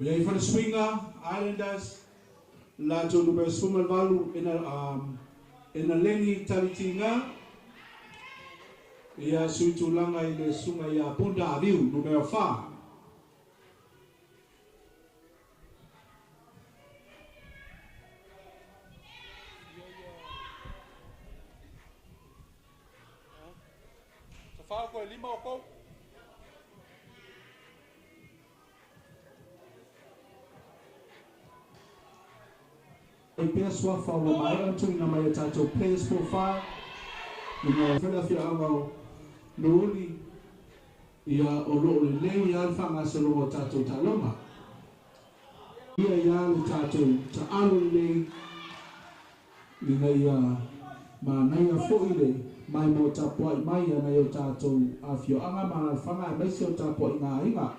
Ia for the Swinger Islanders la to numero suma valu in a lengi talitinga ia suitulanga i le sunga ia Punda Aviu numero 5. Fala com ele, Malcom. E pessoa fala mais tu na mai tato players profile no Philadelphia amo luli ia o lo le ia fanga selo tato taloma ia ia tato ta alo le ia ma nai fo ile mai mo tapo mai ia na tato afio anga ma fanga mai se tapo inga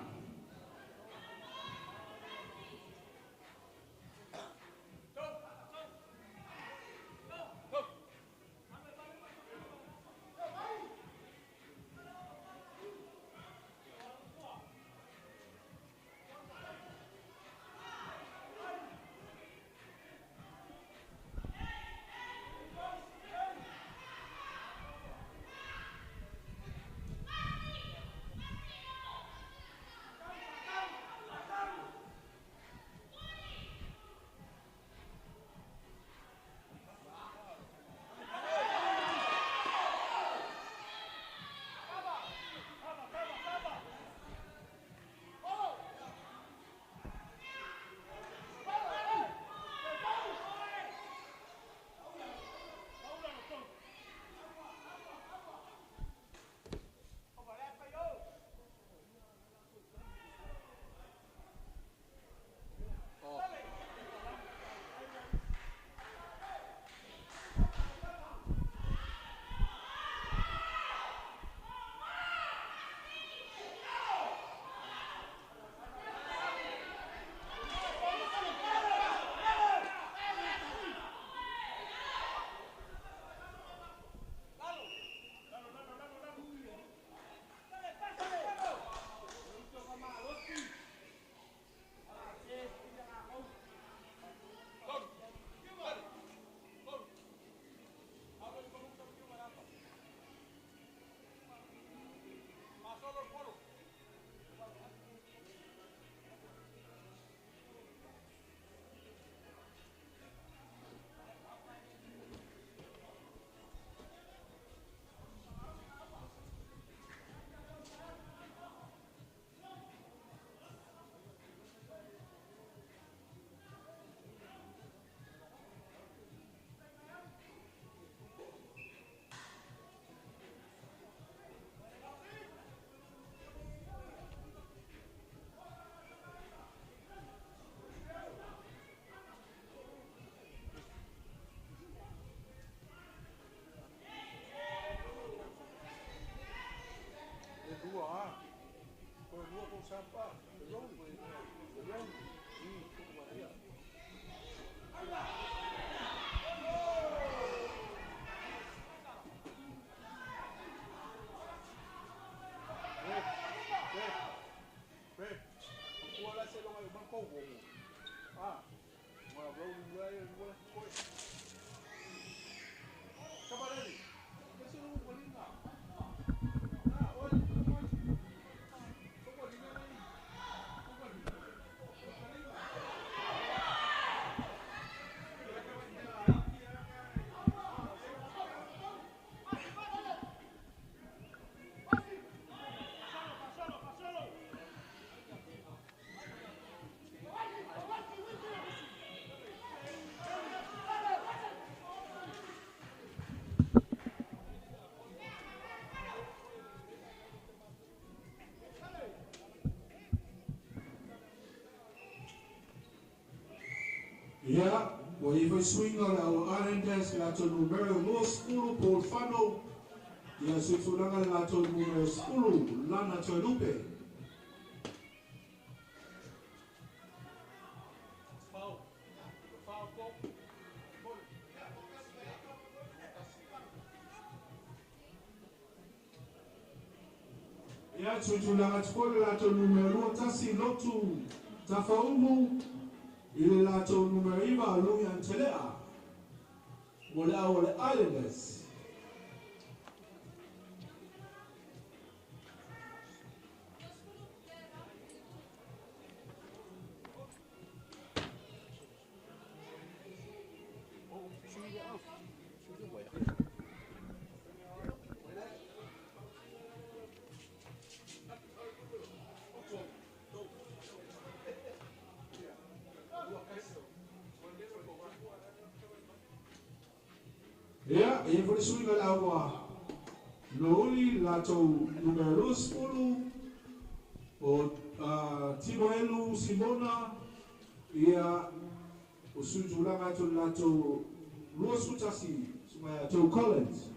Yeah, well, if we swing on our Islanders, lato numero no skulu por fano, ya sutulanga lato numero skulu, lana Tolupe. Ya sutulanga tukole lato numero tasi lotu. Tafaumu ile lato numeriva lungi antelea. Wale Islanders. Ya, yang boleh sulit kalau awak lori lato numero 10 o Timoelu Simona ia usujula lato luas utasi supaya Joe Collins.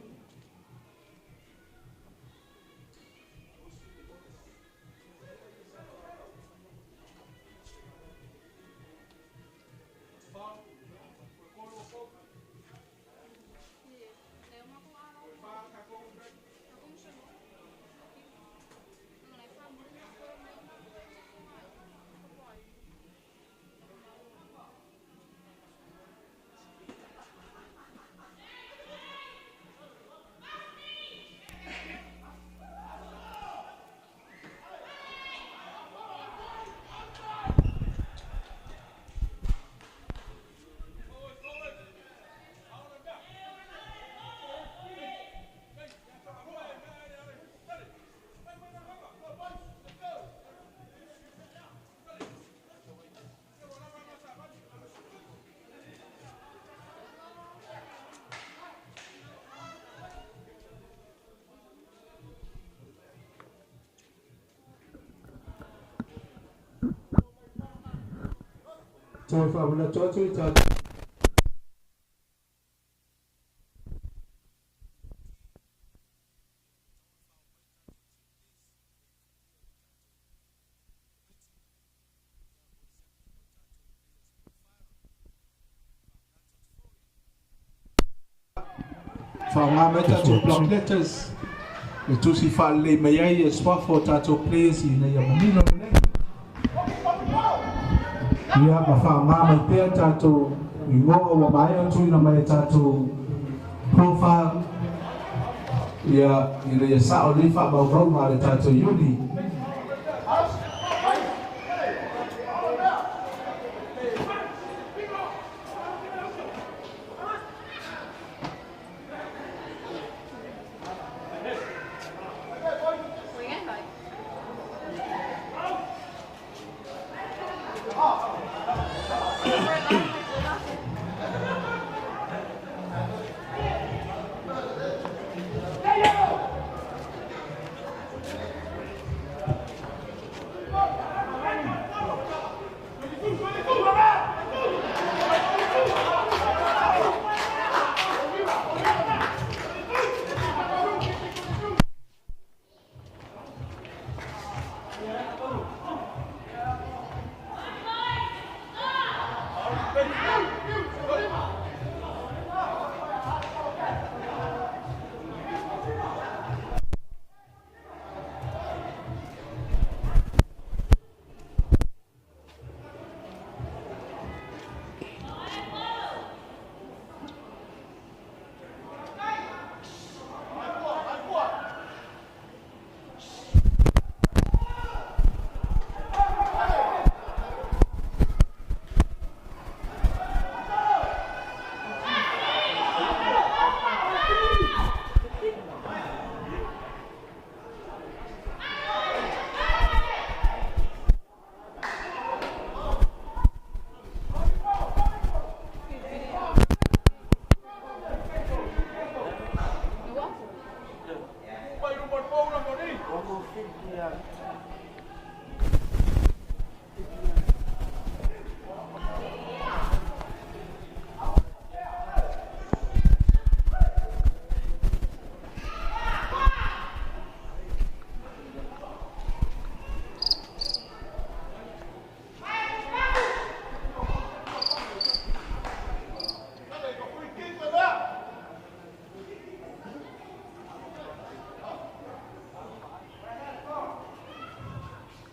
Sorry for the total touch. Meta to block letters. Itu si Fale Mayai soit for tato players in the Yamanino. Ya mafahama pia tato ingoa wabaya tu na mai tato profile ya ile ya Saudi fa ba Roma tato Yuli.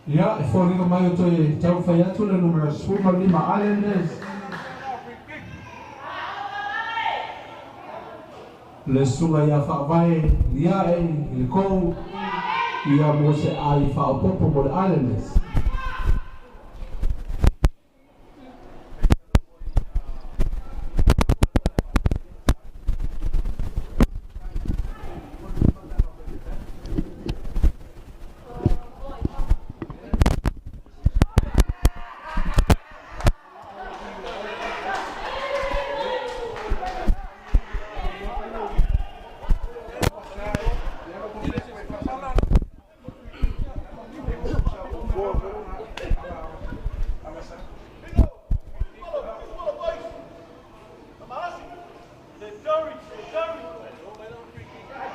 Ya, e fōli ka mai o toi tau whai atu le numero 5 Islanders. Le sunga ia whaavai, ia e, le kou, ia mo se ai whaapopo mo le Islanders.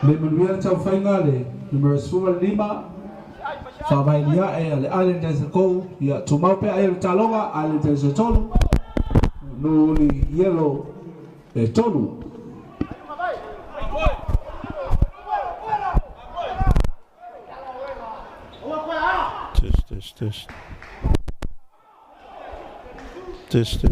Le manuia tau whainga le numero 5 whawai lia e le Islanders kou ia tumaupe ai le talonga Islanders e tolu nuli yellow e tolu. Test.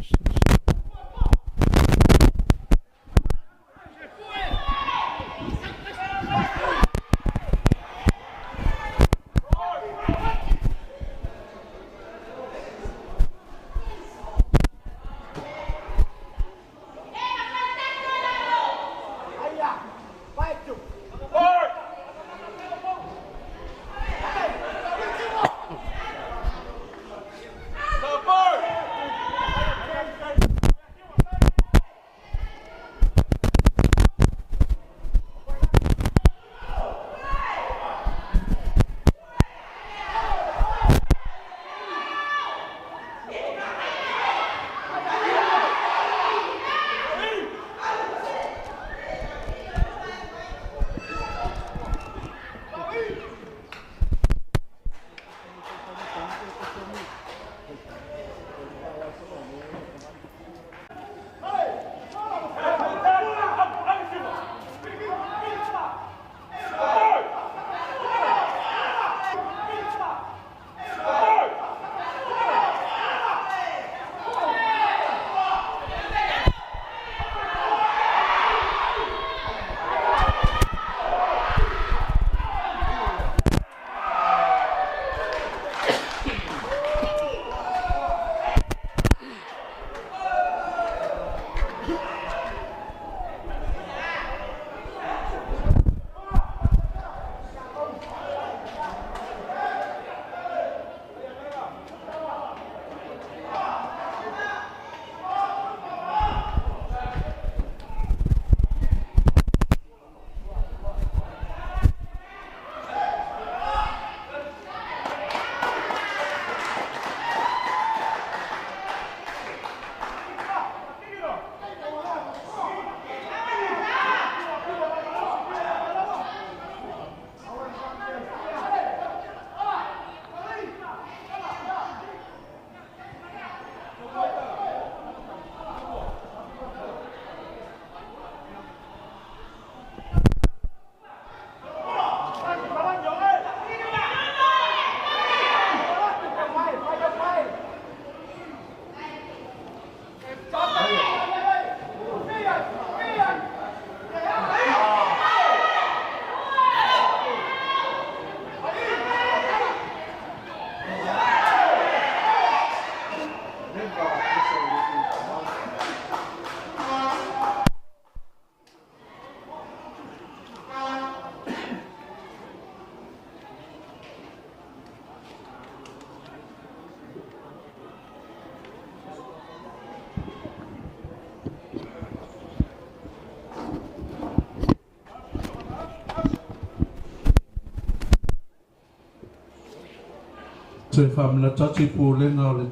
Te whamina tati pōlenga o le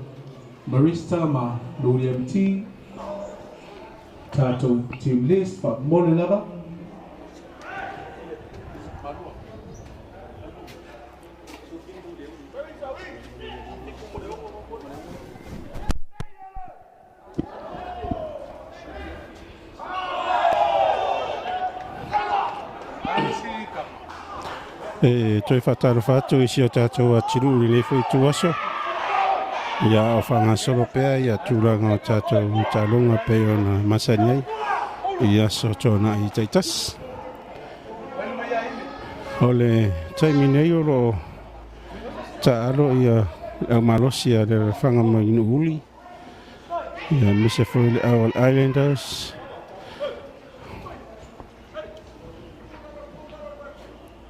Marista ma William T. Tātou team list, wha mole lava. E toi whataro whātou isi o tātou atiru uri le whui tuaso. Ia o whanga solo pēr ia tūranga o tātou tālonga pē o na masani ai. Ia so tōna I taitas. Ole taimi nei o lo ta alo ia au malosi a le whanga mai inu uli. Ia misa fwoi le All Islanders.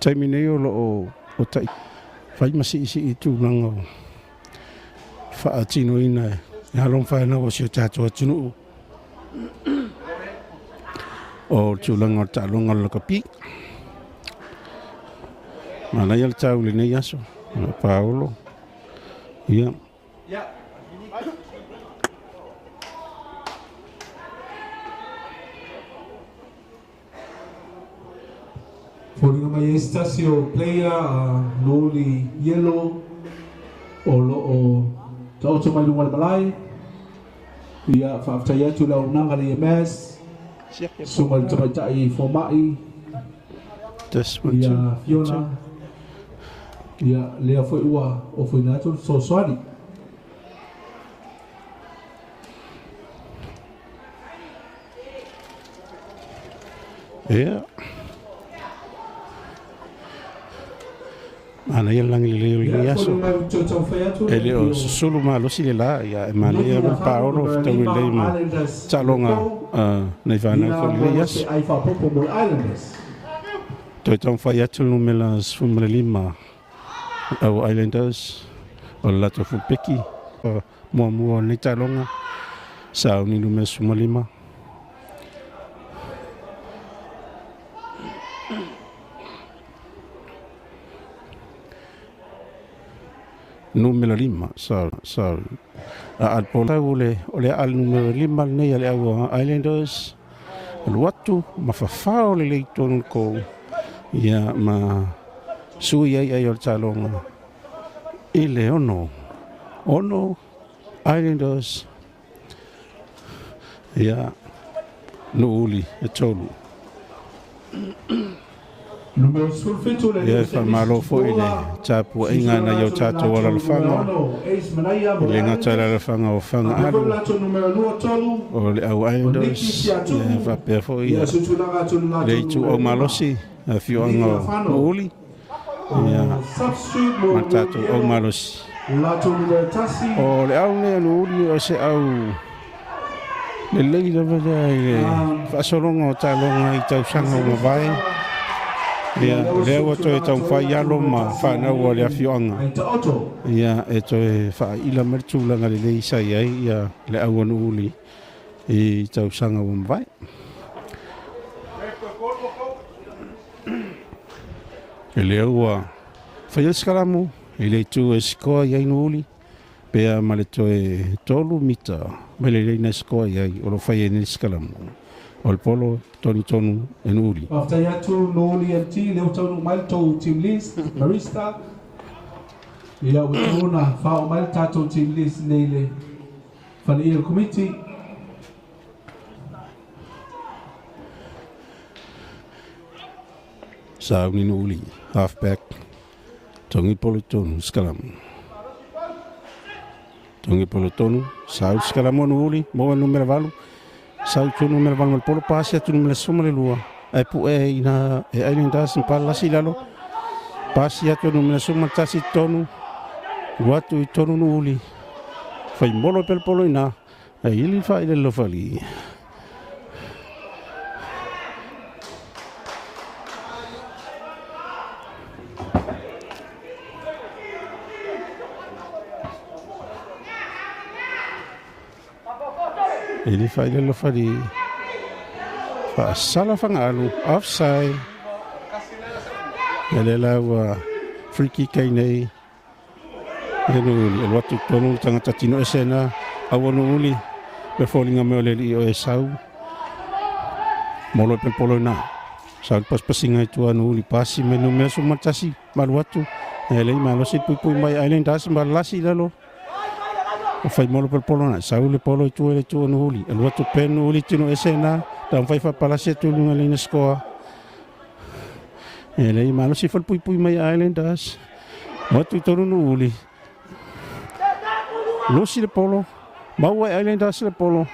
Taimi nei o lo o tai whai masi isi I tūranga o wha tino ina e halong whaena o si o tātua tino o tūranga o tālonga lakapi. Mana ia le tau le nei aso, Paolo. Ia. Fōringa mai estasi o player loli yellow o lo o tauto mai lunga malai. Ia whaaftai atu lau nanga le MS. Sunga le tamaitai fōmai. Ia Fiona. Ia lea foi ua o foi nato so soani. Ia. Ana ia langi le aso. Ele o sulu malosi le la ia e male ia ma Paolo tau le ma talonga nei vana fo le aso. Toi tau whai atu numela sfumele lima au Islanders o lato fupeki mua nei talonga sao ni numela sfumele lima. Numero 5, sorry. Al pola ole al numero 5 nei ale au Islanders. Al watu mafafao le leiton ko ia ma sui ai o talonga. Ile ono Islanders. Ia no uli e tolu. Ia whamalo fo ile tapu inga na iau tātou ala lawhanga. Ile ngata ala lawhanga o whanga alu. O le au Islanders. Ia whapea fo ia. Le itu o malosi. A whioanga o uli. Ia ma tātou o malosi. O le au nea no uli o se au. Le leila vada ile whasoronga o tālonga I tau sanga o mawai. Ia, lea ua toe tau whai alo ma whanau o le awhioanga. Ia, e toe wha ila maritūlanga le lei sai ai, ia le auanu uli I tau sanga o mwai. E lea ua whai askaramu, I le tu e sikoa iai no uli, pea ma le toe tolu mita, ma le leina sikoa iai, o lo whai e ne skalamu. O le polo tonu e nuri. After atu no uli MT leo tonu mai to team list barista. Ia witona fao mai tato team list nele. Fali il committee. Sauni no uli halfback. Tongi polo tonu skalam. Tongi polo tonu sau skalam no uli mo numero valu. Sau tu numero valmal polo pasi atu numero soma le lua. Ai pu e ina e Islanders pala si lalo. Pasi atu numero soma tasi tonu. Watu I tonu no uli. Fai molo pel polo ina. Ai ili fai le lofali. Ili fai le lofali. Fa sala fangalu offside. Ele lawa free kick ai nei. Ele watu tonu tangata tino esena awonu uli pe falling me ole li o esau. Molo pel polo na. Sa pas pasinga tu anu uli pasi menu meso matasi malu watu. Ele malo sit pui mai Islanders malasi lalo. O fai molo pel polo na sa uli polo tu ele tu anu uli. El watu pen uli tino esena. Tam fai fa palasi tu lunga lina skoa. E lei malo si fal pui mai Islanders. Watu tonu no uli. Losi le polo. Mau Islanders le polo.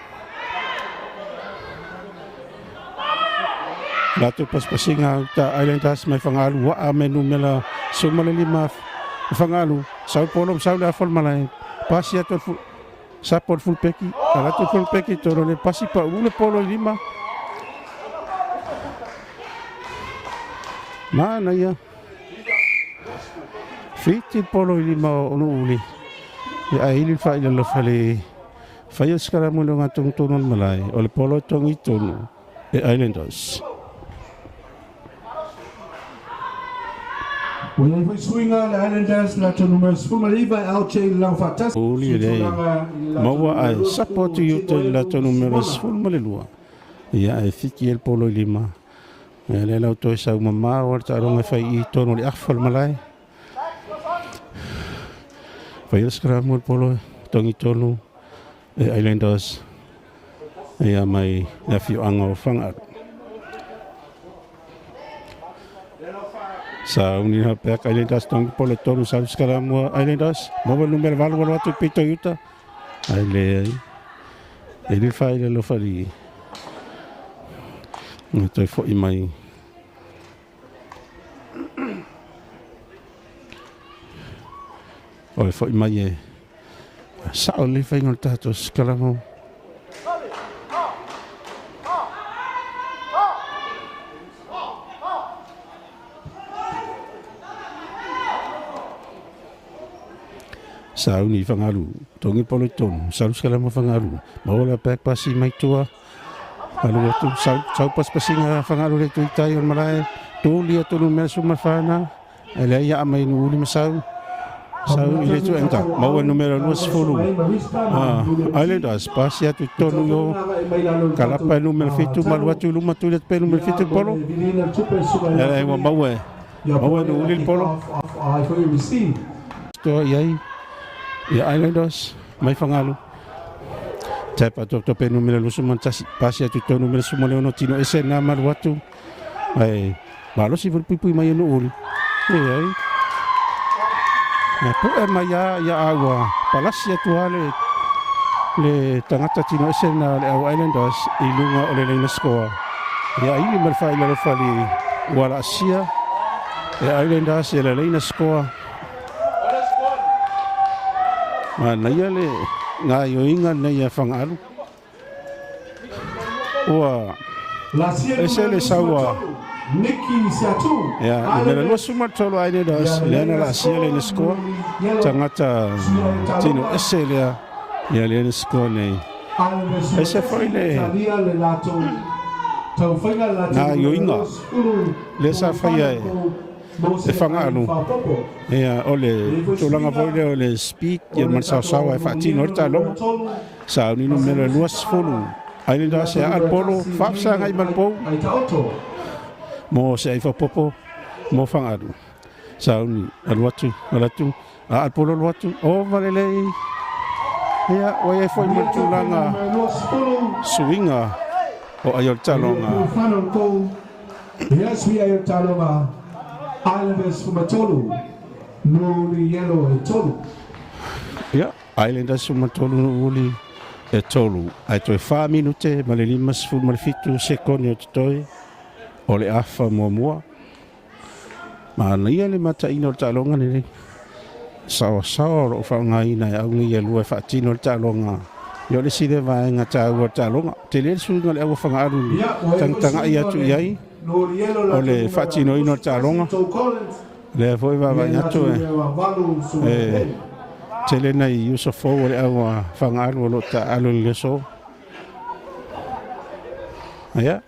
Lato paspasinga ta Islanders mai fangalu wa menu mela sumale lima fangalu. Sau polo sau la fol malai. Pasi ato support full peki. Alato full peki toro le pasi pa ule polo lima. Mana ya. Fiti polo lima ono uli. Ya ili fa ila lo fale. Fa sekarang mula ngatung tunon malai. Ole polo tong itu Islanders. Uli deh, mau ai support itu lato numero 10 malelua. Ya, fiti el polo lima. Le lau to sa mama or ta ronga fai itu no li afal malai. Fai sekarang mul polo tong itu no Islanders. Ya mai na fiu angau fangar. Sa unina pek Islanders tong polo tonu sa sekarang mo Islanders mo numero valu watu pito yuta ai ele fai le lo fari no fo imai o fo imai sa ole fai ngol tato sekarang mo sa uni fangalu tongi polo ton sa sekarang mo fangalu mawala pek pasi mai tua alu tu sa pas pasinga fangalu le tu tayon malai tu lia tu numero sumafana ele ya mai no uli masau sa ile tu enta mawa numero 10 Islanders pasi atu tonu yo kalapa numero fitu malwa tu luma tu le pe numero fitu polo ele mawa no uli polo to yai ya Islanders mai fangalu tapa to numero lusuman pasi atu to numero sumale ono tino esena mar watu ai malo si pui mai no uli ai na pu ya agua palasia tu le tangata tino esena le Islanders ilunga ole le score ya ini marfa ile fali wala asia ya Islanders ile le score mana ia le ngayo inga na ia fangalu wa esele sawa Niki Siatu ya le lo suma tolo aide das le na la siele le score tangata tino esele ya le score nei ese foi le ngayo inga le sa faya e fangalu ya ole tulanga voile ole speed ya man sa fa tino talo sa ni numero luas fulu ainda se al polo fa sa ngai man po mo se fa popo mo fangalu sa ni alwatu al polo alwatu o valele ya o foi man tulanga swinga o ayol talonga yes we are talonga Islanders from Tolu, no yellow and Tolu. Yeah, Islanders from Tolu, no e Tolu. Ai toi 5 minute, ma le lima sful ma le fitu sekondi o toi. O le afa mua. Ma na ia le mata ina o talonga ni. Sawa o whaunga ina e au ngi e lua whaatino o talonga. Yo le sile vaenga tāua talonga. Te le sunga le awa whangaaru ni. Tanga ia tu iai. O le whaatino ina o talonga. Le foi va atu tele nei uso fo le awa whangaaru o lo ta alo le so. Aya.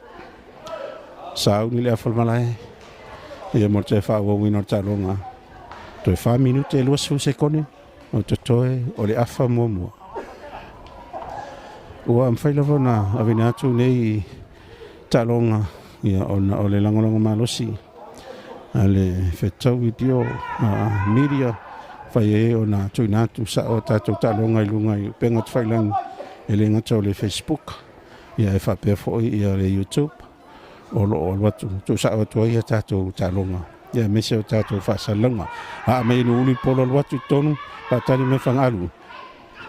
Sau ni le afol malai. Ia mo te whaua wina o talonga. Toi 5 minute e lua su sekone. O te toe o le afa mua. Ua mwhailawa na awina atu nei talonga. Ia o le langolonga malosi. A le whetau i dio media. Whai e o na tuina atu sa o tātou talonga i lunga i penga tu whailangi. E le ngata o le Facebook. Ia e whapea foi ia le YouTube. o lo watu tu sa watu ia tātou tālonga ia mese o tātou whaasalanga a mei no uli polo watu tonu patari me whangaru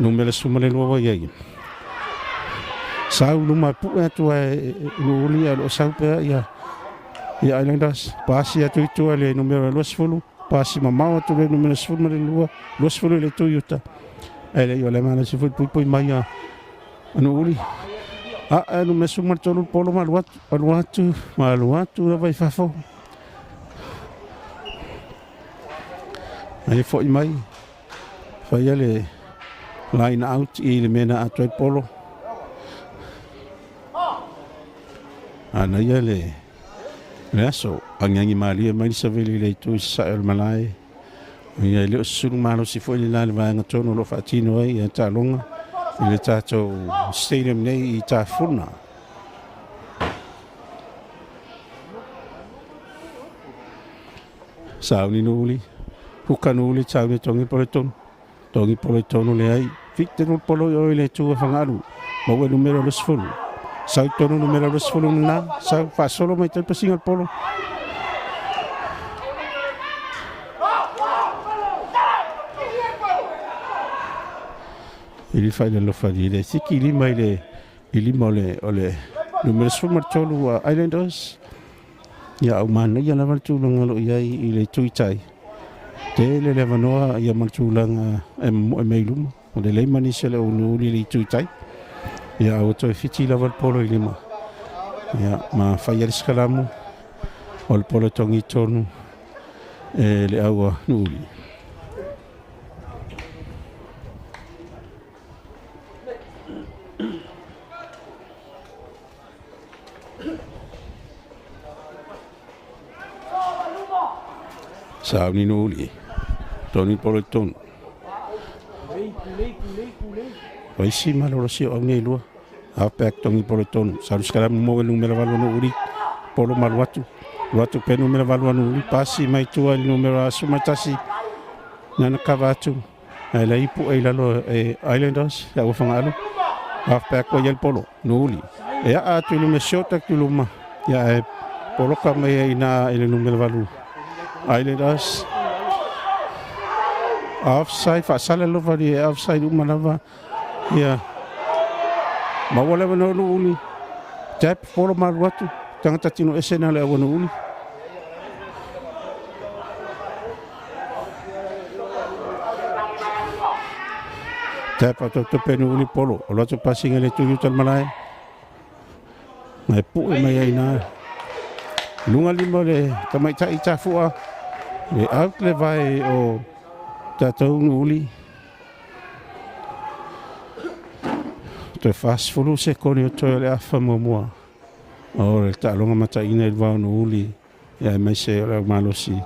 no mele sumale loa iai sau luma pu atu no uli alo sau pe ia Islanders pasi atu itu le numero losfulu pasi mamau atu le numero losfulu le lua losfulu le tu yuta ele yo le mana se pui mai anu uli no me sumar tolu polo maluatu vai fafo ai foi mai foi ele line out i le mena atu polo ana ele Leso, angangi malia mai sa veli le tu sa el malai. Ia le suru malo si foi la le vanga tono lo fatino ai e ta longa. Ile tato stadium nei I ta funa. Sauni nuli. Hukanuli sauni tongi poleton. Tongi poleton le ai. Fitte no polo yo le tu fangaru. Mo numero los fulu. Sau tono numero los fulu na sau fa solo mai tel passing al polo il fa le lo fa dire si chi li mai le il mole ole numero fulu martolo Islanders ya umana ya la martu ngalo ya ile tuitai te le levanoa ya martu lang mailum de le mani se le unu li tuitai ya auto fiti la vol polo ilima ya ma fai skalamu ol polo tongi tonu le agua nuli sauni nuli toni polo tonu Vai si malo si o nei lua. Apek tongi polo tonu. Saru sekarang mo el numero valu no uri polo maluatu. Luatu pe numero valu no uri pasi mai tua il numero asumatasi. Nana kavatu. La ipu e lalo Islanders ya ufangalo. Apek ko el polo no uri. Ya atu lume shota kuluma. Ya polo kame ina el numero valu. Islanders offside fa sala lo vari offside umalava. Ya, mawala wano uli. Tap polo maluatu. Tanga tatino esena le wano uli. Tap atau tepenu uli polo. Olo tu passing ele tu yutal malai. Ngai pu mai aina. Lunga limo le tamai ta itafua. Le out le vai o tatau uli. Te fast fulu se koni o toi le afa mua. O le talonga mata ina il vau no uli. Ya mai se o le malosi.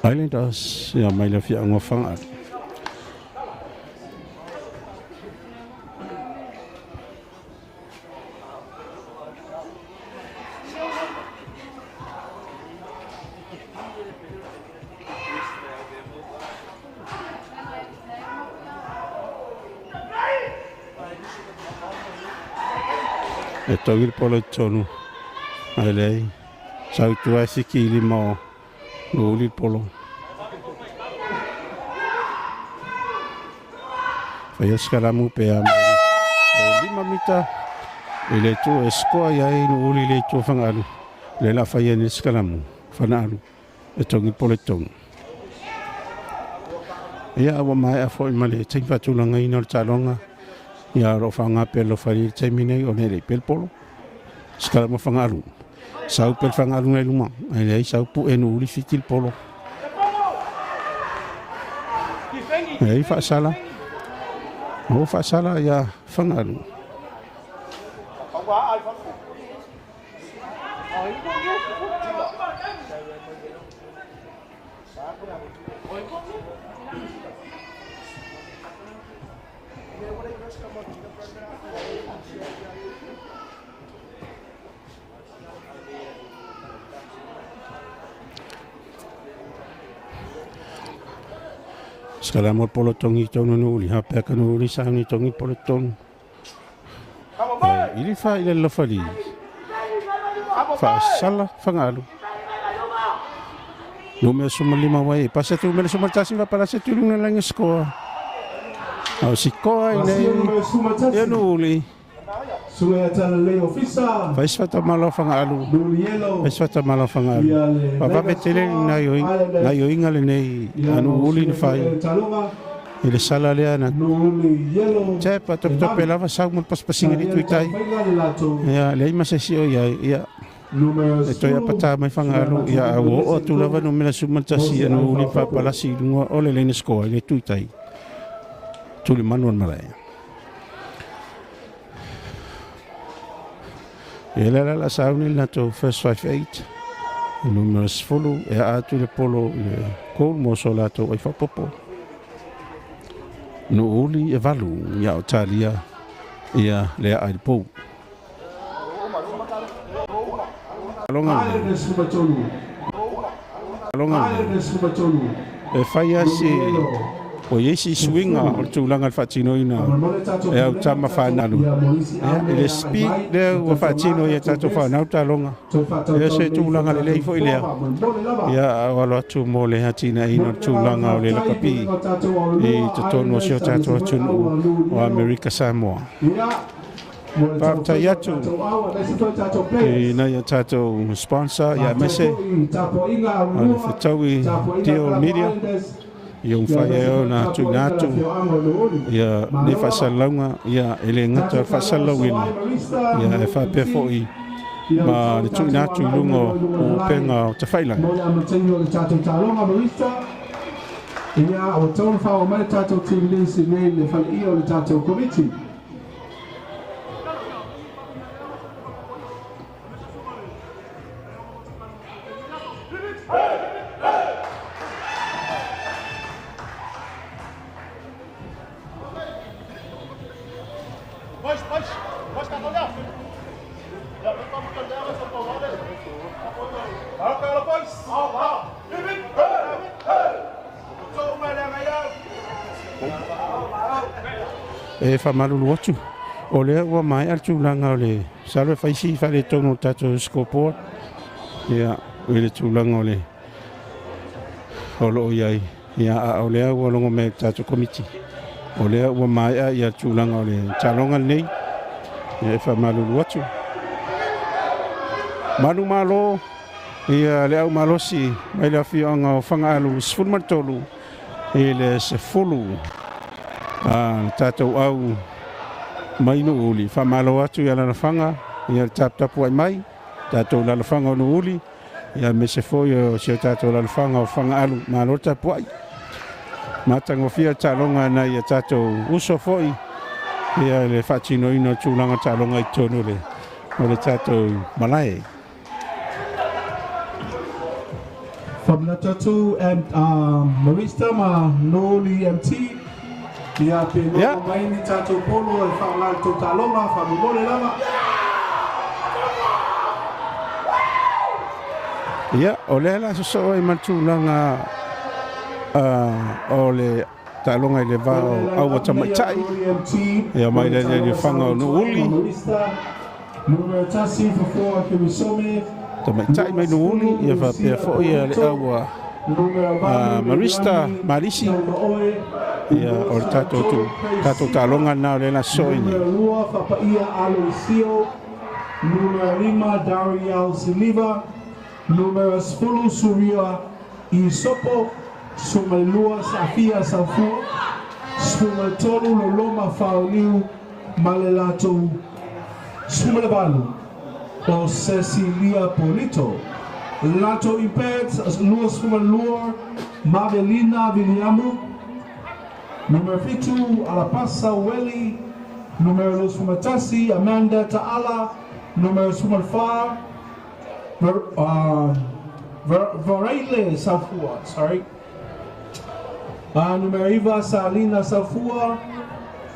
Islanders ya mai le fia ngofanga. E togir polo tonu alei sau tua sikili mo uli polo fai skalamu pe am lima mita ile tu eskoa ya no uli le tu fangalu le la fai en skalamu fanalu e togir polo tonu ya wa mai a foi male tsi fatulanga ino talonga ya ro fanga pelo fari termine o nere pel polo skala mo fanga alu sau pel fanga alu ngai luma ai sau pu enu uli fitil polo ai fa sala ya fanga alu Sekarang mau polo tongi tonu nuli, apa kan nuli sahni tongi polo tonu. Ini fa ile lo fali. Whaasala whangalu. Numero suma 5 wai. Pasa tu numero suma tasi va para se tulunga lang skoa. Au sikoa nei. Ya nuli. Fais fata malo whangalu. Fais fata malo whangalu. Papa betele na yo ingale nei anu uli ni fai. Ele sala lea na. Cai pa top lava sau mun pas pasinga di tuitai. Ya lei masasio ya. Ito ya pata mai whangalu ya o tu lava no mena sumantasi anu uli pa palasi lunga ole le skoa ni tuitai. Tuli manuan malaya. Ela la sauni na to first 58. Numerous follow atu le polo le kol mo solato ai fa popo. No uli e valu ya Italia ia le ai po. Longa. E fai asi o yesi swinga o tulanga fatino ina e au tama fanalu e speed de o fatino ia tato fana uta longa e se tulanga le lei foi lea ia wala tu mole hatina ina tulanga o le kapi e to no se tato tunu o America Samoa pa yatu e na ia tato sponsor ia mese o fitawi deal media yung faya na tunatu ya ne fasalanga ya ele ngata fasalawin ya fa pefoi ma le tunatu lungo o penga te faila ya o ton fa o mai tato tilisi ne le fa io le tato committee e fa malulu atu o le ua mai al tūlanga o le salwe faisi fa le tono tato scoreboard ia le tūlanga o le o lo iai ia o le ua longo me tato committee o le ua mai a ia tūlanga o le talonga nei e fa malulu atu manu malo ia le au malosi mai le afionga o whangaalu sfulmatolu e le sefulu tatou au mai no uli fa malo atu ia lana fanga ia tapu ai mai tatou lana fanga no uli ia me se foi o se tatou lana fanga o fanga alu malo tapu ai matango fia talonga na ia tatou uso foi ia le fatino ino tulanga talonga i tono le o le tatou malai from the tattoo and Marista ma Noli MT ia pe no mai ni tattoo polo e fa la to taloma fa mole lava ia ole la so e matulanga ole talonga le va au tamai ia mai le fanga no uli numero tasi for ke mi some tamai mai no uli ia fa pe fo ia le au Marista Marisi ia o tato talonga na le na soini numero 5 Dariel Siliva numero 10 Surya Isopo sumelua Safia Safu sumetolu loloma fauniu malelato sumelevalu o Cecilia Polito Lato Impet, Luas Fumalua, Mavelina Viliamu, numero 2, Alapasa Welly, numero Luz Fumatasi, Amanda Ta'ala, numero Fumalfa, Varaile Safua, sorry. Numero Iva Salina Safua,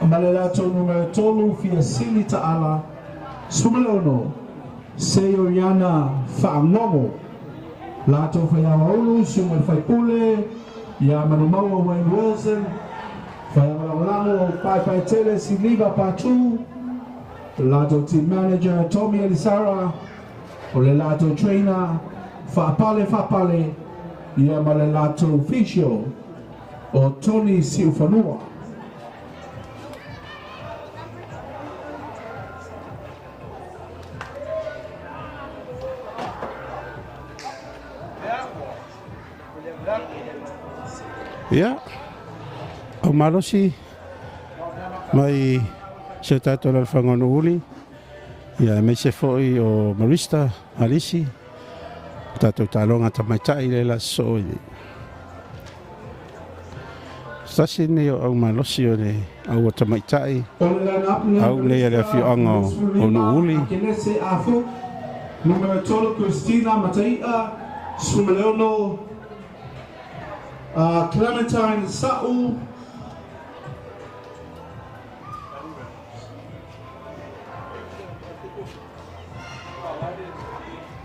Malelato numero Tolu, Fiasili Ta'ala, Sumalono, Seyoriana Fa'anomo, Lato Fayawaulu, Sumal Faipule, Yamanumawa Wayne Wilson, Fayamalamo, Pai Tele, Siliva Patu, Lato Team Manager Tommy Elisara, o le lato trainer whaapale ia ma le lato official o Tony Siufanua. Ia, au malosi mai se tato la whangono uli, ia me se foi o Marista Alisi, tato talonga tamaitai le la soi. Stasi ne o au malosi o le au o tamaitai, au le ale whianga o no uli. Numero tolo Christina Mataia, Sumaleono, Clementine Sa'u,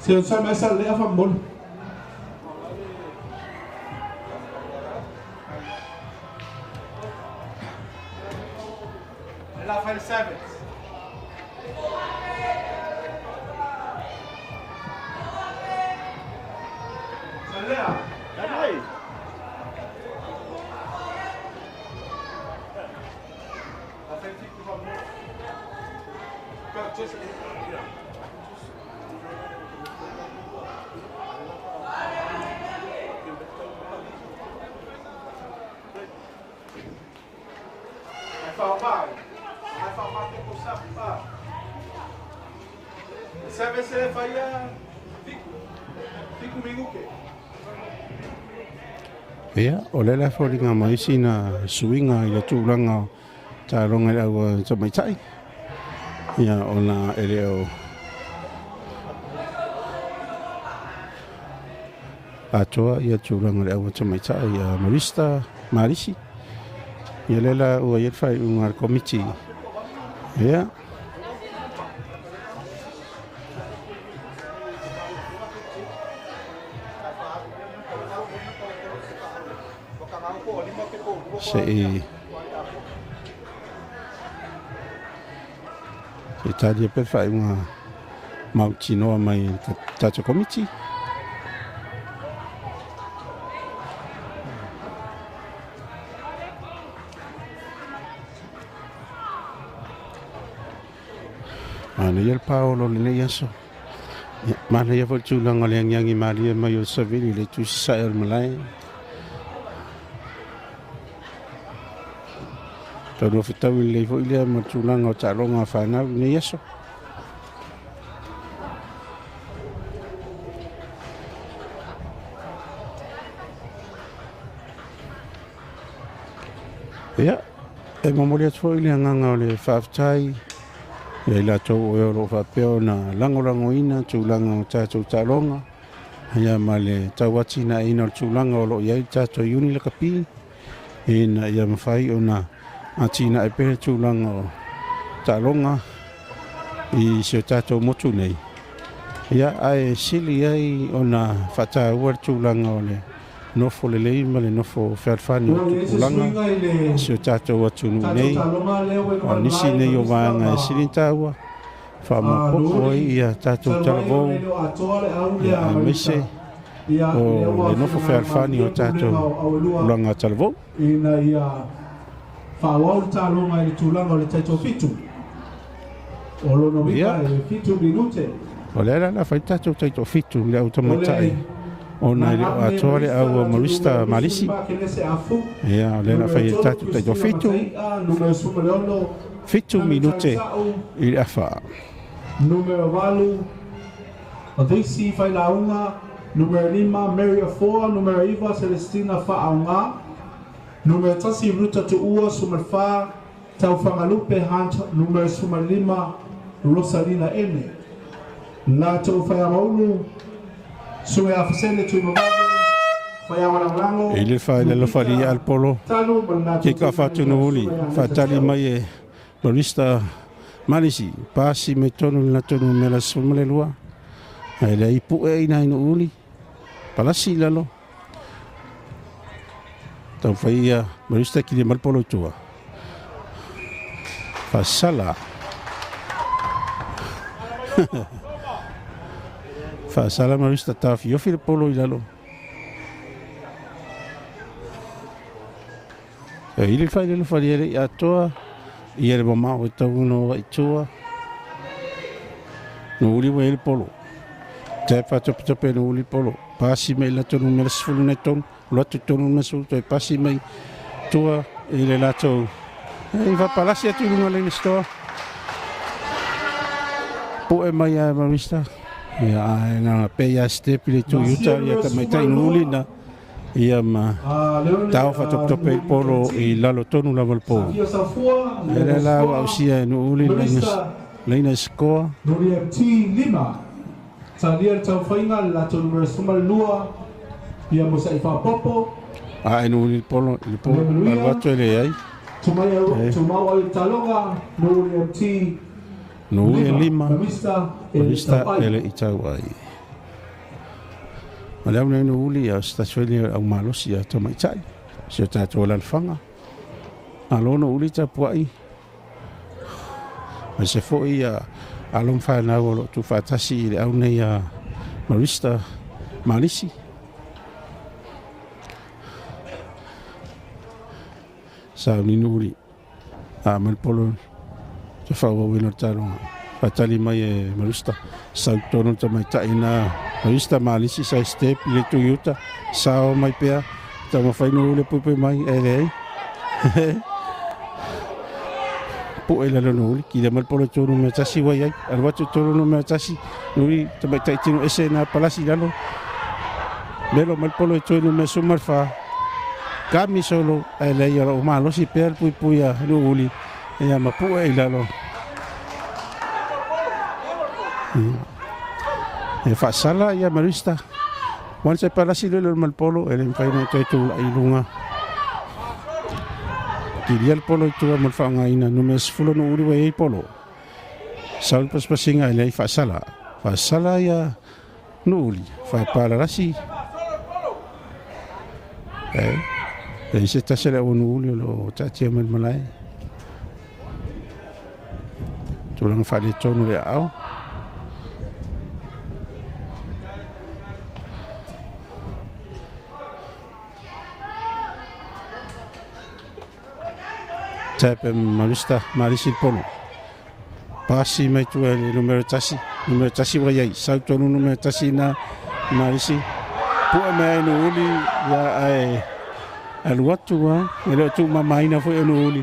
Siya sa mesa lea famol. Rafael Savage. Salea. Dai. Rafael fica famol. Just se falla fico minuke. Ia, o le la wharinga mai sina suinga i le tūranga tā ronga le au tamaitai. Ia, o na ere o atoa ia tūranga le au tamaitai ia Marista Marisi. Ia le la ua iet whai ungar komiti. Ia. Se tadia pe fai unha mautinoa mai tato komiti. Mana ia Paolo le nei aso. Mana ia fo tūlanga le angiangi maria mai o savili le tusi sai al malai. Tau fitau le fo ile ma tūlanga o tāronga whanau nei aso. Ia, e mamori atu fo ile anganga o le whaftai. Ia ila tau o euro whapeo na langorango ina tūlanga o tātou tāronga. Ia ma le tau ati na ina o tūlanga o lo iai tātou iuni la kapi. Ina ia mawhai o na ati na e pehe tūlanga o tāronga i seo tātou motu nei. Ia ai sili ai o na whata ua tūlanga o le nofo le lei ma le nofo whawhani o tūlanga seo tātou atunu nei. O nisi nei o vanga e sili tāua. Whamapoko ai ia tātou talavou. Ia a mese o le nofo whawhani o tātou ulanga talavou. Ina ia whawau tālonga i tūlanga o le taito fitu. O lono wika e fitu minute. O le ala la whai tātou taito fitu le au tamatai. O na le atoa le au Marista Marisi. Ia, o le la whai tātou taito fitu. Fitu minute i le awha. Numero 8, Odisi Whailaunga. Numero 5, Mary Afoa. Numero 1, Celestina Whaaunga. Numero 3, Ruta Tuua, Sumarfa, Tau Whangalupe Hunt, numero 5, Rosalina Ene. Nā tau whaiamaulu, sue a whasene tui mawari, whaiawarangango. E le whai le whari al polo, ke ka whatu no uli, whatali mai e Marista Marisi, pāsi me tonu na tonu me la sumale lua. E le ipu e ina ino uli, palasi lalo. Tau whaia Marista ki le malpolo tua. Whasala. Whaasala Marista tafi ofi le polo I lalo. Ili whai lelo whariere I atoa. Ia le mamao e tau no I toa. No uli wa ele polo. Te whatope no uli polo. Pasi mai la tonu mele sifulu nei tonu. Lotu tonu mele sifulu toi pasi mai. Tua ile la tau. I whapalasi atu lunga le stoa. Po e mai a Marista. Ia ai nga pe ia step le tu yuta ia ka mai tai no uli na. Ia ma tau whatope polo I lalo tonu la valpo. Ele la au sia no uli Leina skoa. Nuri MT 5. Salia tau whainga la tau numero sumalua. Ia mo sa ifa popo. No uli polo. Ili polo. Alwato ele ai. Tumau ai talonga. Nuri MT No uli 5. Mamista ele I tau ai. Malau nei no uli a stasueli au malosi a tau maitai. Sio tātou lalwhanga. Alono uli tapu ai. Ma se foi a alom whanau o tu whatasi I le au nei a Marista Malisi. Sa ni nuri a Malpolo te whau wino taronga. Whatali mai e Marista. Sau tono ta mai taina Marista Malisi sa step I le tu yuta. Sao mai pea. Ta mawhainu le pupe mai e le ei. Po e lalo no uli ki le Malpolo tonu me tasi wai ai alwatu tonu me tasi nuri te mai tai tino ese na palasi lalo lelo Malpolo tonu me sumarfa kami solo ai le ia o malo si per pui a no uli e ama po e lalo e fa sala ia Marista wan se palasi lelo Malpolo e le fai no te tu ai lunga Kiria el polo tua mal whanga ina numes fulo no uri wei polo. Saul paspasinga ilai whaasala. Whaasala ia no uri. Whapararasi. E se tasele o no uri lo tatia mal malai. Tulang whale tonu le au. Tepe Marista Marisi polo. Pasi mai tu e numero tasi wai ai. Sau tonu numero tasi na Marisi. Pua mai no uli ya ai aluatu wa. Ele tu mamaina foi no uli.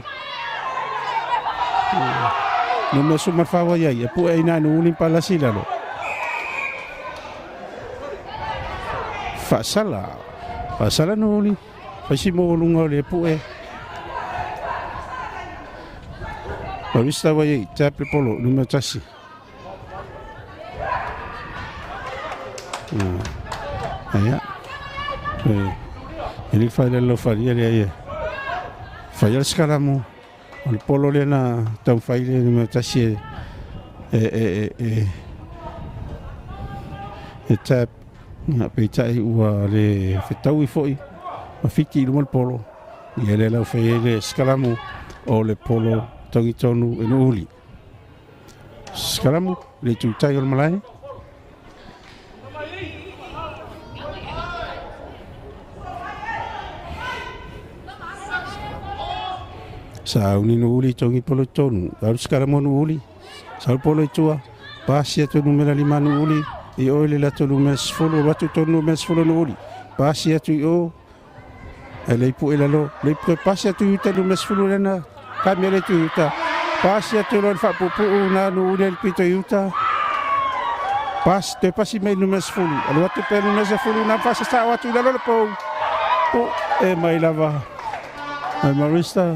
Numero sumar fa wai ai. Pua ina no uli palasi lalo. Fasala no uli. Fasimo lunga le pue. Marista wai tape polo numero tasi. Aya. Ele fai lo faria le ai. Fai al scalamo. Il polo le na tau fai le numero tasi e tap na peitai ua le fetau I foi. Ma fiti il polo. Ele la fai le scalamo o le polo tongi tonu e no uli. Skalamu le tutai o malai. Sa uni no uli tongi polo tonu. Au skalamu no uli. Sa polo tua. Pasia tu numero 5 no uli. E o le lato numero 10 watu tonu numero 10 no uli. Pasia tu o. Ele pu elalo. Le pasia tu yuta numero 10 lena. Kami le tu yuta. Pasi atu lor fa pupu na no uli pito yuta. Pas te pasi mai no mes fulu. Alu atu pe no mes fulu na pasa sa watu la lo po. E mai lava. Ai Marista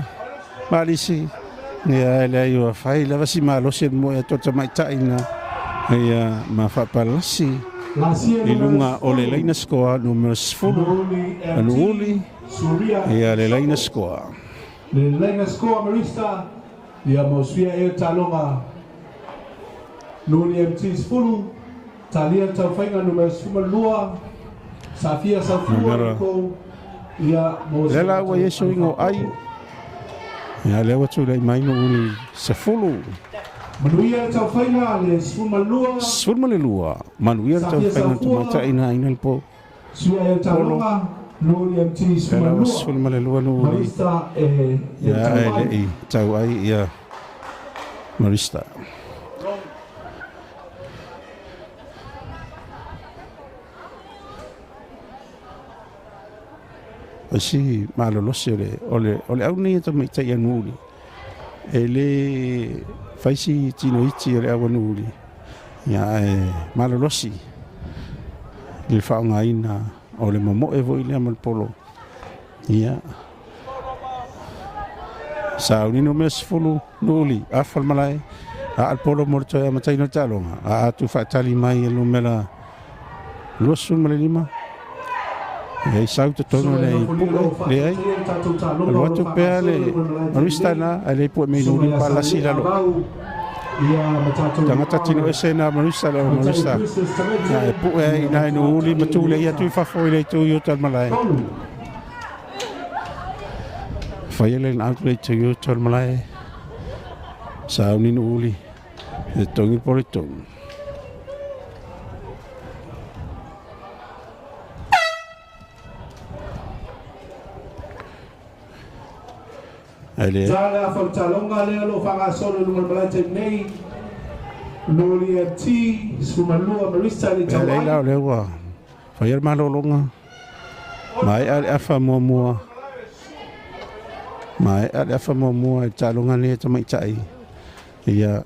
Malisi. Ni ele yo fai lava si malo si mo e tota mai taina. Ai ma fa palasi. Ilunga o le leina skoa numero 10. Anu uli. Ia le leina skoa. Le leina skoa Marista. Ia mausia e talonga. Nuri MT fulu. Talia tau whainga numero 2. Safia Safua ko. Ia mausia. Lela wa yeso ingo ai. Ia lewa tu lei mai no uli se fulu. Manuia tau whainga le sfumalua. Sfumalua. Manuia tau whainga tumata ina le po. Sua e talonga. Nuri MT sfumalua. Sfumalua nuri. Marista e ya e tau ai ia Marista. Asi malolosi ole au nei ta mai tai anuli. Ele faisi tino iti ole au anuli. Ya malolosi. Le faunga ina ole momo e voi le amal polo. Ya. Sa unino mes fulu nuli afal malai. Al polo morto ya matai no talonga. A tu fatali mai e lumela. Luasun malima. Ei sau te tono le puke le ai o watu pea le marista na ale pu me nuri pa la sila lo tangata tino esena marista lo marista na e pu e na no uli matu le ia tu fa foi le tu yo tal malai fai le na le tu yo tal malai sa uni no uli e tongi por tongi. Jala faltalonga le lo fanga solo no malate nei Lori MT sumalua marista le tawai la le wa fai malo longa mai al afa mo mai al afa mo talonga le tamai tai ia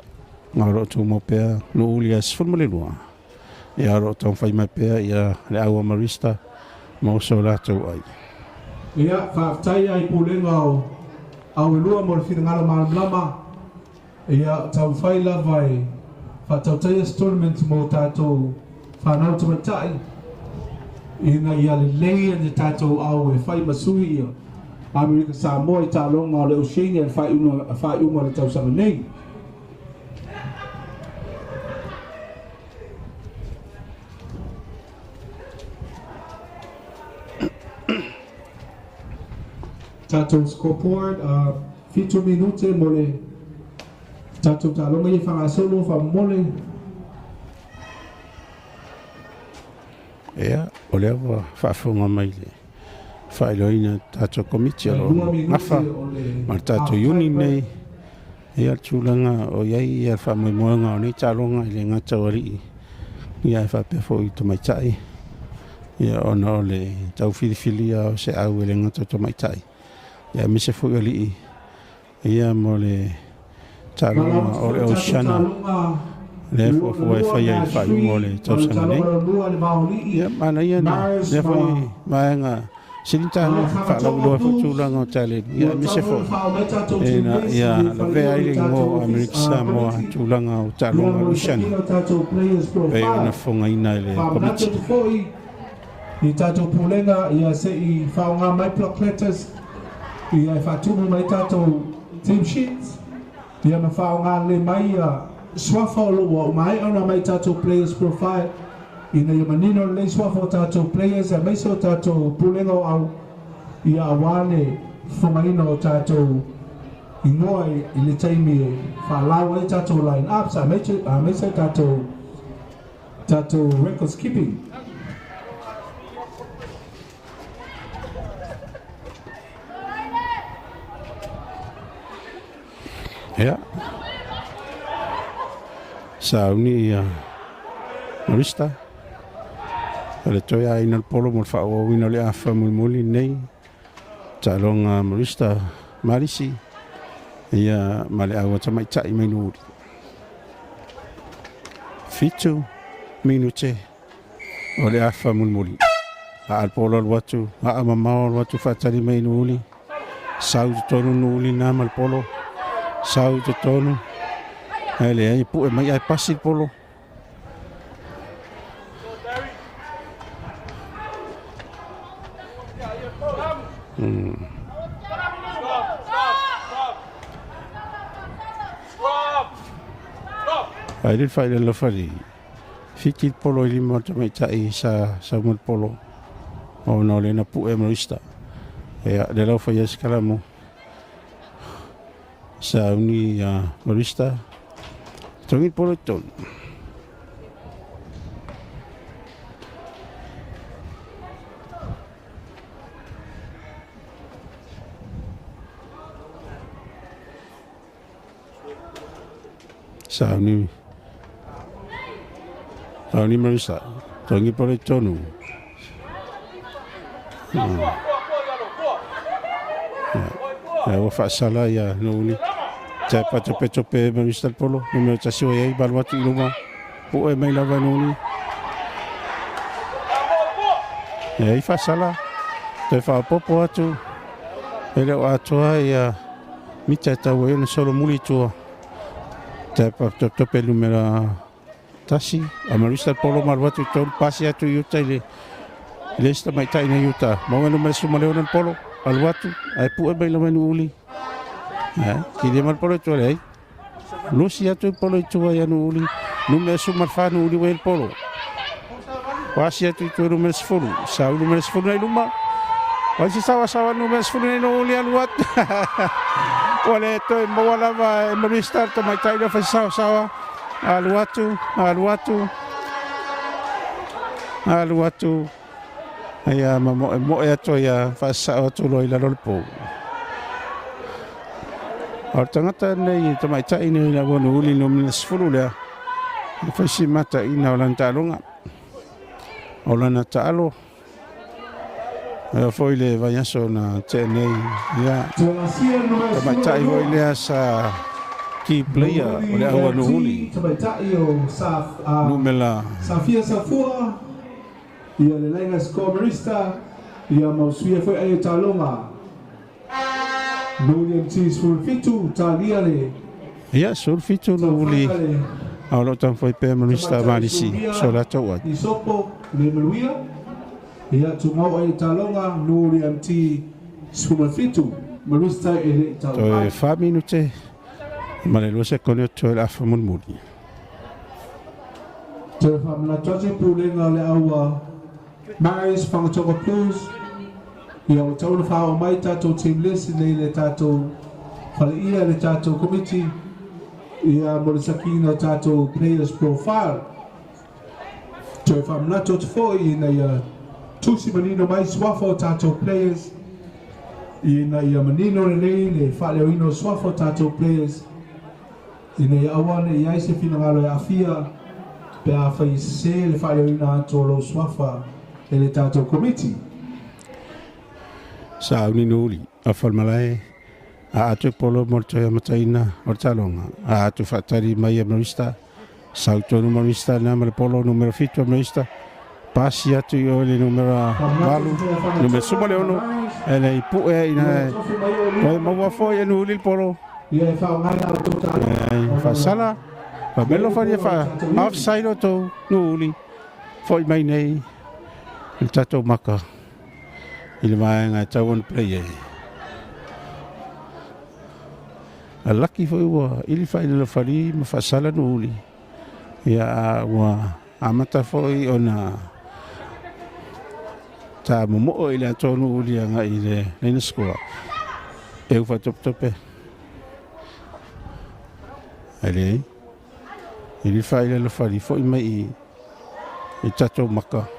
ngaro tu mo pe no ulias fulmalua ia ro ton fai mai pe ia le awa marista mo sola tawai ia fa tai ai pulenga au lua mo fi ngalo malama ia tau faila vai fa tau tai tournament mo tato fa na tu tai ina ia le lei de tato au e fai masui ia America Samoa ta longa le Oceania fa uno le tau sa nei Tato scoreboard, 4 minute mole. Tato talonga i whanga solo wha mole. Ea, o lea wa whaafunga mai le. Whaeloina tato komiti alo. Ngafa, ma tato uni nei. Ea tūlanga o iai ia whamoimoanga o nei talonga i le ngata wari. Ia e whapefo i tomaitai. Ia ona o le tau whiriwhiria o se au e le ngata tomaitai. Ya mi se foi ali ia mole talonga o le oceana le foi fai ai fai mole tosana nei ia mana ia le foi maenga sinta fa la lo fu la no tale ia mi se foi ena ia la ve ai ngo America Samoa tulanga o talonga oceana e una fonga ina le komiti i tato pulenga ia se i faunga mai block letters ia e whatumu mai tātou team sheets ia na whaonga le mai swafa o loa mai ana mai tātou players profile ina ia manino le swafa o tātou players a meiso tātou pulenga o au ia awane whangaina o tātou ingoa i le taimi e whalawa e tātou line ups a meiso tātou records keeping ya sauni marista le toya ina el polo mo fa o ina le afa muli nei talonga marista marisi ia male awa tamai tai mai nuri fitu minute o le afa muli al polo al watu a mama al watu fatali mai nuri sau tonu nuri na mal polo sau te tonu ele ai pu mai ai pasi polo ai le fai le fari fiti polo li mo te mai tai sa mo polo o no le na pu e marista e le lo fai escalamo sa uni marista Tongi polo tonu. Sauni Marisa. Tongi polo tonu. Ya wafasala ya nuli. Capa cope Marisa polo. Numero tasio ya baru watu iluma. Poe mai lava nuli. Ya ifasala. Te fa popo atu. Ele watu ya mita tawe na solo muli tua. Tapa tope numero tasi Marisa polo marwatu ton pasi atu yuta ile lesta mai tai na yuta mau numero sumale on polo alwatu ai pu e la manu uli ki de mar polo to lei lusi atu polo to ya no uli numero sumar fa no uli wel polo pasi atu to numero sfulu sa numero sfulu ai luma pasi sawa numero sfulu no uli alwatu Ole to mawala ba Marisa to mai tai na fa sawa Aluatu aya mo ya to ya fasa to lo ila lolpo Artangata nei to mai tai ni la bonu uli no mis fulula fa si mata ina olan talonga olana talo foi le vayaso na tenei ya mai tai voi le sa key player oleh awal nuhuli numela Safia Safua ia le lenga score Marisa ia mau suia foi ai talonga William T sulfitu talia le ya sulfitu nuhuli awal tang foi pe Marisa malisi sola tawat isopo le meluia ia tungau ai talonga William T sulfitu Marisa ele talonga to 5 minutes Malelo se kone to la famul mudi. Te famla tosi pulenga le awa mais fangatoka plus ia o tau fa o mai tato team list nei le tato fale ia le tato committee ia mo le sakina tato players profile te famla tot foi na ia tusi manino mai swafo tato players ina ia manino le fale ino swafo tato players ina ia awane ia se fina ngalo ia afia pe a fai se le fale ina tolo swafa ele tato committee sa uni nuli a falmalai a atu polo morto ya mataina ortalonga a atu fatari mai Marisa sa auto Marisa na mal polo numero fito Marisa pasi atu yo le numero malu numero sumale ono ele ipu ina ko mo fo ya nuli polo ia fa ngana total fa sala fa bello fa offside to nuli foi mai nei il tato maka il mai nga tawon player a lucky foi wa il fa il fari ma fa sala nuli ya wa amata foi ona ta mo ile to nuli nga ile nei score eu fa top Allez, il fa il fari foi mai i tato maka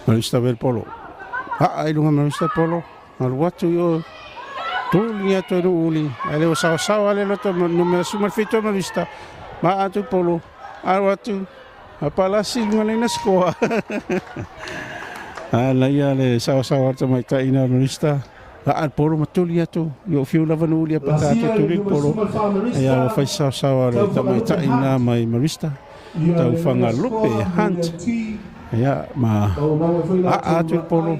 Marisa ver polo. Ai lunga Marisa polo. Al watu yo. Tulia to uli. Ale sawa ale lo to numero sumar fito Marisa. Ma atu polo. Al watu. Apala silunga na skoa. Ala ya le sawa to mai ta ina Marisa. al polo matuli atu yo fiu lava no lia patata tuli polo ya wa fai sa le tamai ta ina mai marista tau fanga lupe hunt ya ma a tu polo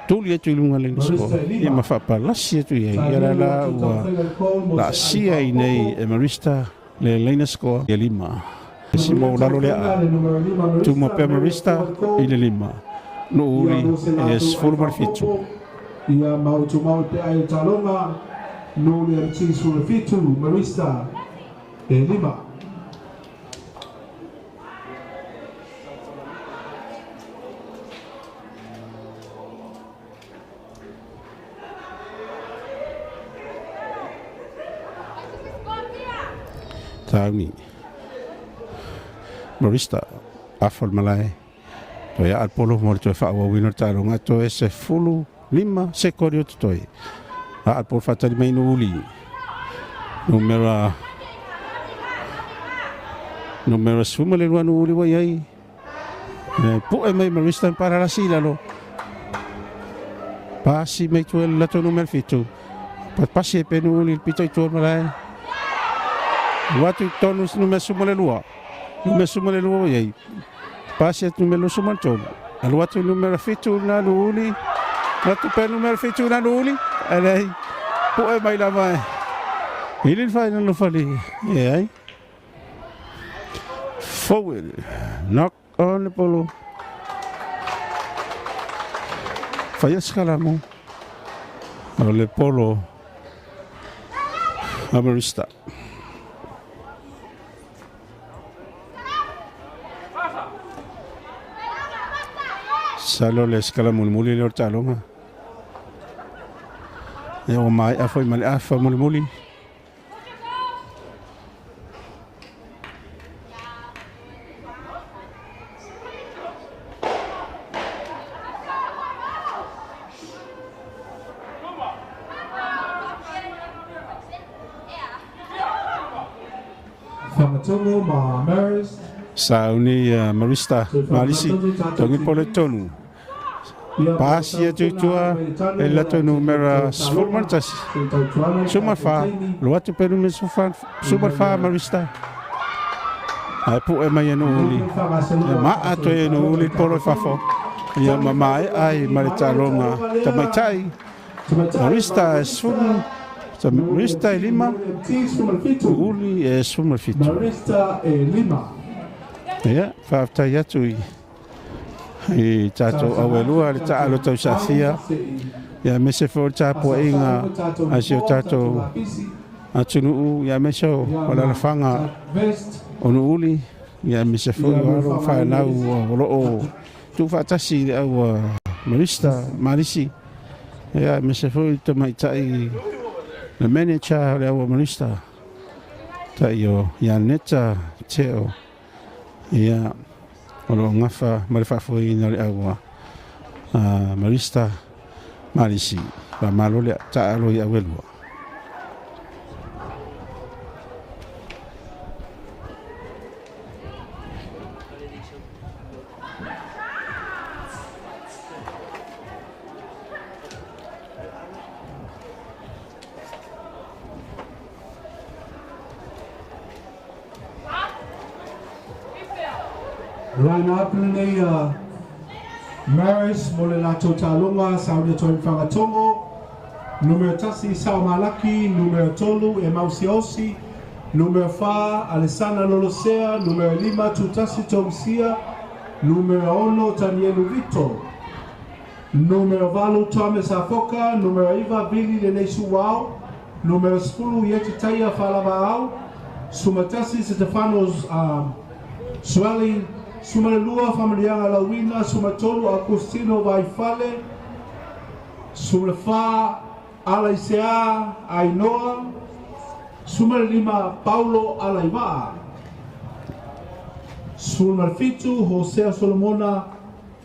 tuli atu lunga le sko e ma fa palasi atu ya la la sia nei e marista le leina sko ya lima simo lalo le tu mo pe marista ile lima no uli es formar fitu ia mau te ai talonga no le tsi sul fitu marista e lima Tani marista afal malai to ya al polo mo to fa wa winner talonga to ese fulu lima sekorio tutoi al por fatali mai no uli numero sumale no uli wa yai pu e mai marista para la sila lo pasi mai tu la to numero fitu pasi pe no uli pito tu malai watu tonus numero sumale lua yai pasi numero sumale to al watu numero fitu na uli Natu pe numero fitu na uli alai pu e mai la mai ilin final no fali ai forward knock on the polo falla scalamo le polo amarista salo le scalamo muli le talonga eu mai a foi mal a fa muli Whangatomo ma Maris sauni marista malisi tongi pole tonu Pasia tutua e lato numero sformantas suma fa lo atu pe numero suma fa marista ai pu e mai no uli ma ato e no uli polo fafo ia mamai ai marita longa tamaitai marista sfun marista e lima uli e suma fitu marista e lima ia fa tai atu e tato awelua le ta alo tau safia ya mese fo tapo inga asio tato atunu ya meso wala la fanga onu uli ya mese fo alo fa na o tu fa tasi au marisi ya mese fo to mai tai le manager le au marista ta yo ya neta teo ya Olo ngafa marifa foi na le agua marista marisi ba malo le ta alo ya welwa Line up nei Maris mo le lato talonga saudi toi whangatongo numero tasi sao malaki numero tolu e mausiosi numero fa Alessandra Lolosea numero 5 tutasi tomsia numero 1 Tanielu Vito numero valu Thomas Afoka numero iva Billy le Nesu Wao numero 10 Yeti Taya Falavao sumatasi Stefanos Swelling Sumalelua familianga Lawina, Sumatolu Agustino Vaifale, Sumalfa Alaisea Ainoa, Sumalima Paulo AUVA'A, Sumalfitu Josea Solomona,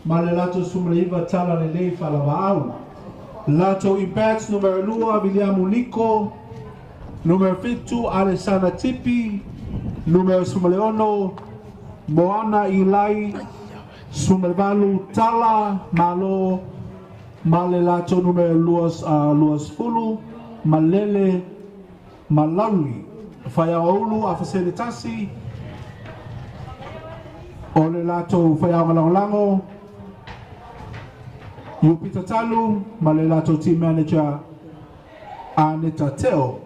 Malelato Sumaliva Tala Lele Falavao, Lato Impacts numero 2 William Nico, numero 5 Alessandra Tipi, numero Sumaleono Moana Ilai Sumervalu Tala Malo ma le lato numero luas fulu, ma lele, ma lauli, whai aulu a fasilitasi, o le lato whai awalango, Iu Pita Talu, ma le lato team manager, Anita Teo.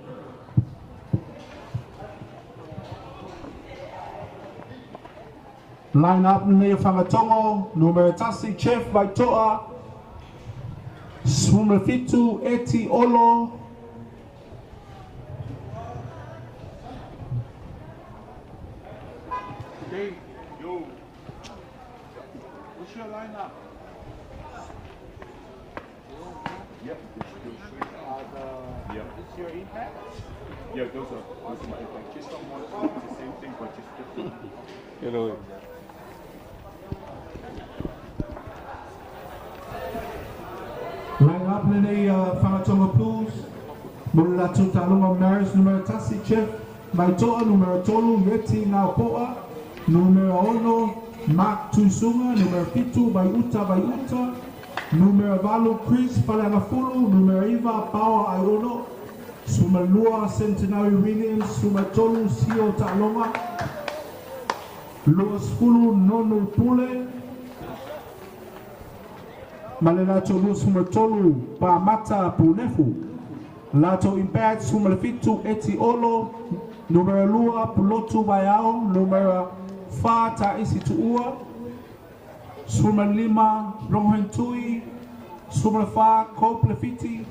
Line up nei whangatongo, numero tasi, Chef Vaitoa, Swumra Fitu, Eti Olo, Hey, yo. What's your lineup? Yep. Yep. This is your impact? Yeah, those are my impact. Just don't want to do the same thing, but just different. Hello. line up nei whangatongo Blues, mula lato talunga Maris, numero tasi, Chef Vaitoa, numero tolu, Yeti Ngaupoa, numero ono, Mark Tuisunga, numero fitu, Vaiuta, numero valu, Chris Palangafulu, numero iva, Power Aiono, suma lua, Centenary Williams, suma tolu, Sio Talonga, Luas Fulu, Nono Pule, Male lato lu suma tolu, Pamata Punefu, lato impact, suma fitu, Eti Olo, numero lua, Pulotu Vaiao, numero fa Taisi Tuua, suma lima, Rohentui, suma fa Cope Lefiti,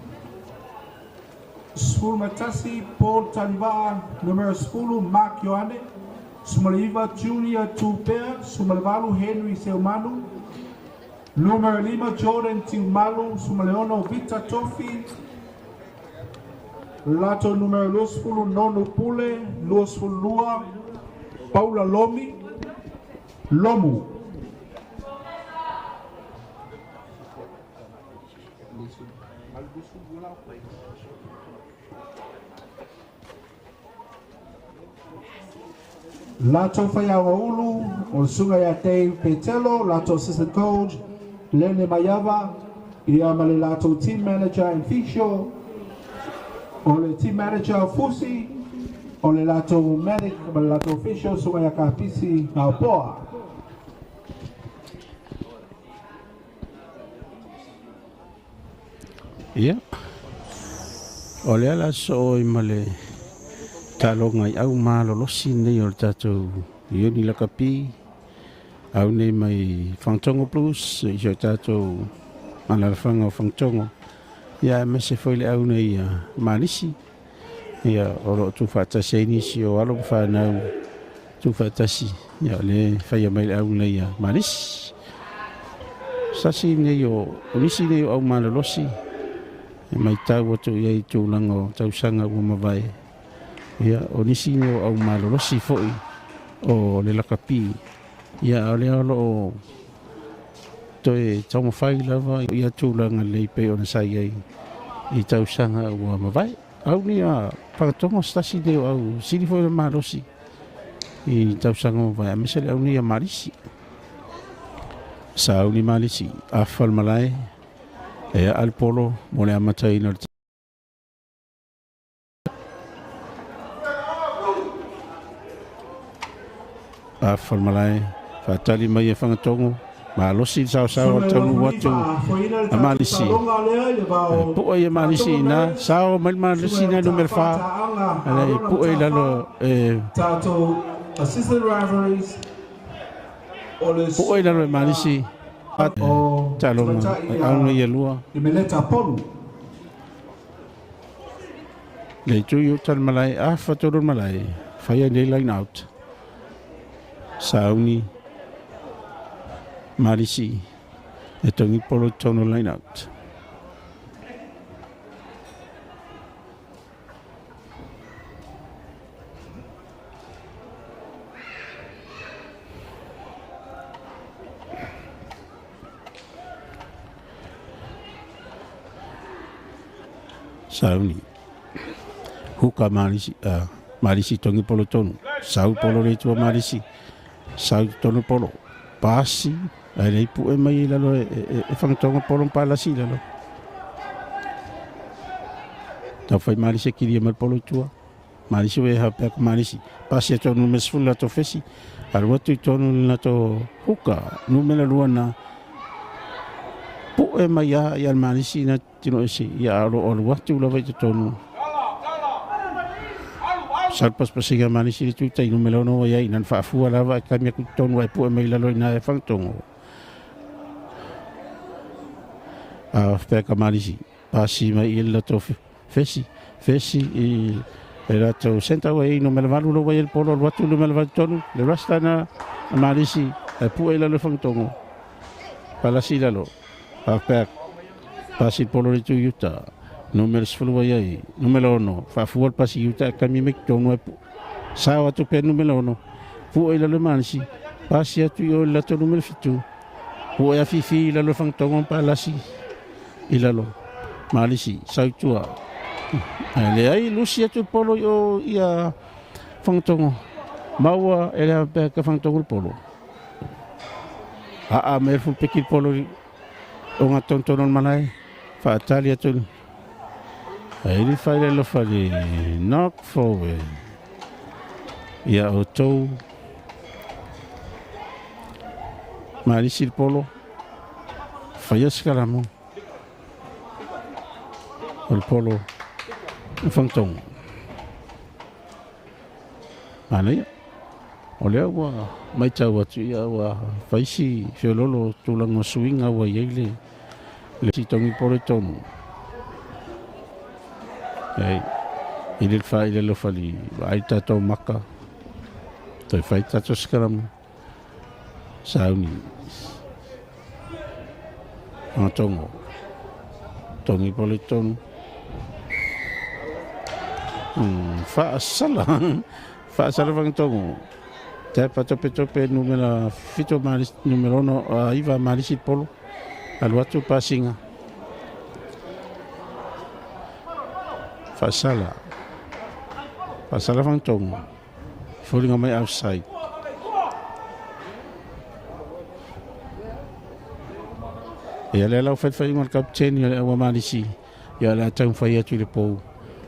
suma tasi, Paul Tanva, numero 10, Mark Yohane, suma liva, Junior Tupea, suma valu, Henry Seumanu, numero 5, Jordan Timalu, suma leono, Vita Tofi, lato numero 10, Nono Pule, 2 Paula Lomu, lato Fayawaulu, o sunga ya Dave Petelo, lato assistant coach, Lene Mayava, ia male lato team manager and Fisho, o le team manager Fusi, o le lato medic, male lato official, sunga ya Kapisi, Ngaupoa. Ia. O le ala so I male talonga I au malolosi nei o le tatou ioni lakapi au nei mai Whangtongo Blues I o tatou malarafanga o Whangtongo ia mese foi le au nei malisi ia oro tu whatasi inisi o alo whanau tu whatasi ia le whaia mai le au nei malisi sasi nei o nisi nei o au malolosi mai tau atu iai tūlanga o tausanga ua mawai ia o nisi o au malolosi foi o le lakapi ia o le alo o toe tauma whai lava ia tūlanga leipe o na sai ai I tausanga ua mawai au ni a whakatongo stasi leo au siri foi le malosi I tausanga mawai a mesele au ni a marisi sa au ni marisi a whalmalai e alpolo mo le amatai na a whalmalai whatali mai e whangatongo ma losi sao sao tonu watu a malisi pu'ai e malisi na sao mai malisi na numero 5 ale pu'ai lalo pu'ai lalo e malisi talonga au ia lua le tuyo tal malai a fatoro malai fire nei line out sauni marisi e tongi polo tono line out sauni huka marisi marisi tongi polo tono sau polo le tua marisi sau tono polo pasi ai le pu e mai lalo e whangatonga polo palasi lalo Tau fai malisi kiri mal polo tua. Malisi we ha pek malisi. Pasi ato nume sfula to fesi. Alu atu i tonu na to huka. Nume la luana. Po e mai ia ia malisi na tino esi. Ia alu atu la vai to tonu. Salpas pasiga malisi tu tai nume la no ia inan fa fu ala va kamia ku tonu ai po e mai la loina e fangtongo. Peka malisi. Pasi mai ila to fesi i era to senta wai no melvalu lo wai el polo watu no melvalu tonu le rasta na malisi e pu ila le fangtongo pala sila lo pek pasi polo le tu yuta no mel sfulu wai no melono fa fuol pasi yuta kami mek tonu e sawa to pe no melono pu ila le malisi pasi atu yo la to no mel fitu pu ya fifi ila le fangtongo pala si ila lo malisi sautua le ai lucia tu polo yo ia fangtongo maua ele pe ka fangtongo polo a mer fu peki polo o nga tontonon manai fa talia tu ai li fa le lo fa di knock forward ia auto malisi polo fa yeskaramo el polo fangtong ana ole wa mai tawa tu ya wa faisi fiololo tulang swing wa yele le titongi polo tonu ai il fa il lo fali ai tato maka to fai tato skram sauni antongo tongi polo tonu fa sala fangtongo te tope numero fito malis numero no iva malisi polo alu atu pasinga fa sala fangtongo falling mai outside ya le lau fai ngal kapten ya wa malisi ya la tang fai atu le po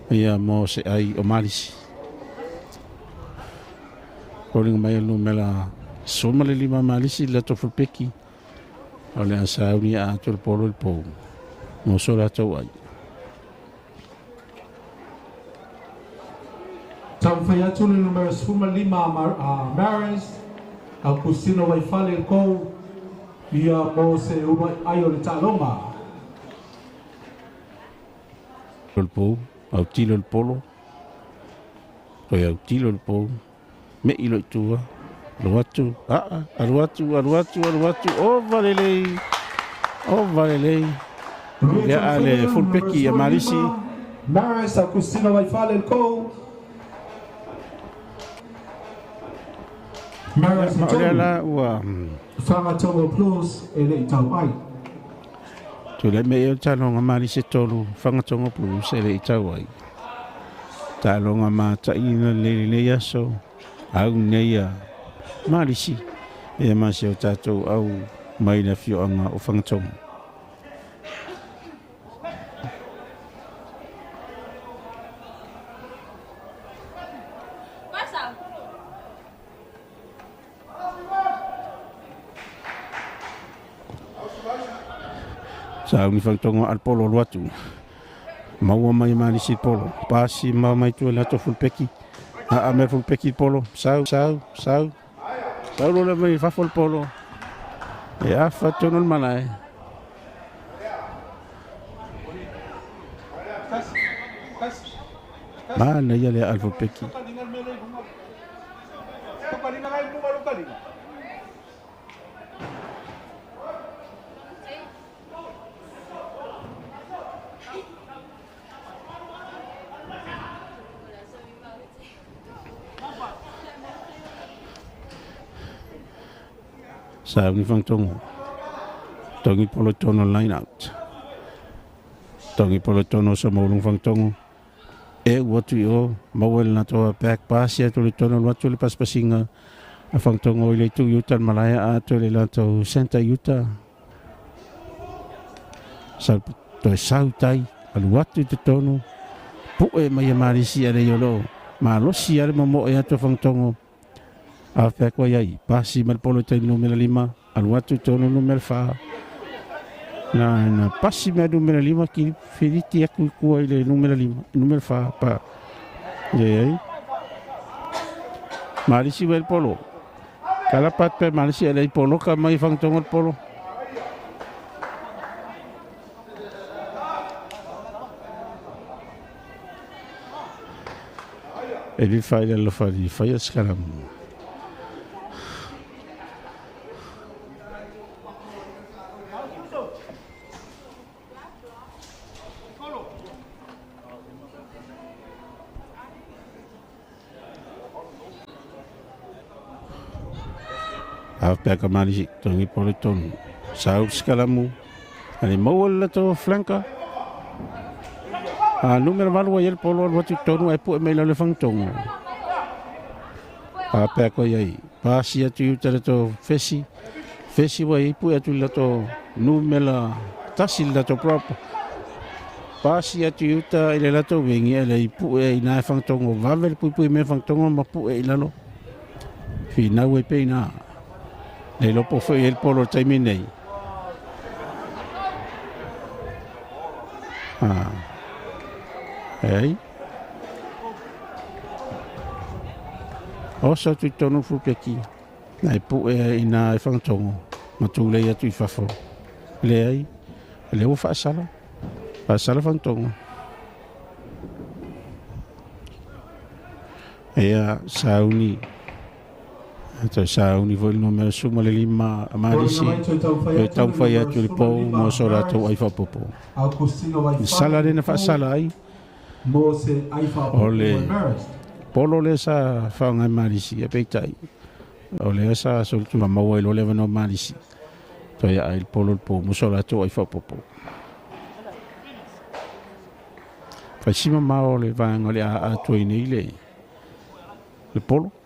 ia mo se ai o malisi rolling mai no mela soma le lima malisi la to fulpeki ole asa uni a to polo il po mo so la to ai Tam fai atu le numero sfuma lima Maris au kusino vai fale il kou ia mo se uma ai o le talonga el po au tilo el polo toi au tilo el po me ilo tua lo atu o valelei ya ale fulpeki ya malisi Maris au kusino vai fale il kou Maris la wa fanga tongo plus ele tau ai tu le me talonga malisi tolu fanga tongo plus ele itau ai talonga mata ina le yaso au neia malisi e masio tato au mai na fio anga o fanga tongo sa uni fangtongo al polo luatu maua mai malisi polo pasi mai tu la to fulpeki a mer fulpeki polo sau lo le mai fa fol polo e a fa tono malai na ya le al fulpeki sa ni fangtongo tongi polo tono line out tongi polo tono sa maulung fangtongo e watu yo mawel na to back pass ya to le tono watu le paspasinga a fangtongo ile tu yutan malaya a to le lato senta yuta sa to sautai al watu te tono pu'e mai marisi ale yolo malosi ale momo e to fangtongo a pe ko yai pasi mal polo te numero 5 al watu tono numero 4 na pasi me numero 5 ki feriti aku ko ile numero 5 numero 4 pa yai marisi wel polo kala pat pe marisi ale polo ka mai fangtongo polo ele fai lo fai sekarang apa kemana sih tongi politon saud sekalamu ani mau la to flanka numero malu ya polo watu tonu ai pu me le fangtong apa ko yai pasi atu to fesi wai pu atu la to numero tasil la to prop pasi atu ile la to wingi ile pu e na fangtong va ver pu me fangtong ma pu e la no fina we pe na le lo po foi el polo terminei ei osa tu tonu fu peki nai pu e ina e fangtongo ma tu le atu fa fo le ai le o fa sala fangtongo e sauni Ito sa univo il numero sumo le 5 marisi e tau fai atu il po mo sora tu ai fa popo sala de na fa sala ai ole polo le sa fa ngai marisi e peitai ole sa soltu ma mo lo le no marisi to ya il polo il po mo sora tu ai fa popo fa sima ma ole va ngole a tu nei le polo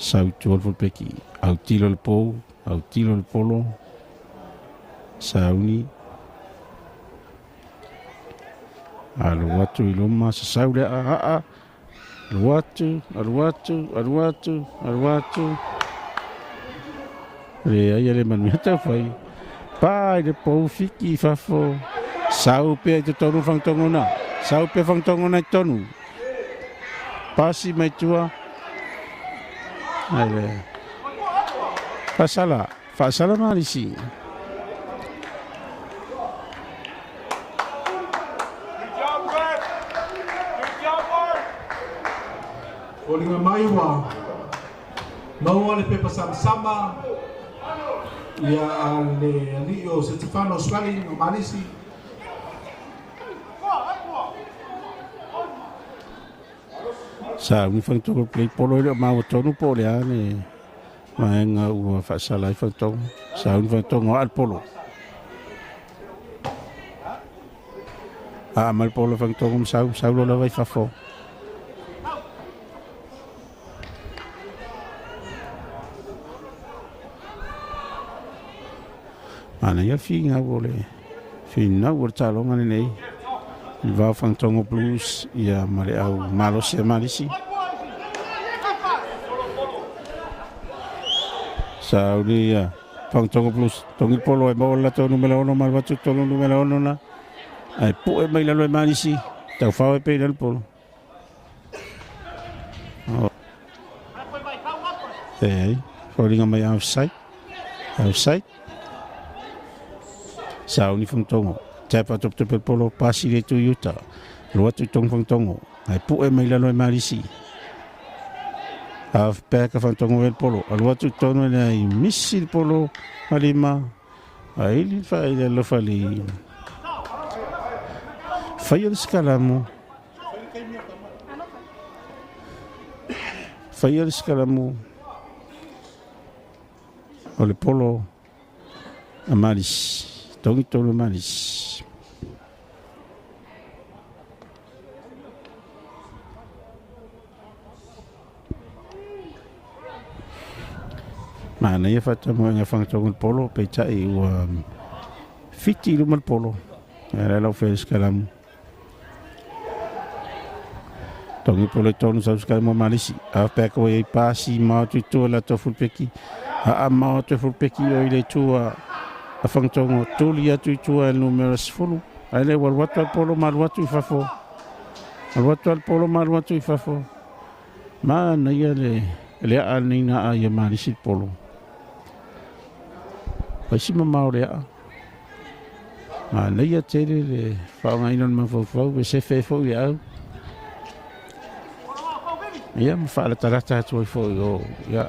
sau tuol peki au tilo le po au tilo le polo sauni alu watu iloma sau le alu watu le ai le manueta fai pai le po fiki fafo sau pe te tonu fangtongona sau pe fangtongona tonu pasi mai tua ale fasala marisi Olinga maiwa mau ale pepa sama ya ale alio Stefano Swali no marisi sa mi fangtong play polo le ma tonu po le ane ma nga u fa sala fangtong sa un fangtong al polo mal polo fangtong sa lo la vai fa fo ana ya finga vole finna urtalo ngani nei va fangtongo plus ya mare au malo se marisi saudi ya fangtongo plus tongi polo e bola to numero 1 mal batu to numero 1 na ai pu e mai la lo marisi ta fa e pe del polo falling mai outside saudi fangtongo Tapa top top polo pasi le tu yuta lo tu tong fang tongo ai pu e mai la no marisi af peka fang tongo el polo lo tu tono nei missil polo alima ai li fai lo fali fai il scalamo ole polo amaris tongi tolo maris mana ia fata mo nga fangtong polo pe chai fiti lumal polo era lo fes kalam Tongi polo tonu sa ska mo malisi. A pe ko e pasi ma tu tu la to fulpeki. A ma to fulpeki o ile tu a fangtongo tuli atu tu a numero sfulu. Ale wal watu polo mal watu fafo. Al watu polo mal watu fafo. Ma na ia le a nina a ia malisi polo. Pasi ma maure a. Ma na ia tere le fa ngai non ma fo be se fe fo ia. Ia ma fa la tarata tu fo yo ia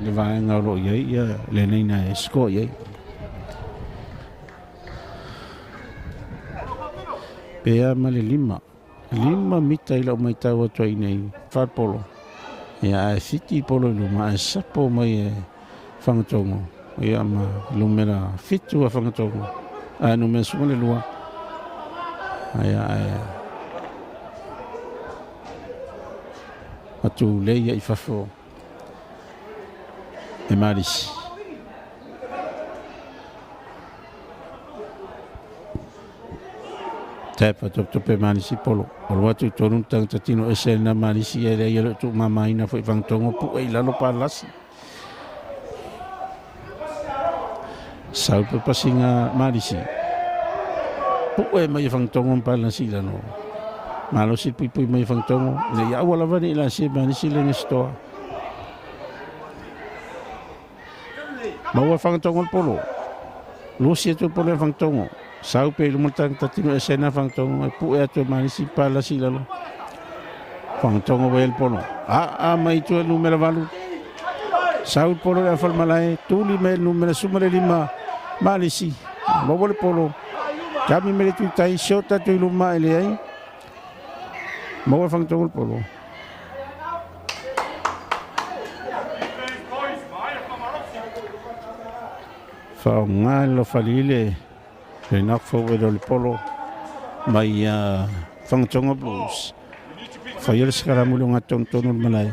le va nga lo ia le nina esko ia. Pea ma le lima mita ila mai tau atu ai nei far polo. Ia fiti polo luma e sapo mai whangatongo. Ia ma lumera fitu a whangatongo. A numera sunga le lua. Ia atu leia i fafo. E marisi. Tapa tope malisi polo. O watu tonu tang tatino esena malisi e le yelo tu mama ina foi vangtongo pu e lalo palasi. Sau pe pasinga malisi. Pu e mai vangtongo palasi lano. Malo si pui mai vangtongo. Le ya wala vani la si malisi le ngestoa. Mawa vangtongo polo. Lusi tu polo vangtongo. Sau pe lu montang tatino esena fangtongo pu e to malisi pala silalo fangtongo wel polo a mai tu numero valu sau polo la formalai tuli me numero sumare lima malisi bobole polo kami me tu tai shota tu luma ele ai mo fangtongo polo fa ngalo falile le nak fo we do le polo mai fangtongo blues fa yel skara mulunga tontono malai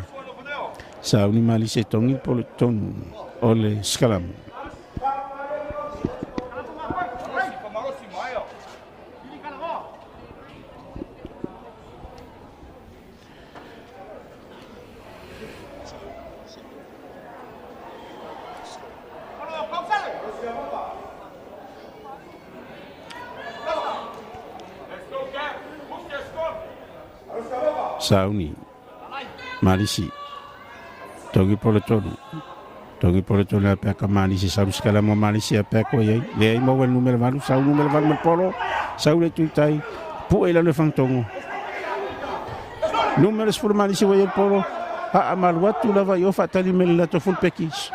sa uni mali se tongi polo ton ole skalam Sauni Malisi Tongi polo tonu apa ka Malisi sa skala mo Malisi apa ko ye le mo wel numero valu sa numero valu polo sa le tutai pu ela le fangtongo numero for Malisi we polo a amal watu lava yo fatali mel la to full package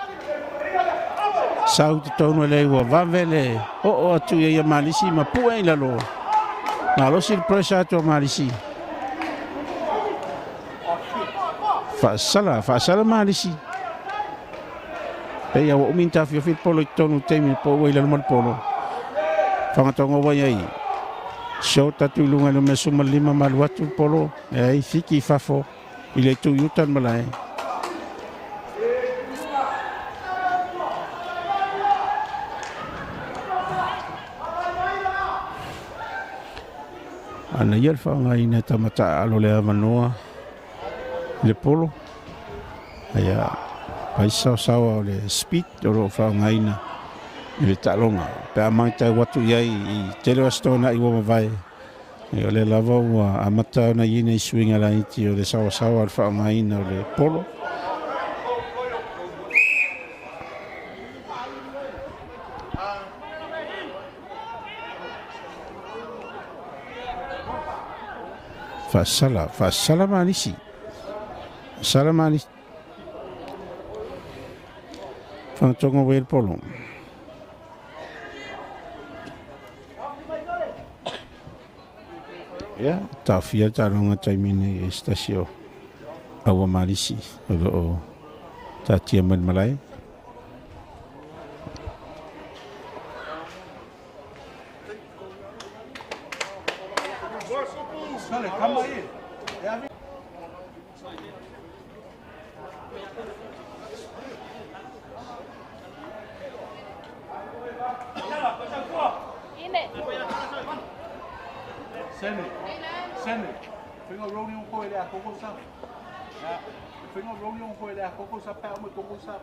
sa u tonu le va vele o tu ye Malisi ma pu ela lo na lo sil pressure to Malisi Fasala malisi. Pea o minta fio fit polo tonu temi po wela mal polo. Fangatongo wa yai. Shota tu lunga no mesuma lima mal watu polo. Ai fiki fafo. Ile tu yutan malai. Ana yel fa ngai na tamata alo le manoa. Le polo aya paisa sawa le speed ro fa ngaina le talonga pe amanta watu yai I tele astona I wo vai e le lava wa amata na yine swing ala iti o le sawa fa ngaina le polo fa sala manisi Salamani Fangtongo wel polo ya tafia talonga taimine estasio awa malisi o tatia man malai Whenga roni on koe lea koko sa. Whenga roni on koe lea koko sa pēo me koko sa.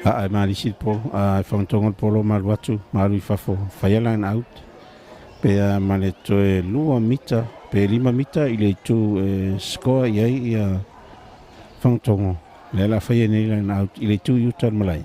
Ai marisi polo, ai whantonga polo maru atu, maru I whafo, whaiala and out. Pea mane toe 2 mita, pe 5 mita I le tu skoa iai ia whantonga. Le la whaia nei and out, I le tu yuta malai.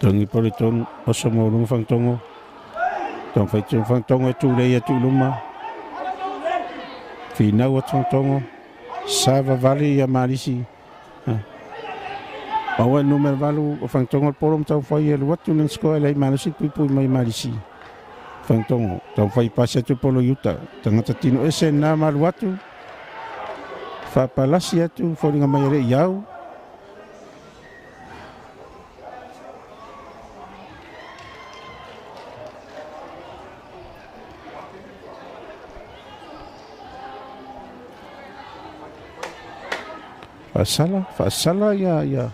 Tongi pole tong oso mo lung fang tongo. Tong fai tung fang tongo tu le ya tu luma. Fina wa tong tongo. Sava vali ya marisi. Awa numero valu fang tongo polom tau fai ya watu nang skoa lai marisi pipu mai marisi. Fang tongo. Tong fai pasya tu polo yuta. Tangata tino ese na malu watu. Fa palasi ya tu folinga mayare yau. Fasala ya.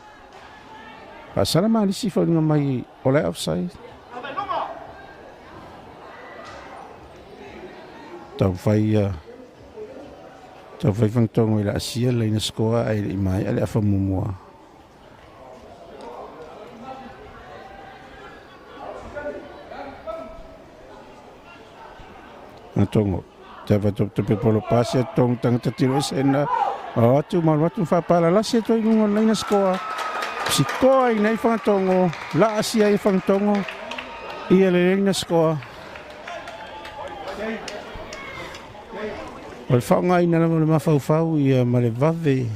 Fasala malisi fo nga mai ole offside. Tau fai fang tongo ila asia la ina skoa ai mai ale afa mumua. Tongo. Tava top polo pasia tong tang tatiro sena. Oh, tu malu tu fa pala la se to ngon laina skoa. Si koa I nei whantongo, la asia I whantongo, ia le reina skoa. O le whaonga ina nama le mawhauwhau ia ma le vave,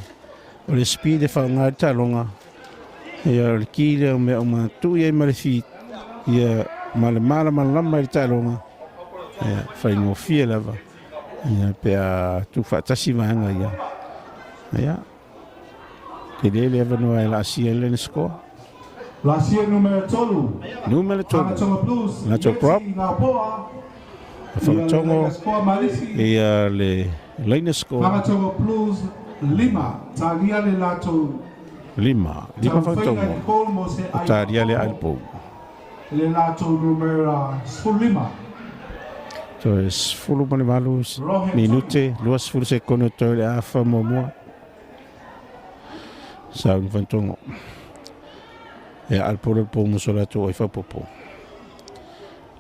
o le speed e whaonga I talonga. Ia o le kire o mea o matu ia I ma le fit, ia ma le mara ma lama I talonga. Ia whaingo fia lava. Ia pea tu whaatasi maanga ia. Ia. Ke lele eva noa e la asia ele ne skoa. La asia numero 3. Numero 3. Whangatonga Blues. Nato prop. Whangatongo. Ia le leina skoa. Whangatonga Blues 5. Tagia le lato. 5 whangatongo. Tagia le alpo. Le lato numero 5. So es fulu mani malu minute. Luas fulu sekono to le afa momua. Saun whantongo. E alpolo po musola tu oifa popo.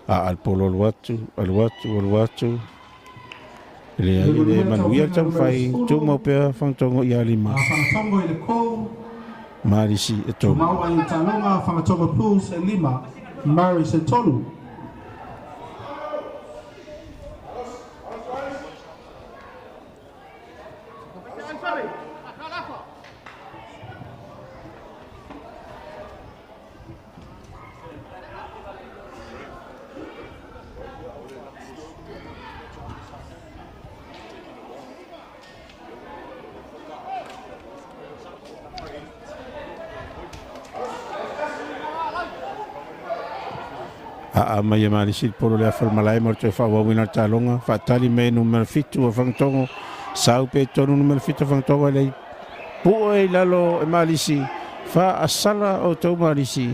A alpolo aluatu. Le manuia tam fai tu mo pe whantongo I alima. Whangatongo I le kou. Marisi e tolu. Maua I talonga Whangatonga Blues e 5. Mari se tolu. Mai marisi polo le afal malai morto fa wa wina talonga fa tali me numero fitu o whantongo sau pe tonu numero fitu o whantongo le puoi lalo e marisi fa asala o tau marisi.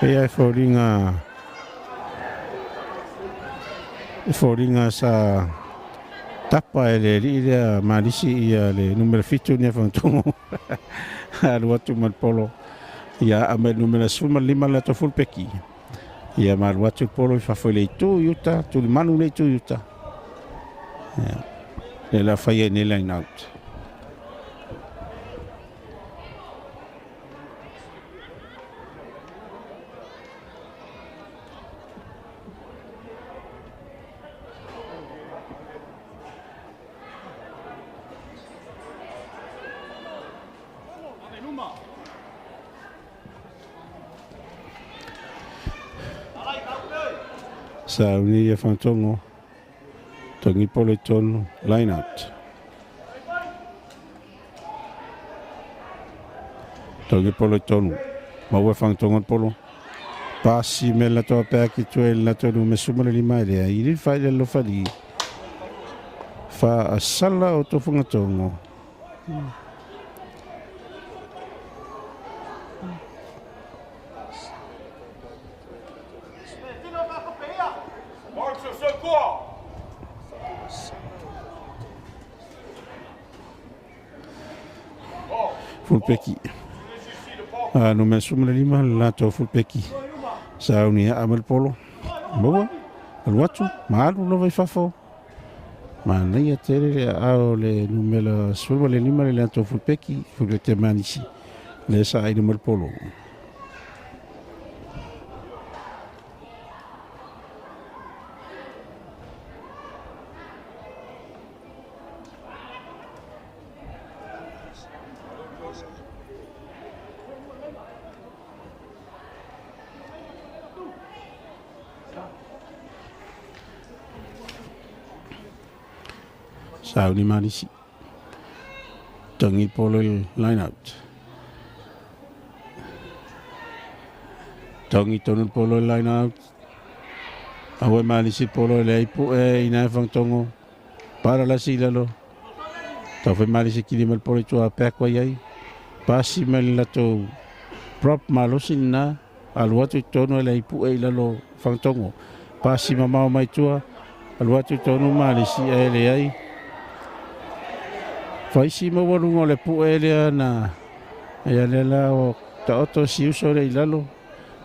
Pea Foringa sa tapa ele lia marisi ia le numero fitu ni whantongo. Alu atu malpolo. Ia ame numero 5 la to full peki. Ia malu atu polo fa foi le tu yuta, tu manu le tu yuta. Le la faia ni line out. Sauni e fantongo. Tongi polo tonu. Line out. Tongi polo tonu. Maua fantongo polo. Pasi me la toa pea ki tue la tonu me sumale lima elea. Iri fai le lo fali. Fa a sala o tofunga tongo. Fulpeki. No me sumale lima la toa fulpeki. Sauni a amal polo. Boa. Alwatu. Maalu no vai fafo. Mana ia tere ao le numela sumale lima le toa fulpeki. Fulpeki manisi. Le sa ai amal polo. Sauni manisi. Tongi polo line out. Tongi tonu polo line out. Awe manisi polo le ipu ina fantongo. Para la silalo. Tawe manisi kilimal polo tua pekwa yai. Pasi mel lato prop malosi na aluatu tonu le ipu lalo fantongo. Pasi mamao mai tua aluatu tonu manisi ele ai. Faisi mawalunga le puelea na ia lela o taoto siuso le ilalo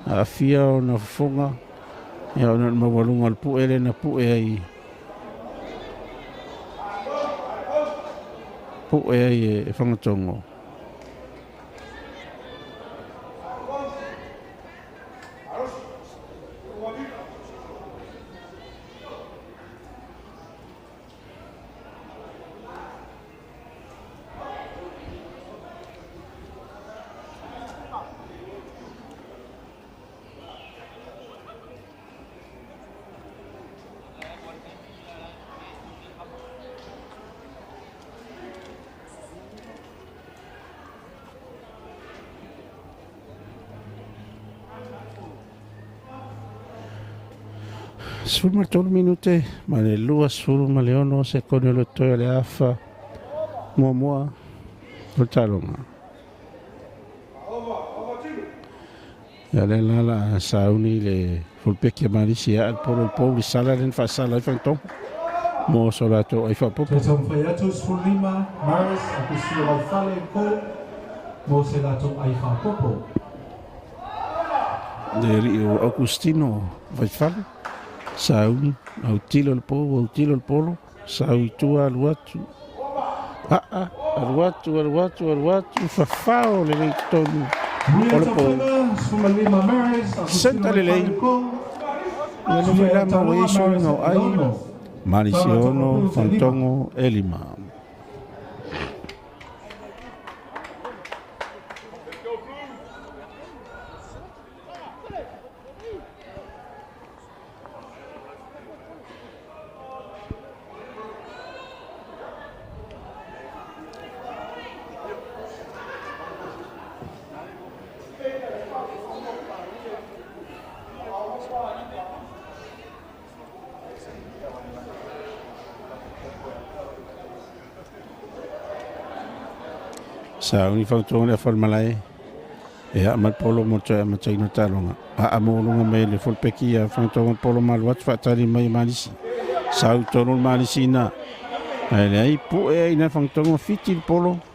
a fia o na funga ia ona mawalunga le puele na puei e fangatongo. Sul martone minute, ma le lua sul maleono se con il lottoio le affa, mua, il talonga. E le la sauni le fulpecchia malisia al polo il polo sala len fa sala il fantom. Mo solato ai fa popo. Son faiato sul lima, Maris, a cusio al fale co, mo selato ai fa popo. De Rio Agustino vai fale. Sauni, au tilo il polo, saui tua aluatu. Aluatu, fafao le lei tonu. Senta le lei. Ia no vai lama o iso no ai. Marisiono, fantongo, elima. Sauni fantongo le falmalai. E amal polo mo tsa machaino talonga. Amolunga me le fulpeki a fantongo polo malwat fatari mai malisi. Sau tono malisi na. Ele ai pu e ina fantongo fiti il polo.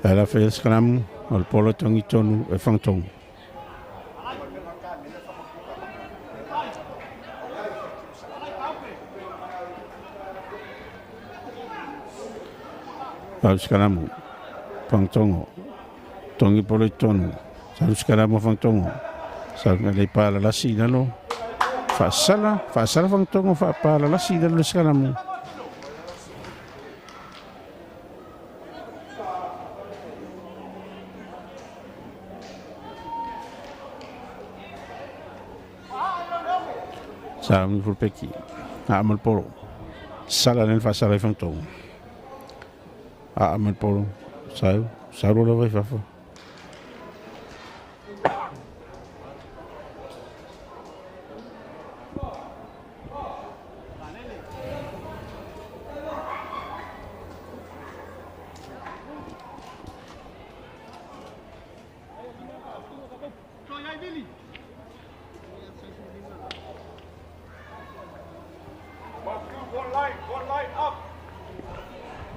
Ela fez scrum al polo tongi tonu e fantongo. Al scrum fantongo. Tongi polo tonu. Al scrum fantongo. Sa le pala la sina no. Fasala fangtongo fa pala la sina le skalamu. Sa mi fulpeki. Amal polo. Sala nel fasala fangtongo. Amal polo. Sa lo la vai fa.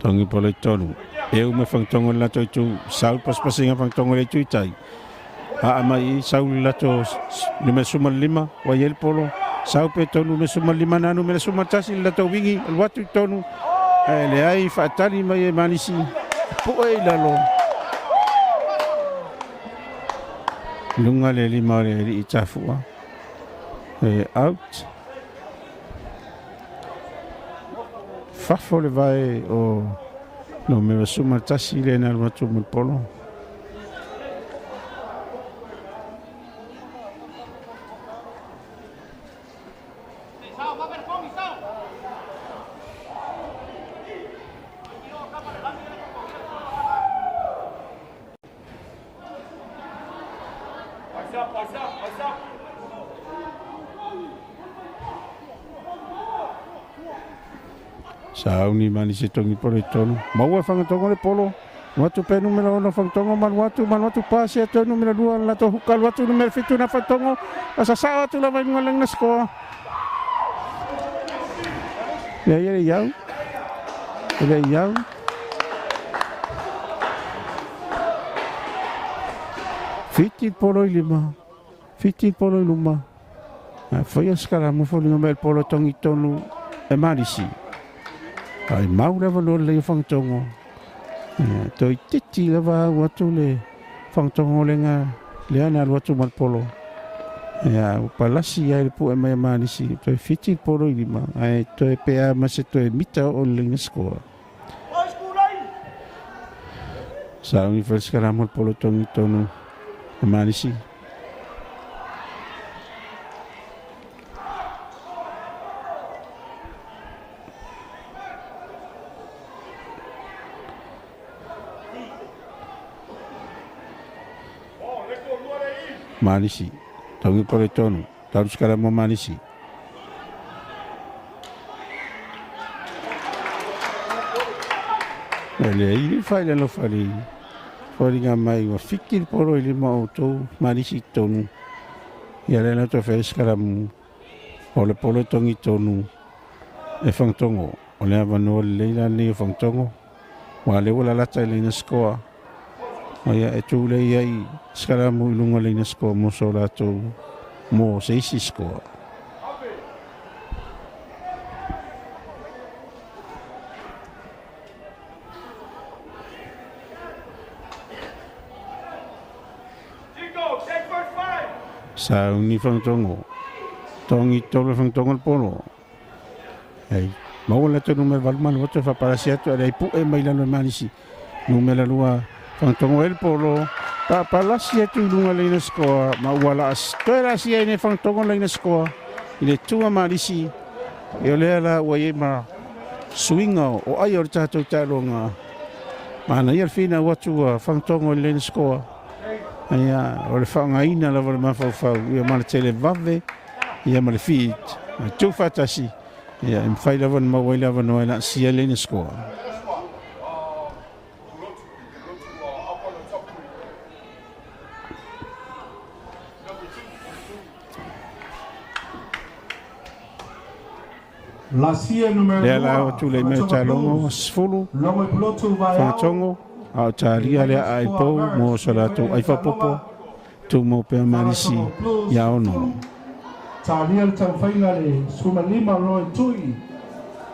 Tongi polo tonu. Eu me fangtongo la to tu sau pas-pasinga fangtongo le tu tai. Mai sau la to nume suma 5 wa yel polo. Sau pe tonu me suma 5 na nume suma tasi la to wingi el watu tonu. Le ai fatali mai manisi. Po e la lo. Lunga le 5 le i tafua. Out. Fafo le vai o no me suma tasi le na watu mo polo. Sao ni mani se tongi polo tonu. Mau fanga tongo le polo. Watu pe numero 1 fanga tongo man watu pasi ato numero 2 la to hukal watu numero 7 na fanga tongo. Asa sawa tu la vai ngalang na sko. Ya yau. Ya yau. Fiti polo 5. Fiti polo 5. Foi a skala mo fo numero polo tongi tonu e marisi. Ai mau leva no le fangtongo. Toi titi leva watu le fangtongo le nga le ana watu mal polo. Ya palasi ya pu e mai mani si toi fiti polo 5. Ai toi pea ma se toi mita o le score. Sa mi fresca mal polo tonu tonu mani si. Manisi, tongi pole tonu, tahu sekarang mau manisi. Ini file lo fali, fali ngamai wa fikir polo ini mau tu manisi tonu. Ya lena tu file sekarang oleh polo tongi tonu, fang tongo, oleh avano leila ni fang tongo, wale wala lata lena skoa.Aya itu le yai sekarang mo ilunga le na sko mo sola to mo se isi sko. Sa ni fang tongo. Tongi tolo fang tongo polo. Ai mau la to numero valman voto fa para siato ai pu e mai la manisi. Numero lua fangtongo el polo palasia tu lunga le scoa ma wala stera sia ne fangtongo le scoa ile tua marisi e le la wayema swinga o ai or tato talonga mana ia fina watu fangtongo le scoa ia o le fanga ina la ma fa ia ma tele vave ia ma le fit tu fatasi ia im faila von ma wala von wala sia le scoa. Lasia numero 2. Le tu le me talongo sfulu. Longo plotu vai. Fangtongo au talia le ai po mo solatu ai fa popo. Tu mo pe marisi ya ono. Talia tan faina le suma 5 roi tui.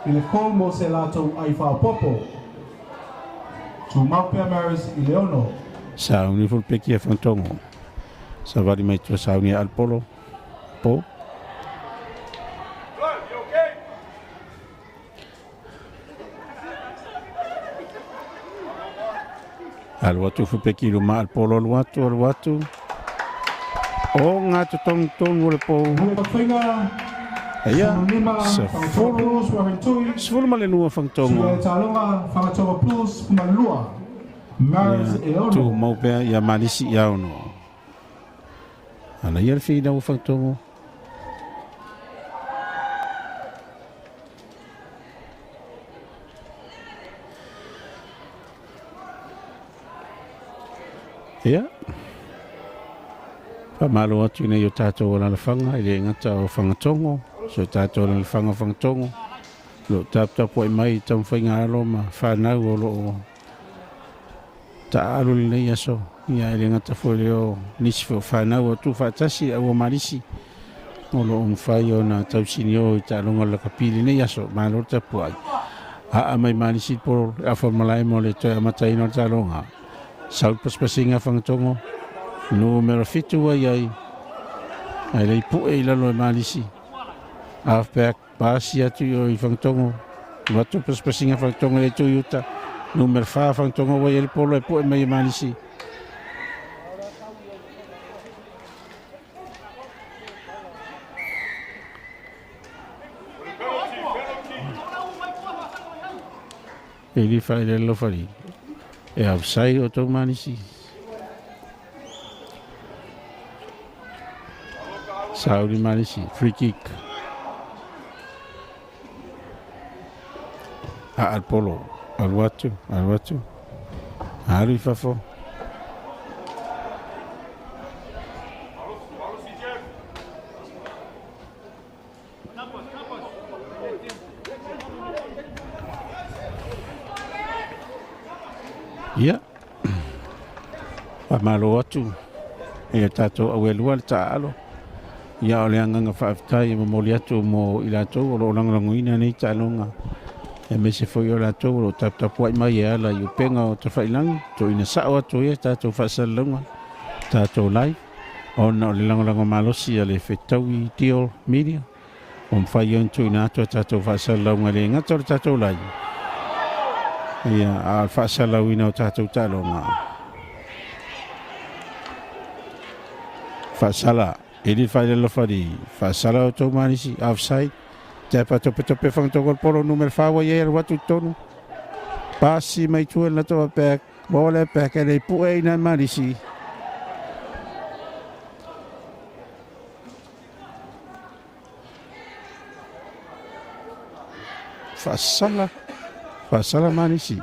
Il como se lato ai fa popo. Tu mau pe marisi ile ono. Sa uni ful peki fangtongo. Sa wari mai tua sauni al polo. Po. Al watu fupeki ruma al polo al watu. O ngā tong ule po. Ia, sefulu ma le nua whangtongo. Tu mau pea ia malisi ia ono. Ana ia le whina u whangtongo. Ia. Pamalo atu nei o tātou ala whanga, i le ngata o whangatongo, so tātou ala whanga whangatongo. Lo tapu ai mai tam whainga alo ma whanau o lo ta alo li nei aso. Ia i le ngata fwere o nisi fo whanau o tu whatasi au o marisi. O lo whai o na tausini o i ta longa la kapili nei aso, ma lo tapu ai. A mai marisi poro a formalai mo le toi amatai no ta longa. Sau paspasinga whangatongo. Numero fitu ai ai lei pu e lalo e malisi halfback pasi atu i whangtongo watu paspasinga whangtongo e tu yuta numero 5 whangtongo wai e polo e pu e mai malisi e li fai le lo fari e avsai o tau malisi Saudi Malisi, free kick. Al polo, al watu. Ari fafo. Ia. Pamalo watu. Ia tato awelua le taalo. Ia o le anganga whaaftai mo moli atu mo i latou o lo langolangoina nei talonga. E me se foi o latou o lo tapu ai mai e ala i upenga o tawhailangi. To ina sao atu ia tatou whaasalunga. Tatou lai. O na o le langolango malosi a le whetau i Deal Media. O mwhai on tu ina atu a tatou whaasalunga le ngata o le tatou lai. Ia a whaasalunga o tatou talonga. Whaasala. Ele fai le lofari, fa sala o tau marisi, offside, te pa tope whangtoko polo numero 5 ia ero watu tonu. Pasi mai tua na toa pek, bola pek e rei puei na marisi. Fa sala marisi.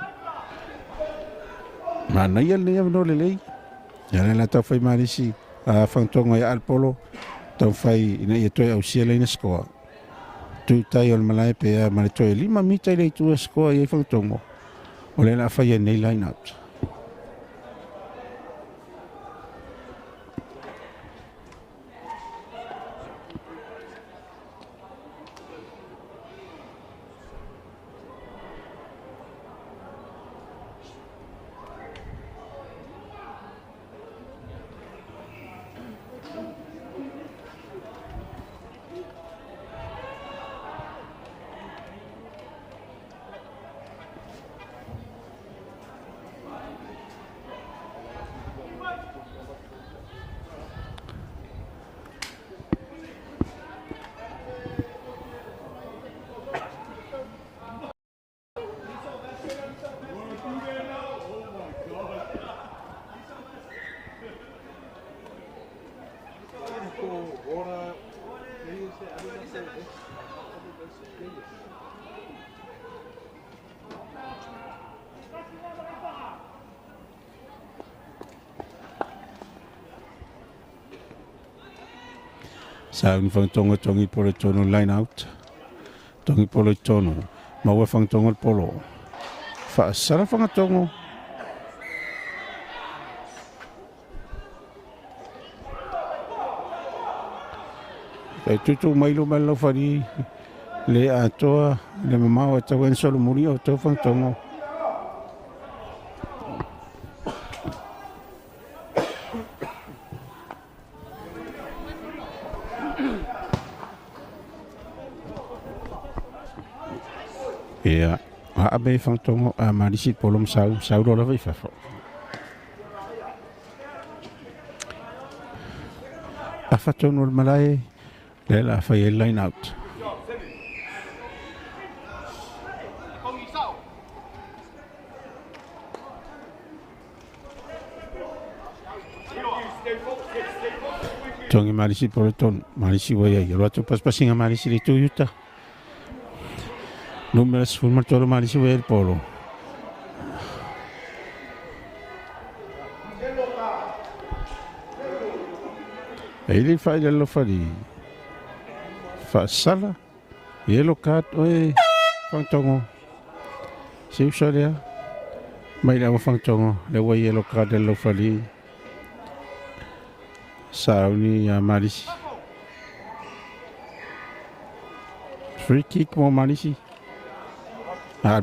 Mana ia le no le lei. Ya le la tau fai marisi. Whangtonga i alpolo tau whai ina ia toi au sia leina skoa tu tai o le malai pe a mare toi 5 mita i lei tua skoa i whangtongo o le na whai e nei line out Sa un whangtonga tongi polo tono line out. Tongi polo tono. Maua whangtonga polo. Whaasara whangatongo. Kei tutu mailu malo whari. Le atoa. Le mamau atau en solo muri o tau whangtongo. Ia, a be whangtongo a marisi polom sau rola vai whawho. A whatono al malai, le la whai e line out. Tongi marisi polo ton, marisi wai ai, roto paspasinga marisi li tuyuta. Numeras fulmar tolo marisi wai polo. Ele fai le lo fari. Fa sala. Yellow card oi fangtongo. Se usaria. Mai la fangtongo, le wai yellow card le lo fari. Sauni ya marisi. Free kick mo marisi.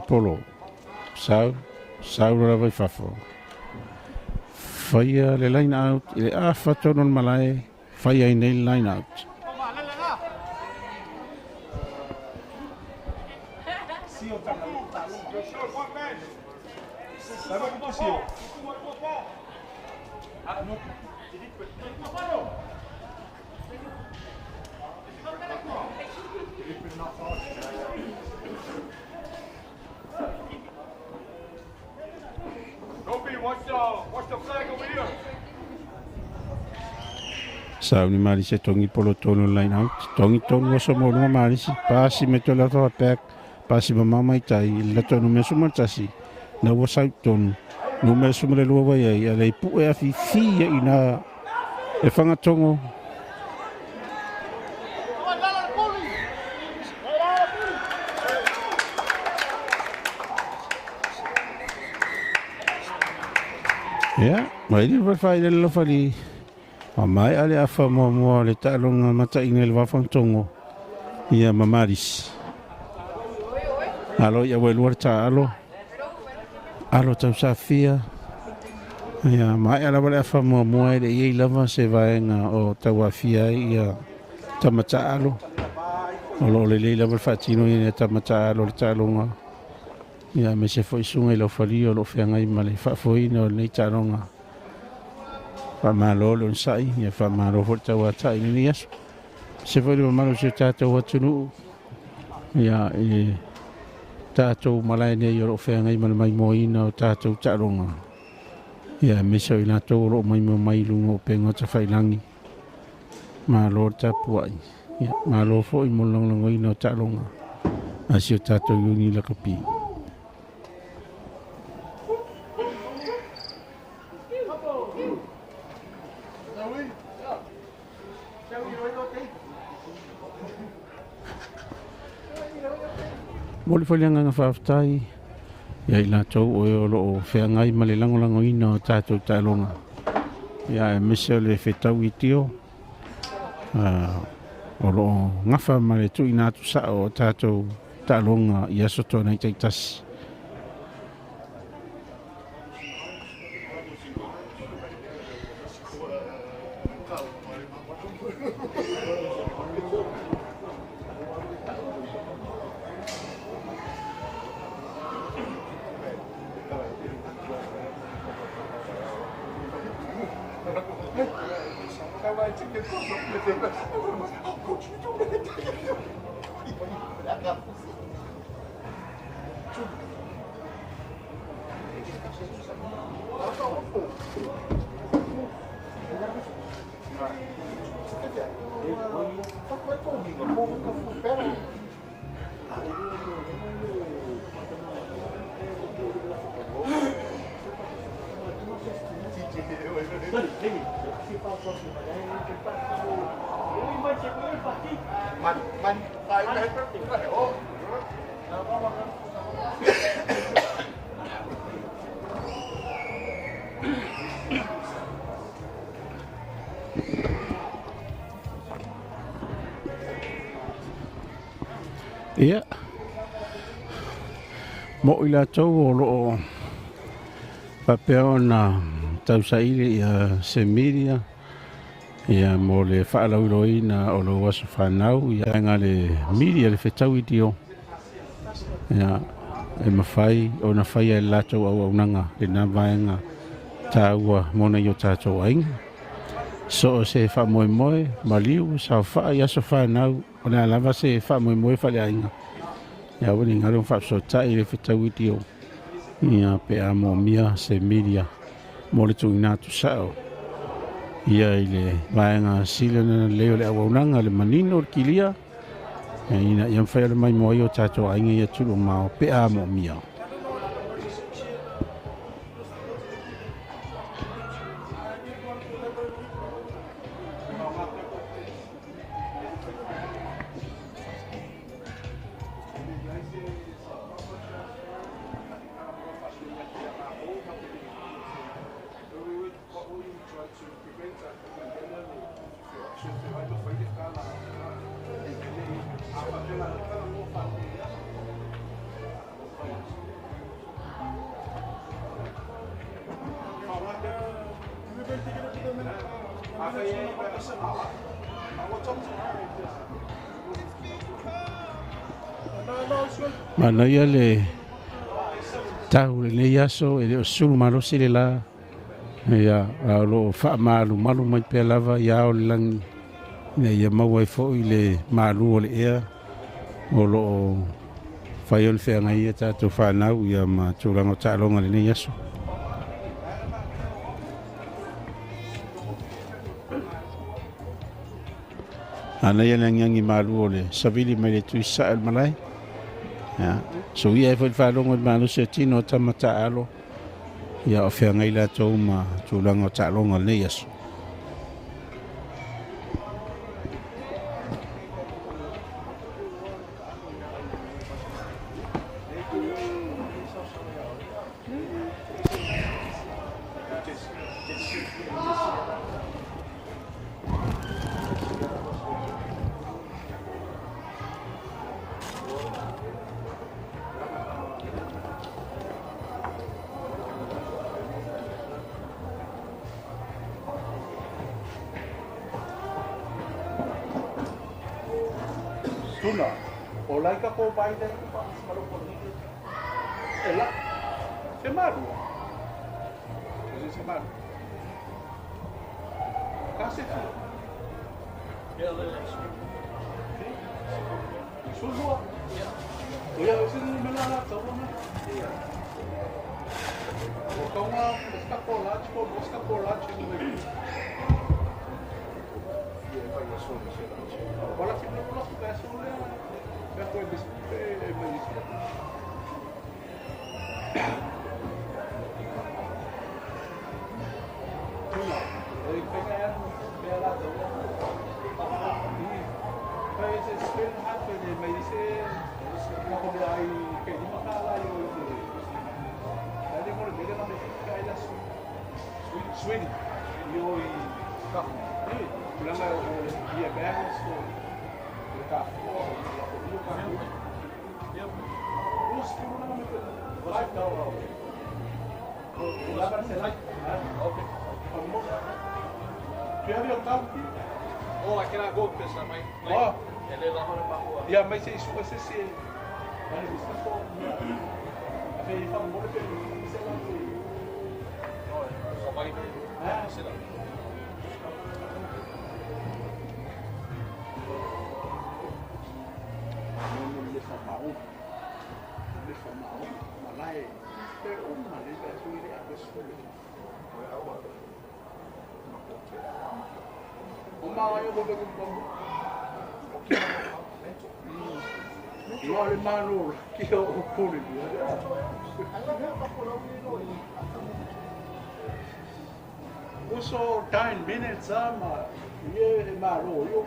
Polo. Sau la vai fafo. Fai le line out, ile fatono al malai. Fire in the line out. Watch the flag over here. Sauni marisi tongi polo tono line out. Tongi tono so mo no marisi. Pasi meto la to attack. Pasi mama mai tai la tono me suma tasi. Na wo sai tono. No me suma le luwa ia le pu e afi fia ina e fanga tongo. Ya, mai di fai le lo fali. Mai ale afa mo le talonga mata inel wa fantongo. Ia mamaris. Alo ia wel ta alo. Alo tau safia. Ia mai ala wale afa mo ele ia lava se vaenga o tau afia ia tamata alo. Olo le lava fatino ia tamata alo le talonga. Ia me se foi sunga lo fali o lo fenga i male fa foi no le talonga. Famalo lo sai, ia famalo forta wa tai ni yes. Se foi lo malo se tato wa tunu. Ia e tato malai ne yo fenga i mal mai moina o tato taronga. Ia me so ina to ro mai mai lungo pengo ta failangi. Malo ta puai. Ia malo foi mo long ina taronga. Asio tato yuni la kapi. Moli foi nga whaftai. Ia i lātou o lo whea ngai male lango ina o tātou tālonga. Ia e mese le whetau i tio. O lo ngawha male tu i nātu sa o tātou tālonga i asoto nei teitasi. Ia. Mo i lātou o loo papeo na tausaili ia semiria ia mo le whaalauroina o lo waso whanau ia ngā le miria le whetau i dio. Ia e mawhai o na whai e lato au nanga le na vaenga tāua mona i o tātou ainga. So o se wha moe moe, maliu, sa wha i aso whanau, o na lava se wha moe moe whale ainga. Ia wani ngaro wha so tai le whitawiti o ia pe a mo mia se media mo le tungi nātu sao. Ia i le vaenga sile na leo le awaunanga le manino le kilia. Ina ia mwhai ala mai moe o tātou ainga ia tulu mao pe a mo mia. Mana ia le tau le nei aso e le o sulu malosi le la ia lo wha malu malu mai pe lava ia o le langi ia maua i fo i le malu o le ea o lo whai on whea ngai e tātou whanau ia ma tūranga o tālonga le nei aso. Ana ia le ngiangi malu o le savili mai le tui sael malai. Ya, so ia e whalongo malu se tino tamata alo. Ia o whea ngai la tau ma tūranga o tālonga le nei aso. Tuna, o laika ko bai de ko pa malo ko ni. Ela. Se maru. Se maru. Casi tu. Ela é. Sulu. Ya, você não me lá, tá bom, né? Vou tomar escacolate, no meio. Agora se não posso peço já foi desse Oh, aquela golpe essa mãe. Ó. Ele lá na rua. E a mãe se isso você se vai buscar só. A gente fala muito bem, sei lá. Só vai ver. Sei lá. Olha, mano, que o público. Uso 10 minutes ama. Ye maro, yo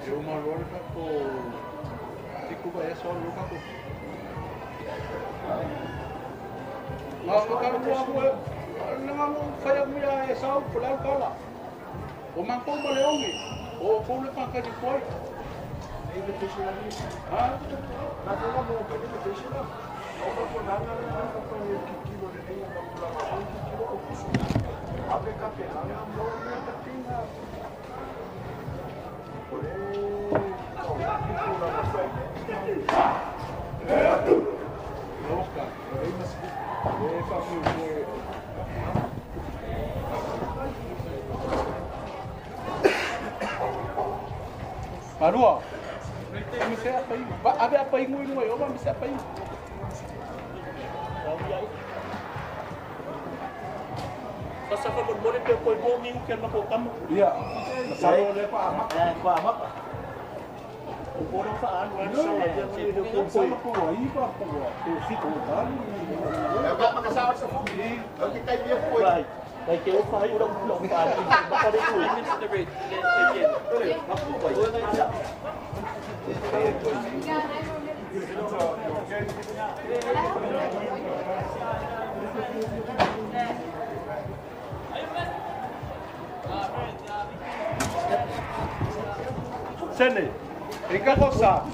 Eu uma hora para kuba e so luka ku. Nga ka mo ko nga mo faya mo ya e sa pula kala. O man ko mo leongi. O ko le pa ka di koi. Invitation la ni. Ha? Na ko mo ko invitation la. O ko na ko ko ni kilo de ni ko la ko kilo o ku. Abre ka pe na mo na ka tinga. Marua, bisa apa ini? Ada apa ini? Orang bisa apa ini? Pasal kalau boleh pergi bomi mungkin nak kamu. Iya. Saya lepas amak. Lepas amak. Orang faan, orang saya dia sama kau, iba kau, tu si kau tadi. Lepas makasih sa fumi, kita dia kau. Baik, kau faham orang pulau faan. Bapa dia tu. Mr. Red, again. Aku baik. Sini, ikan kosa.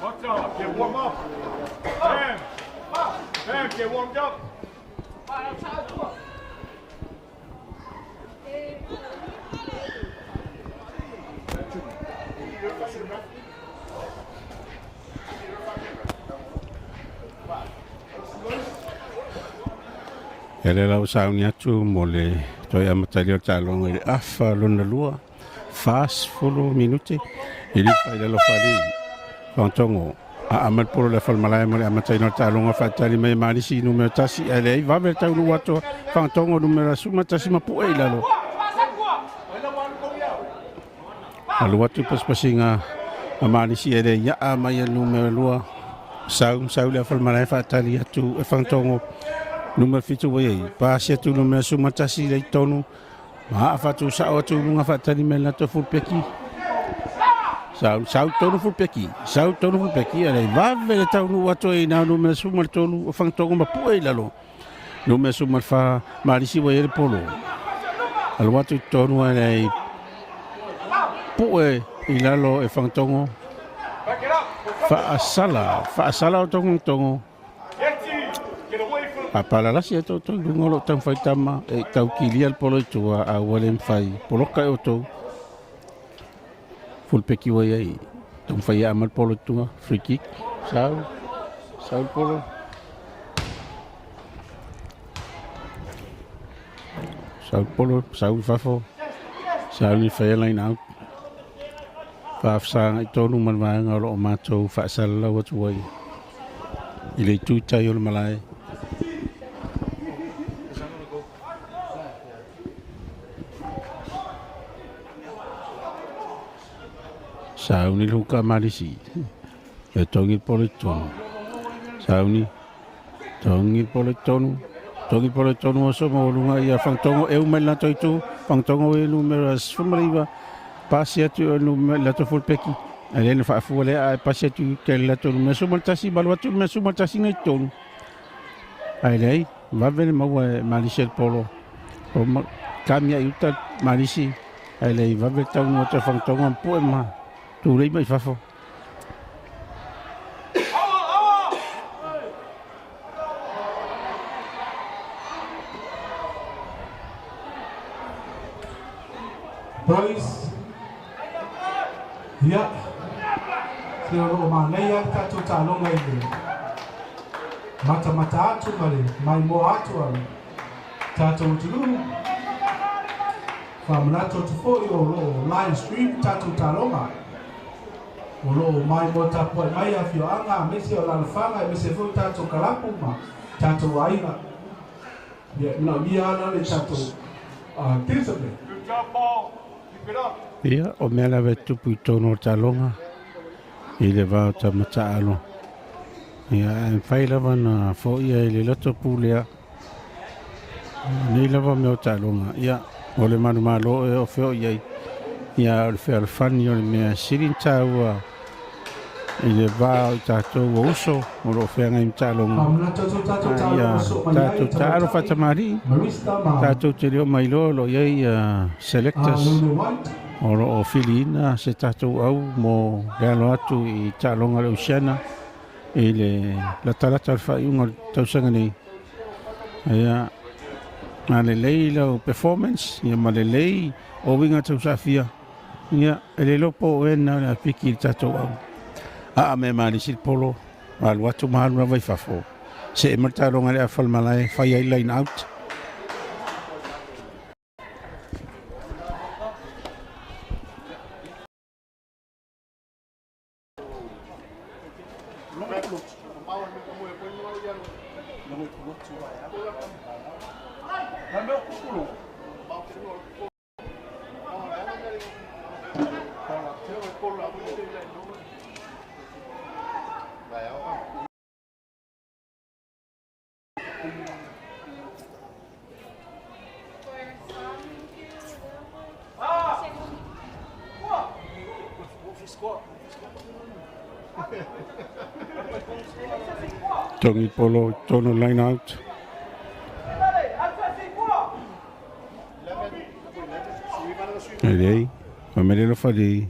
Watch out, get warm up. Bam! Bam, get warmed up. Ele lau sauni atu mo le toi amatari o talonga i le afa lona lua fast fulu minuti i li pai le lo fali whantongo a amat polo le falmalai mo le amatari no talonga whatari mai marisi numero tasi ele ai vawe tau lua to whantongo numero suma tasi mapu ei lalo alu atu paspasinga a marisi ele ia a mai a numero lua sau le falmalai whatari atu e whantongo numero fitu wei pasi atu numero suma tasi le tonu ma fatu sa o tu lunga fatani mela to fulpeki sau tonu fulpeki ale va vele tau nu wato e na numero suma tonu o fantongo ma pue lalo numero suma fa marisi wei polo al watu tonu ale pue ilalo e fantongo fa asala o tongo apala la sia to ngolo tan fai tama e tau kili al polo tu a walen fai polo ka o to full peki wa ai tan fai amal polo tu free kick sau polo sau fafo sau ni fai line out fa sang i tonu man ma ngolo ma to fa sala wa tu wai ile tu tayol malai sauni luka marisi e tongi politonu sauni tongi politonu oso mo lunga ia fantongo e umela toitu fantongo e numero sumariva pasi atu numero la to fulpeki ale no fa fuole a pasi atu ke la to numero sumaltasi balwatu numero sumaltasi ngai tonu ai va bene ma marisi polo o kamia uta marisi ai va bene tau no te fantongo poema tu lei mai fafo boys ya sero ma nei ata tu talonga i mata atu male mai mo atu ale tato tulu famlato tu foi o live stream tato talonga Olo mai mo tapo mai a fio anga mesi o lalfanga mesi fo tato kalapu ma tato aina ya na miana le tato tisable. Good job, Paul. Keep it up. ia o mea la vetu pui tono talonga i le vau ta mata alo Ia fai lava na fo ia le loto pulea. Nei lava me o talonga. Ia o le manu malo e o feo ia. Ia o le fea le fani o le mea sirin taua. I le vā o tātou o uso o lo fea ngai talonga. Ia tātou tāro whatamari. Tātou te reo mai lo iai selectors. O lo o Filina se tātou au mo realo atu I talonga le usiana. I le la talata al whaiunga tausanga nei. Ia ma le lei lau performance. Ia ma le lei o winga tausafia. Ia ele lopo o ena le apiki I tātou au. A me mari sil polo. Alu atu mahalu na vai fafo. Se e martalonga le a whalmalai whai ai line out. Tongi polo tono line out. Ei, o merelo fali.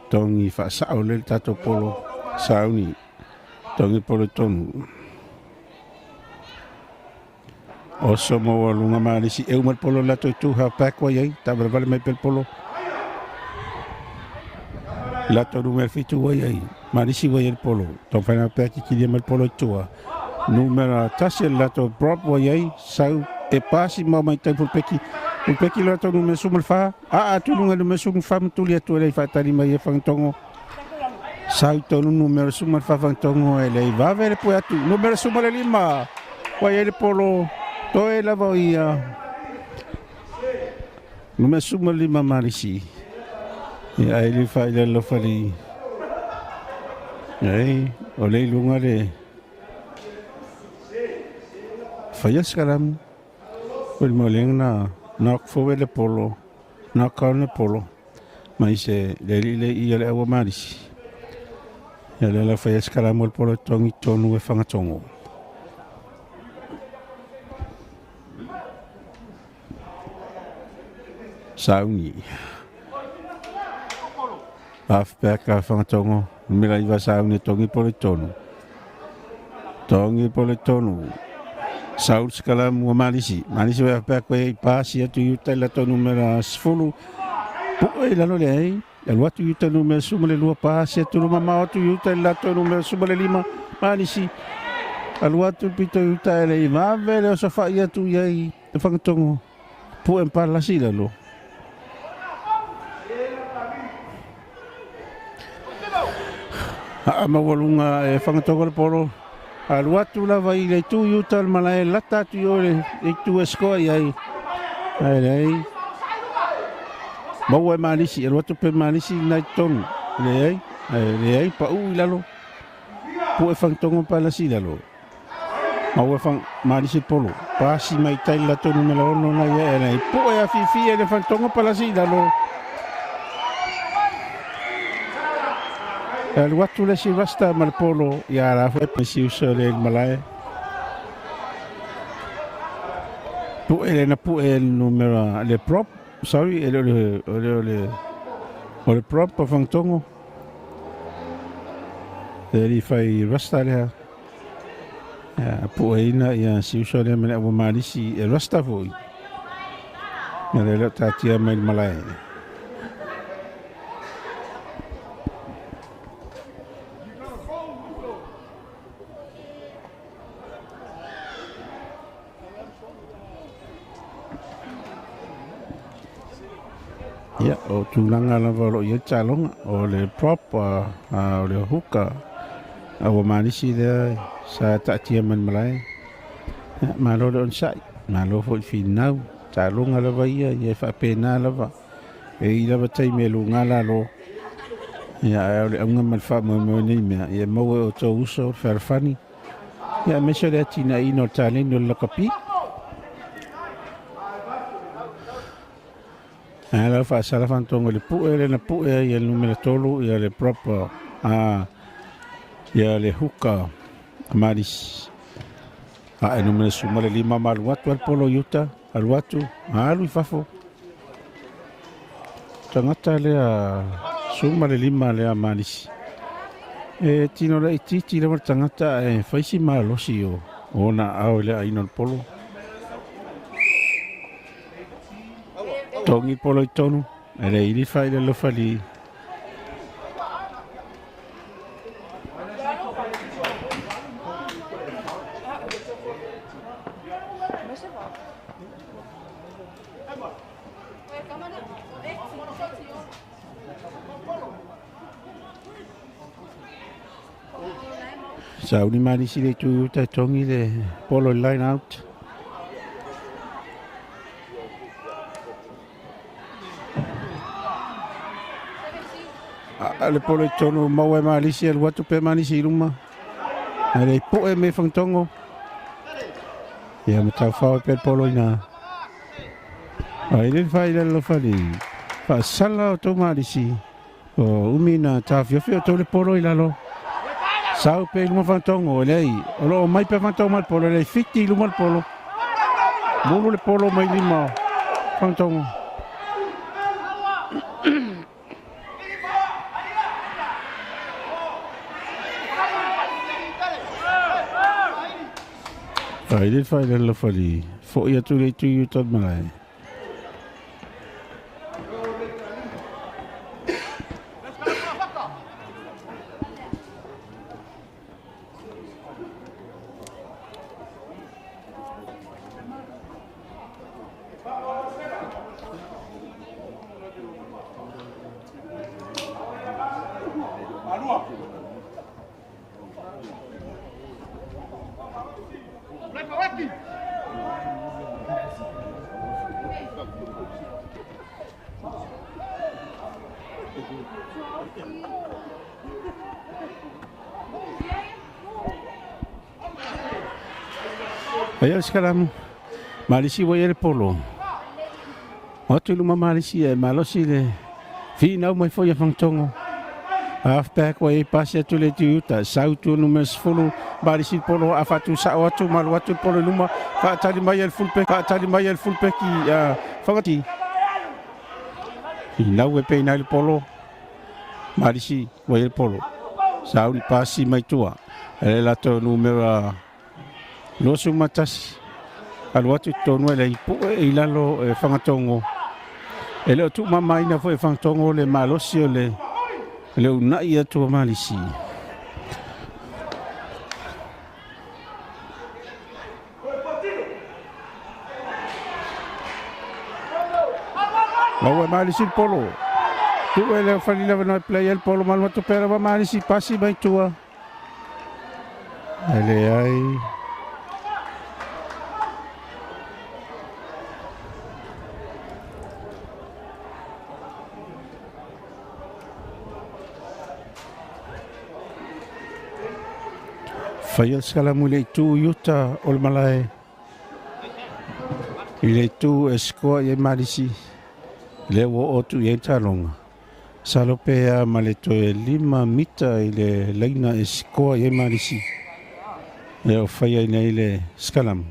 Tongi fa sao le tato polo sauni. Tongi polo tonu. O Samoa lunga marisi eu mal polo lato tu ha pack wa yai tabra vale mai pel polo. Lato numero fitu wa yai. Marisi wa yai polo. Ton fana pack ki dia mal polo tua. Numero tasi lato prop wa yai sau e pasi ma mai tai peki. Peki lato numero sumal fa. Tu lunga numero sum fam tu lia tu le fa tani mai fang tongo. Sau tonu numero sumal fa fang tongo e le va vele po atu. Numero sumal 5. Wa yai polo. Toi lava ia. Numero sumal 5 marisi. Ia ele fa ile lo fali. Ei, oleh lunga le. Fayas kalam. Wel moleng na nak fowe le polo. Nak kau le polo. Mai se le ia le awa maris. Ya le la fayas kalam le polo tongi tonu e fanga tongo. Sauni. Halfback ka fanga tongo. Mira iba sauni tongi polo tonu. Tongi polo tonu. Saul skalam wa malisi. Malisi wa halfback wa pasi atu yuta la tonu numero 10. Poi la lo lei. El watu yuta numero sumale lua pasi atu mama atu yuta la tonu numero sumale 5. Malisi. Al watu pito yuta le ma vele o safa ia tu yai fanga tongo. Pu empala sila lo. Mawalunga e whangatoko le polo. Aluatu lava I le tu yuta al malae lata tu yore e tu eskoa iai. Ai rei. Maua e malisi, aluatu pe malisi nai tonu. Rei, rei, pa ui lalo. Pu e whangatongo pa lasi lalo. Maua e malisi polo. Pasi mai tai lato numela ono na ia e rei. Pu e afifi e le whangatongo pa lasi lalo. El watu le si rasta mal polo ya la fue preciso le malae. Pu el numero le prop, sorry, le prop pa fangtongo. Ele fai rasta le. Ya pu ina ya si uso le mala malisi el rasta foi. Ya le tatia mal malae. Ya, o tulanga lava lo ia chalonga o le prop o le huka o malisi de sa tatia man malai malo le onsai malo fo finau chalonga lava ia fa pena lava e lava tai me lunga la lo Ia ole unga mal fa mo ni me ia mo o to uso ferfani. Ia me se le tina ino tale no la kapi. Ala fa sala fan tongo le pu ele na pu ia le numero tolu ia le proper ia le huka maris. E numero suma le 5 maluatu al polo yuta aluatu alu fafo. Tangata le suma le 5 le maris. Tino le titi le tangata faisi malosi o na au le aino al polo. Tongi polo I tonu, ele ili fai le lofa li. Sa uni mari si le tu ta tongi le polo line out. Le polo tono mau malisi al watu pe malisi ruma. Ale po me fantongo. Ya mata fa pe polo ina. Ai le fai le lo fali. Fa sala to malisi. O umina ta fio to le polo ila lo. Sau pe mo fantongo lei. O lo mai pe fantongo mal polo le fitti lu mal polo. Mulu le polo mai lima fantongo. Ai le fai le lo fali. Fo ia tu le tu yu tot malai. Ayo sekarang Malisi wa ele polo. O tu luma Malisi e malosi le fina mai foi a fantongo. Halfback wa e passa tu le tiuta sau tu numero 10 Malisi polo afatu sa watu mal watu polo luma fa tali mai el fullback ki fagati. Ina we pe na el polo. Malisi wa ele polo. Sau li pasi mai tua. Ele lato numero lo sumatas al watu tonu ele ipu ilalo fangatongo ele tu mama ina foi fangatongo le malosi le una ia tu malisi lawa malisi polo tu ele fanila na play el polo mal watu pera malisi pasi bai tua ele ai Fayal skala mulai tu yuta ol malai. Ile tu esko ye malisi. Le wo otu ye talonga. Salopea maleto 5 mita ile laina esko ye malisi. Le fayal ina ile skalam.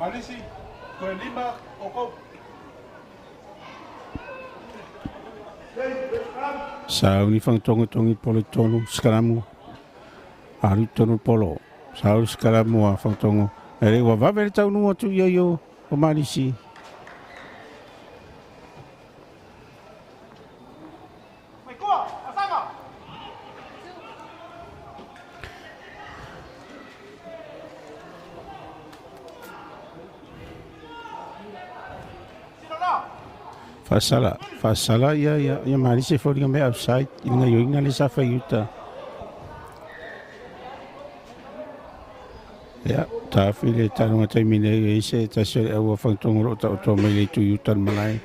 Malisi, tu 5 o kau. Sa ni fang tongi polo tonu skaramu. Ari tonu polo. Sa skaramu a fang tongo. Ele wa va ver tau nu tu yo o malisi. Fasala ia mari se fo me outside inga yo inga le safa yuta. Ya, tafi le tanu ngata mine e se ta se au fangtongo ro ta to me le tu yutan malai.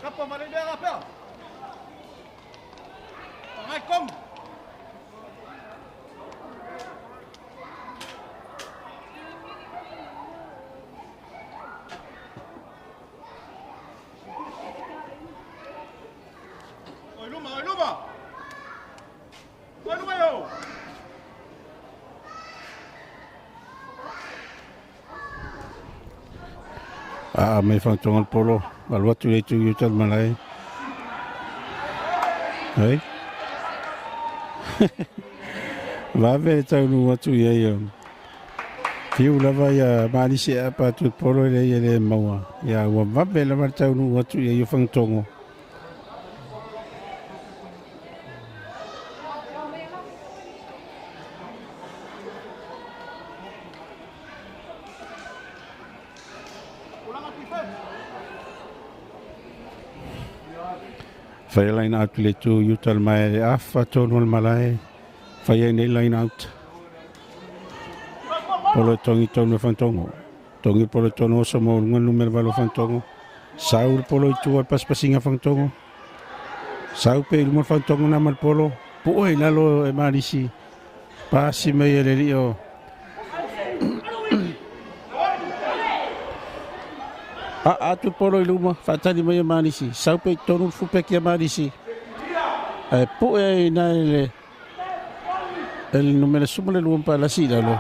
Kappa man det där på. Nej, kom. Oi, Luma. Oi, Luma yo. May fangtongo polo. Balwa tu le tu yutan malai. Hey. Va ve tau watu ia ia. Fiu lava ia mali se apa tu polo le maua. Ya wa va ve lava tau watu ia ia fangtongo. Fai line out le tu yutal mai le afa tonu malai. Fai nei line out. Polo tongi tonu fantongo. Tongi polo tonu Samoa ngal numero valo fantongo. Saul polo itu pas pasinga fantongo. Sau pe ilmo fantongo na mal polo. Puoi lalo e marisi. Pasi mai le rio. Tu polo iluma fatali mai marisi. Sau pe tonu fupe kia marisi. Puoi na le el numero sumole lumpa la sila lo.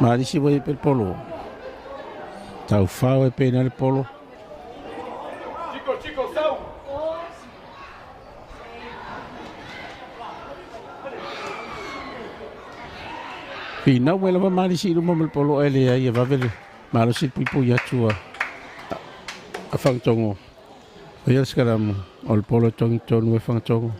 Marisi vai per polo. Tau fao e pena il polo. Chico, sau. Pina wela va marisi luma il polo ele ia va vele. Malo si pipo ya tua. A fangtongo. Ia sekarang ol polo tongi tonu e fangtongo.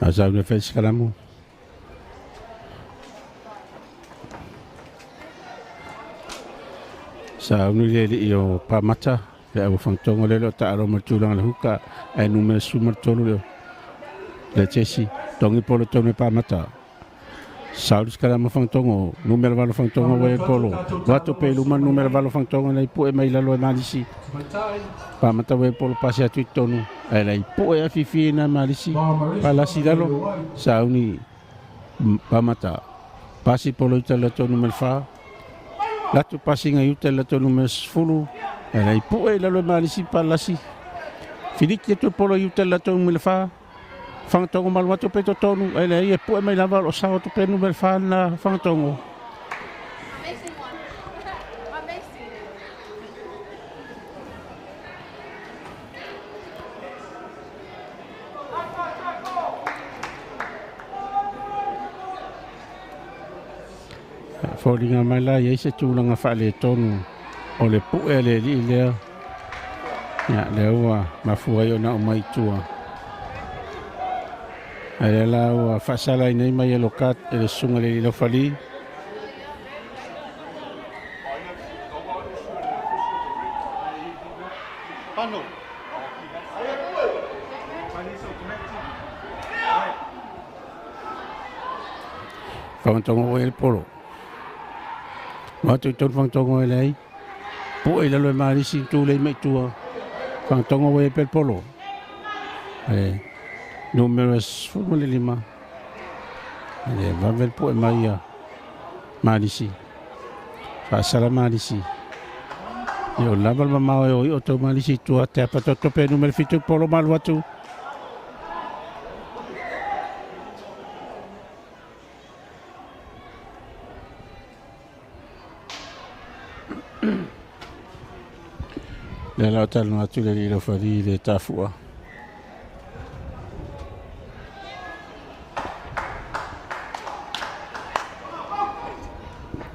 Asal le fes kalamu. Sa unu le io pamata le au fangtongo le lo ta ro martulang le huka ai numero sumar tolu le chesi tongi polo tonu pamata. Saudis kalamu fangtongo numero valo fangtongo we polo. Wato pe luma numero valo fangtongo nei pu e mai la lo malisi. Pamata we polo pasi atu tonu. Ai lai pu e afifi na malisi. Palasi dalo sauni pamata. Pasi polo itala tonu melfa. Latu pasi nga itala tonu mes fulu. Ai lai pu e la lo malisi palasi. Fidik tu polo itala tonu melfa. Fangtongo malwatu pe tonu. Ai lai e pu e mai lava o sao tu pe nu melfa na fangtongo. Fordinga mai la ia se tūlanga whaale tonu o le pu e le li lea. Ia le ua mafua i o na o mai tua. Ai la o fasala nei mai e lokat e le sunga le lo fali. Pano. Whangatongo e le polo. Watu ton whangatongo e lei. Po e lalo e marisi tu le mai tua. Whangatongo e pel polo. Numero es formule lima. Vavel po e mai a marisi. Whaasara marisi. Yo laval mamao e oi o tau marisi tua te apatoto pe numero fitu polo malu atu. Le la tal no atu le lo fari le tafua.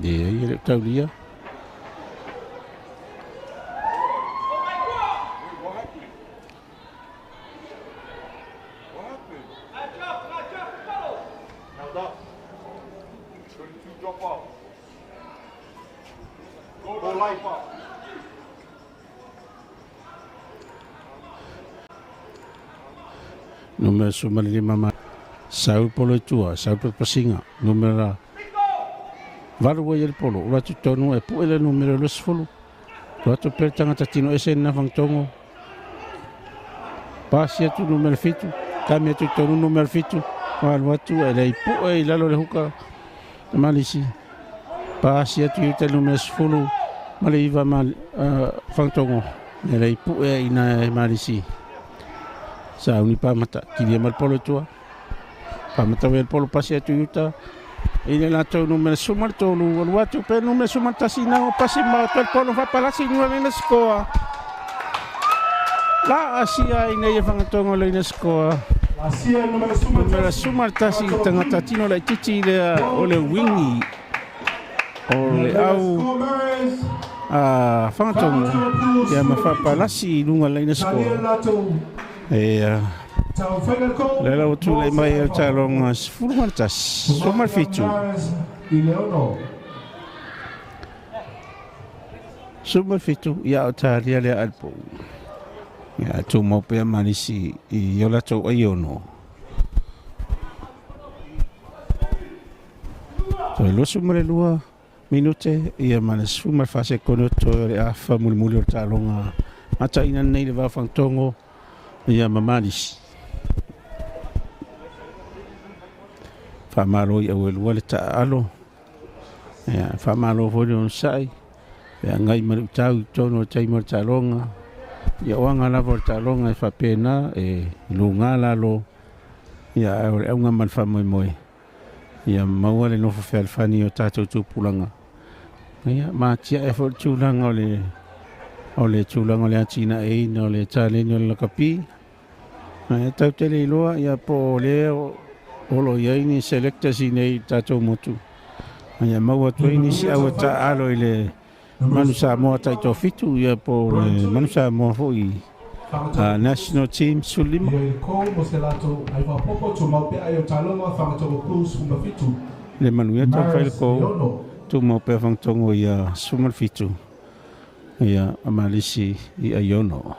Dia le tau dia. Numero sumali lima ma sau polo tua, sau per pasinga, numero varu e il polo, watu tonu e pu ele numero lo sfolo. Watu per tangata tino ese na whangtongo. Pasi atu numero fitu, kami atu tonu numero fitu, watu e lei pu e lalo le huka malisi. Pasi atu yuta numero sfolo, male iwa whangtongo, e lei pu e ina malisi. Sa uni pamata kilia mal polo tua pamata wel polo pasi atu yuta ina la tau numero sumar tolu watu pe numero sumar tasina o pasi ma tol polo fa palasi ni na skoa la asia ina ye fangatongo le na skoa Asia numero sumar tasi tangata tino la titi le ole wingi ole au fangatongo ya ma fa palasi lunga le na skoa Lela o tu le mai o talonga fulmantas somar fitu somar fitu ya o talia le alpo ya tu mo pe manisi I yola to ayono to lo sumare lua minute ia manas fumar fase kono to le afa mulmuli o talonga ata ina nei le va fantongo ia mamanis famalo ia wel ta alo ya famalo fo on sai ya ngai mar tau tono tai mar talonga ya wanga la voltalonga fa pena e lunga la lo ya e unga man fa moi ya mawale no fa fel fani o tato tu pulanga ya ma tia e fo tulanga ole tulanga le china e no le tale no la kapi e tau tele loa ya po le olo ya ini selecta sine tato motu ya mawa tu ini si awata alo ile manu Samoa tai to fitu ya po manu Samoa fo I national team sulima le manu ya to fail ko tu mo pe fang tongo ya sumal fitu ya amalisi I ayono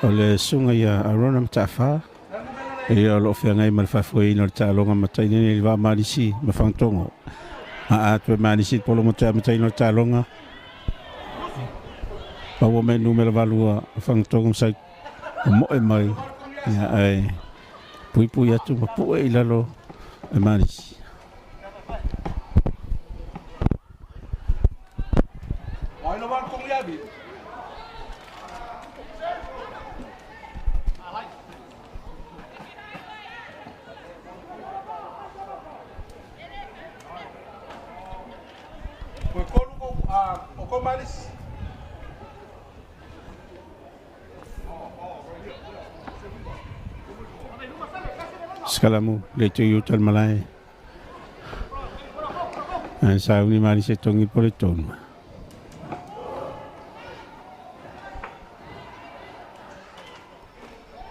ole sunga ya arona mtafa ia lo fe ngai mal fa foi no talonga matai ni va malisi ma fantongo tu malisi polo matai no talonga pa wo men numero valua fantongo sai mo e mai ya ai pui atu ma pu e lalo e malisi ai no van con yabi ko malis. Sekalamu le tu yutal malai. Sa uni mari se tongi pole tonu.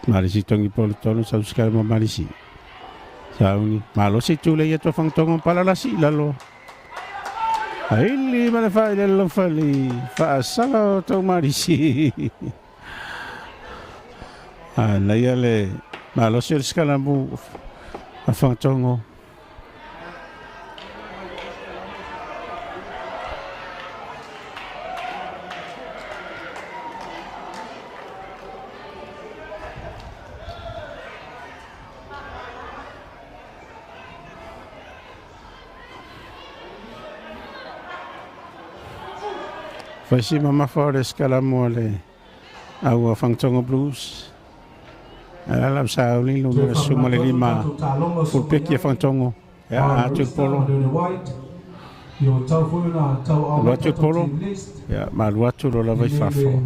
Mari si tongi pole tonu sa sekalamu mari si. Sa uni malo se tu le to fang tongo pala la si lalo. Aili mana fa ile lo fali fa sala to mari si. La yale malo se sekalamu afang tongo. Fasi mama Forest kalamu ale au afang tongo blues. Alam sa uli lumera suma le lima fulpeki afang tongo. Ya atu polo. Luatu polo. Ya ma luatu lo lava fafo.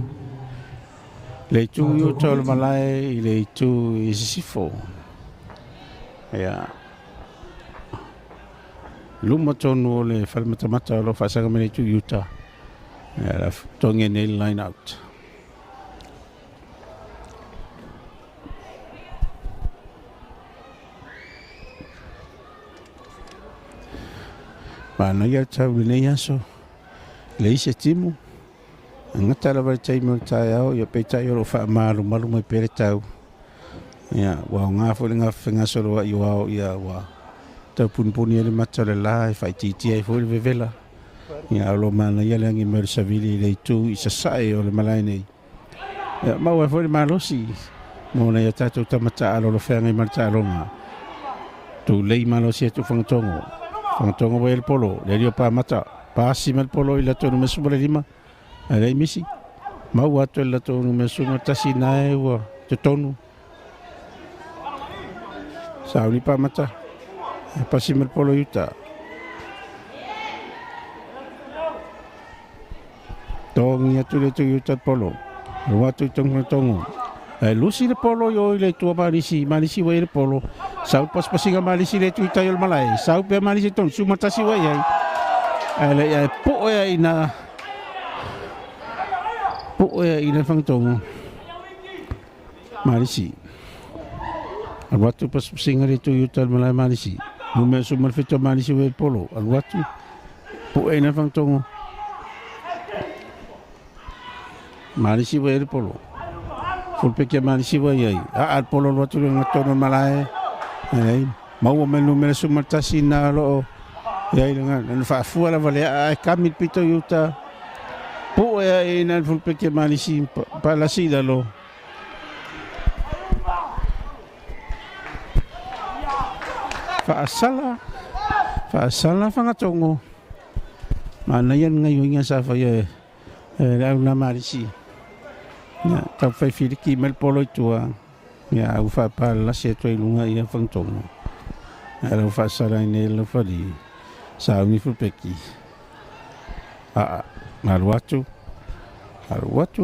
Le tu yu tol malai le tu isifo. Ya. Luma tonu le falmatamata lo fasanga mene tu yuta. Ja, tongue nail line out. Mana ya tau ni yaso. Le ise timu. Ngata la vai mo tau ya pe tai ro fa malu mai pere tau. Ya, wa nga fo nga finga solo wa yo ya wa. Tau pun ya le mata le lai fa titi ai fo le vela. Ya lo mana ya langi mersavili le tu isa sai o le malai nei. Ya mau foi malosi. Mo na ya tatu tamata alo lo fenga marta longa. Tu lei malosi tu fantongo. Fantongo wa el polo, le dio pa mata. Pa simel polo ila tu no mesu le lima. Ale misi. Mau atu la tu no mesu tasi nai wa te tonu. Sauli pa mata. Pa simel polo yuta. Tongi atu le tu yuta polo. Watu tongo. Lusi le polo yo le tua malisi wa le polo. Sau pas pasinga malisi le tu itayol malai. Sau pe malisi ton sumatasi wa yai. Ale ya po ya ina fang tongo. Malisi. Watu pas pasinga le tu yuta malai malisi. Nume sumal fito malisi wa le polo. Watu po ina fang tongo. Malisi wa le polo. Fulpeki malisi wa yai. Al polo lo tu ngatono malai. Ai mau menu mena sumatasi na lo. Yai dengan fa fu la vale ai kamit pito yuta. Po ya ina fulpeki malisi pala sida lo. Fa asala fangatongo. Mana yan ngayon nga sa fa ye. Na malisi. Ya, tau fai filiki mel polo itua. Ya, au fa pa la se toi lunga ia fangtongo. Era u fa sara ine lo fali. Sa uni fulpeki. Maruatu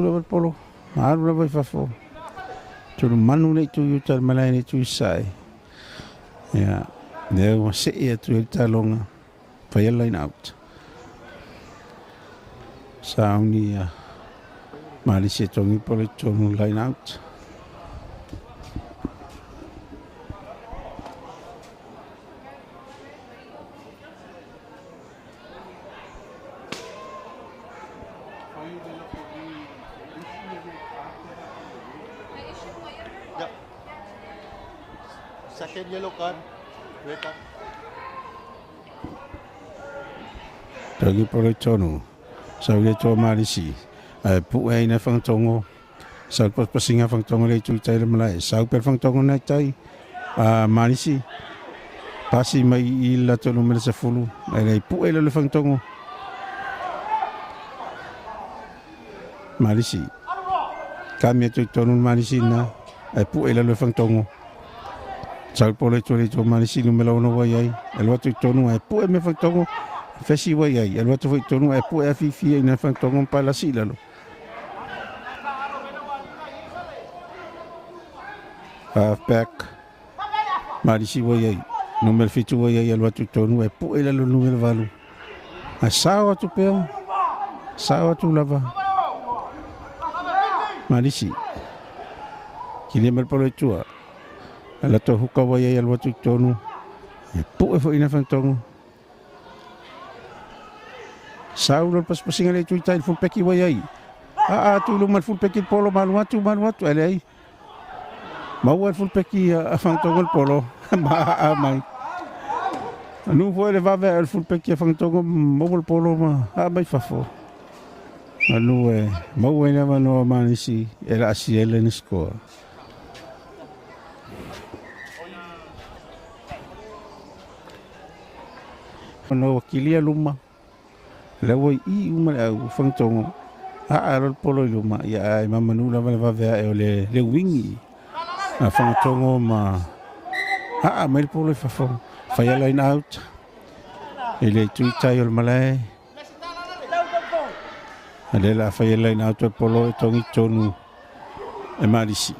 lo polo. Maru la vai fafo. Tulu manu le tu yuta malai ne tu sai. Ya, ne o se ia tu yuta longa. Fa ia line out. Sa uni ya. Malisi tongi pole tonu line out. Yeah. Second yellow card. Red card. Tongi pole tonu. Sa uli to malisi. Pu ai na fang tongo sa pas pasinga fang tongo le tu tai malai sa per fang tongo na tai malisi pasi mai ila to numero sa fulu ai pu ai le fang tongo malisi kami tu tonu malisi na pu ai le fang tongo sa pole tu le malisi numero no wa ai el watu tonu pu ai me fang tongo Fesi wai ai, alua tu tonu e pu e fifi ina fantongo pala sila lo. Halfback. Marisi wai ai. Numero fitu wai ai alua tu tonu e pu e lalo numero valu. A sawa tu peo. Sawa tu lava. Marisi. Kile mer polo tua. Ala to huka wai ai alua tu tonu. E pu e fo ina fantongo. Saulol pas-pasingan ay tuitay full peki wayay. Tulong man full peki polo manuatu alay. Mawal full peki afang tongol polo maamay. Anu po ele vave al full peki afang tongol mawal polo maamay fafo. Anu mawal naman no manisi era asiela ni score. Ano wakilia luma. Lawai I uma au fangtongo arol polo luma ya ai mamanula va vea e le wingi a fangtongo ma mel polo fa ya line out ele tuitai ol malai ale la fa ya line out polo tongi tonu e marisi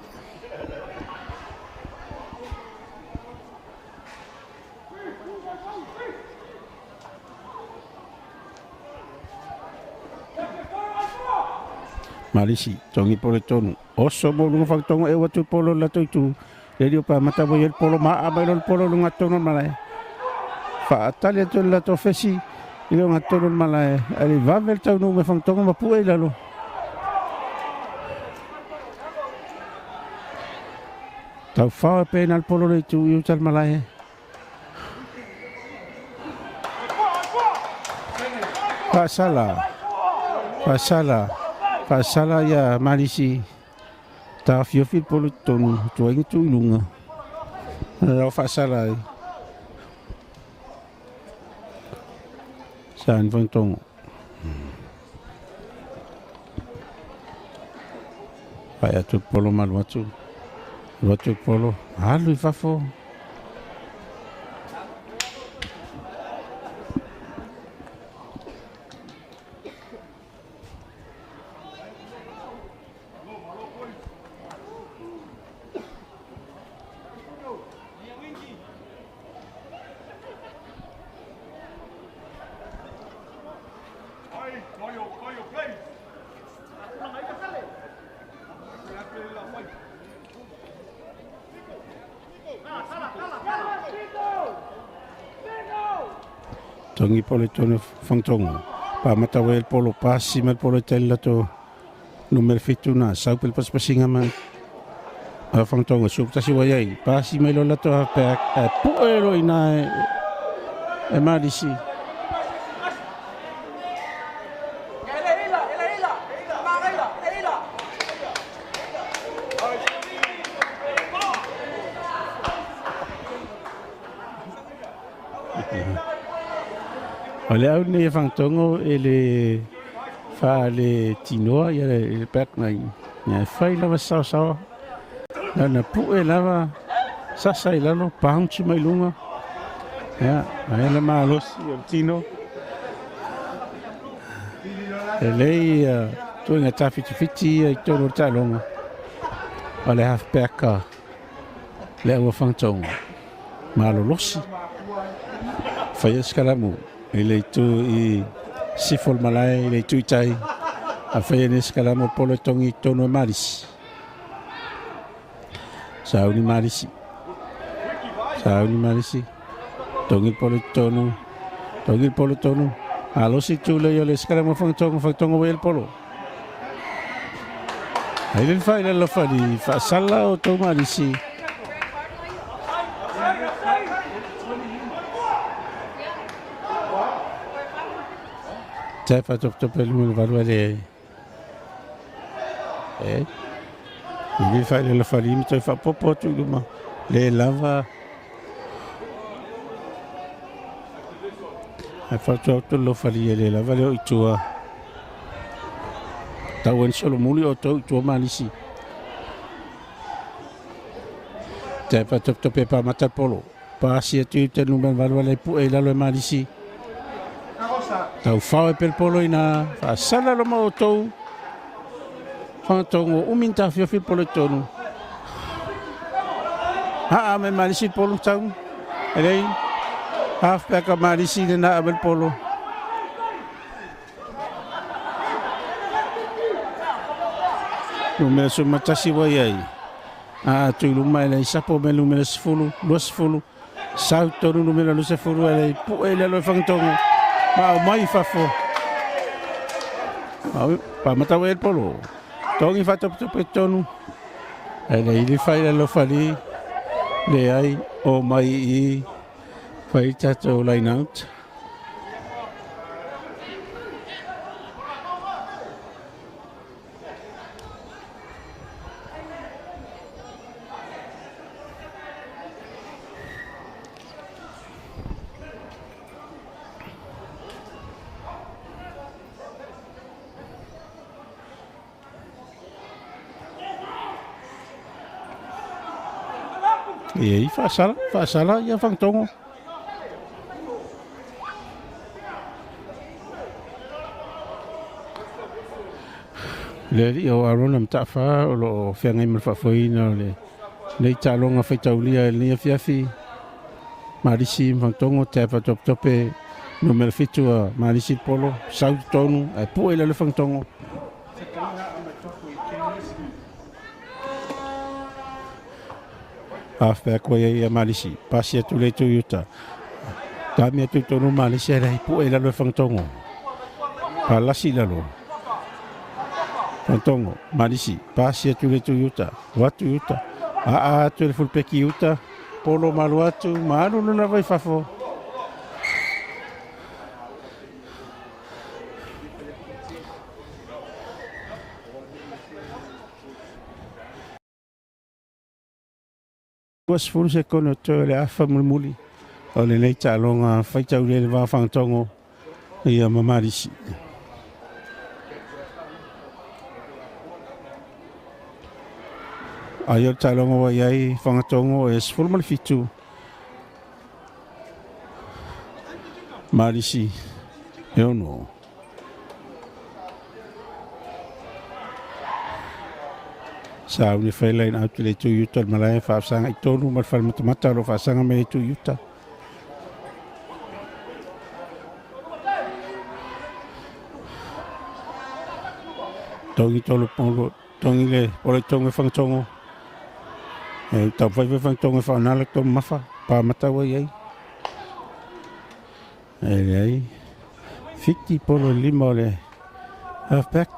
Marisi, tongi polo tonu. Oso mo lunga fagtongo e watu polo la tu. Jadi pa mata boyel polo abay polo lunga tono malay. Fa atalia to la to fesi ilong tono malay. Ali vavel tonu me fagtongo mapuay lalo. Tau fa penal polo le tu yutal malay. Pasala ya Marisi ta fiofil polo tonu tuang tu lunga la fasala san fantong paya tu polo mal watu polo halu fafo Tongi polo tono fangtongo pa matawel polo pasi mal polo tella to numero fituna saupel pas-pasinga man fangtongo supta si wayai pasi melo la to back puelo ina e Marisi Ole au ne fangtongo ele fa le tinoa ia le pek nai ia fai lava sao na pu e lava sasa ila no bounce mai lunga ia ai le malos ia tino ele tu nga tafi fiti ai tono talonga ole half back le au fangtongo malo losi fai skalamu ele tu I sifol malai ele tu tai a fai ne skalamo polo tongi tono Marisi sauni Marisi tongi polo tono alo si tu le yo le skalamo fangtongo wel polo ele fai la fali fa sala o to Marisi Tapa top el valua le il fa le fali mi fa popo tu ma le lava ha fatto tutto lo fali le lava le tua tawan solo muli o tu Marisi Tapa top pa mata polo pa si tu te numero valua le pu e la lo Marisi Tau whau e pelpolo ina whaasala lo mau tau. Whangatongo uminta whiawhi polo tonu. Haa me marisi polo tau. Elei. Halfback a marisi le na abel polo. Numero sumatasi wa iai. Tui luma elei sapo me numero sifulu. Lua sifulu. Sau tonu numero lua sifulu elei. Pu ele lo whangatongo. Mau mai fafo. Mau pamatawa el polo. Tongi whatoputupu e tonu. Elei li whaile lo whali. Le ai o mai I. Whai tato line out. E aí, whaasala ia whangtongo. Le li o arona mtawha o lo whiangai marwhawhoina o le nei talonga whaitaulia e lia fiafi. Marisi whangtongo te awha tope numero fitu a marisi polo, sau tonu, e pua ila le whangtongo. Halfback wa ia marisi, pasi atu le tu yuta. Tami atu tonu marisi e rei pua ila le whangtongo. Palasi lalo. Whangtongo, marisi, pasi atu le tu yuta. Watu yuta. Atu le fulpeki yuta. Polo malu atu, malu luna vai fafo. Was fulu se kono to le afa mulmuli. O le nei talonga whaitau le wa whangtongo. Ia mamarisi. Ai o talonga wa iai whangatongo e sfulu mali fitu. Marisi. E ono. Sa ni whailein au le tu yuta malai whaasanga I tonu mar whal matamata ro whaasanga me tu yuta. Tongi tolu polo, tongi le, polo tongi whangtongo. E tau whaiwe whangtongo whaanala tō mawha, pā matawa iai. E lei, whiti polo lima o le halfback.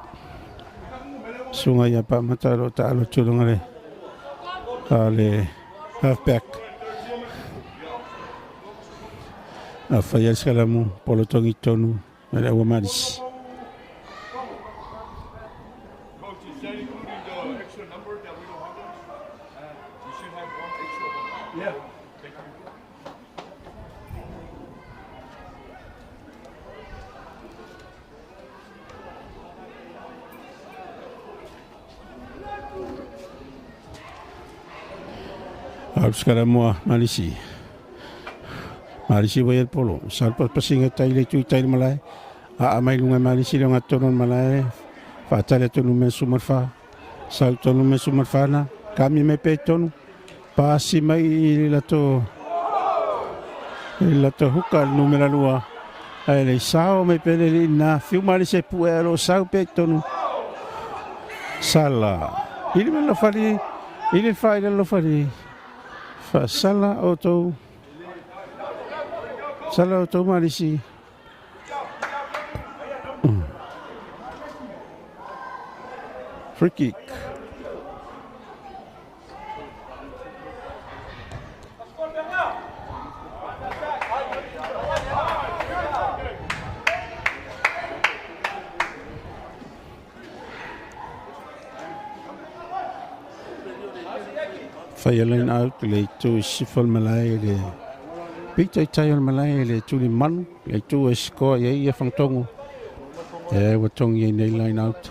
Sunga ia pa mataro ta alo tulunga le le halfback a whaial skalamu polo tongi tonu me le maris. Coach, is that including the extra number that we don't have? You should have one extra one. Yeah. Thank you. Sekarang mua Marisi. Marisi bayar polo. Salpas pasinga tai le tu tai malai. Amai lunga Marisi le ngatoron malai. Fa tai tu lumen sumarfa. Sal tu lumen sumarfana. Kami me petonu. Pasi mai lato huka numero lua. Ai le sao me pele na fiu Marisi puero sao petonu. Sala. Ini me lo fari. Ini fai lo fari. Sala auto Marisi. Free kick. Whaialain out le tu sifal malai le pita tai al malai le tu li manu le tu esko ia whangtongo e watongi nei line out.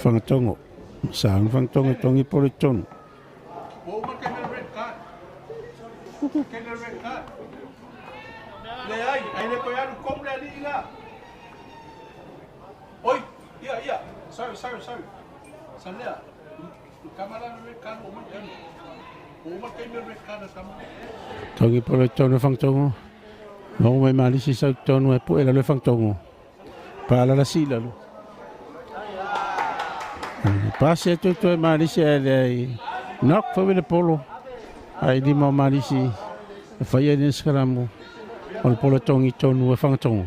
Whangatongo. Sāng whangatongo tongi pole tonu. Woman came in a red card. Came in a red card. Le ai le koe anu komle ali ila. Oi, ia. Sorry. Salea. Kamera red card woman came. Woman came in a red card sama. Tongi pole tonu whangatongo. Mau mai malisi sau tonu e poe la le whangatongo. Pala la sila lu. Pase tu e malisi e le nok fa le polo. Ai di mau malisi. Fai e skaramu. On polo tongi tonu e whangatongo.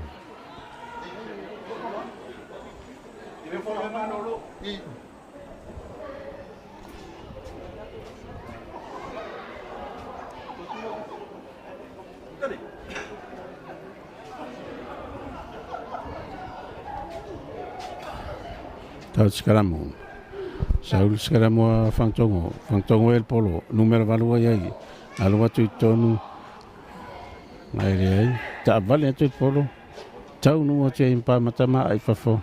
Tau skaramu. Saul skaramu a whangatongo. Whangatongo e le polo. Numero valua iai. Alua tu tonu. Ai, ta vale atu polo. Tau no te impa matama ai fafo.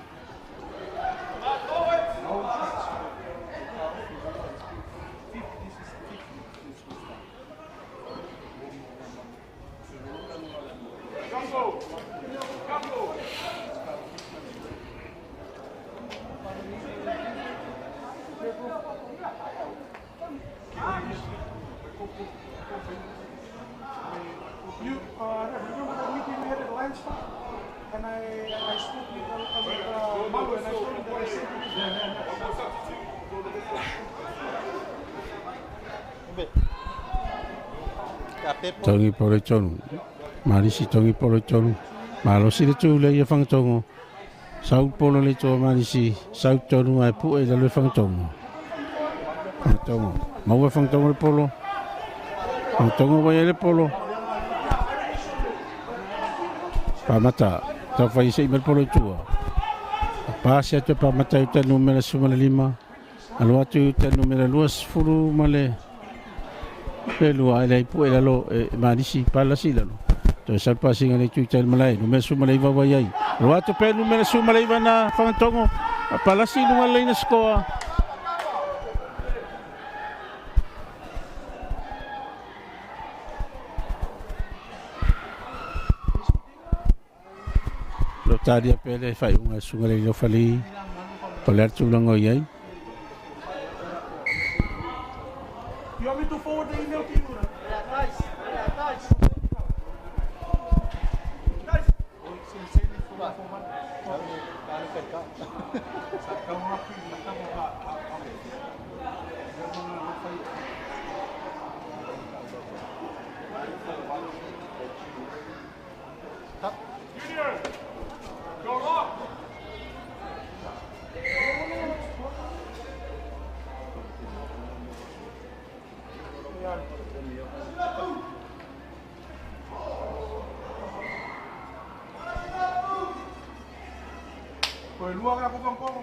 Tongi pole tonu. Marisi tongi pole tonu. Malosi le tu le ia whangatongo. Sau polo le toa marisi. Sau tonu ai pu e le whangatongo. Whangatongo. Mau e whangatongo le polo. Whangatongo vai le polo. Pamata. Tau whai se imel polo tua. Pasi atu pamata uta numera sumale 5. Alo atu uta numera 2 furu male. Pelua ele pu ele lo marisi pala sila lo. To sa passing ale tu tel malai no mesu malai va vai ai. Lo atu pe no mesu malai va na whangatongo. Pala sila malai na skoa. Lo tadia pele fai unga sungale lo fali. Pala tu lango iai. You want me to forward the email to you? Guys. Junior, go off. Koe lua ka kupangkongo.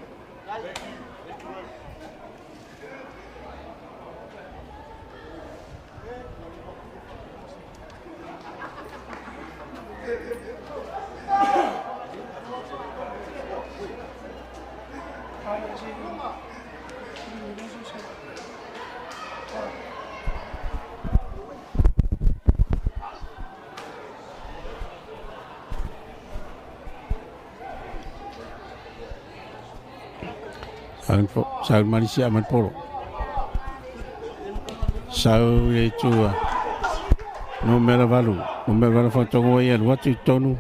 Sau Malaysia aman polo. Sau le tua. Numero valu whangatongo ia lua tu tonu.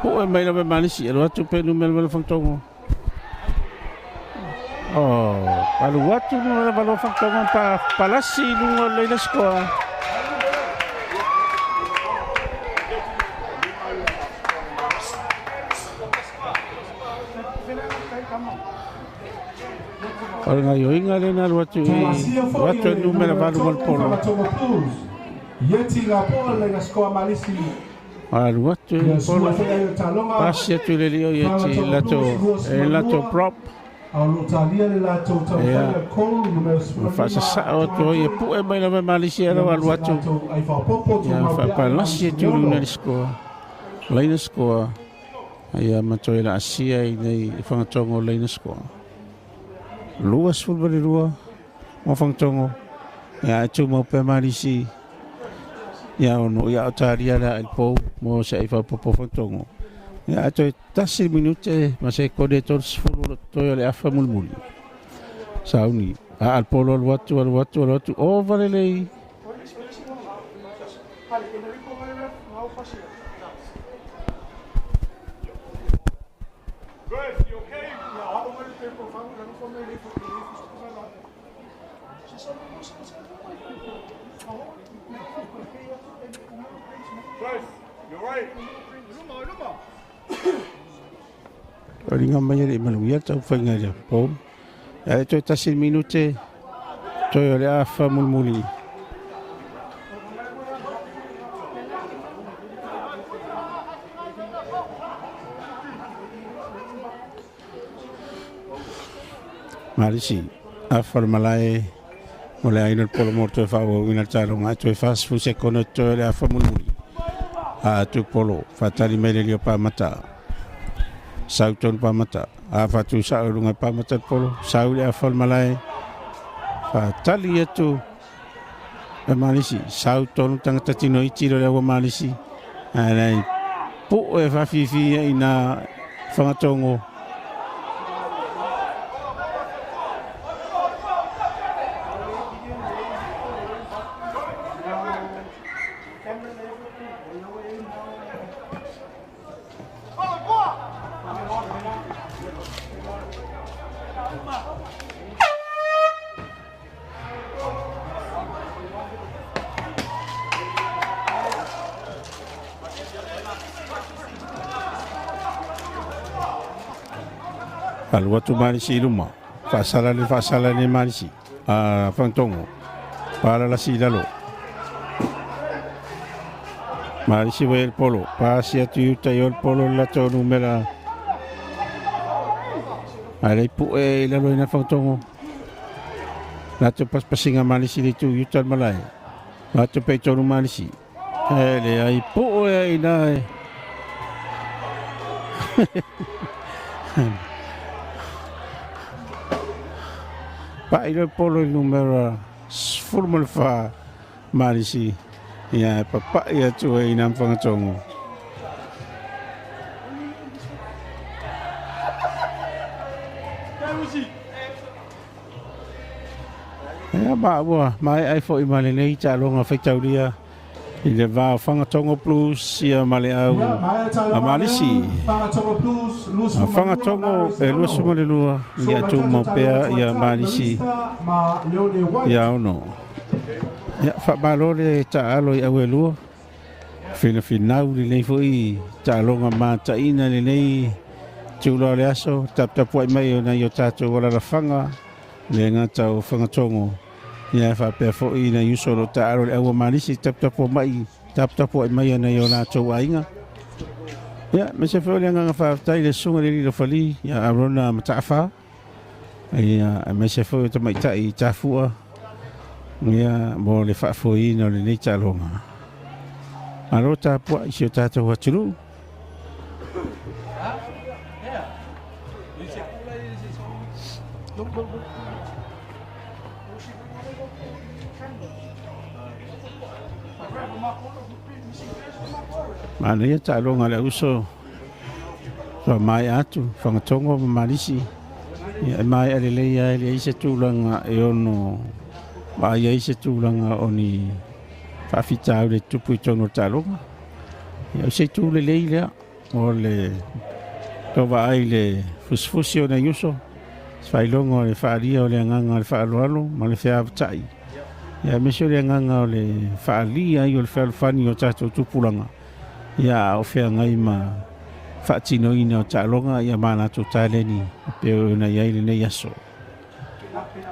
Po e mai la Malaysia lua tu pe numero valu whangatongo. Alu watu numero valu whangatongo pa palasi lunga leila skoa. Ora nga yo inga le na watu numero valu mal polo. Yeti la polo le skoa malisi. Alu watu polo. Pasi tu le lio yeti lato prop. Aulutalia le lato tawhana kolu numero Fasa sa oto ye pu e mai la Malaysia la alu watu. Ya fa palasi tu le skoa. Leina skoa. Ia matoila asia i nei whangatongo leina skoa. Luas fulbari rua mo fangtongo ya tu mo pe marisi ya ono ya taria la el po mo se fa popo fangtongo ya to tasi minute ma se kode tor fulu to le afa mulmuli sauni al polo al watu o valele Good, you okay? Guys, you're right. Ringa mayari maluia tau whainga rea po ya to tasi minute to le afa mulmuli marisi afa malai ole ai no polo morto fa o ina talo nga to fa fu se kono to le afa mulmuli a tu polo fatali mele li pa mata sauton pa mata a fa tu sa lunga pa mata polo sau le afa malai fatali etu e marisi sauton tanga tatino itiro le wa marisi ai po e fa fifi ina fangatongo Kalau waktu marisi rumah, fasala ni marisi, fangtongo, para la sida lo. Marisi el polo, pasia tu el polo la to numera. Alai pu la lo ina fangtongo. La to pas pasinga marisi di tu yutal malai. La to pe to marisi. Le ai pu ina. Pa il polo il numero formal fa marisi ya papa ya tu ina fangtongo ya ba bo mai ai fo imale nei cha lo nga fa tau dia il va fangtongo plus ya male au marisi fangatongo e lua suma le lua ia tu mo pea ia marisi ia ono ia fa balole ta alo ia we lua fina finau le nei foi ta longa ma ta ina le nei tu lo le aso tap tap mai mai na yo tato wala la fanga le ngata o fangatongo ia fa pe fo ina yuso lo ta alo le au marisi tap tap mai na yo na to ainga. Ya, mese fo le nga fa tai le sunga le lo fali ya arona matafa. Ya, mese fo to mai tai tafua. Ya, mo le fa fo ina le nei talonga. Arota po isi tata wa tulu. Mana ia talonga le uso so mai atu fangatongo marisi ia mai ale le ia le ise tulanga e ono mai ia ise tulanga oni fa fita le tupu tono talonga ia se tu le leila o le to vai le fusfusio na yuso fai longo le faria o le nganga le fa alo ma le fa tai ia me se le nganga o le falia io le fa fani o tato tupulanga ia o fea ngai ma whaatino ina o tālonga ia mana tō tāleni peo na iaile nei aso.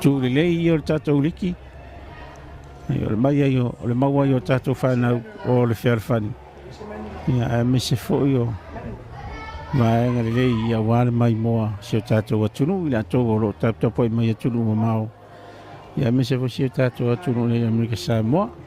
Tū le lei i o le tātou liki, o le mai ai o le maua i o tātou whanau o le whearwhani. Ia me se fo i o maenga le lei i a wāne mai moa si o tātou atunu, ina tō o lo tātou poi mai atunu ma mao. Ia me se fo si o tātou atunu le Amerika Samoa.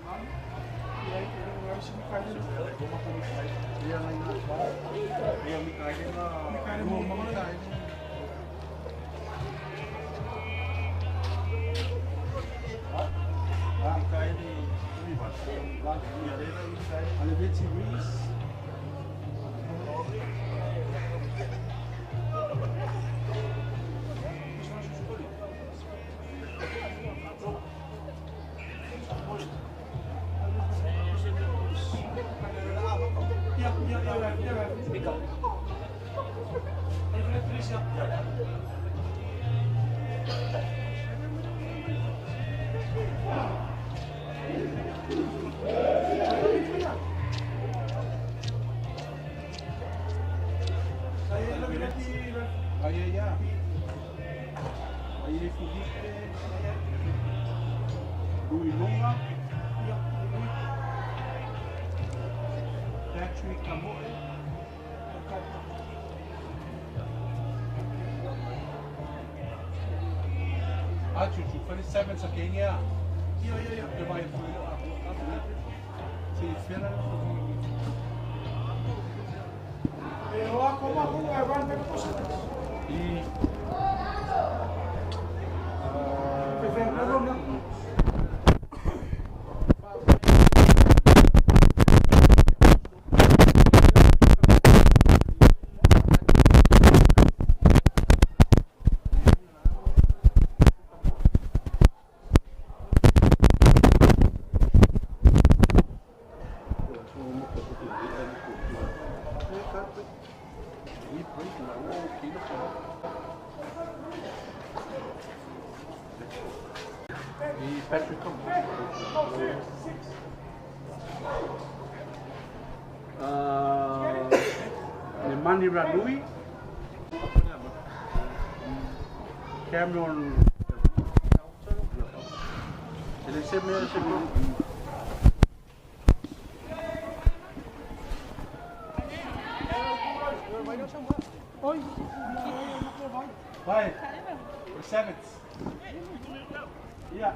Rugby, Cameron, Why? We're seventh. Yeah.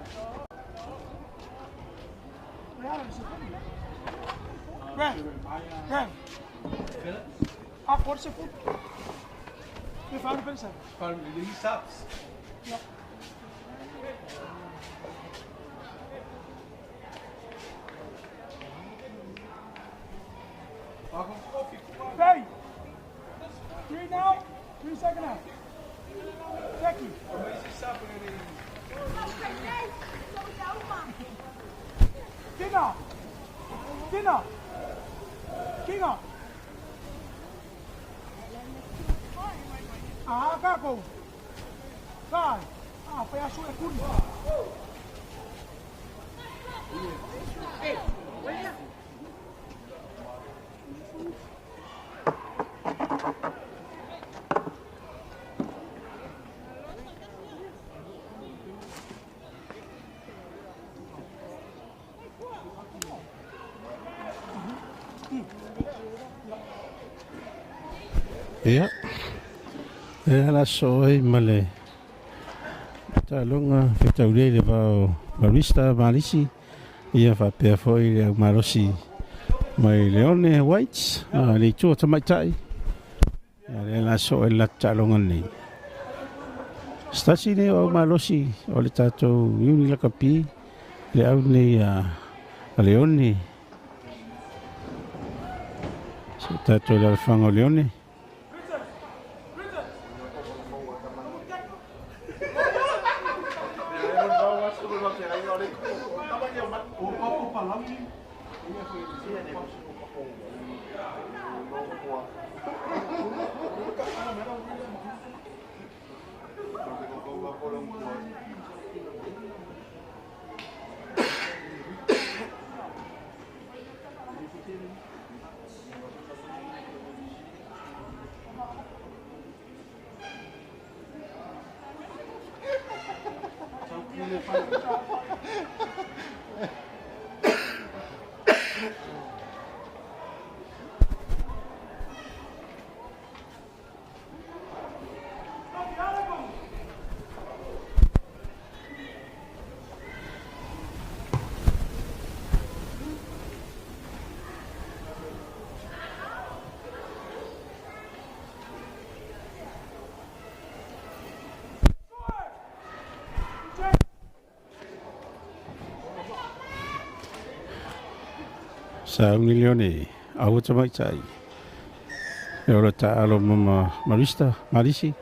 Graham. What's your food? We found a person. Found the subs. Yeah. Hey! 3 now, 3 seconds now. Jackie. Dinner. Kako. Kai. Phải xuống là cún. Iya. Ala soi male. Talonga feta ule vào barista Malisi. Ia fa pe foi Marosi. Mai Leone White. Le chu ta mai tai. Ala soi la talonga ni. Stasi ne o Marosi o le tato uni la kapi. Le au ni a Leone. Tato la fango Leone. Sa ungi leone, au ta mai tai. E ora ta alo mama Marista, Marisi,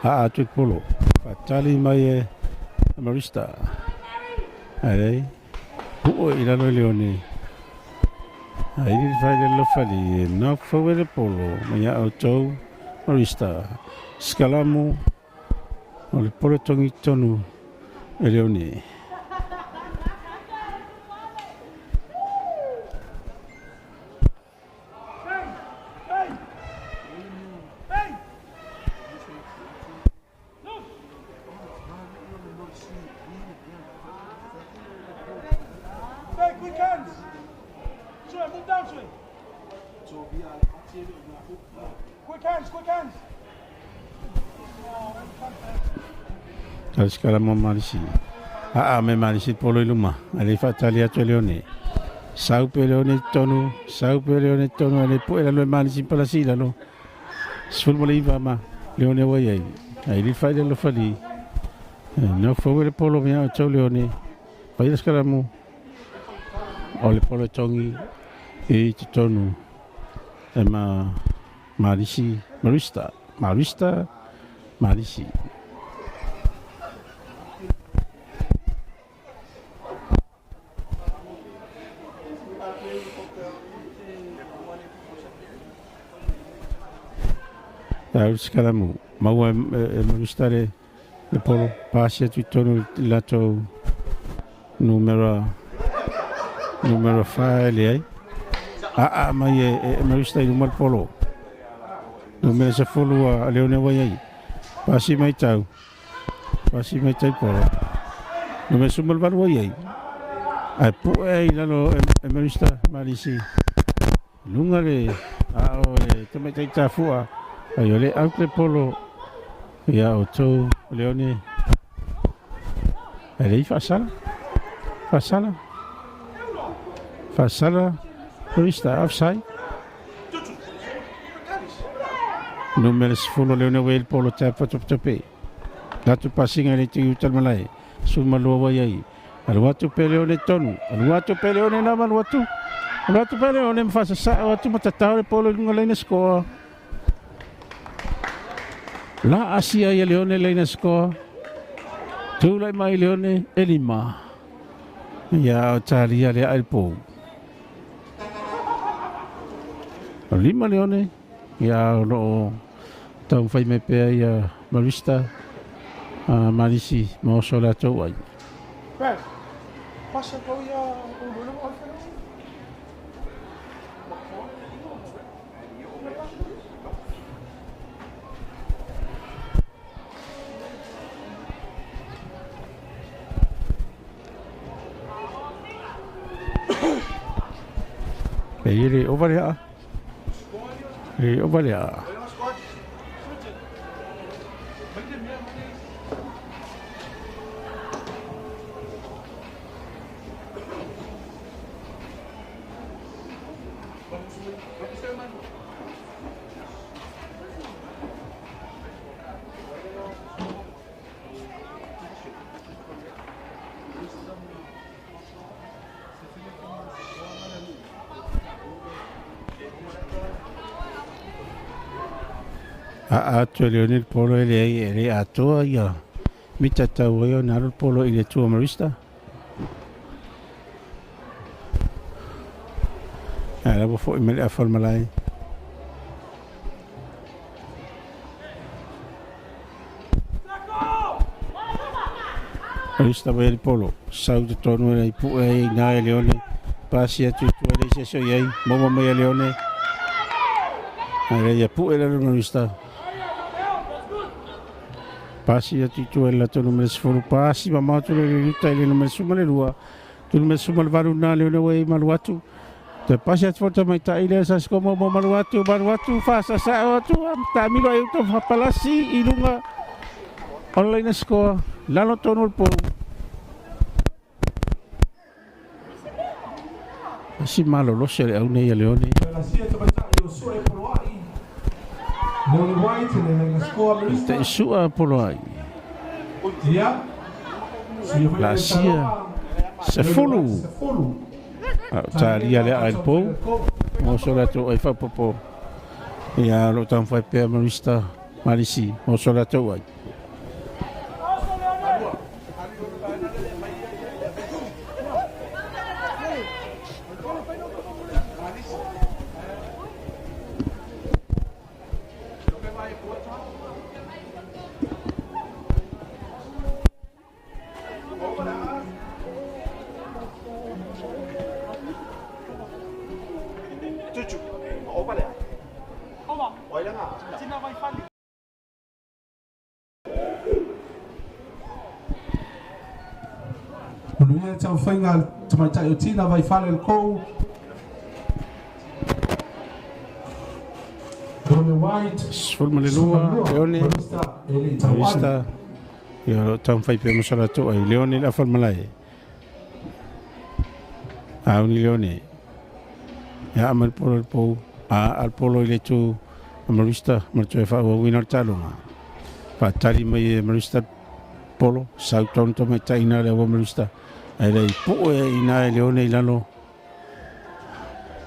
a tu polo. Fatali mai e Marista. Ai, o ira no leone. Ai ni fai le lofali, na fo le polo, mai au tau Marista. Scalamo, o le polo tongi tonu e leone. Sekarang mau Marisi, me Marisi polo iluma, ali fatali atu leone, sau pe leone tonu, ali po ela lo Marisi palasi lo, sul mo iva ma leone wai ai li fai lo fali, no fo polo mia atu leone, pai sekarang mo, ole polo tongi e tonu, ma Marisi, Marisi. Sekarang mau Maristare le polo pasia tu tonu lato numero 5 ai mai Maristare numero polo numero 10 a leone wai ai pasi mai tau polo numero sumal var wai ai pu ai lalo Marista Marisi lunga le te mai tai fua ai ole auto polo ia o tau leone ele fasala Marista offside numero 10 leone wel polo tapa tope datu passing ele ti utal malai suma lo wai ai alwatu peleone tonu alwatu peleone na alwatu peleone mfasa sa watu matatau polo ngalaina score la asia ya leone laina score tu lai mai leone elima ya talia le alpo lima leone ya no tau fai me pe ya Marista Marisi mo sola to ai passa kau ya Ele AUVA'A. AUVA'A. Tu leone polo ele ato ya mita tau yo naru polo ile tu Marista ala bo fo imel a formalai Marista bo ele polo sau de tono ele pu e na leone pasia tu ele se so yai momo me leone ala ya pu ele Marista pasi ya tu ela tu numero 10 pasi mama tu le tai numero sumale lua tu numero sumal varu na le wei maluatu te pasi at foto mai tai le sa como maluatu fasa sa tu ta milo ai tu palasi ilunga online score lalo tonul po si malo lo se au nei leone te sua polo ai la sia se fulu talia le ai po o so la to ai fa popo ia lo tan fai pe marista marisi o so la to ai Nuia tau whainga tamaitai o tina vai whare le kou. Rome White. Sfulma le lua, Leone. Vista. Io tau whai pe masara to ai Leone la falmalai. Auni Leone. Ya amal polo le pou. Al polo ile tu amarista marto e fa o winner talonga. Pa tali mai amarista polo sau tonto mai taina le amarista. Ai lei po e ina e Leone i lano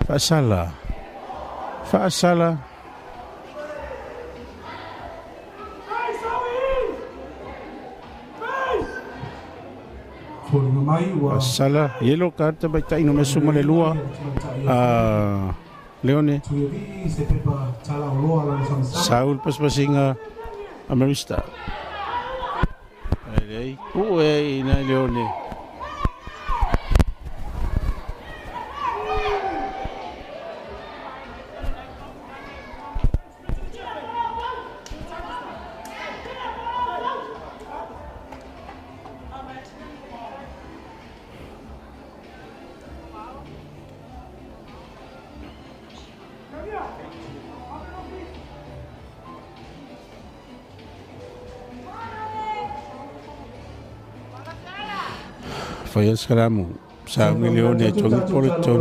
fa sala sala yellow card mai taino me suma le lua a Leone Saul paspasinga amarista ai lei po e ina e Leone Foi el scaramu sa un Leone tongi politon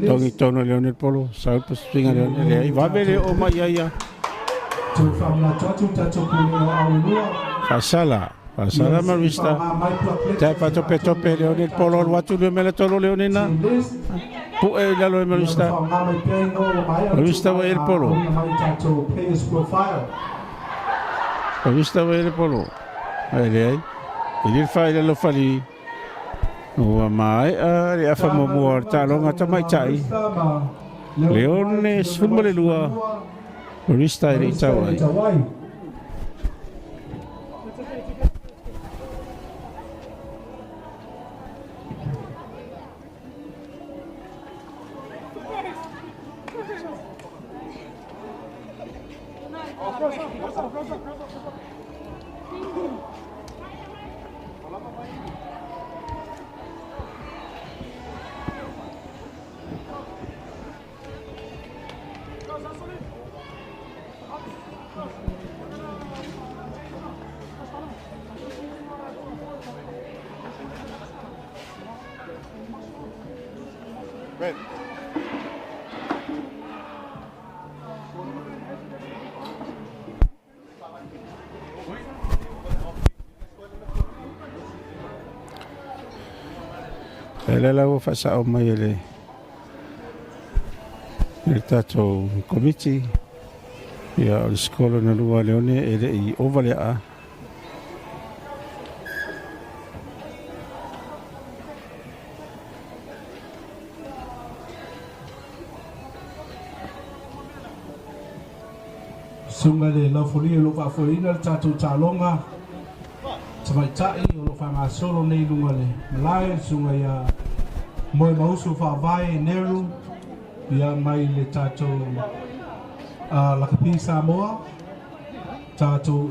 tongi tono Leone polo sa pas pinga Leone va bene o maiaia Fasala marista ta fa tope Leone polo watu le mele tolo Leone na pu e la lo marista va il polo marista va il polo ai il fai lo fali o mai ari a famo morta lo ngata mai tai Leone sfumba le lua marista ri tawai la o fasa o mai ele il tato committee ia o scola na lua Leone ele I AUVA'A sunga le la folia lo fa foina tato talonga tamaitai o lo fa ma solo nei lunga le malai sunga ia moi mausu fa vai neru ia mai le tato la kapi Samoa tato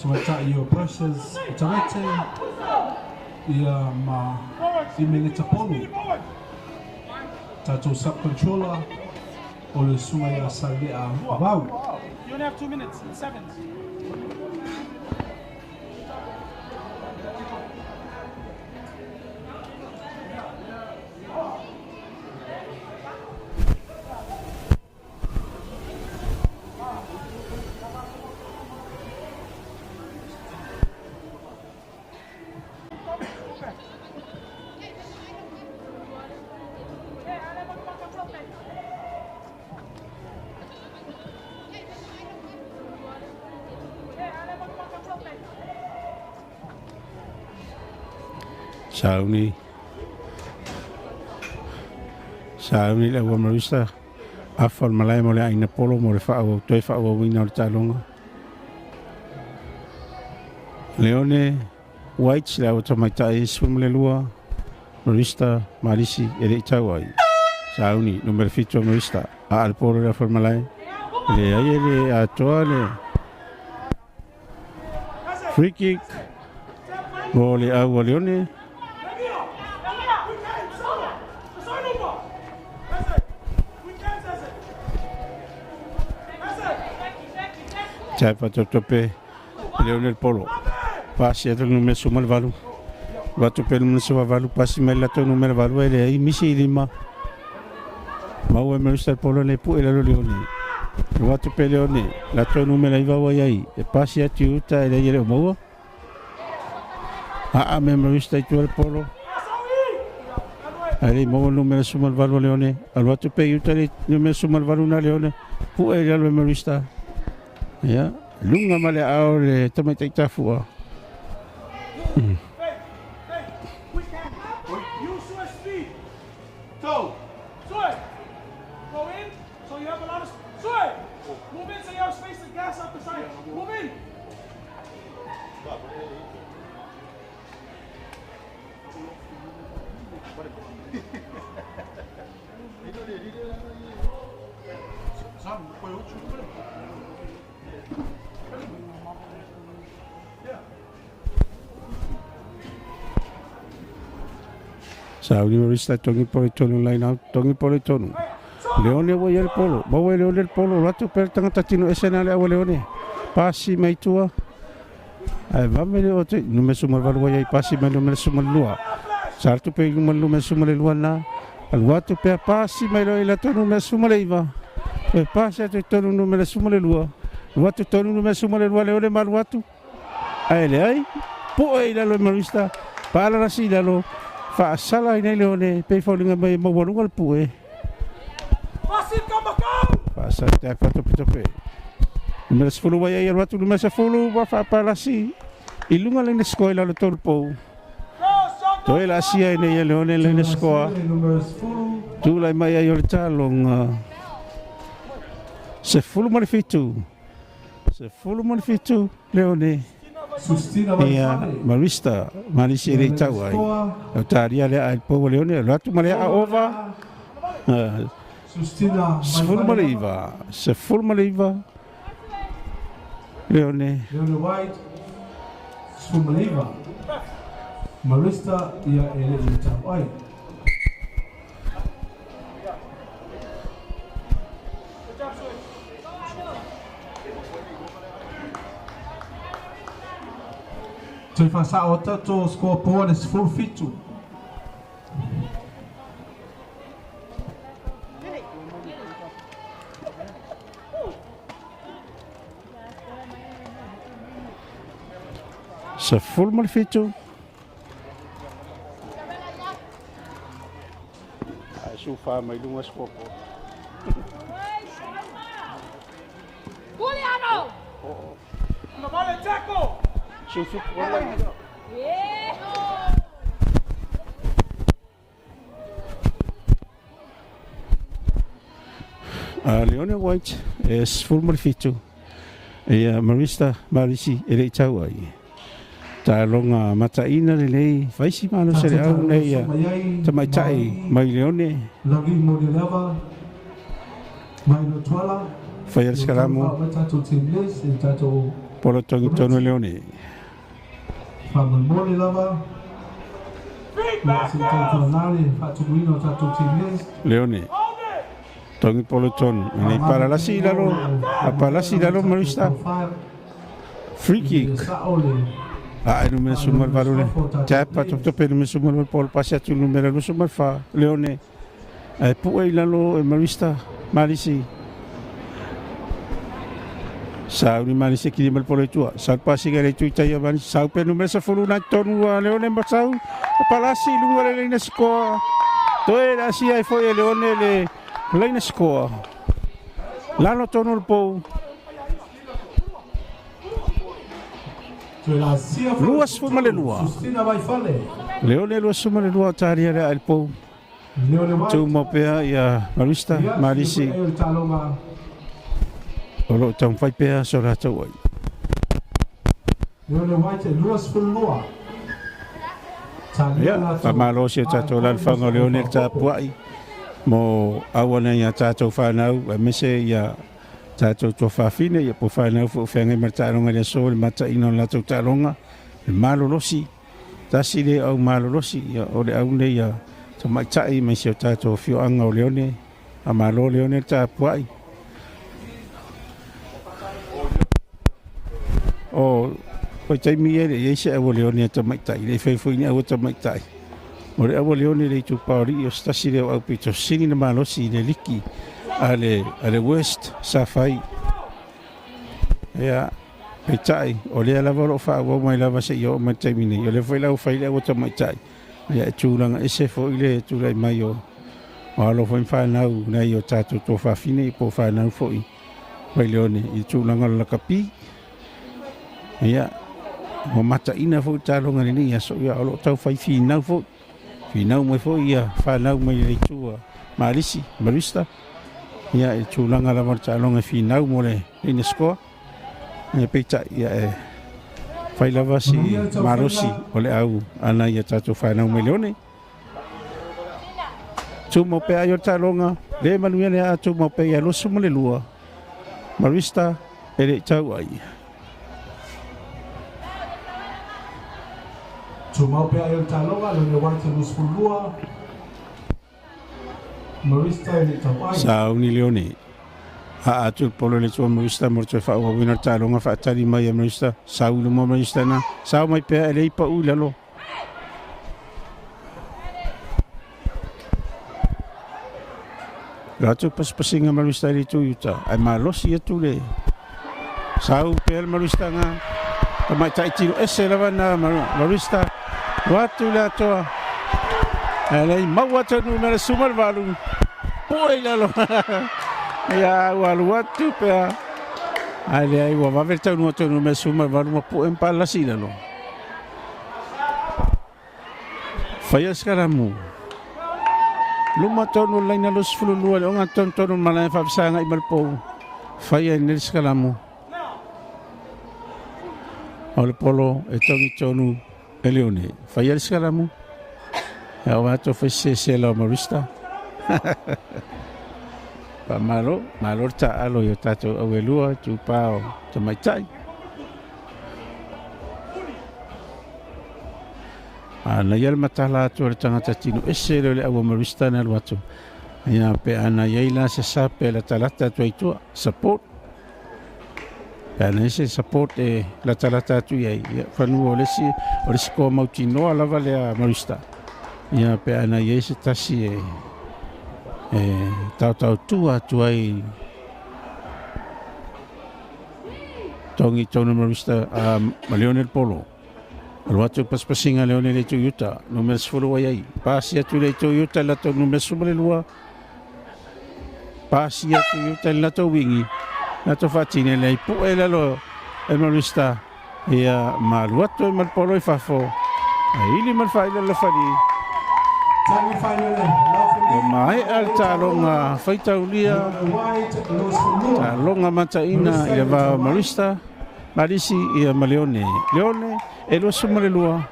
tamaitai your brushes tamaitai ia ma imelita polo tato sub-controller o le sunga ia salea wow You only have 2 minutes and 7. Sauni le ua marista afa o malai mo le aina polo mo le whaau toi whaau wina o le talonga. Leone White le au tamaitai swim le lua marista marisi e le itau ai. Sauni numero fito marista a al polo le afa o malai le ai le atoa le free kick mo le au a Leone. Cai tope Leonel Polo pasi atu numero sumal valu watu pe numero sumal valu pasi mai lato numero valu ele ai misi lima mau e Mr. Polo le pu ele Leone watu pe Leone lato numero iva ai e pasi atu uta ele ele mo a Mr. Polo ali mo numero sumal valu Leone al watu pe uta le numero sumal valu na Leone pu ele le Mr. Ya, lunga male au le tamai tai tafua. Saudi marista tongi pole tonu line out tongi pole tonu Leone wa yel polo bawa Leone polo ratu per tangata tino esena le awa Leone pasi mai tua ai va me le ote nume sumal valu ai pasi mai nume sumal lua sartu pe nume sumal lua na al watu pe pasi mai lo ila tonu nume sumal iva pe pasi atu tonu nume sumal lua watu tonu nume sumal lua Leone mal watu ai le ai po ai la lo marista para la si la lo fa sala ina Leone pe folinga mai mo wonungal pue pasit kamakau pasa te fa tope numero sfulu wa ia watu numero sfulu wa fa palasi ilunga le escola lo torpo to ela sia ina Leone le escola tu la mai ia le talong se fulu malifitu Leone ia marista malisi le tau ai o taria le ai po Leone ratu male a ova se fulmaliva Leone White Sumaliva marista ia ele le tau ai Toi fa o tato score point is full fitu. se full mal fitu ai su fa mai lunga scopo Juliano No vale Chaco. su fit Leone White es full mal fitu e marista marisi ele tau ai ta longa mataina le nei faisi mano se au nei tamai tai mai Leone Lagi mo le lava mai no twala fai al scalamo tato timles e tato polo tongi tono Leone fa mo le lava tato nale tato guino tato timles Leone tongi polo tono nei para la silalo a para la silalo marista free kick numero sumal valule tapa to pe numero sumal pol pasi atu numero sumal fa Leone ai pu ai lalo e marista malisi Saudi malisi ki mal polo tua sa pasi gale tu ita ban sa pe numero sa fulu na tonu Leone mbasau palasi lunga le score to era si ai foi Leone le score lano tonu il po Luas fu male lua. Sustina vai fale. Leo le lo suma le lua taria le alpo. Tu mo pea ia Marista, Marisi. Olo tau fai pea so la tau ai. Ya, pamalo si tato lan fanga Leonel tapuai. Mo awana ia tato whanau, mese ia tato to whawhine, ia po whanau fu whengai martaronga le so, le mata ino la tau taronga, le malo losi. Tasi le au malo losi, ia o le au le ia ta mai tai mai si o tato fio anga o Leone, a malo Leonel tapuai. O poi tai mi e le se o Leone ta mai tai, le fai foi ni o ta mai tai. O le o Leone le tu pauri o stasi le au pito sini na malo si le liki ale west sa fai. Ya pe tai o le la volo fa o mai lava se yo mai tai mini, o le foi la fai le o ta mai tai. Ya chulanga ese foi le tu le mai o alo foi fa na u na yo tato to fa fine po fa na foi. Pai Leone i chulanga la kapi. Ya mo mata ina fo talonga ni ya so ya lo tau fai finau fo finau mo fo ya fa nau mo le tua Marisi Marista ya e chulanga la marcha longa finau mo le ni sko e peita ya e fai lava si Marosi o le au ana ya tatu fa nau milione tu mo pe ayo talonga le manuele a tu mo pe ya lo sumo le lua Marista ele tau ai. Cuma pihak yang calonga le wajib nuspulua Marista ini tapai. Sau ni Leone. A tu polo le tu Marista morto fa o winner calonga fa tali mai Marista. Sau le mo Marista na. Sau mai pe ele pa u lalo. Ratu pas pasinga Marista le tu yuta. Ai malosi tu le. Sau pe Marista nga. Mai tai tiro ese lava na Marista. Watu la toa. Alai mawata numero sumar valu. Poi lalo. Ya walu watu pe. Alai wa va verta numero sumar valu ma po empala si lalo. Faya skaramu. Luma tono laina los fululu le onga tono malai fa sanga imalpo. Faya nel skaramu. Ole polo e tongi tonu Leone. Fai al skaramu. E o ato fai se la Marista. Pa malo ta alo yo tato awelua tu pao to mai tai. Ana yel matala to le tangata tino ese le awa Marista na wato. Ya pe ana yeila se sape la talata to itu support. Ana ese support e la talata tu ia fanu o lesi ko mautino ala vale a Marista ia pe ana ese tasi tau tua tu ai tongi tonu Marista a Leonel Polo alwatu paspasinga Leonel tu yuta numero sfolo ai pasia tu le tu yuta la tu numero sumale lua pasia tu yuta la tu wingi na to fatine lei pu ela lo e Marista ia maluato e malpolo i fafo ili malfaila la fali Jangan final mai al talonga faitaulia talonga mataina ia va Marista Marisi ia Leone e lo sumalelua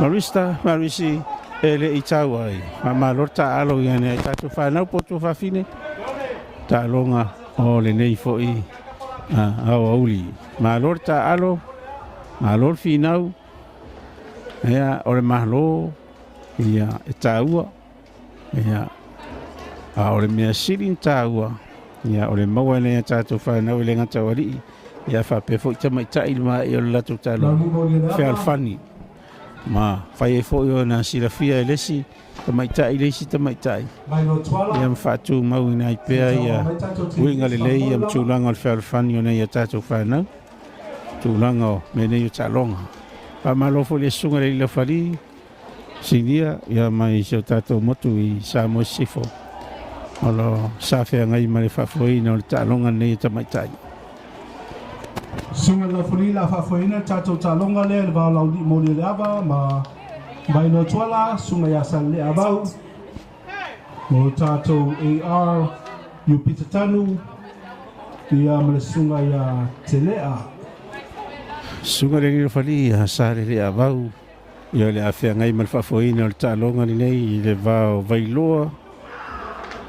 Marista Marisi ele itawai mama lorta alo ia ne tatu fa na poto fa fine talonga o le nei foi auli malor ta alo malor finau ya o le mahlo ia taua ya o le mea sirin taua ya o le maua le tatu fa na le ngata wali ya fa pe foi ta mai tai ma e la tutalo fe alfani ma fai foi na silafia lesi mai tai lesi mai tai ia fatu mau ina ipea ia winga le lei ia tulanga al fan yo ia tatu fana tulanga me nei talonga pa malo fo le sunga le fali sinia ia mai so tatu motu i Samoa sifo alo sa fe ngai mai fa foi no talonga nei mai tai sunga la fali la fa foi na tatu talonga le va la mo le lava ma Mai no tuala sunga ya san le abau. Mo tato AR yu pitatanu ia malesunga ya telea. Sunga le fali hasare le abau. Ia le afia ngai mal fafoina o talonga ni nei le vao vailoa.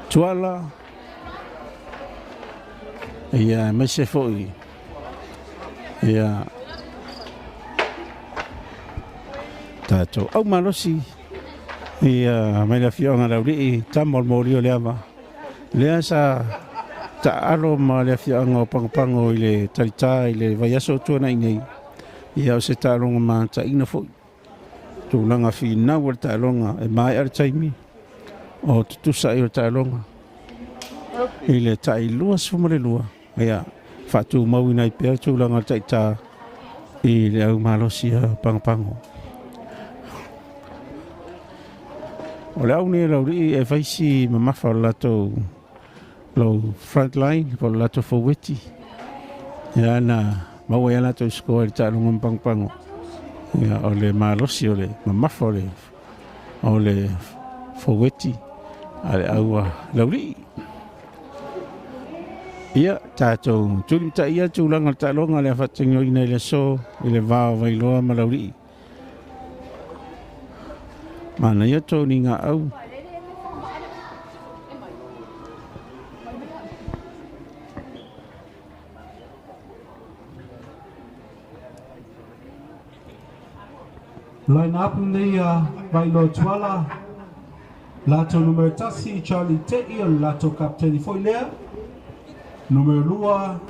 Tuala. Ia mese foi. Ia tato au malosi. Ia mai la fionga lauri tamol morio le ama. Le sa ta alo ma le fionga pangpango ile tarita ile vaiaso tuana nei. Ia o se talonga ma ta ina foi. Tūlanga whina o talonga e mai ar taimi o tutusa i o talonga i le tai lua sumare lua ia whatu mau inai pēr tūlanga taita i le au malosi a pangapango o le au ne lauri e vaisi mamafa o lato lo frontline o lato foweti ia na mau e lato iskoa i talonga pangapango ia o le malosi o le mamafa o le foweti ale aua lauri ia tātou tulimta ia tūlanga talonga le whatingo ina le so i le vāo vailoa ma lauri mana ia tō ni ngā au Line up ni Vailo Tuala Lato numero tasi Charlie Tei Lato kapteni Foilea Numero lua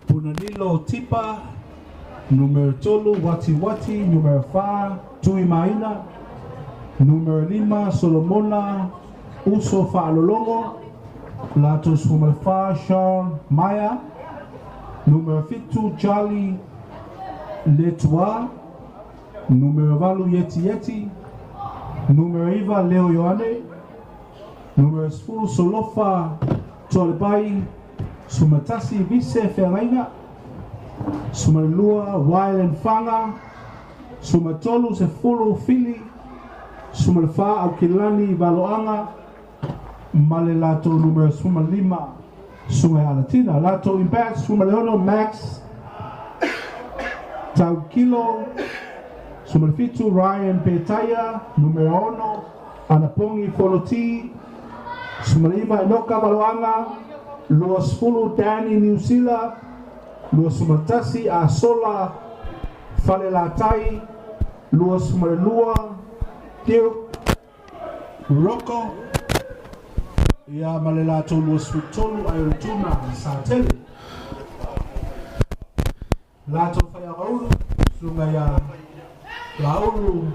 Punanilo Tipa Numero tolu Wati Wati Numero 5 Tui Maina Numero 5 Solomona Uso Fa'alolongo Lato numero 5 Sean Maya Numero 5 Charlie Letua Numero valu Yeti Yeti Numero Iva Leo Ioane Numero 10 Solofa Tolebai Sumatasi Vise Ferreira Sumalua Wild Fanga Sumatolu Sefulu Fili Sumalfa Aukilani Valoanga Malelato Numero Sumalima Sumayalatina Lato Impact Sumaleono Max Taukilo Sumalfitu Ryan Petaya Numero 1 Anapongi Foloti Sumalima Enoka Valoanga Luas Fulu Dani Niusila Luas Sumatasi Asola Falelatai Luas Sumalua Dirk Rocco Ia Malelato Luas Futolu Ayotuna Sateli Lato Fayaulu Sungaya Laulu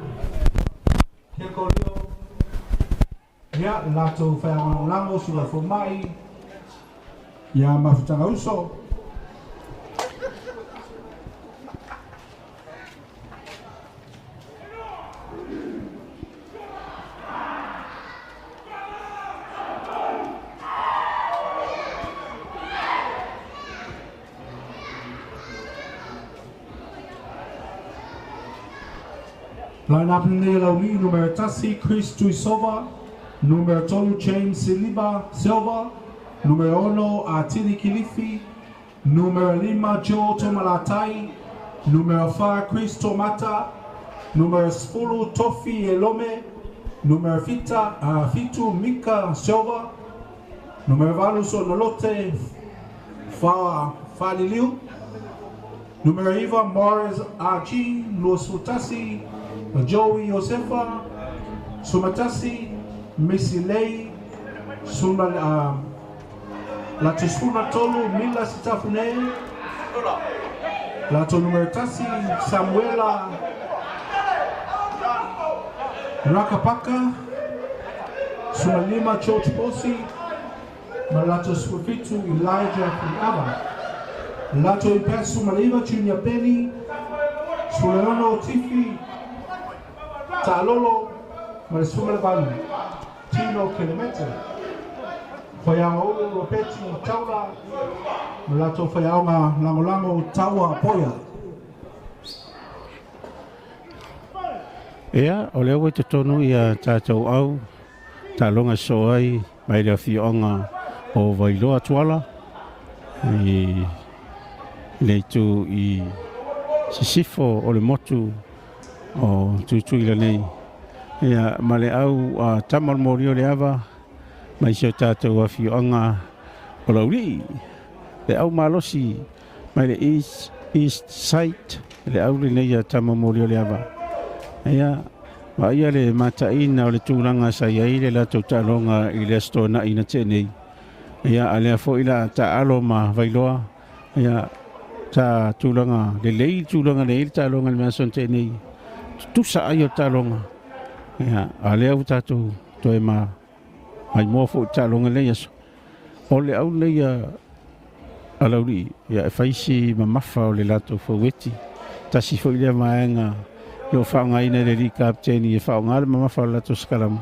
Kekolio Ia Lato Fayalango Sula Fomai Ia Mafutanga Uso Line up ni lauri numero tasi Chris Tuisova, numero tolu James Silva, numero 1 Atini Kilifi, numero 5 Joe Tomalatai, numero 5 Chris Tomata, numero 10 Tofi Elome, numero Fitu Mika Silva, numero 4 Sonolote Faliliu, numero Eva Morris Aji, Luis Futasi, Joey Josefa, Sumatasi, Missy Lei, la Tisfuna Tolu, Mila Sitafune, la Tonumertasi, Samuela, Rakapaka, Sumalima George Posi, Malato Swifitu, Elijah Kunaba, Lato Ipas Sumalima Junior Benny, Suleono Tifi, Talolo, Marisuma Valu, Tino Kilometer, Fayao Ropeti Taula, Malato Fayaoma Langolango Tawa Poya. Ea, o leo te tonu ia tātou au, tā longa so ai, mai rea whionga o Wailoa tuala, i nei tu i sisifo o le motu o tutuila nei. Ia, ma le au a tamal mori o le awa, mai seo tātou a whionga o lauri, le au malosi, mai le east side, le au le nei a tamal mori o le awa. Ia, wa ia le mataina o le tūranga sa iai le la tau tālonga i le asto na ina tenei. Ia, alea fo ila ta alo ma Wailoa. Ia, ta tūranga, le lei tūranga le ili tālonga le mason tenei. Tusa ai o tālonga. Ia, alea u tātou toi ma mai mua fo tālonga le aso. O le au le ia alauri, ia e whaisi ma mafa o le lato fo weti. Tasi fo ilea maenga lo whaonga ina le rika apteni e whaonga le mama whaola to skaram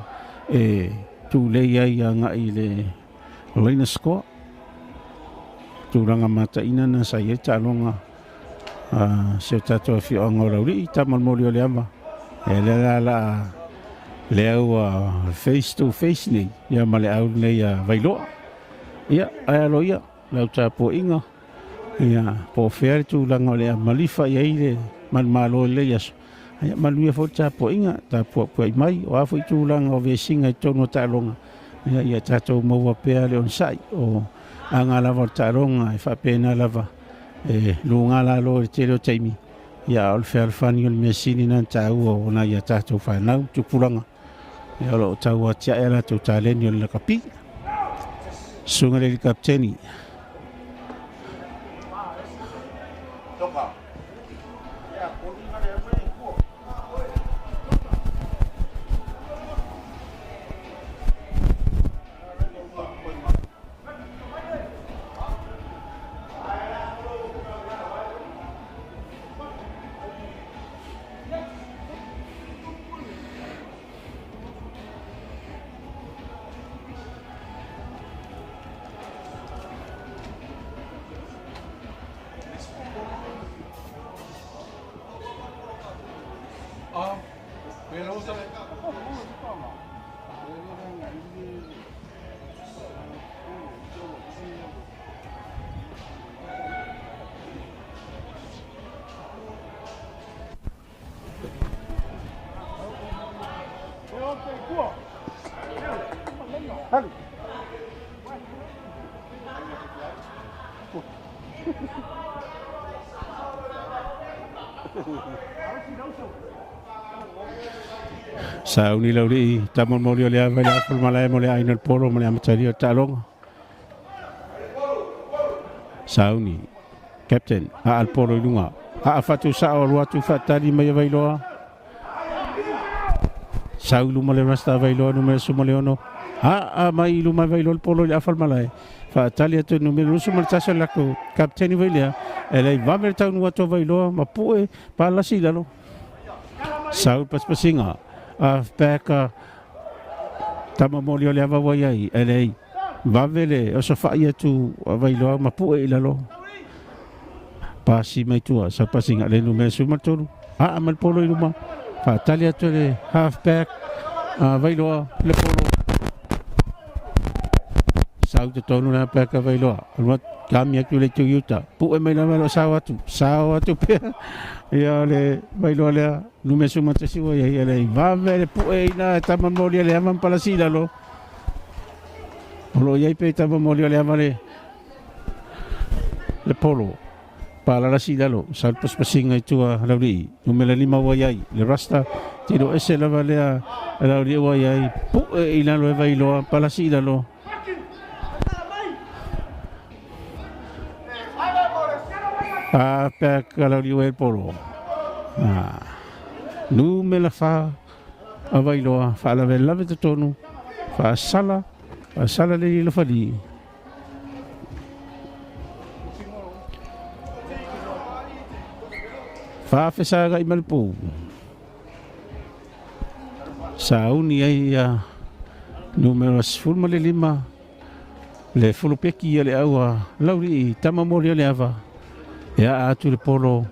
e tū lei ai a ngai le leina skoa tūranga mata ina na sa i ta longa seo tato a whionga o rauri i tamal mori o le ama e le la le au face to face nei ia ma le au nei a Wailoa ia ai alo ia lau ta po inga ia po whare tūranga o le malifa i le malo le yaso ia maluia fo ta po inga ta po ai mai o afu tūlanga o vesinga i tono tālonga ia tātou maua pea le on sai o anga lava tālonga e whapena lava e lunga la lo te leo taimi ia o le whaalfani o le mesini nan tāua o na ia tātou whanau tupulanga ia lo tau a tia ela tau tāleni o le kapi sunga le kapteni Sauni lauri tamal mori o le ava le afol malai mo le aina polo mo le amatari o tālonga. Sauni, captain, a al polo i lunga. A fatu sa o luatu fatari mai Wailoa. Saulu mo le rasta Wailoa numero sumo le ono. A mai luma Wailoa el polo le afol malai. Fatali atu numero sumo le tasa lako captain i Wailea. Ele vamer tau nuato Wailoa ma pue pa la silalo. Saul paspasinga. Peka tama moli o le ava wai ai elei vavele o sa fai atu Wailoa mapu e ilalo pasi mai tua sa pasinga le nume sumaturu amal polo iluma fa tali atu le halfback Wailoa le polo sau te tonu na peka Wailoa almat kami aku le tu yuta pu e mai na lo sawatu pe ia le Wailoa le nume sumatasi wa ia le vave le pu e na tama moli le aman palasila lo lo ia pe tama moli le amale le polo para la sila lo salpos pasinga itu lauri nume le lima wa ia le rasta tiro ese la vale lauri wa ia pu e na lo Wailoa palasila lo pe lauri wa el polo nu me la fa a Wailoa fa la vela te tonu fa sala le lo fali fa fesa ga imalpu sauni ai numero fulma le lima le fulupeki le aua lauri tama mori le ava ya atu le polo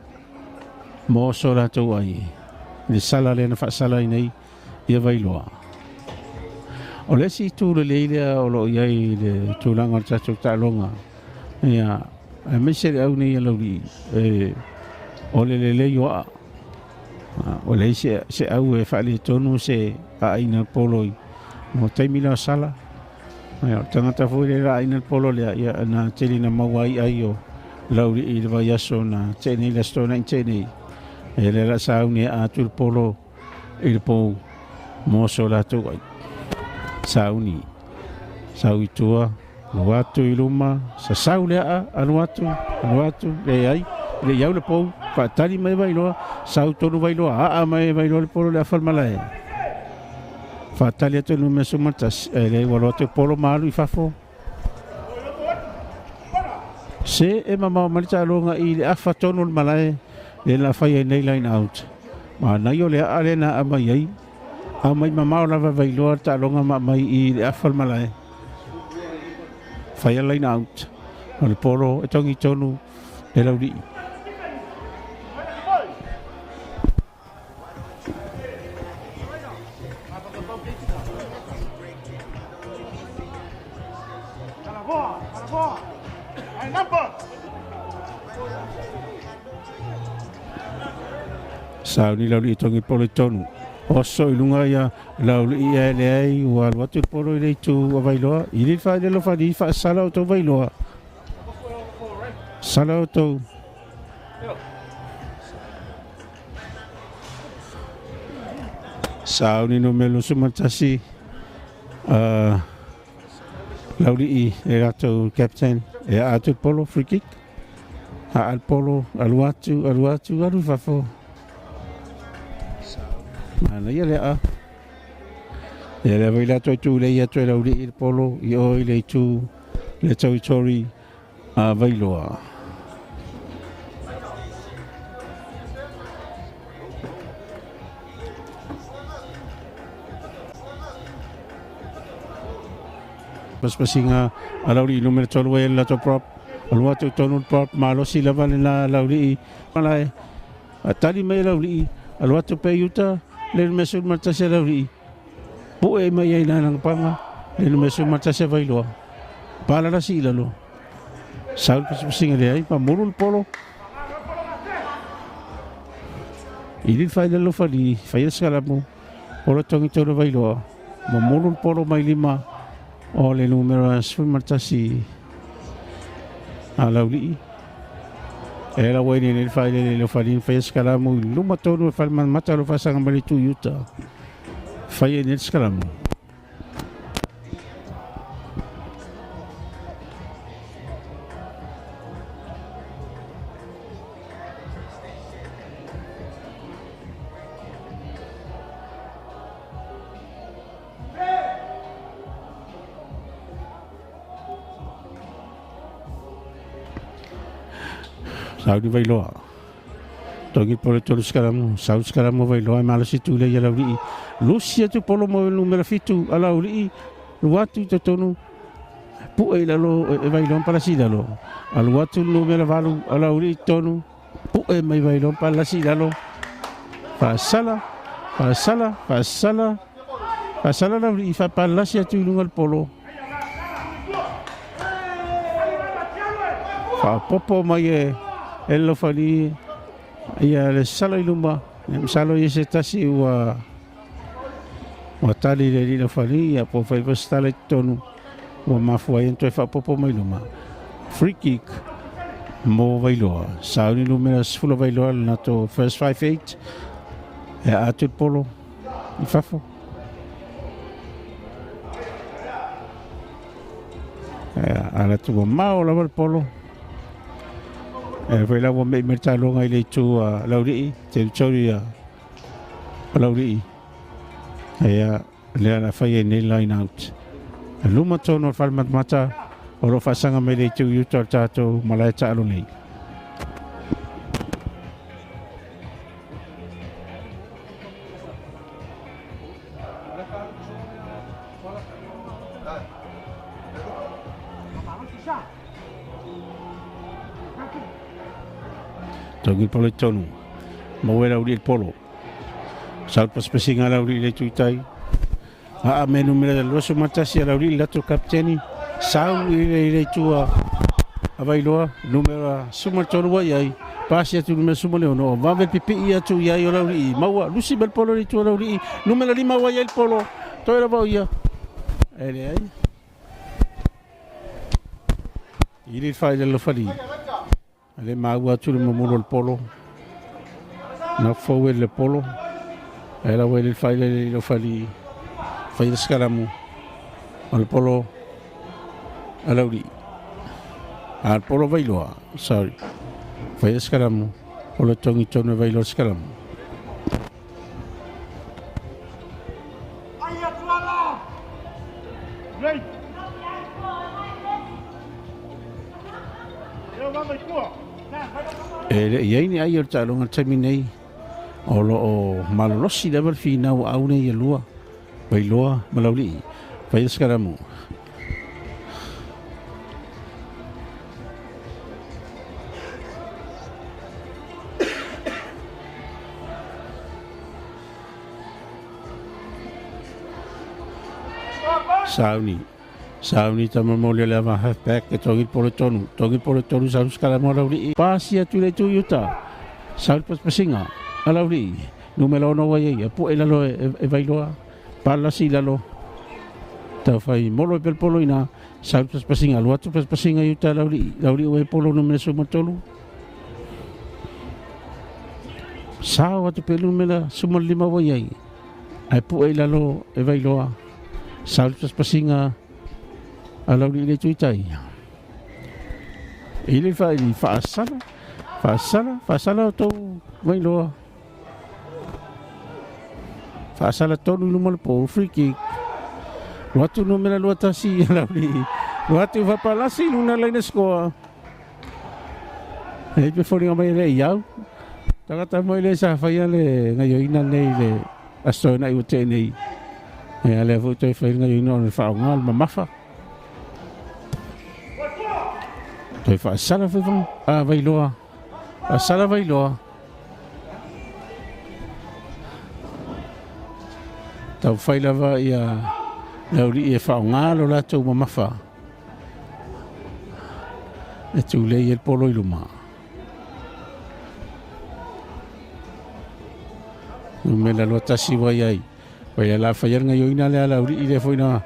mo sola tu ai le sala le na whaasala i nei ia vailoa. O le si tū le leilea o lo iai le tūlanga tatou tālonga. Ia, me se le au nei a lauri, o le leioa. O le se au e whaale tonu se a aina poloi. Mo taimila sala. Ia, tangata fui le ra aina polo lea ia na teli na mawai ai o lauri i le vai aso na tēnei la stona i tēnei. E le la sa au ne a tu polo i le pou moso la tu ai. Sauni sau tua luatu i luma sa sau lea anuatu le ai le iau le pou patali mai vailoa sau tonu vailoa a mai vailoa le polo le afalmalae fatali atu nume sumatas le walo atu polo malu i fafo se e mama malita alonga i le afa tonu le malae le la fai nei line out ma na yo le alena amai ai a mai mamao lava vailoa ta longa mai i le afal malae. Whaia line out. O le polo e tongi tonu e lauri. Sao ni lauri e tongi polo e tonu. Oso i lunga ia lauli ia le ai ua watu polo i leitu a vailoa i li whae le lo whani wha sala o tau vailoa sala o tau sao ni no melo sumatasi lauli i e rato captain e atu polo free kick a al polo alu fafo mana ia lea ia lea vaila toi tu le ia toi lauri i polo i oi le tu le territory a vailoa paspasinga a lauri i numero tolu e la to prop alua tu tonu prop malo si lava le na lauri i malae a tali mai lauri i alua tu pe yuta le mesul matase lauri po e mai ai nang panga le mesul matase vailoa pala la sila lo saul paspasinga le ai pa murul polo ili fai le lo fali fai skala mo polo tongi toro vailoa mo murul polo mai lima o le numero sul matasi a lauri era wani le fai le lo fali fai skala mo luma toro fai man mata lo fa sanga mali tu yuta fai ne skala mo Saudi vailoa tongi polo tolu skaramu sau skaramu vailoa malasi tu le yala uri lucia tu polo mo numero fitu ala uri luatu te tonu pu e lalo e vailon para si lalo al watu numero valu ala uri tonu pu e mai vailon para si lalo pasala la uri fa para si tu lungal polo fa popo mai e lo fali ia le salo iluma salo i se tasi wa tali le lo fali ia po fai stale tonu wa mafua ento fa popo mai luma free kick mo vailoa sauni numero full vailoa na to first 5-8 e atu polo i fafo ala tu mau la polo foi la me merta longa ile tu lauri territory lauri ya le la fai ne line out luma tono falmat mata oro fasanga me le tu yuta tato malai ta aloni Togil polo tonu mo era uri polo Saut pas-pasinga lauri le tuitai. Me numera del loso matasi lauri lato kapteni. Sau ile tua availoa numera sumatoro wa yai. Pasi atu numera sumole ono. Vave pipi atu yai o lauri. Maua lusi bel polo le tua lauri. Numera 5 wa yai el polo. Toira va ia. Ele ai. Ili fai del fali. Ale maua atu le mamulo el polo. Na fou le polo. Era el fai le lo fali. Fai de scaramu. Al polo alauri. Al polo vailoa. Sorry. Fai de scaramu. Polo tongi tono vailo scaramu. Ia ni ai o talonga taminei. O lo o malolosi level fina o au nei lua. Vailoa malauli. Fai de scaramu. Sauni tama mo le lava halfback ke tongi polo tonu sa scaramu malauli. Pasi atu le tu yuta. Saul pas-pasinga. Alauri, numero no wa ia pu elalo e vailoa. Pala si lalo. Ta fai molo pel polo ina. Saul pas-pasinga, lo atu pas-pasinga yuta lauri. Lauri o e polo numero sumatolu. Sao atu pelu mela sumal 5 wa ia. Ai pu elalo e vailoa. Saul pas-pasinga alauri le tuitai. Ile fai Fasala to vailoa. Fasala tonu lumal po free kick. Watu numera luata si lauri. Watu vapalasi luna lain score. Pe fori mai le iau. Tagata mai le sa fai le ngayoina nei le astona i ute nei. E ale vo te fai ngayoina no fa ngal mamafa. Toi fa sala fa vailoa. Asala vailoa. Tau fai lava ia lauri e whaongalo la tau mamafa. E tu lei el polo iluma. Numela lo tasi wai ai. Wai la fai nga yoina le lauri i le foina.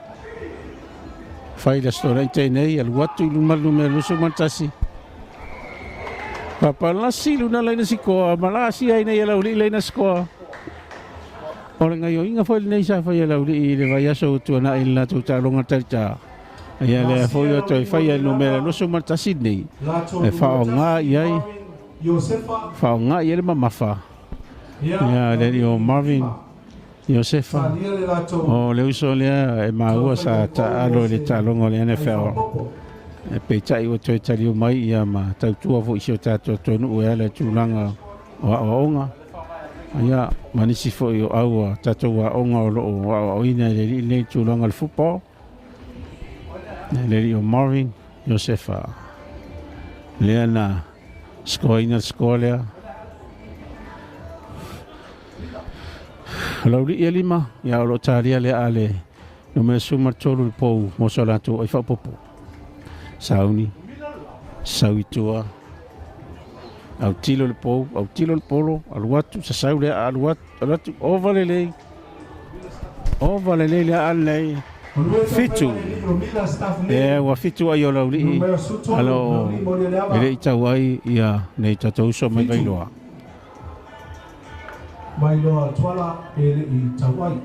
Fai la stora i tenei al watu iluma numela luso mantasi. Papa lasi luna lain sikoa, malasi ai nei lauri lain sikoa. Ora ngai inga foi nei sa foi lauri le vai aso tu na illa tu ta longa tarta. Ia le foi o toi fai el numero no so marta Sydney. E fa nga ai. Fa nga ia le mamafa. Ia le o Marvin Josefa. O le uso le e maua sa ta alo le ta longa le NFL. E peitai o toi tali o mai ia ma tau tua vo isio tato tonu o ele tūlanga o aonga. Ia manisi fo i o aua tato wa onga o lo o ina le tūlanga le football. Le o Marvin Josefa. Lea na skoina skolea. Lauri ia 5 ia o lo taria le ale. No me sumar tolu le pou mo solatu ai fa popo. Sauni, sauitua, au tilo le pou, au tilo le polo, aluatu, sa saule aluatu, ovalele le alei, fitu, wa fitu ai o lauri, alo, ele itawai ia, nei tatou so mai vailoa. Vailoa tuala, ele itawai.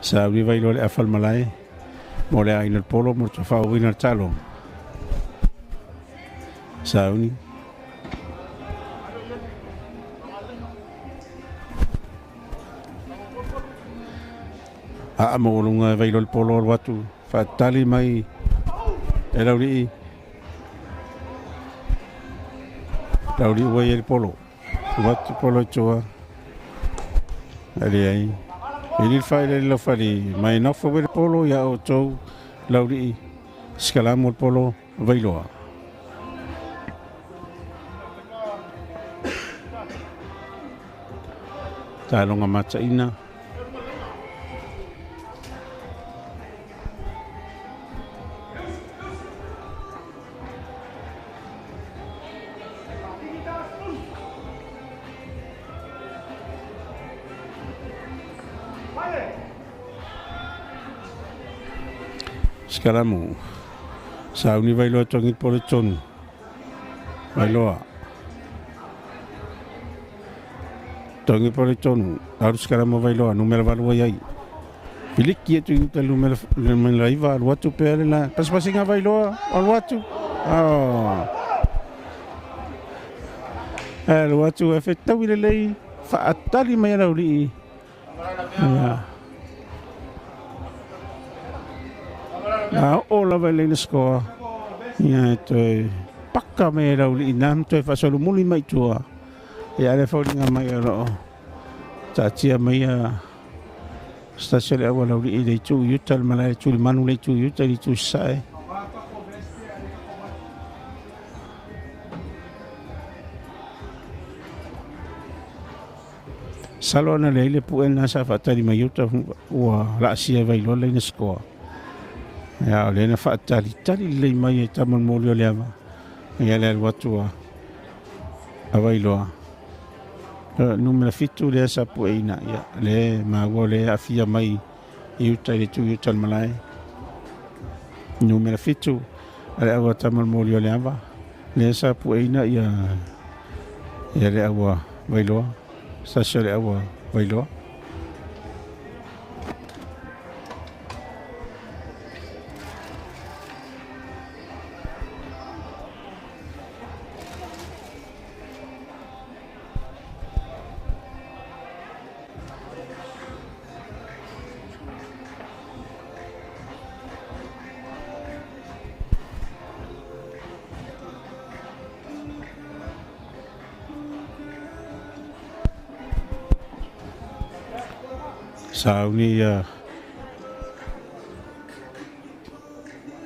Sa viva ilo le afal malai mo le aina polo mo fa wina talo Sauni. Mo lunga vai lo polo watu fa tali mai e lauri wai el polo watu polo choa ali ai ili fa ile lo fali mai no fo el polo ya o cho lauri scalamo el polo vai lo ta longa macha ina Sekarang sauni vai lo tongit polo tonu vai lo tongit polo tonu harus sekarang vai lo numero valu ai pilik kia tu ta numero lai va watu pele la pas pasinga vai lo al watu el watu efecto wile lei fa atali mai la uri Ola vai le score. Ia te paka me ra uli nam te fa solo muli mai tua. Ia le faulinga mai ro. Ta tia mai sta sele wala uli le tu yutal malai tu manu le tu yutal tu sai. Salona le pu en sa fa tali mai yuta wa la sia vai lo le score. Ya le na fa tali le mai ta mon molio le ama ya le watu avai lo numero fitu le sa puina ya le ma gole afia mai yuta le tu yuta malai numero fitu ale awa ta mon molio le ama le sa puina ya le awa vai lo sa le awa vai lo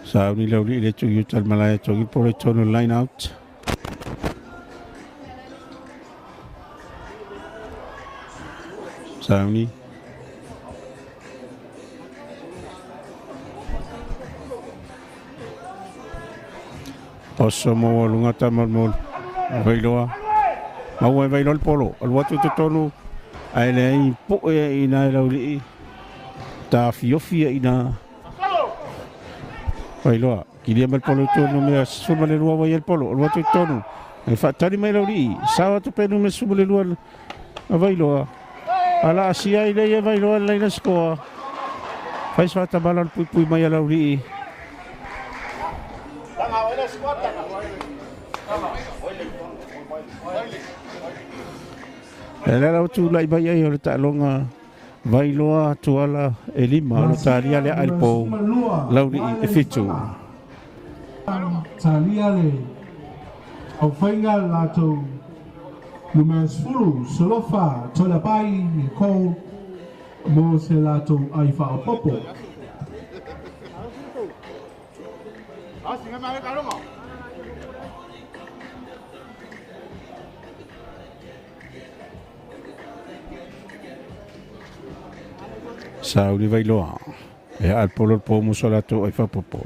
Sauni lauli le tu yutal malaya togi pole tono line out. Sauni. Oso mo lunga tamal vailoa. Mau vailo el polo, al watu tonu. Ai le po ina lauli ta fiofia ina Wailoa, kilia mal polo tonu me suma le lua vai el polo, el watu tonu. E fa tali mai lauri, sawa tu penu me suma le lua Wailoa. Ala asia ile e Wailoa le na skoa. Fai sa ta balan pui mai lauri. Tanga wala squad tanga. Ela tu lai vai ai o ta longa Wailoa tuala e lima o talia le alpo lauri e fitu. Talia le au whainga lato numero sfuru solofa tola pai i ko mo se lato ai wha popo. Sauli Wailoa e al polo po musolato ai fa popo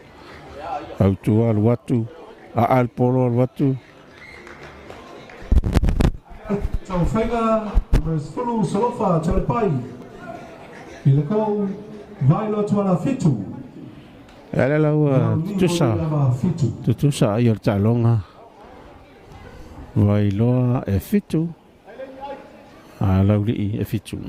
au tu al watu al polo al watu Tau whainga sfuru solofa tola pai i le kou Wailoa tuala fitu. Ala lau tutusa ai al talonga Wailoa e fitu a lauli e fitu.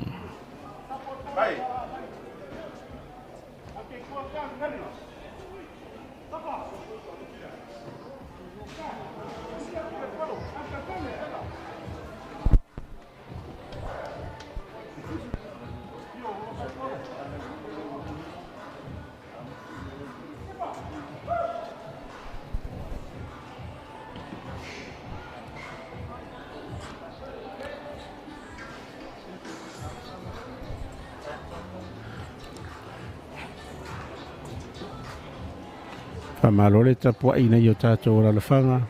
Whamalole tapua ina i o tātou lalawhanga.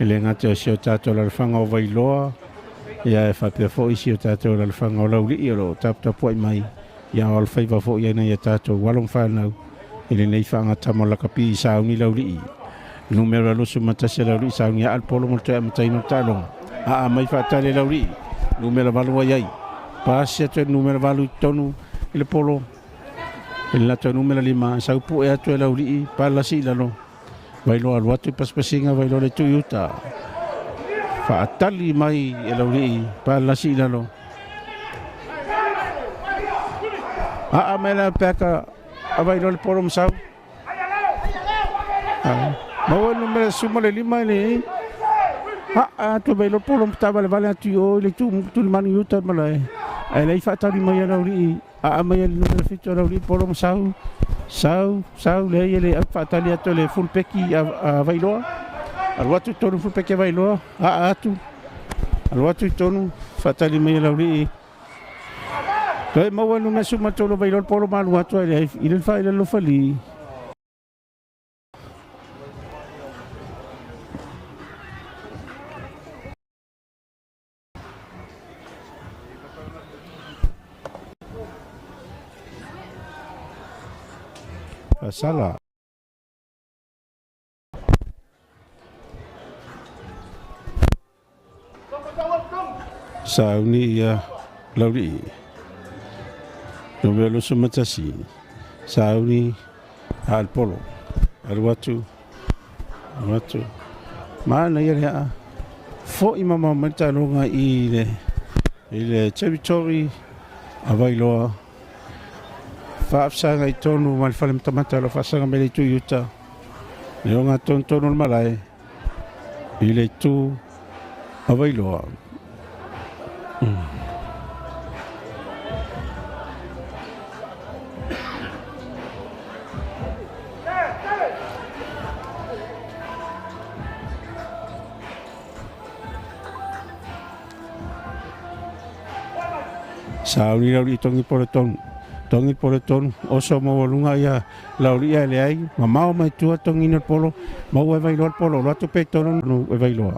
I le ngata o si o tātou lalawhanga o Vailoa. Ia e whapea fo isi o tātou lalawhanga o lauri i o lo tapua i mai. Ia o alwhaiva fo i ana i a tātou walong whanau. I le nei whanga tamo lakapi i sauni lauri i. Numero alusu matasi lauri i sauni a alpolo mo te amatai no talonga. A mai whaatale lauri i. Numero valua iai. Pasi atu numero valu tonu i le polo. I le lato numero 5. Saupu e atu e lauri i. Palasi lalo. Vailoa aluatu paspasinga vailoa le tuyuta. Whaatali mai e lauri i. Palasi lalo. A mai la peka a vailoa le polo msau. Maua numero suma le 5 le. Tu vailoa le polo mtaba le vale atu o le tu le manu yuta malai. Ai lei whaatali mai e lauri i. A mai le numero fito e lauri i polo msau. Sau le ele whaatali atu le full peki a vailoa. Aluatu tonu full peki a vailoa. Atu. Aluatu tonu whaatali mai e lauri i. Toi maua no mesu matolo vai lor polo malu atu ai ile fa ile lo fali. Sala. Sauni ya lauri. Numero sumatasi. Sauni al polo. Aluatu. Mana ia fo imama mata longa ile territory availoa. Faafsanga i tonu mal falem tamata lo fasanga mele tu yuta. Longa tonu malai. Ile tu availoa. Sauni lauri tongi polo ton oso mo lunga ia lauri ia le ai mamao mai tua tongi no polo mau e vai lo polo lo atu pe tono no e vai lo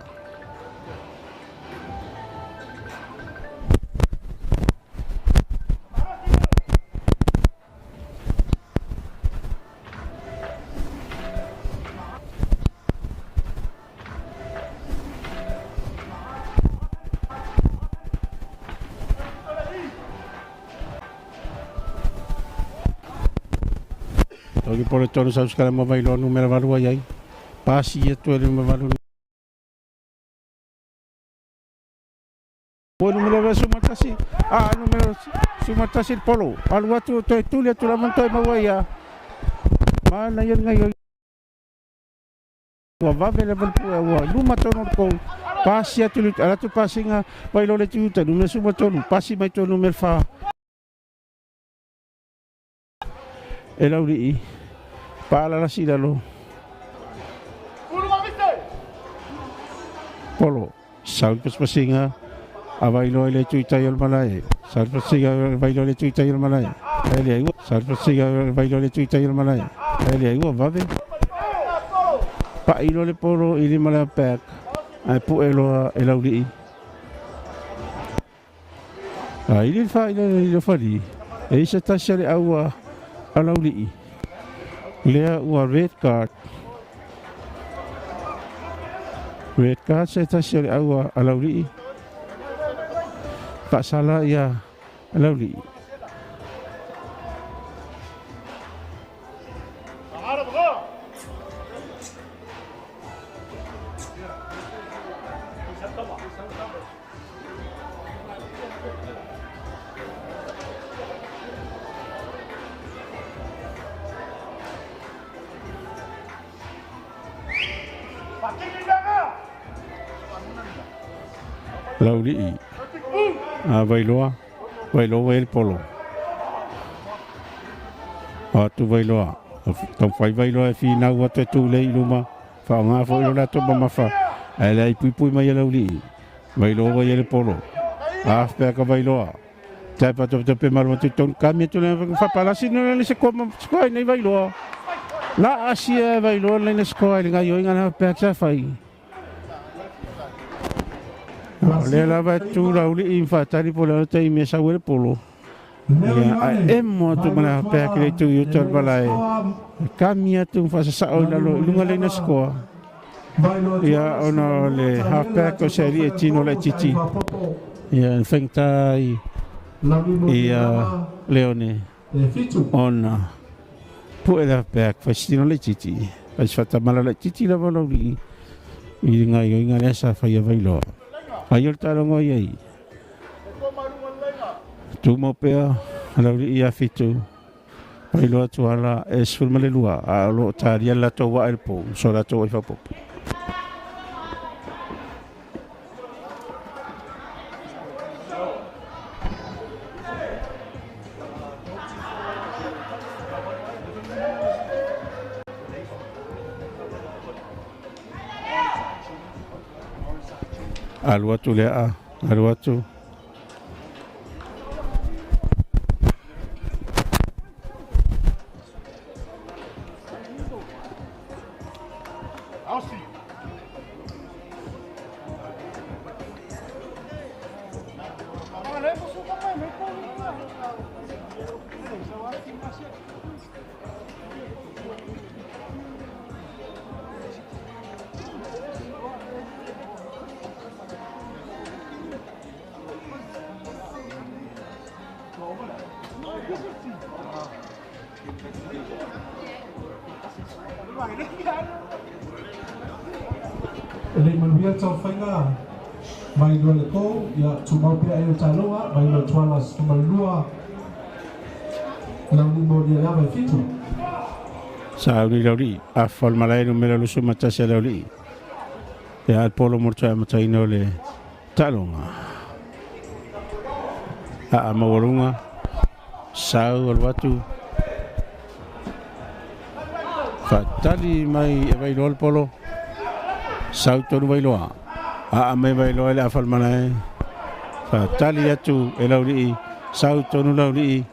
Togi polo tono sa uskala mo vai lo numero valua iai. Pasi e tu ele valu. O numero sumatasi. Numero sumatasi polo. Alua tu tu le tu la monto mo vai ya. Mana yan ngayon. Wa va vele vel pu wa luma tono ko. Pasi e tu ala tu pasi nga vai lo le tu numero sumatono. Pasi mai tu numero fa. Elauri pala la sidalo polo saul paspasinga availo le tuita yol malai saul pasinga availo le tuita yol malai ele saul pasinga availo le tuita yol malai ele vave pa ilo le polo ili mala pack ai pu elo elauri ili fa ile fali e se tasale aua alauli lea ua red card se tasiri aua alauli pak salah ya alauli lauli vailoa el polo tu vailoa tong fai vailoa fi na wa te tu le luma fa nga fo lo la to ma fa ele ai pui mai lauli vailoa el polo pe ka vailoa tai pa to pe mar tu ton kami tu le fa pala si no le se ko nei vailoa La asia vai lo le skoa le ngai inga na peksa fai. Le la va tu la uli infatari polo te me sa wel polo. Ya mo tu mana pek le tu yutar balai. Kamia tu fa sa o la lo lunga le skoa. Ya ono le ha pek ko seri e tino le titi. Ya fengta ia leone. Ona. Pu e la pek fa tino le titi. Fa fata mala le titi la volo li. I ngai inga le sa fa ia vai lo. Ayol talongo yai. Tu mo pea ala ia fitu. Pai lo tu ala esful malelua a lo taria la to wa el po so la to fa po. Alwatu lea, alwatu. Ele manuia tau whainga mai lua le kou ia tumau pia e o taloa mai lua tualas kumalua lau ni mo dia lava e fitu Sauri lauri a malai no mera lusu matasa lauri ya al polo morta mataino le talonga a mawarunga sau al watu fatali mai e vai lo polo sau tonu vai loa a mai vai lo le afal malai fatali atu e lauri sau tonu lauri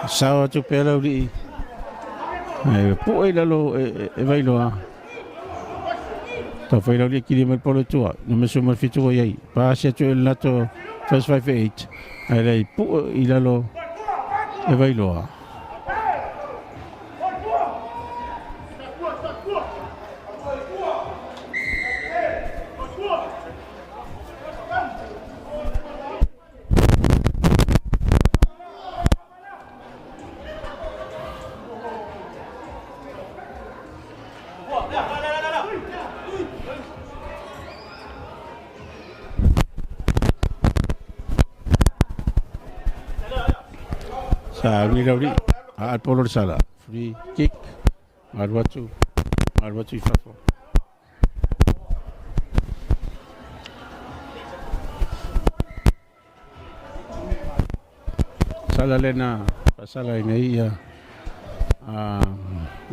sau atu pe lauri ai po e lalo e vai loa ta fai lauri ki le polo tua no me somo fitu ai pa se tu el lato 558 ai lei po i lalo e vai loa Sauri lauri al polo sala free kick Arwatu ifafo sala lena pasala ini ya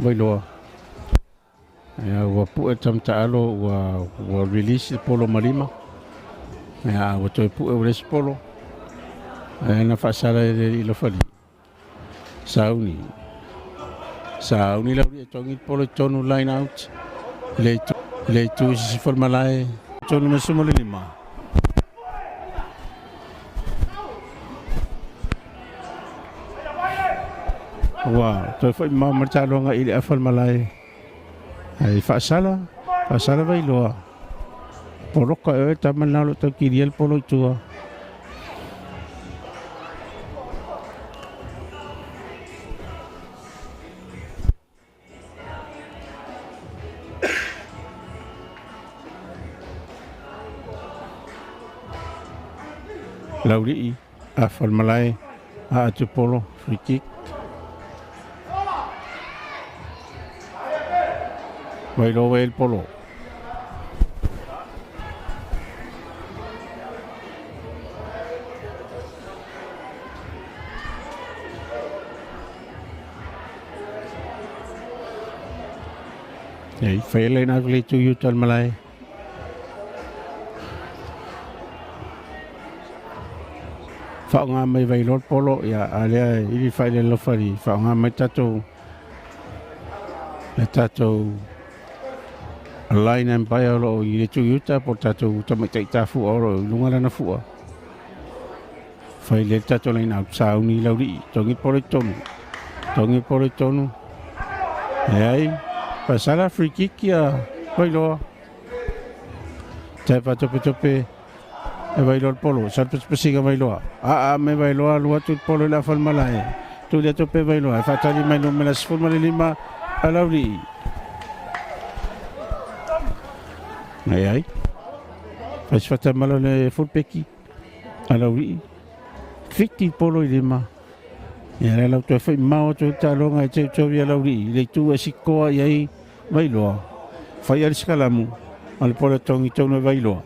boiloa ya wapu etam taalo wa release polo malima ya wato pu eures polo na fasala ilo fali Sauni lauri tongi polo tonu line out le tu si formalai tonu mesumo lima wow to foi ma marchalo nga ili formalai ai fasala vai loa polo ka e tamanalo to kiriel polo tua Lauri a formalai a atu polo free kick bailo el polo ei fele na vle tu yutal malai fa nga mai vai lor polo ya ale ili fai le lofari fa nga mai tatu Le tātou line and pai alo i le tuiuta po tātou tamaitai tāfu oro lunga lana fua. Whai le tātou leina au sauni lauri, tongi pore tonu. Tongi pore tonu. E ai, pasala free kick ia, wailoa. Tai tope tope, e wailoa polo, salpes pesinga wailoa. Me wailoa lua tu polo la falmalae. Tu le tope wailoa, e whatari mai no mena sifurma le lima a lauri. Ai, faz fata malo le fulpeki alauri 50 polo i lima ia la tu foi mau tu talonga e te via lauri le tu e sikoa ia vai loa fai al skalamu al polo tongi tono vai loa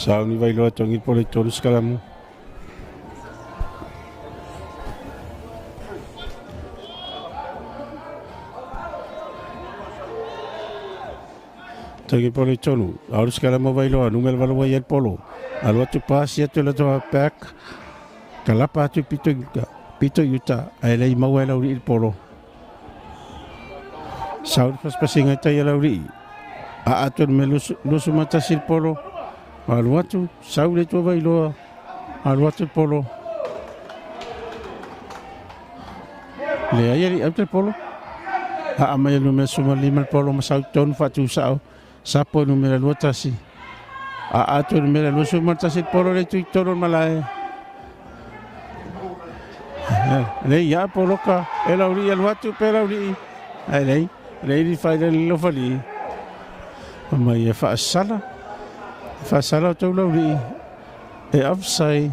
Sauni vai loa tongi pole tolu skalamu. Tongi pole tolu. Auru skalamu vai loa numel valu vai el polo. Alua tu pasi atu la toa pack. Kalapa atu pito yuta. Aelei mau e lauri il polo. Sauri paspasinga tai e lauri. A atu me lusu matasi il polo. Aluatu, saule tua vai loa, aluatu polo. Le ai autre polo. Mai numero suma lima polo masau ton fatu sao. Sapo numero lua tasi. Atu numero lua suma tasi polo le tu tono malae. Le ya polo ka, elauri aluatu pelauri. Ai lei di fai le lo fali. Mai e fa sala. Fasala tau lauri e afsai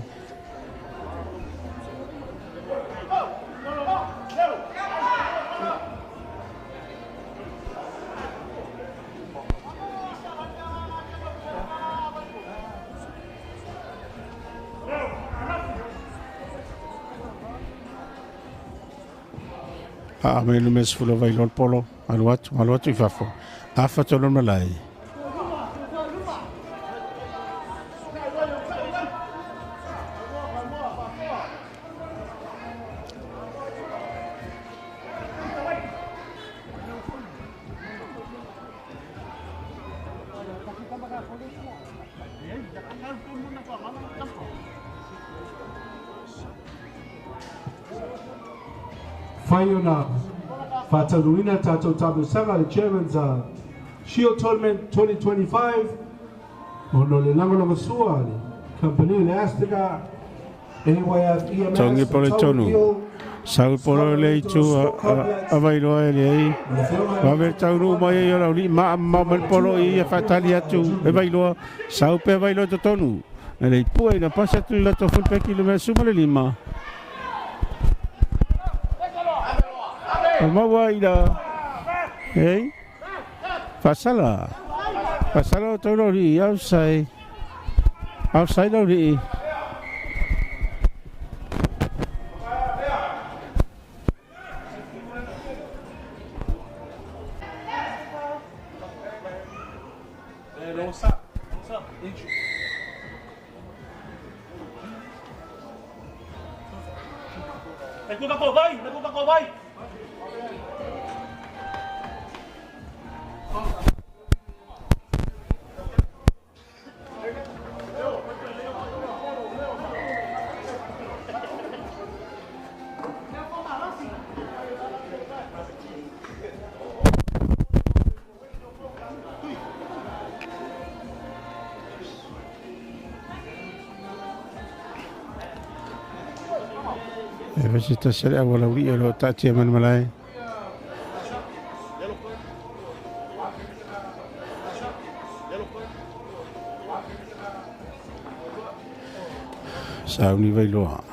me no mes fulo vai lol polo aluatu I fafo afa tolo malai. Whaiona whataruina tātou tātou sanga le Chairman's Shield Tournament 2025 ono le langolonga sua le Company le Astica AYF EMS Tongi pole tonu Sau polo le itu availoa e le ai Wawe tauru mai e ora uli ma mal polo I e whatali atu e vailoa Sau pe vailoa to tonu E le pua ina pasa tu la to fulpeki le mea suma le lima Mawa ida, hey, pasala o tau lauri, outside lauri. Nakuta ko vai. Fasita sele wala uri lo ta tia man malai. Sauni vai loa.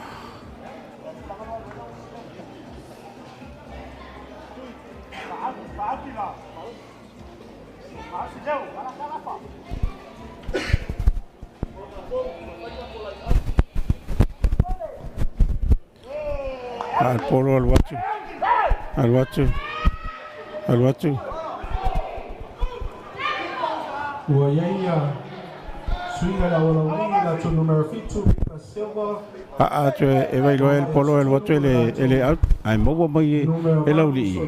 Al polo al watu. Uaiaia suiga la wala la tu numero fitu la silva. E vai loa el polo al watu ele out. Ai mo mai e lauli.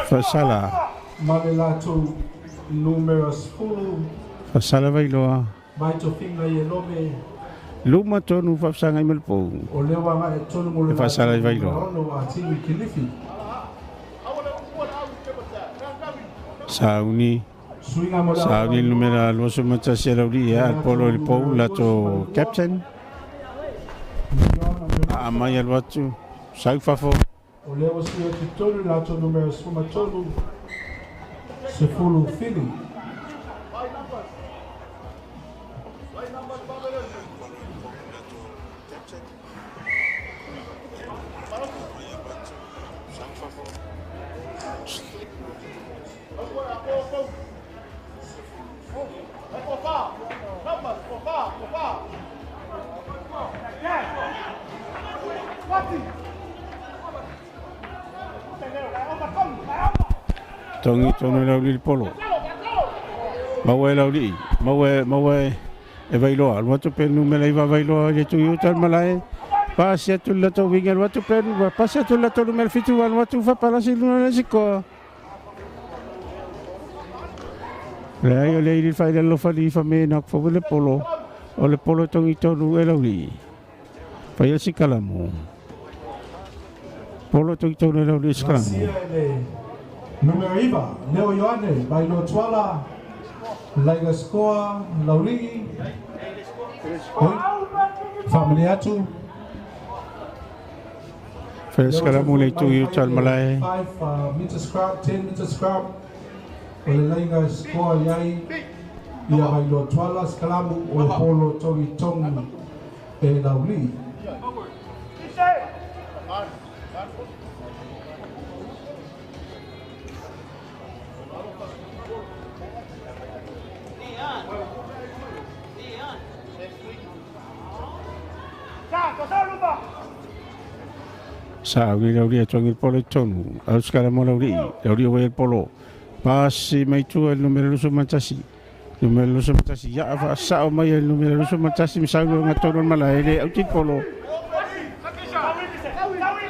Fasala. Male la tu numero spulu. Fasala vai loa. Mai to finga ye lome. Luma tonu fafsanga imel po. O lewa ma e tonu mo le. Fasala vai loa. No atimi kilifi. Sauni numero lo sumata selauri ya al polo el po la to captain. Amai al watu. Sai fafo. O lewa si o titolu la to numero sumatolu. Sefulu fili. Tongi tono lauli il polo. Mawe lauli, mawe e vai loa. Watu pe numela iwa vai loa ye tu yutal malai. Pasia tu la to winga watu pe pasia tu la to numel fitu watu fa palasi luna siko. Le yo le il fai lo fa li fa me nak fo le polo. O le polo tongi tono e lauli. Pa yo sikalamu. Polo tongi tono e lauli sikalamu. Numero iba, Leo Ioane, Baino Tuala, Laiga Scoa, Laurigi, Familiatu. Feskaramu le tu yutal malai. 5 meter scrap, 10 meter scrap. Ole Laiga Scoa Yai, Ia Baino Tuala, Skalamu, Ole Polo Tongi Tongi, e Laurigi. Sa lauri tongi polo tonu. Aus kala mo lauri o polo. Pasi mai tu el numero lu sumantasi. Numero lu sumantasi ya fa sa o mai el numero lu sumantasi mi sago ngatono malai le au polo.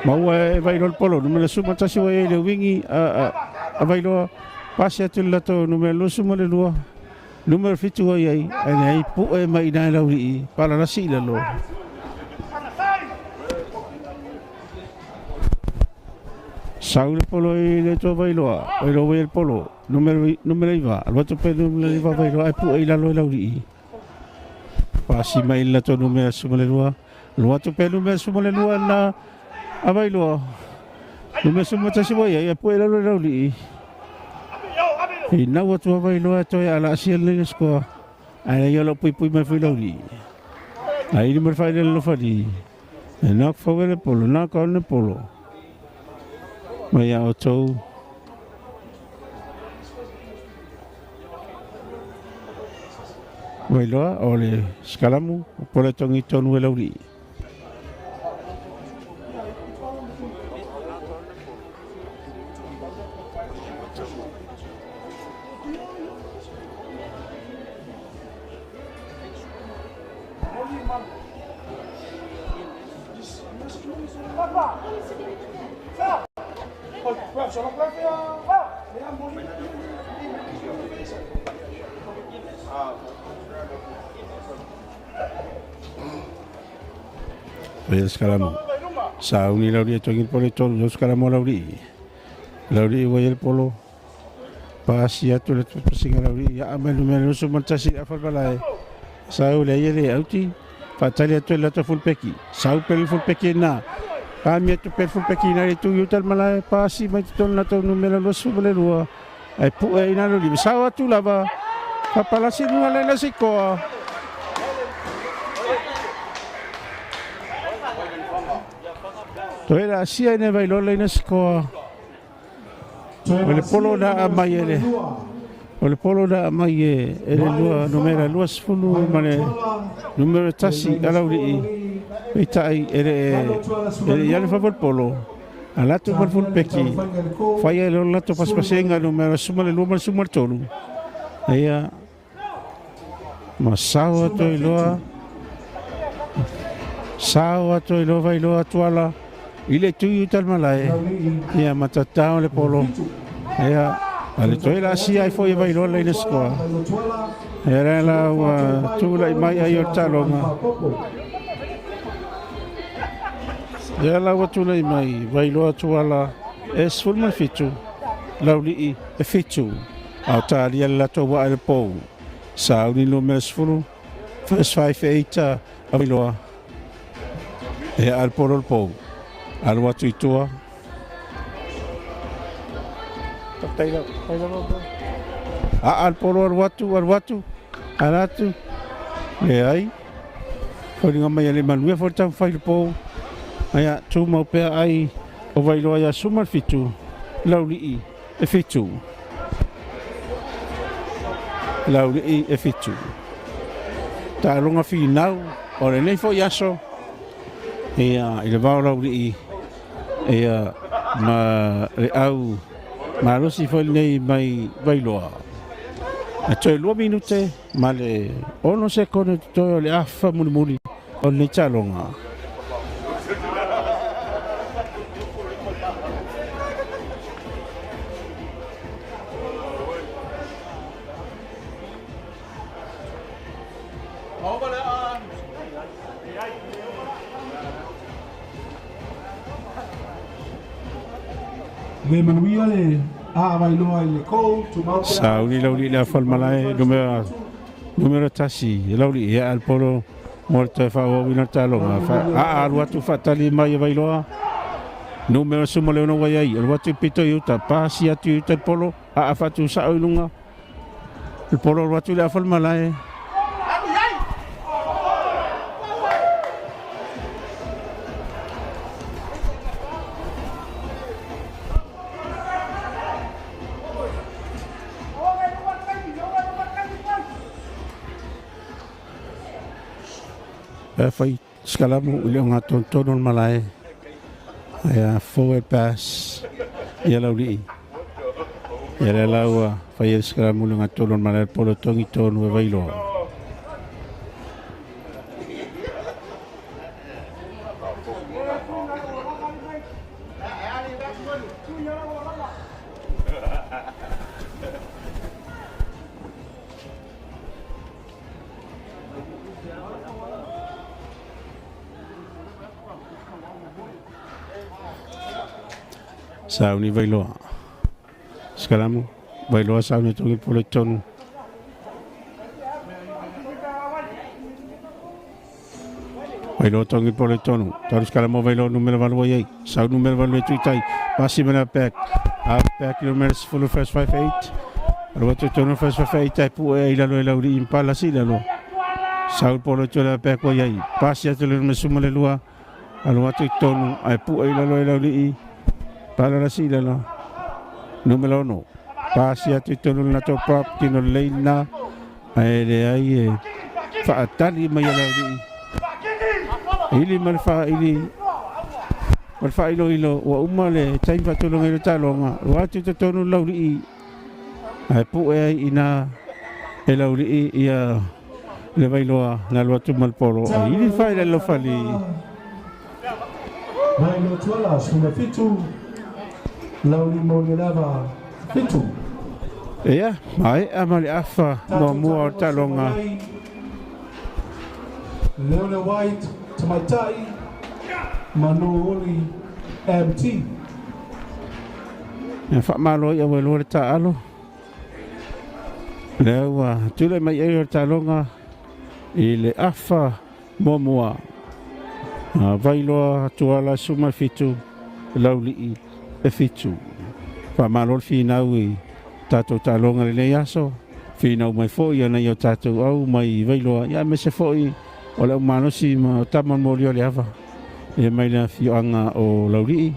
Mau vai no polo numero sumantasi wa le wingi a vai lo pasi atu lato numero lu sumale lu. Numero fitu wa ai ai pu e mai na lauri para la sila lo. Saule polo le to bailoa, bailo el polo, numero iba, al watu pe numero iba bailo ai pu ai la lo lauri. Pasi mai la to numero sumale lua, lo watu pe numero sumale lua na a bailo. Numero sumata si boya ai pu ai la lo lauri. Ina watu bailo to ala siel le sko. Ai yo lo pui mai fu lauri. Ai numero fa lo fadi. Na fa el polo, na ka el polo. Mai au tau mai loa o le skalamu po le tongi tonu e lauri. Vaya skalamu. Sa uni lauri tongi polo tonu dos skalamu lauri. Lauri voy el polo. Pasia tu le pasinga lauri ya amelu melu sumantasi afal balai. Sa ule yele auti. Fatali atu la to full peki. Sau pel full peki na. Kami atu pel full peki na itu yutal malai pasi mai ton na to numero lo su bole lua. Ai pu e ina lo li sau atu lava. Papalasi nunga le na sikoa. Toera sia ne vai lo le na sikoa. Ole polo na mai ele. Ole polo da mai ele lua numero lua sfulu mane numero tasi alauri itai ele yale favor polo alato por full peki fai ele lato paspasenga numero sumale lua sumar tolu aya masawa to iloa sawa to ilo vai loa tuala ile tu tal malai ya matatao le polo aya ale toi la si ai foi vai lola ina skoa. Era la tu la mai ai talonga. Era la tu la mai vai loa tu ala es full mal fitu. Lauli e fitu. Au tali la to wa al po. Sa uni lo mes full. First 5-8 ai loa. E al polo po. Al watu itua. Al polo arwatu alatu e ai ko ni ngama yale manu e forta fai po aya tu mau pe ai o vai lo ya sumar fitu lauli e fitu lauli e fitu ta longa finau o le nei fo yaso e ile va lauli e ma e au Malo si foi nei mai bailoa. A toi 2 minute male ono secondo to le affa muli o le chalonga. Le manuia le vai loa le ko tu mau. Sauli lauli la falmalai numero tasi lauli e al polo morto fa o wina talonga fa al watu fatali mai vai loa numero sumo le no vai ai al watu pito yuta pasi atu yuta polo a fatu sa lunga il polo watu la falmalai. Fai skalamu ile nga tonton malai ya forward pass ya lauli ya lawa fai skalamu nga tonton malai polo tongi tonu vai lo Sauni bailoa. Skalamu bailoa sauni tongi polo tonu. Bailoa tongi polo tonu. Taru skalamu bailoa numero valua yei. Sau numero valua tuitai. Pasi mena back. Back numeros full first 5-8. Arwa tu tonu first 5-8 ai pu e ilalo lauri impala si lalo. Sau polo tonu back wa yei. Pasi atu le mesuma le lua. Arwa tu tonu ai pu e ilalo lauri Pala la sila la numero 1 pasi atu tonu na to prop kino leina ai fa atali mai la ili malfa ilo wa umale tai fa tolu ngai talonga wa tu tonu lauri ai pu e ina e lauri ia le bailoa na lo tu malpolo ili fa ile lo fali Vai lo tuala sulla fitu lauli mo le lava fitu. Ia, mai amali afa mo mua talonga. Leona White tamatai Manoli MT. Ya fa malo ya welo ta alo. Lewa, tule mai e talonga ile afa mua vai loa tuala suma fitu lauli e fitu fa malol finau i tatou talonga le nei aso finau mai foi ana yo tatou au mai vai loa ia me se foi o le manosi ma taman molio le ava e mai le fioanga o lauli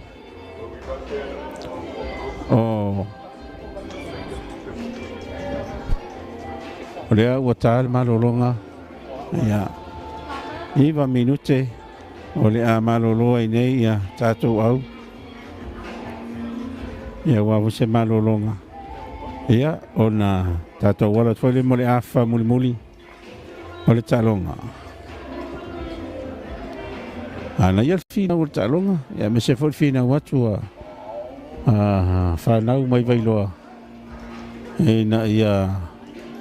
o lea ua tal malolonga ia iva minute o le a maloloa i nei ia tatou au ia wawa se malolonga ia ona tatou wala tuale mo le afa muli o le talonga ana ia fina o le talonga ia me se foi fina watu whanau mai vailoa e na ia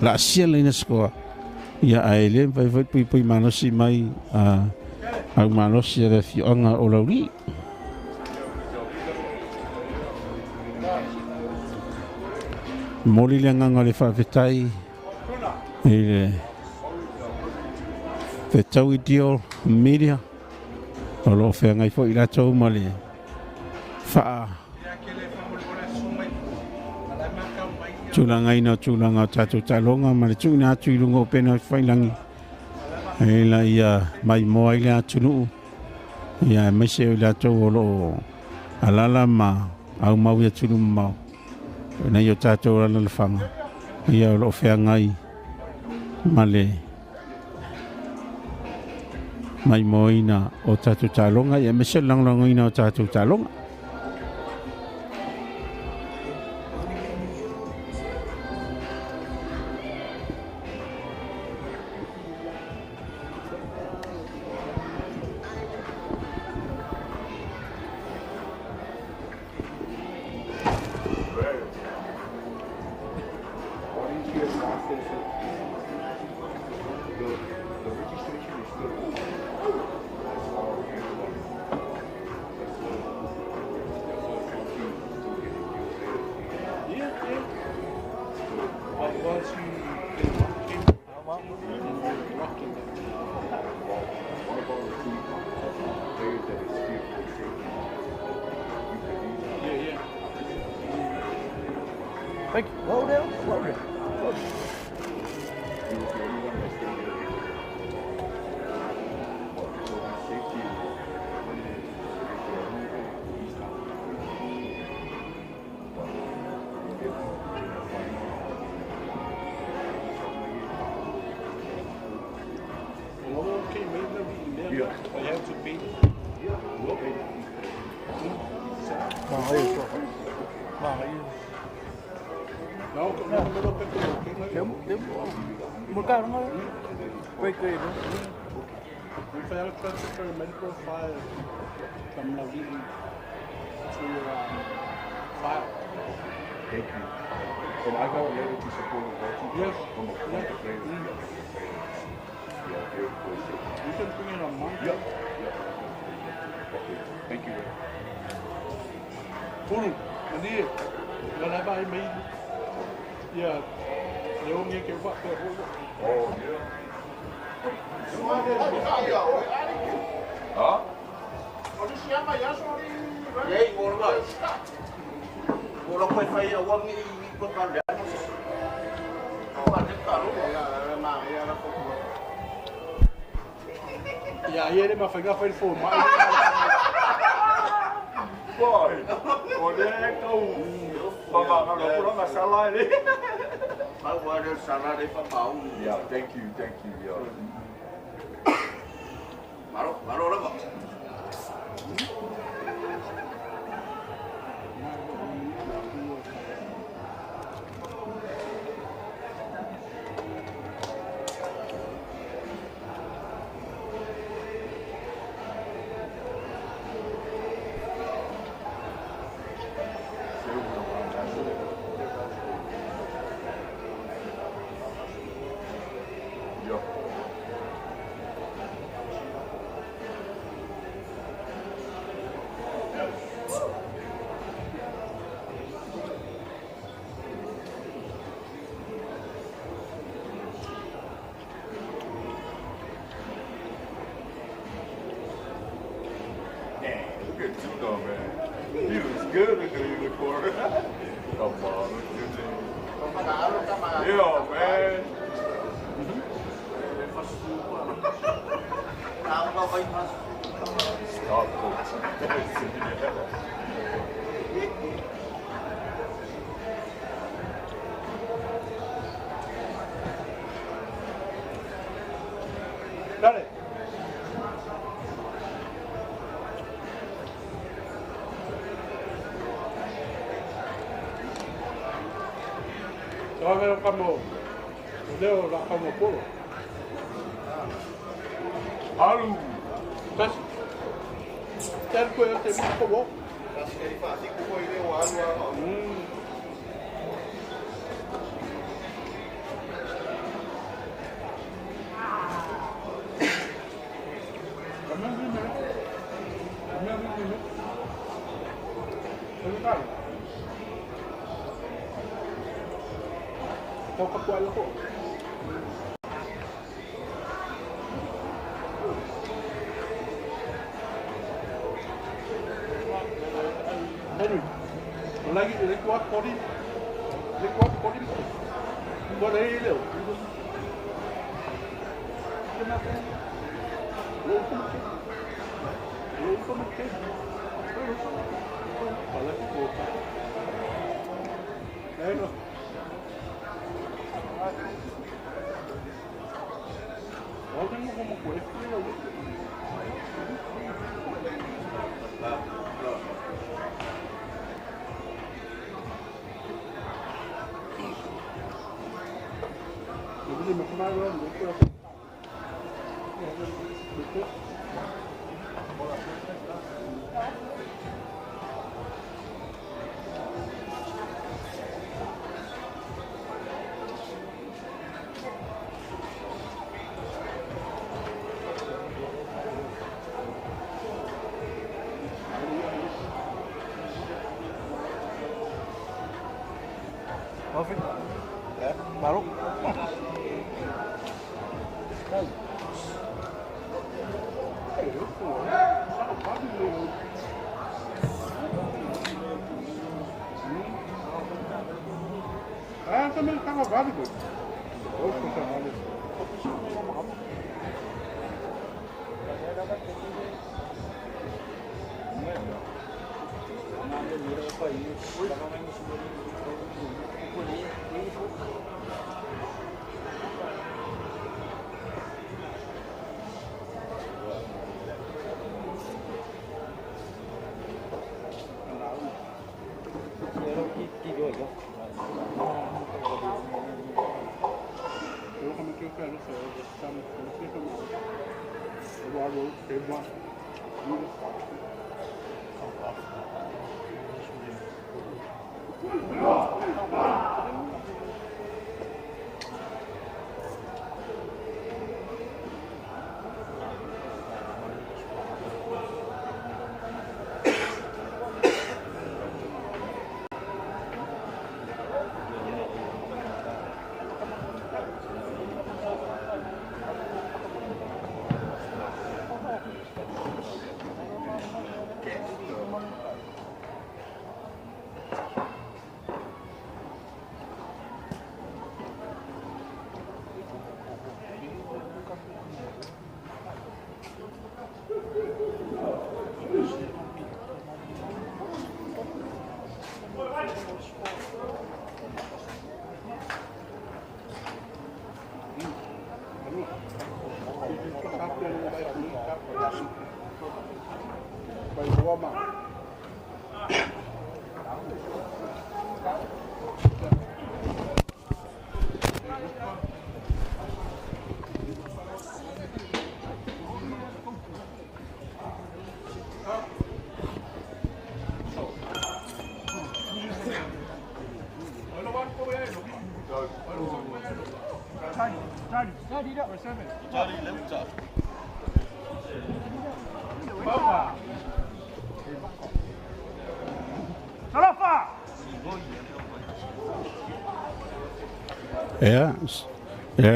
la sia leina skoa ia aele vai pui manosi mai au manosi e fionga o lauri moli le nganga le whawhetai e le whetau i dio media o lo whea ngai fo i ratou ma le wha tūlanga ina tūlanga tātou talonga ma le tūna atu i lungo pena whailangi e la ia mai moa i le atu nuu ia mai se o le atou o lo alala ma au mau ia tunu mau na yo tātou ala le whanga ia o lo whea ngai ma le mai moa ina o tātou talonga ia mai se langlanga ina o tātou talonga too, though, man. He looks good in the uniform. Come on, look at him. Yeah, man. Stop, coach. Dale. Toma ver como leo la como polo. Alu. Mas tem coisa tem muito bom. Kau kapuan aku. Henry, lagi kuat kodi, buat dari itu. Kenapa? Lupa mungkin. Kalau itu, lain. Orang mau ngomong kue, jadi macam mana orang itu? Baru. Também estava válido. Ou funcionário. Eu como que eu quero ser, eu vou estar no centro, eu vou ter uma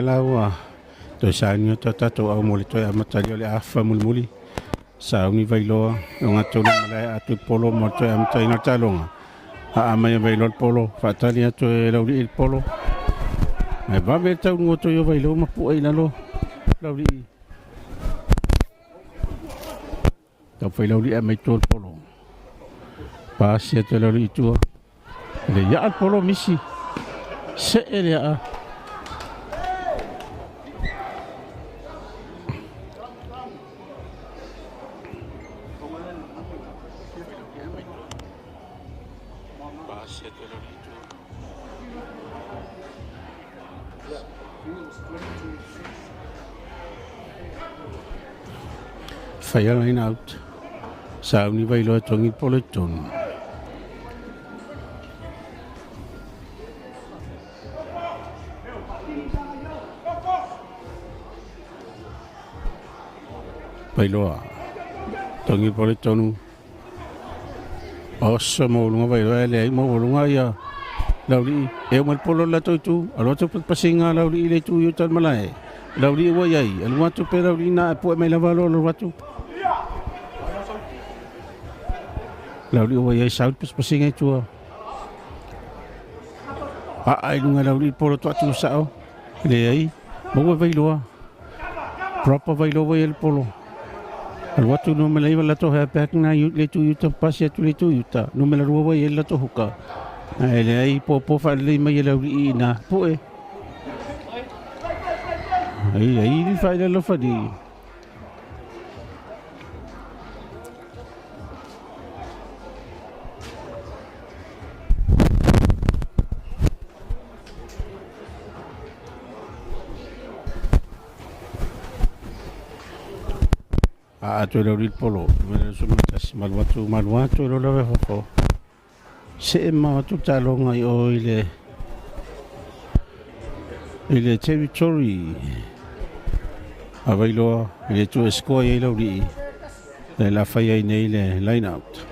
la wa to sanyo to tato au moli to amata le afa muli sa uni vailoa o ngatu na malai atu polo mo te am taina talonga a mai vailo polo fatali atu e lauri il polo e va me tau ngoto yo vailo ma pu ai nalo lauri tau fai lauri e mai tol polo pasia te lauri tua le ya al polo misi se ele a Fire line out. Sauni vailo tongi poleton. Vailoa. Tongi poleton. Ossa mo lunga vailo ele mo lunga ya. Lauli e mo polo la tu. Alo tu pasinga lauli ile tu yutan malai. Lauli wa yai. Alo tu pe lauli na po me lavalo lo watu. Lauli o ia saut pasinga tua. Ai lunga lauli polo tu atu sao. Le ai. Mo vailoa. Proper vailoa el polo. Al watu no me laiva la to ha back na le tu yuta pasia tu le tu yuta. No me la ruwa el la to huka. Le ai po fa le mai lauli na po e. Ai di fa le lo fa di. Tu lo il polo, me sono tassi malvatu lo avevo fatto. Se ma tutta longa io il territory availo il tuo scuola lo lì la fai nei line out.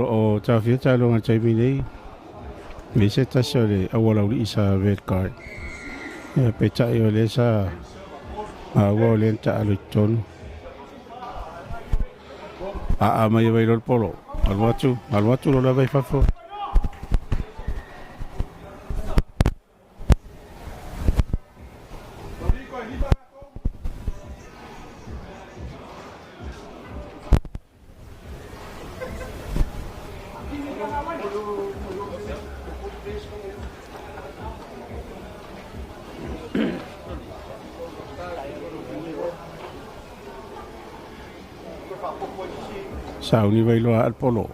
O tawhia talonga taimi nei me se tasi o le awala uri isa red card e petai o le sa awa o le nta alo tonu a mai e wairo polo alwatu lo la vai fafo Sauni vai loa al polo.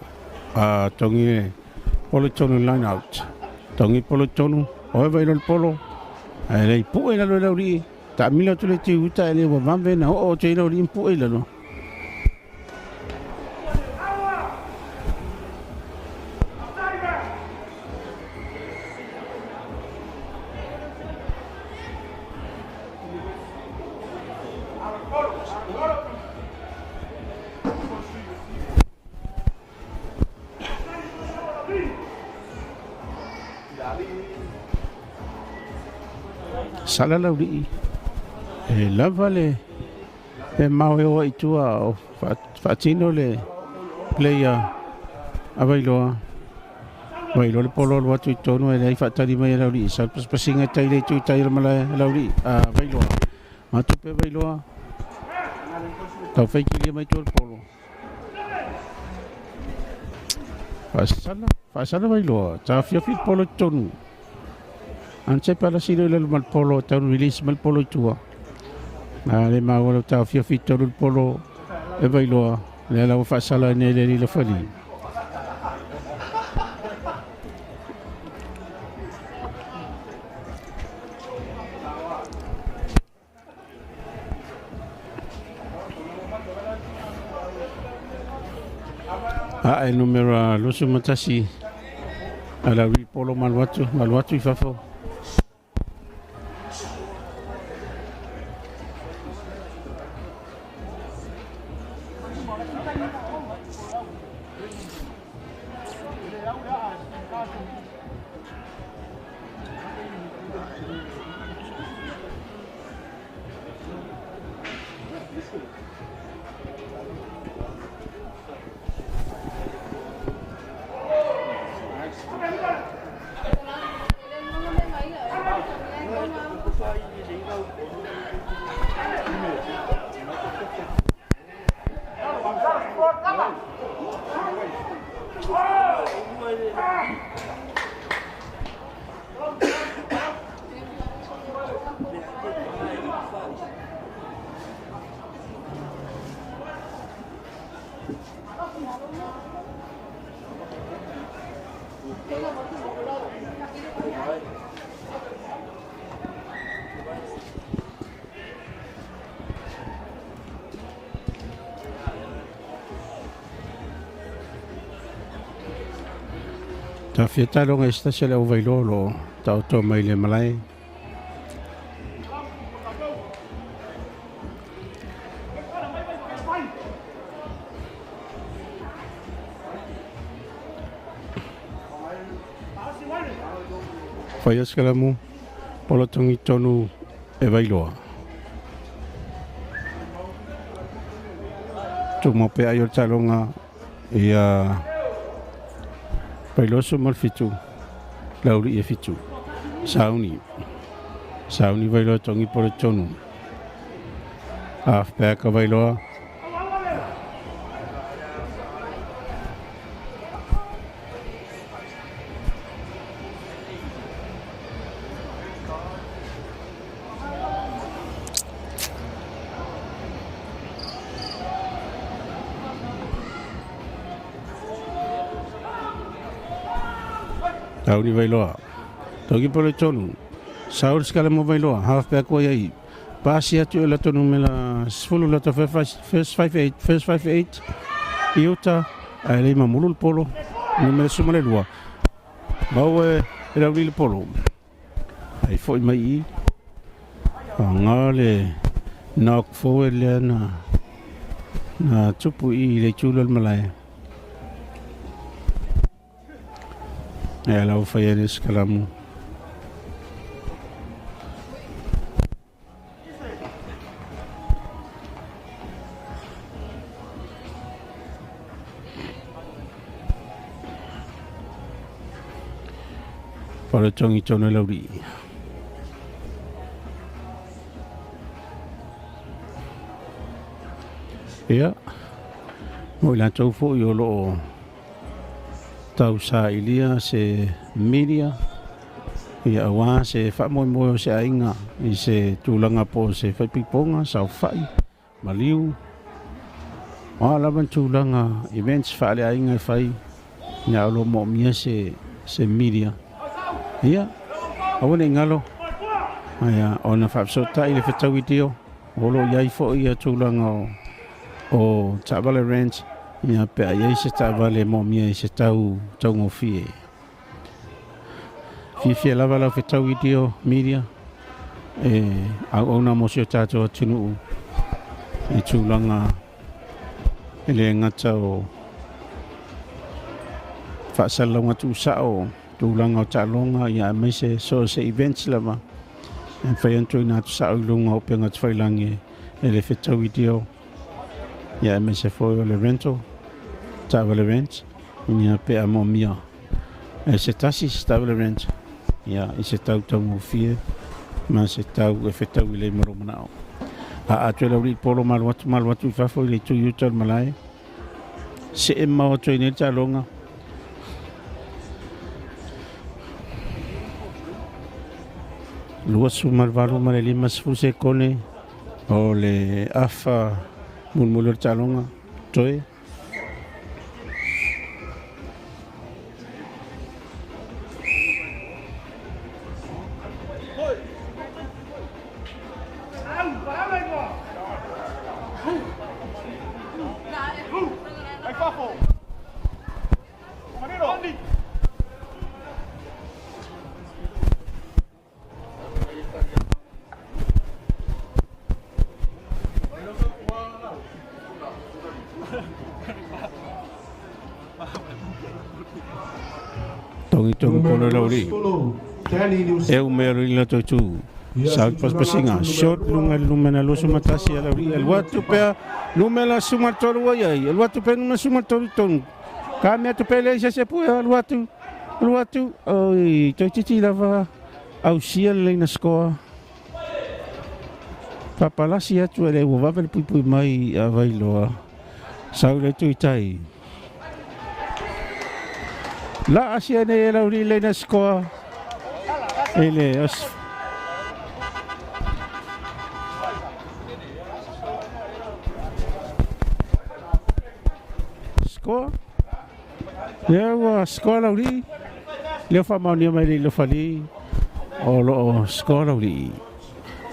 Tongi polo tonu line out. Tongi polo tonu. Oe vai loa al polo. Lei pue la loa lauri. Ta mila tu le tiu uta ele wa mamve na o te lauri pue la loa. Sala lauri lava le mau e o itua o fatino le player availoa le polo lo atu tonu e lei fatari mai lauri sa pasinga tai le tu tai mala lauri availoa matu pe availoa tau fai ki mai tu polo fasala availoa ta fia polo tonu Anche para sino le mal polo tan release mal polo tua. Le mau lo ta fia fito il polo e vai lo le la fa sala nele le fali. Il numero lo su matasi alla il polo malwatu i fafo. Ta fieta longa esta se le uvailolo ta to mai le malai. Fai askalamu polo tongi tonu e vailoa. Tu mo pe ayo talonga ia Pailoso mal fitu, lauri e fitu. Sauni vailoa tongi polo tonu. Peka vailoa. Sauni vailoa. Toki polo tonu. Saur skala mo vailoa. Half back wa yai. Pasi atu e lato numela sfulu lato first 58. Iota. Ai ma mulul polo. Numela sumale lua. Bau e lauri le polo. Ai foi mai i. Ngale. Nok fo le na tupu i le chulol malai. Ela foi eles kalamu. Para tongi tono lauri. Ya. Mo la tau fo yo lo tau sa ilia se media ia awa se fa mo se ainga i se tulanga po se fa piponga sa fai maliu ala man tulanga events fale ainga fai nya lo mo mia se media ia awone ngalo aya ona fa so ta ile feta video olo yai fo ia tulanga o Tabale Ranch ia pe ia se Tabale mo mia se tau ngofie fi lava la feta video media a ona mo se tato tunu e tulanga ele ngata o fa salonga tu sao tulanga talonga ia me se so se events lama en fa entro na tu sao lunga o penga tfailangi ele feta video ia me se foi le rental Tabale Ranch ia pe a mo mia e se tasi Tabale Ranch ia e se tau mo fie ma se tau e feta le mo manao a tuela ri polo mal watu fa foi le tu yutar malai se e mau tu ni talonga lua sumar varu male lima sfuse kone o le afa mulmulur talonga toe Tong kono lauri e o mero ila to tu sa pas pasinga shot lunga lumena lo sumatasi lauri el watu pe lumela sumatoro ya el watu pe numa sumatoro ton kami atu pele se pu el watu oi to titi lava au sia le na skoa papalasi atu ele o vavel pui mai avai loa sa le tu itai la asia ne lauri le na skoa ele os skoa ya skoa lauri le fa mani mai le fali o lo skoa lauri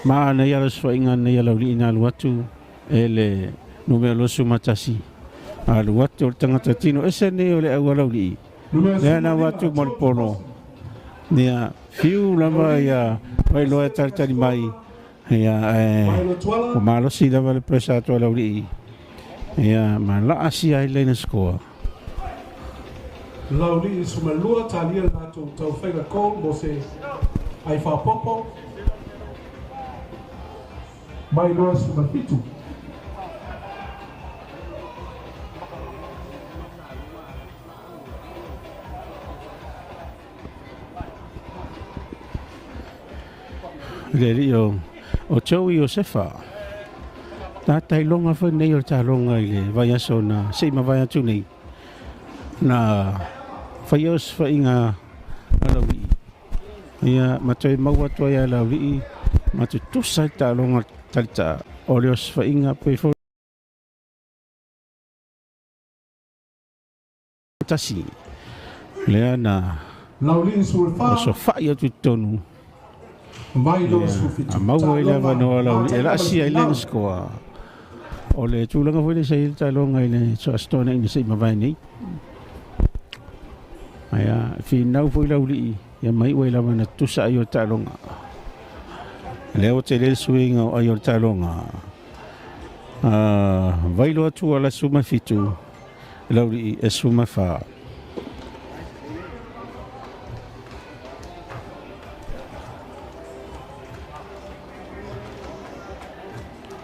ma na ya so inga na ya lauri na watu ele numero sumatasi al watu tangata tino ese ne ole lauri Nena watu molpolo nia fiu lama ya vai loa tartari mai ya o malo si lava le presa to lauri ya ma la asia ile na skoa lauri sumalua talia na to fega ko mo se ai fa popo mai loa sumafitu Leli o Joey o sefa ta tai longa fa nei o ta longa ile vai aso na sei ma vai atu nei na faios fa inga alawi ia matoi mau atu ia alawi matu tu sai ta longa talta olios fa inga pe fo tasi leana laulin sulfa so fa ia tu tonu mai lo sufitu mau ile vano la ela si ile skoa ole tu langa foi se il talonga ile so stone ni se ma vai ni aya fi nau foi la uli ya mai we la vana tu sa yo talonga le o te le swing o yo talonga vai lo tu ala suma fitu la uli e suma fa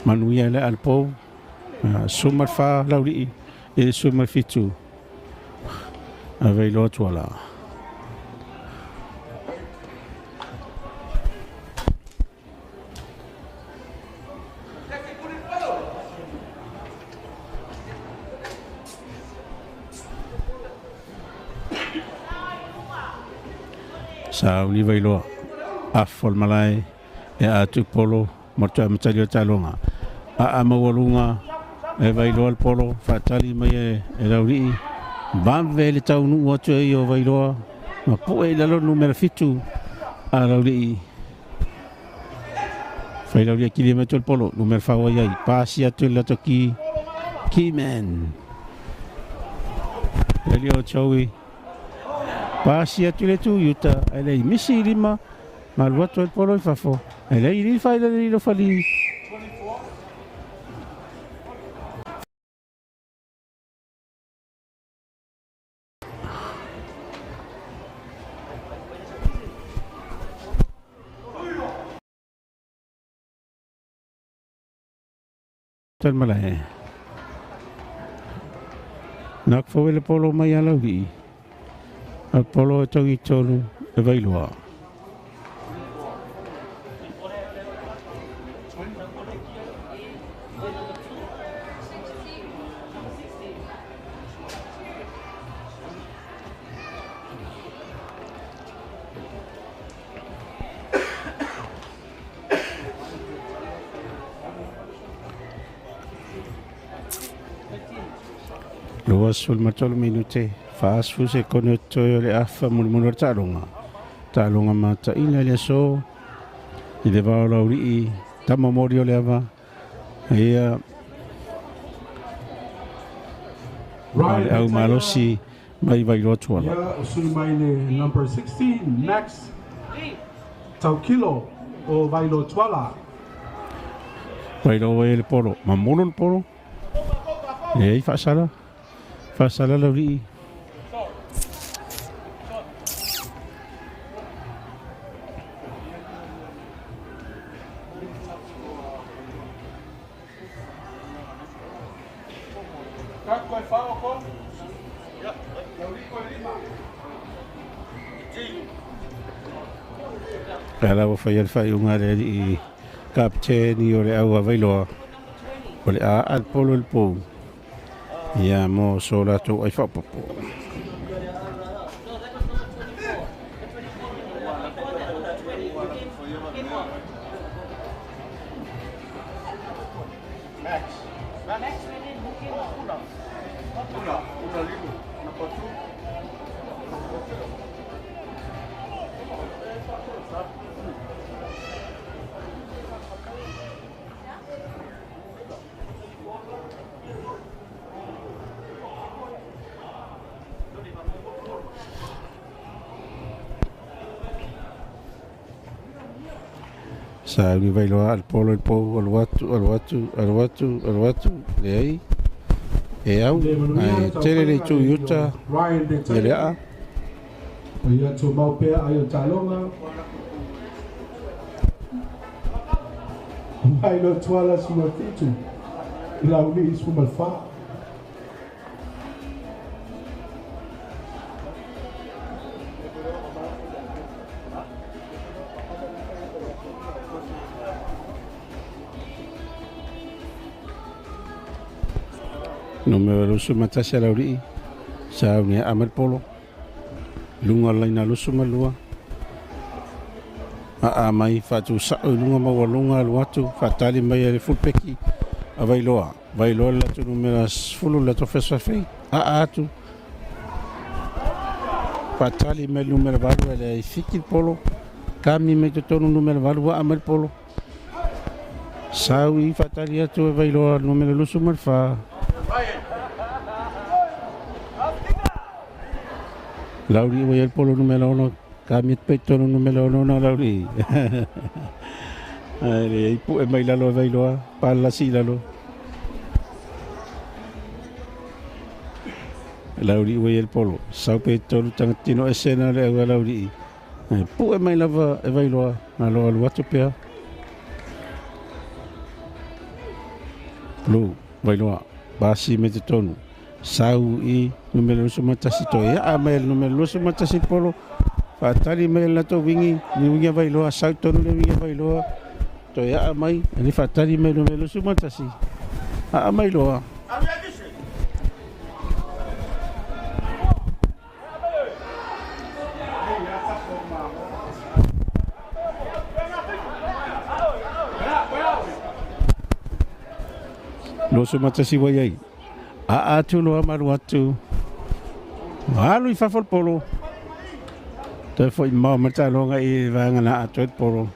manuia le alpo sumar fa lauri e sumar fitu avei lo tuala sa uli vei lo a formalai e a tu polo morto a matalio talonga a mawalunga e vai loa polo fatali mai e lauri ban vele tau nu watu e o vai loa ma pu e lalo numero fitu a lauri fai lauri ki le meto il polo numero fa wai ai pasi atu la toki kimen elio chawi pasi atu le tu yuta ele misi lima ma watu il polo fa fo ele il fai le lo fali Tan malai. Nak fo le polo mai ala vi. Al polo tongi tonu e vai loa. Loa sul matolo minute fast fu se connetto le affa murmur talonga mata ina le so i le va lauri tama morio le ava ia Right, au malosi mai vai rotu ala yeah, sul mai le number 16 Max tau kilo o vai lo twala. vai lo e le polo ma mono le polo e fa sala lauri Kala wa fai alfa unga le i kapteni o le au availoa o le a al polo il pou ia mo sola to ai fa popo sa ni vai loa al polo il pou al watu le ai e au ai tere le tu yuta le a Ia tu mau pea ai talonga. Mai lo twala suma fitu. Lauli suma fa. Numero lusu matasi lauri sa ni amal polo lunga laina lusu malua a mai fatu sa lunga mawalunga luatu fatali mai le fulpeki availoa la tu numero fulu la to fesa fei a tu fatali mai numero valu le fiki polo kami me to numero valu amal polo sawi fatali tu availoa numero lusu malfa Lauri voy al polo número 1, kami peto número 1 na Lauri. Ai pu e mai lalo pala si lalo. Lauri voy al polo, sau peto tang tino esena le Lauri. Pu e mai lava e vai loa na lo al watu pea. Lu vai loa basi metetonu. Sau i numero suma tasi to ya amel numero suma tasi polo fatali mel na to wingi ni wingi vai lo sau to ni wingi vai lo to ya amai ni fatali mel numero suma tasi a amai lo Lo so matasi wai ai. A atu lo amaru atu. Alu I whawhal polo. Te fo I mau matalonga I vanga na atu et polo.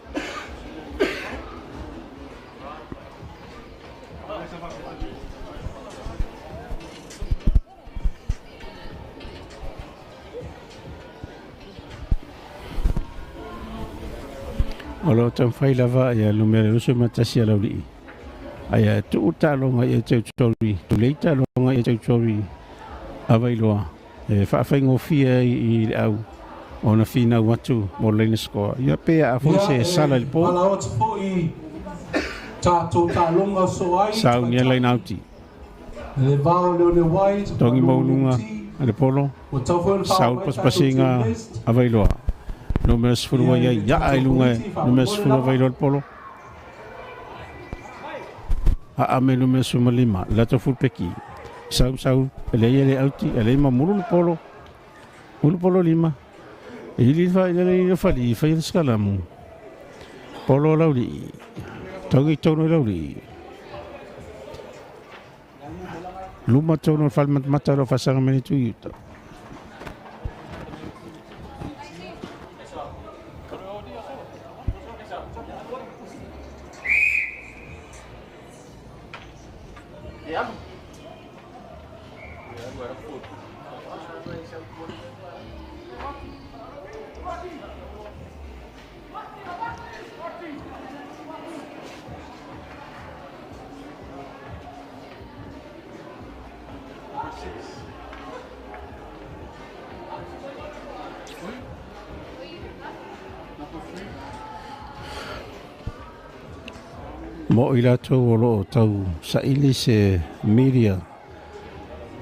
Olo tam fai lava ia lumere luso matasi ala uli. Aya tu talonga ia tau tori, tu lei talonga ia tau tori. Availoa. E whaafai ngofia I au. Ona fina watu mo leina skoa. Ia pea a fonse sala li po. Ala ot po I tato talonga so ai. Sau nia leina auti. Le vao leo ne wai. Tongi maulunga ale polo. Sau paspasinga availoa. No mes fulu ia ya ai lunga. No mes fulu availoa polo. A ame no mes malima. Lato ful peki. Sau ele auti ele mamulu polo. Ulu polo lima. Ili ele fali fai skalamu. Polo lauli. Togi tono lauli. Luma tono fal mataro fasanga menitu yuta. Mo I latou o loo tau sa ili se media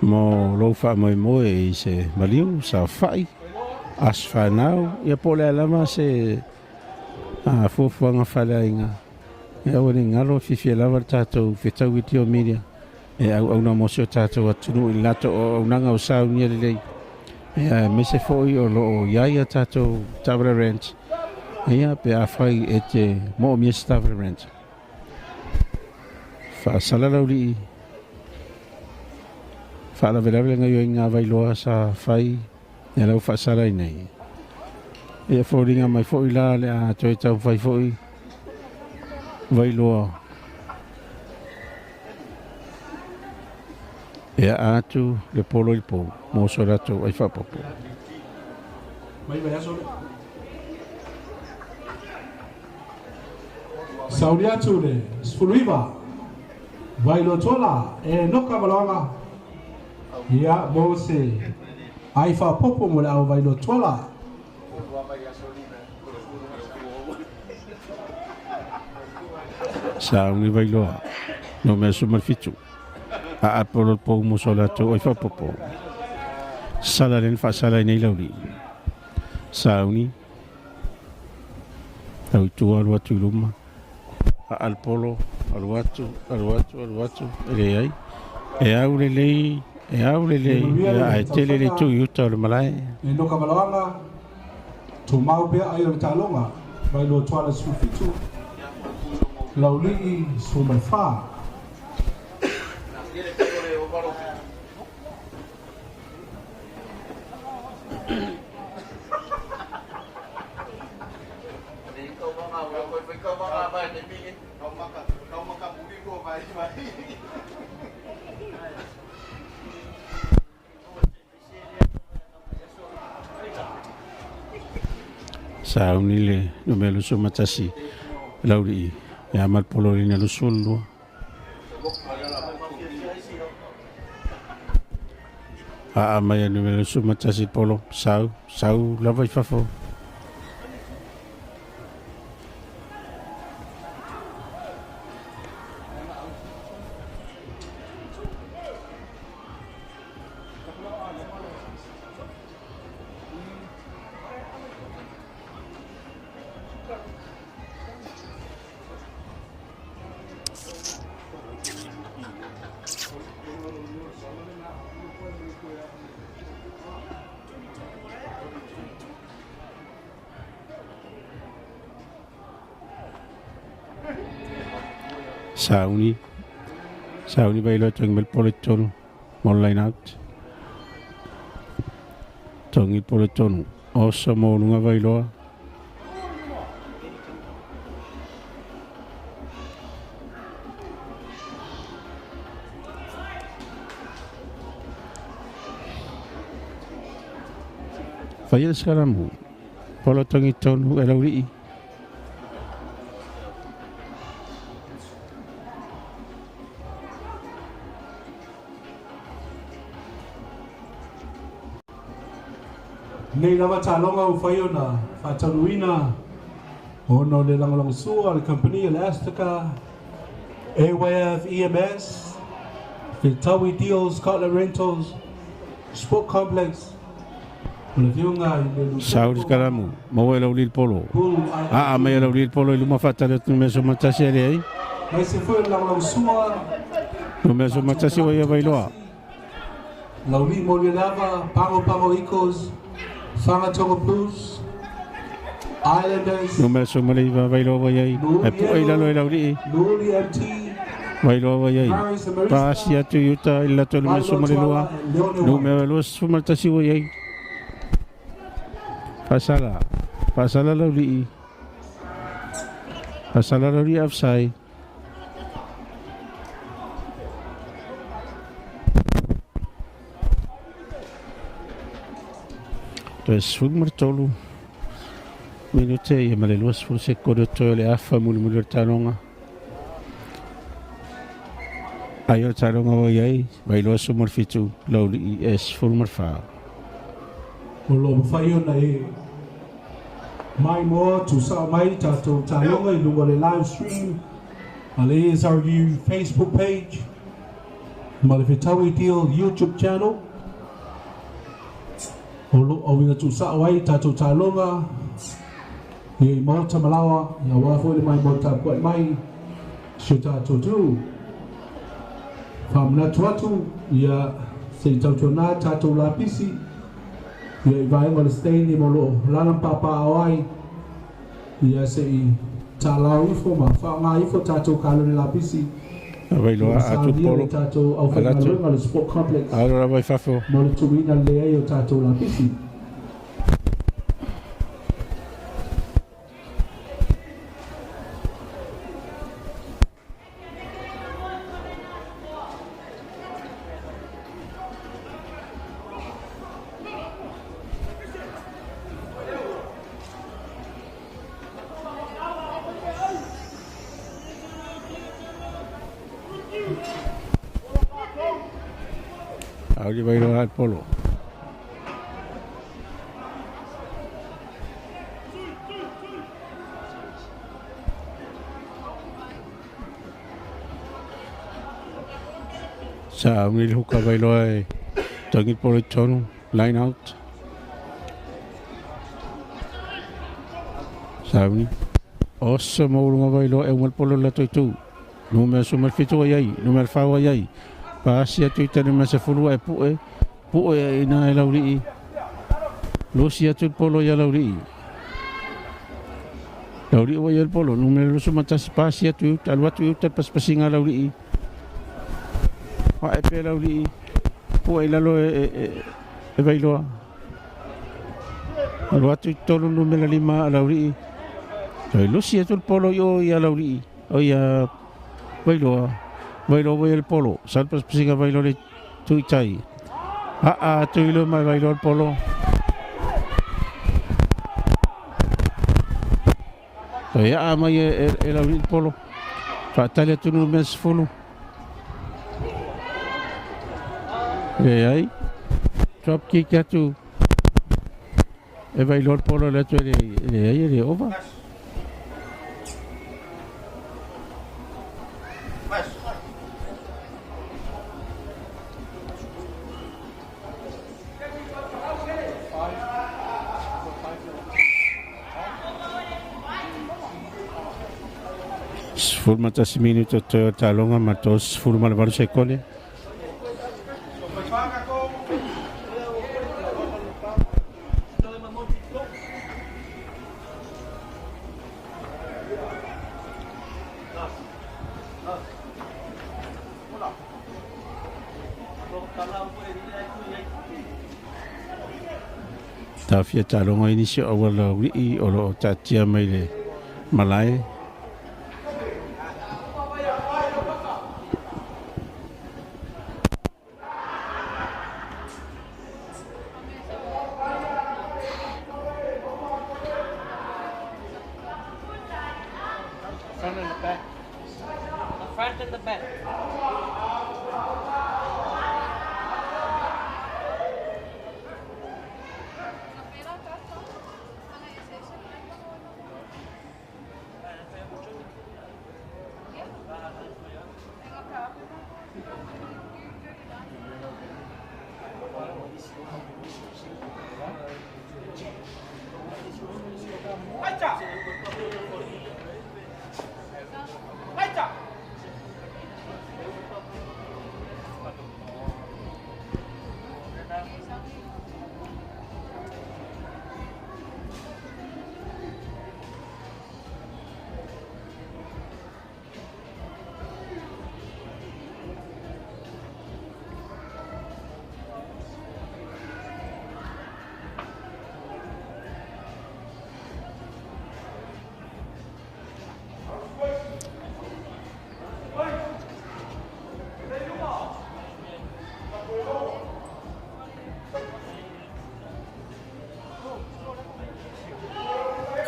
mo lo wha moe I se maliu sa whai as whanau ia pole alama se fuafuanga whalainga ia wani ngalo whiwhia lawa tātou whetau I tio media e au na mosio tātou atunu I lato o nanga o sau nia lelei ia mese foi o loo iaia tātou Tavra Ranch ia pe a whai e te mo mies Tavra Ranch Whaasala lauri Whaala verawela ngai o ngā vailoa sa whai E lau whaasala I nei E a whoringa mai fōi la le a toi tau whai fōi Vailoa E a atu le polo I pō Mō so rato ai whapopo Mai vai aso Saudi atu le Sfuluiva Vailo tola e noka malanga ia mo se ai fa popo mo la vailo tola Sa ungi vailoa no me so malfitu a apolo po mo so la to ai fa popo sala len fa sala nei lauri sa ungi au tu alwa tu luma al polo al watu ele ai e au lei ai tele le tu yuta le malai e no kamalanga tu mau pe ai o talonga vai lo toala sufitu lauli sumafa Sa unile no me lo so matasi lauri e amal polo ni lo solo a maya no me lo so matasi polo sau la vai fafo Sauni Sauni bailo tong mel politol mo line out. Tongi politol o Samoa nga bailo. Faya sekarang polo tongi tonu elawri. Nei lava talonga o whaiona, whataruina, o no le langalong sua, le company Elastica, AUVA'A EMS, Tawi Deals, Cutler Rentals, Sport Complex. Saudi sekarang mau elawri polo. May elawri polo iluma fatale tu meso matasi ali. Mai se foi langalong sua. Tu meso matasi wa ya bailoa. Lauri mo le lava, pango icos. Whangatonga Blues, Islanders, no meso malay ba bailo ba yai pu ai lalo elawri Luli MT, bailo ba yai pasia tu yuta illa tu meso malilua no melo sumaltasi wa yai pasala lawri offside. Pues fue martolo minute ya malelwas fue se kodo tole afa mul tanonga ayo tanonga wa yai bailo sumur fitu lawli es ful marfa Olo fayo na mai mo tu sa mai tato tanonga ilungo le live stream ale is our new Facebook page Malifitawi Deal YouTube channel Olo awinga tu sa wai tato talonga ye mota malawa ya wafo le mai mota kwa mai shuta tu famna tuatu ya se tato na tato lapisi ye vai ngol stay ni molo lana papa awai ya se talau ifo ma fa nga ifo tato kalo le lapisi bailo atu polo tato au fa ngalo sport complex ahora vai fafo molo tu ina le yo tato lapisi Ahora bailo al polo. Sa unil huka bailo ay tangit polo tono line out. Sa unil osa maulunga bailo ay umal polo lato itu. Numero sumar fito ayay, numero fawa ayay. Pasia tu tani masa fulu e pu e ina e lauri Lucia tu polo ya lauri wa ya polo numero sumatas pasia tu alwatu tu pas pasinga lauri wa e pe lauri pu e lalo e bailo alwatu tolo numero 5 lauri Lucia tu polo yo ya lauri o ya bailo voy el polo, salpas pesiga bailo le tuitai. Tuilo mai bailo el polo. Ya mai el polo. Fatalia tu no mes folo. Ai. Drop kick ya tu. E bailo el polo le tu le over. Forma tas minuto talonga matos forma la barse cole. Ta fia talonga ini si awala wi o lo tatia mai le malai. Front and the back. The front and the back.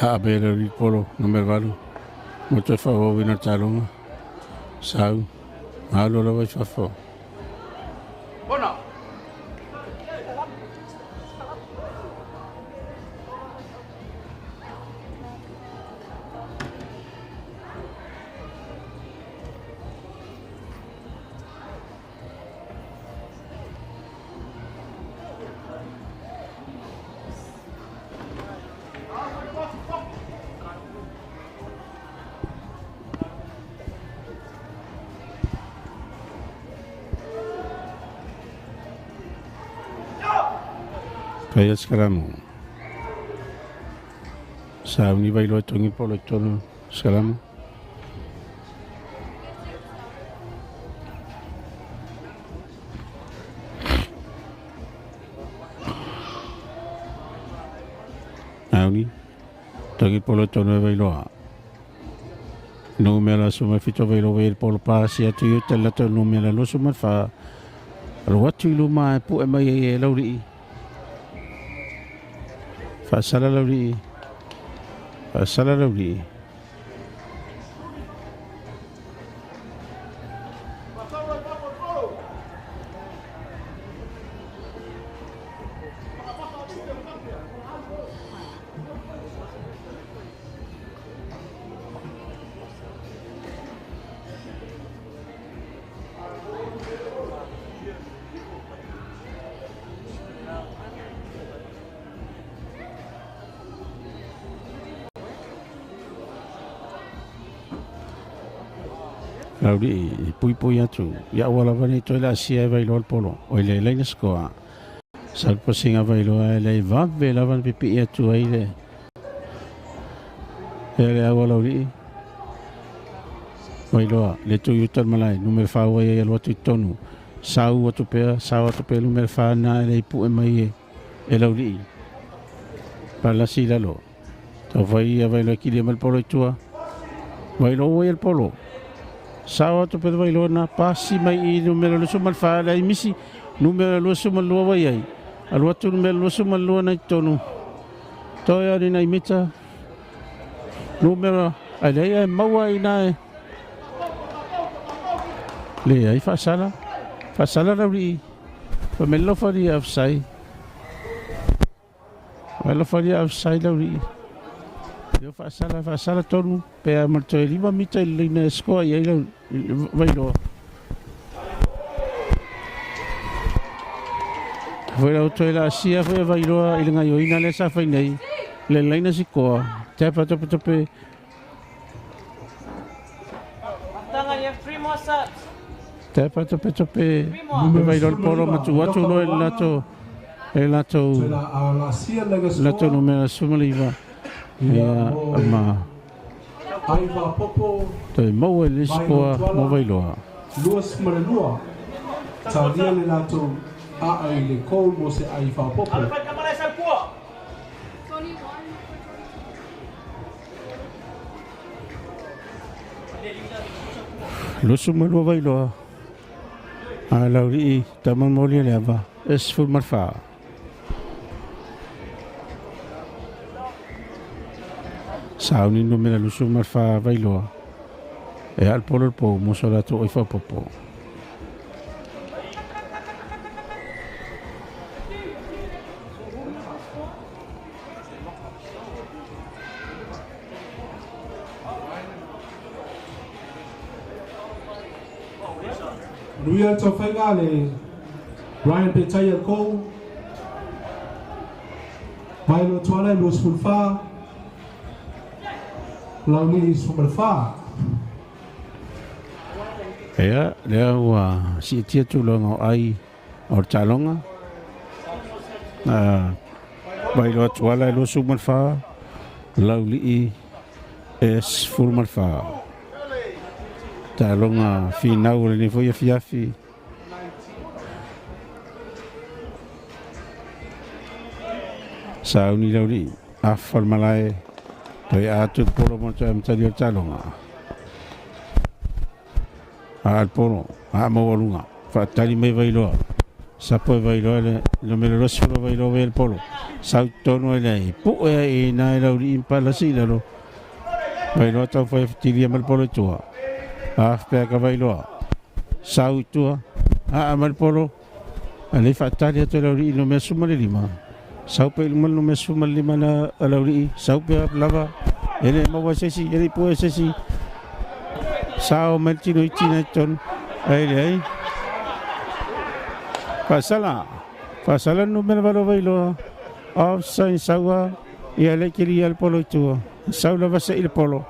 Abela ri polo numero valu. Moto fa o vina talonga. Sau. Alo la vai fa fo. Bona. Kaya sekarang sa ni vai lo tongi polo tono sekarang ni tongi polo tono vai lo numero suma fito vai lo vai polo pasi atu yo tela to numero lo suma fa lo watu lu mai pu e mai e lo ri Fasala lauri. Lauri pui atu ya wala vani toila sia vai lo polo o le le skoa sal posinga vai lo le va ve la van pipi atu ai le wala ri vai lo le tu yutar malai numero fa wa ye lo tu tonu sau tu pe numero fa na le pu mai e lauri pala sila lo to vai lo ki le mal polo tua vai lo el polo Sawa tu pelo bailo na pasi mai I numero lo sumal fa la misi numero lo sumal lo wa yai alwa tu numero lo sumal lo na tonu to ya ni nai mita numero ai ai mawa ina le ai fa sala la ri pa mello fa di offside la ri yo fa sala tonu pe a marto riba mita le na sko ai vai lo foi auto la sia foi vai lo ile nga yo ina le sa fai nei le leina si ko te pa to pe Tangan you have 3 more sets. te pa to pe vai lo polo ma tu lo el lato numero sumaliva ya ma Aiva popo. te mo le sko mo vai lo Luas Maranua. Tadia le lato a ai le kou mo se aiva popo. Alfa kamera sa kuo. Lusu malua vai loa. A lauri taman moli le ava. Es full marfa. Sauni no mera lusu marfa vai loa. E al polo po moso la to ifa popo. Nuia tau whainga le Ryan Petaya Kou Mailo tuana i Luas Fulfa Launi Sumarfa Ea, lea ua si tia tulonga ai o talonga. Mailo tuala i Luas Sumarfa Lauli i es Fulmarfa. Talonga finau le ni foi fiafi. Sauni lauri afal malai toi atu polo mo tam tali talonga. Al polo a mo walunga fa tali me vai lo. Sapo vai lo le lo me lo solo vai lo el polo. Sau tono le pu e na lauri impala si lo. Vai lo ta foi tili mal polo tua. After Cavailoa, Sautua, Amalpolo, and if I tell you to Lauri, no Messumalima, Saupe no Messumalima, Lauri, Saupe Lava, and Mawasesi, and Poesesi, Sao Meltino Tinaton, Aile Pasala no Melvalo, of Saint Sawa, Yalekiri al Polo Tua, Saula Vasa il Polo.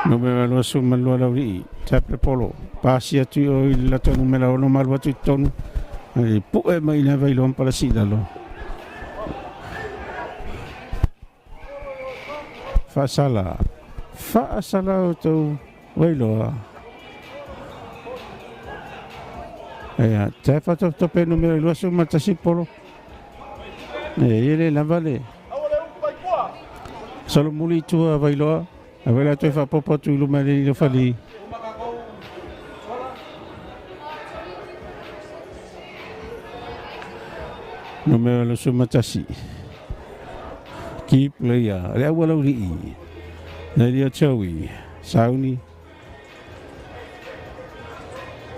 No me va a sumar lo lauri, tape polo, pasia tu il la tonu me la no malva tu tonu, e pu mai na vai lom para sidalo. Fa sala to vai lo. E te fa to pe no me lo sumar tasi polo. E ele la vale. Solo muli tu vai lo. Avela tu fa popo tu lu mali lo fali. No me lo sumatasi. Ki playa, le awala uri. Na dia chawi, sauni.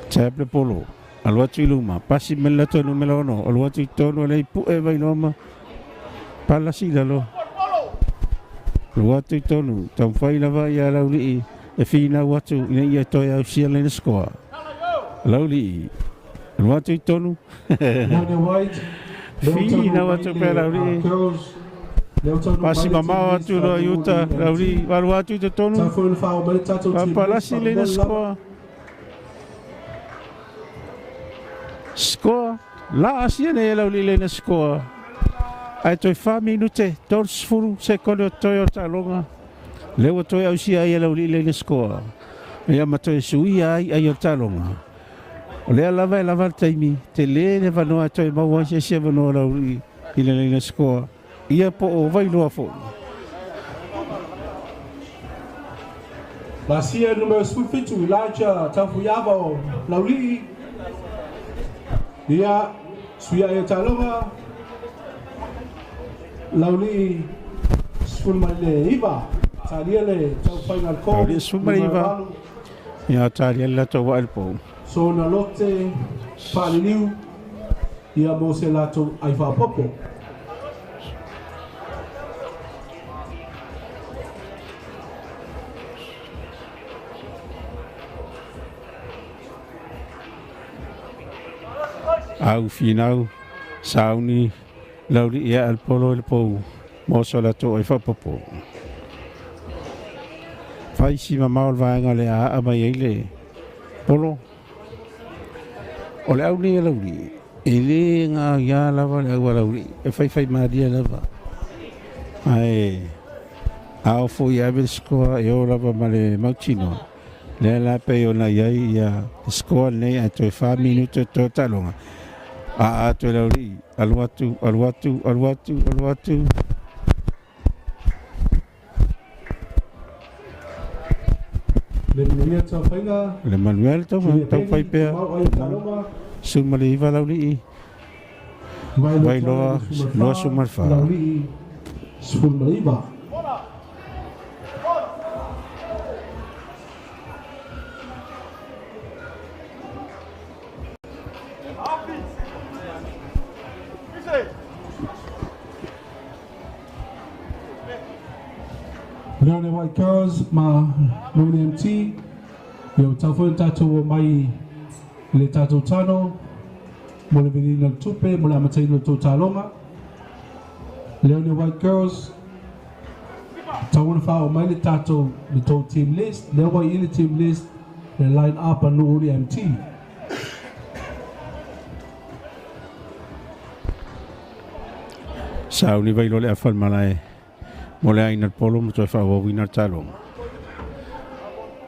Chaple polo. Alwatu luma, pasi melato no melono, alwatu tono le pu e vai noma. Pala sidalo. Watu tonu, tam fai lava ia lauli e fina watu ina ia toi au sia le skoa. Lauli. Watu tonu. Fina watu pe lauli. Pasi mama watu lo yuta lauli walu watu te tonu. Papalasi le skoa. Skoa. La asia ne lauli le skoa. Ai toi fa minute, tors furu sekondo toi o talonga. Lewa toi au si ai lau li le skoa. Ia ma toi sui ai o talonga. O lea lava taimi, te le ne vanoa toi maua se vanoa lau li le skoa. Ia po o vai loa fo. La sia numero spufitu Elijah Tafuyava o lau li. Ia sui ai o talonga. Lauli Sumale Iva, Taliele, Final Call. Lauli Sumale Iva. Ya Taliele to Walpo. So na lote Paliliu, ia Mose Lato Aiva Popo. Au final, Sauni. Lauri ia al polo il pou moso la to e fa popo. Fai si mama ol vaanga le a mai ele polo. O le au ni lauri. Ele nga ya lava le au lauri. E fai maria lava. Ai. Au fo ia vel skoa e o lava male mauchino. Le la pe o na ia ia skoa nei a to fa minuto to talonga. A to lauri. Alwatu. Le Manuel tau fai pea sumaliva lauli vai loa sumalfa Leone White Girls ma Leone MT yo tafo tato mai le tato tano mo le vini na tupe mo la matai no totalonga Leone White Girls tawon fa o mai le tato le to team list le boy in the team list the line up and Leone MT Sauni vai lo le afal malai mo le ainar polo mo toi whaua winar talong.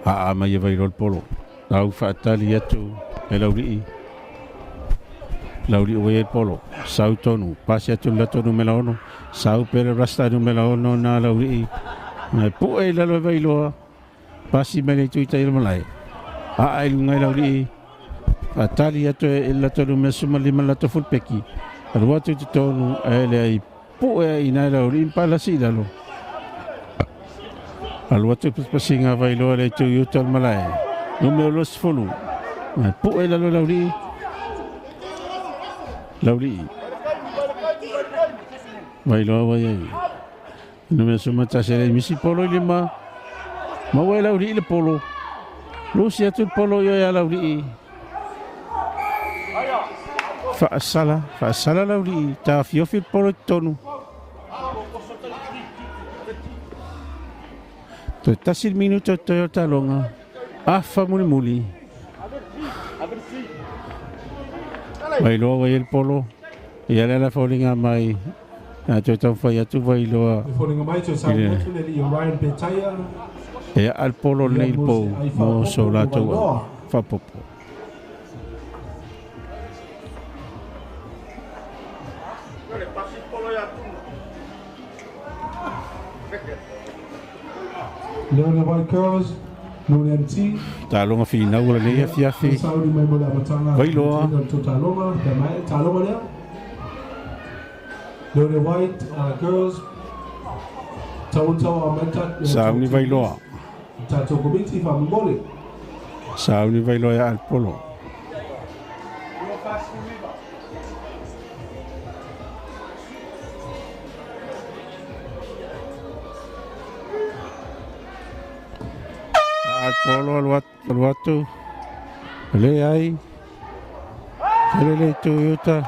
A mai e vai rol polo. Lau whaatali atu e lauri i. Lauri ue e polo. Sau tonu. Pasi atu la tonu me laono. Sau pere rasta anu me laono na lauri i. Nai pu e lalo e vai loa. Pasi mele tui tai malai. A ai lungai lauri i. Whaatali atu e la tonu me suma lima lato fulpeki. Arua tu tonu e le ai pu e ina lauri i pala si lalo. Alua tu pasinga vai loa le tu yutal malai. Numero los folu. Pu e lalo lauri. Lauri. Vai loa vai ai. Numero suma tasere misi polo lima. Ma vai lauri le polo. Lucia tu polo yo ya lauri. Fa sala lauri. Ta fiofi polo tonu. Tu tasil minuto Toyota longa. Afa muli. Vai loa vai el polo. Ia la fallinga mai. Na tu tau fai atu vai loa. fallinga mai to sa motu le Ryan Petaya E al polo le po mo solato. Fa popo. Leone White Girls, Leone MT. Talonga fina ula le fiafi. Saudi mai mo la matanga. Vai loa. Talonga, mai talonga lea. Leone White Girls. Tau amenta. Sauni vai loa. Tato komiti fa mbole. Sauni vai loa al polo. Al polo al watu le ai le Toyota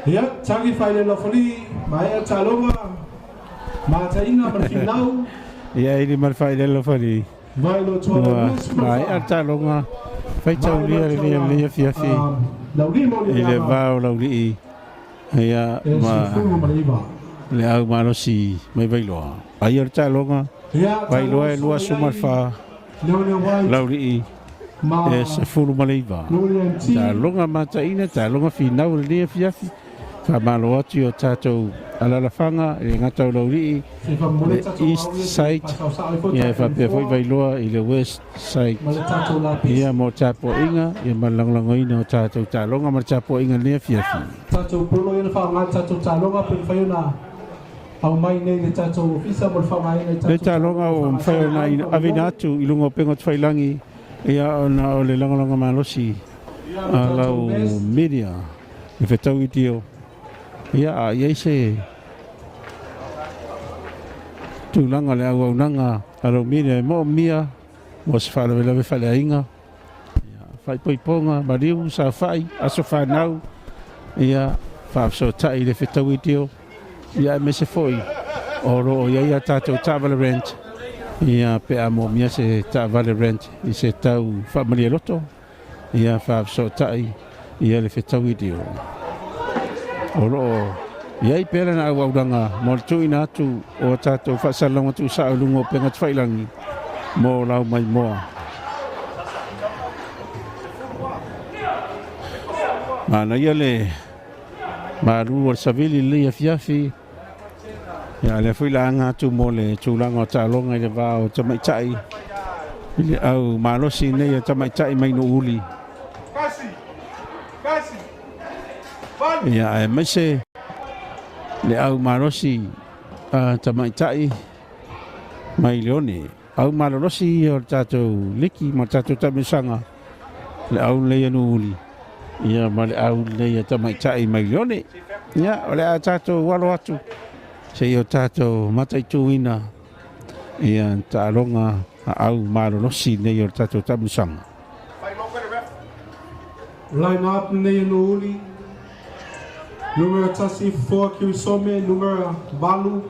ya tangi faile lo foli mai talonga ma taina ma finau ya ini mal faile lo foli vai lo toa mai al talonga fai tau le fiafi ile va lauri ya ma le au malo si mai vai loa ai ar talonga vai loa lua sumalfa lauri e se furu maleiva talonga mataina talonga finau le fiafi fa malo atu o tatou ala la fanga e ngata lauri east side ia fa pe foi vai loa i le west side ia mo tapo inga ia malanglangoina o tatou talonga ma tapo inga le fiafi tatou polo ia fa ngata tatou talonga pe faiona au mai nei le tatou ofisa mo fa mai nei tatou le talonga o faiona i avinatu i lungo pengo tfailangi ia ona o le langalanga malosi ala o media e fetau i tio ia ia se tulanga le au nanga alo media mo mia mo se fala vela ve fala inga ia fai poiponga mariu sa fai aso fa nau ia fa so tai le fetau i tio ia me se foi oro ia tatou travel rent ia pe amo mia se travel rent i se tau family loto ia fa so tai ia le fetau i tio oro ia i pera na audanga mo tuina atu o tatou fa salonga tu sa lungo penga tfailangi mo lau mai moa mana ia le maru o savili le fiafi Ya le fui la nga tu mo le tu la nga ta longa le va o ta mai tai. Ile au malo si ne ta mai tai mai no uli. Ya e me se le au malo si ta mai tai mai leone. Au malo si o tato liki ma tato ta misanga. Le au le no uli. Ya ma le au le ta mai tai mai leone. Ya ole a tato walo atu. Se yo tato matai tuina ia taronga au malo no si ne yo tato tamusang line up ne no uli numero tasi 4 Kiusome numero balu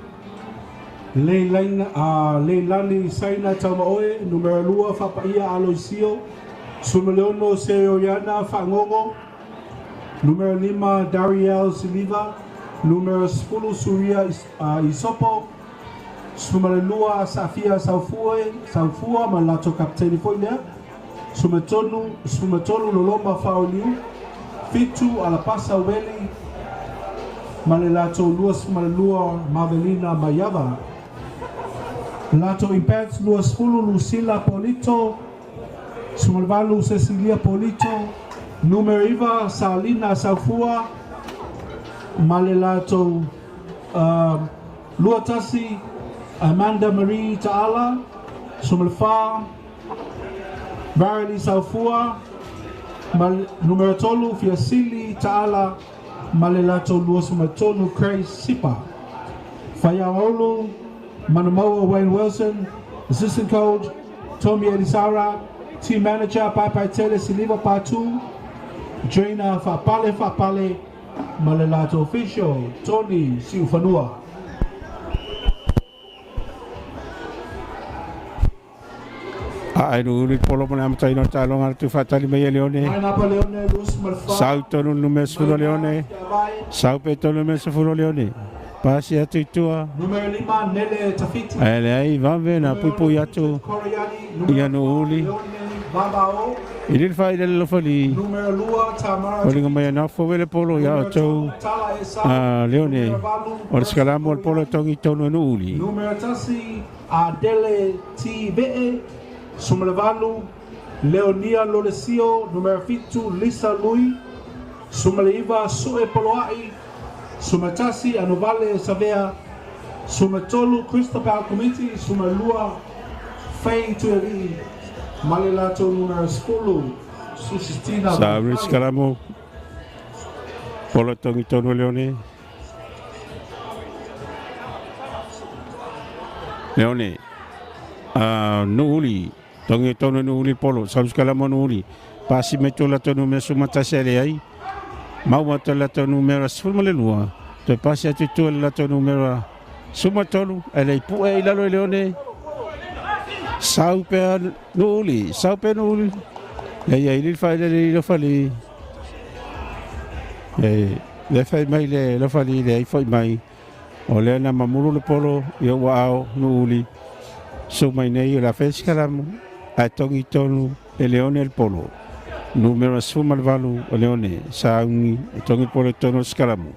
leilani saina tamaoe numero lua fapaia aloisio sumeleono seoyana fangongo numero 5 Dariel Siliva número 10 Surya Isopo Sumalua Safia Saufua Malato Kapteni Foilea Sumatolu Lolomba Faoliu Fitu Alapasa Weli Malelato Luas Malua Mavelina Mayava Lato Impets Luas Fulu Lucila Polito Sumalvalu Cecilia Polito Número Iva Salina Saufua Malelato Luatasi Amanda Marie Ta'ala Sumalfa Barely Saufua Numero Tolu Fiasili Ta'ala Malelato Luasumatolu Craig Sipa Fayaolu Manamoa Wayne Wilson Assistant Coach Tommy Elisara Team Manager Pai Tele Siliva Patu Trainer Fapale Malelato official Tony Siufanua. Ai no uli polo mo na tai no talong ar tu fatali me leone. Salto no numero sulo leone. Salpeto no numero sulo leone. Pasi atu tua. Numero 5 Nele Tafiti. Ele ai va vena pui atu. Ia no uli. Babao. Ele fai del fali. Numero lua Tamara. Oli ngama na fo vele polo ya to. Leone. Or scalamo il polo tongi tono no uli. Numero tasi Adele TVE. Sumalavalu Leonia Lolesio numero fitu Lisa Lui Sumaleiva Sue Poloai Sumatasi Anovale Savea Sumatolu Cristobal Committee Sumalua Fei Tueri Malelato numero 10 Susistina Sabri Scalamo Polo tongi tono Leone no uli tongi tono no uli polo samskala mo no uli pasi meto la tono me sumata sele ai mau mata la tono numero sfulmale lua to pasi atu to la tono numero sumatolu ele pu e la lo leone saupe no uli e il fa le fali le fai mai le fali le fai mai o le na mamuru le polo yo wao no uli so mai nei la fescalamu a tongi tonu e leone il polo numero suma valu o leone saungi e tongi polo tono scalamu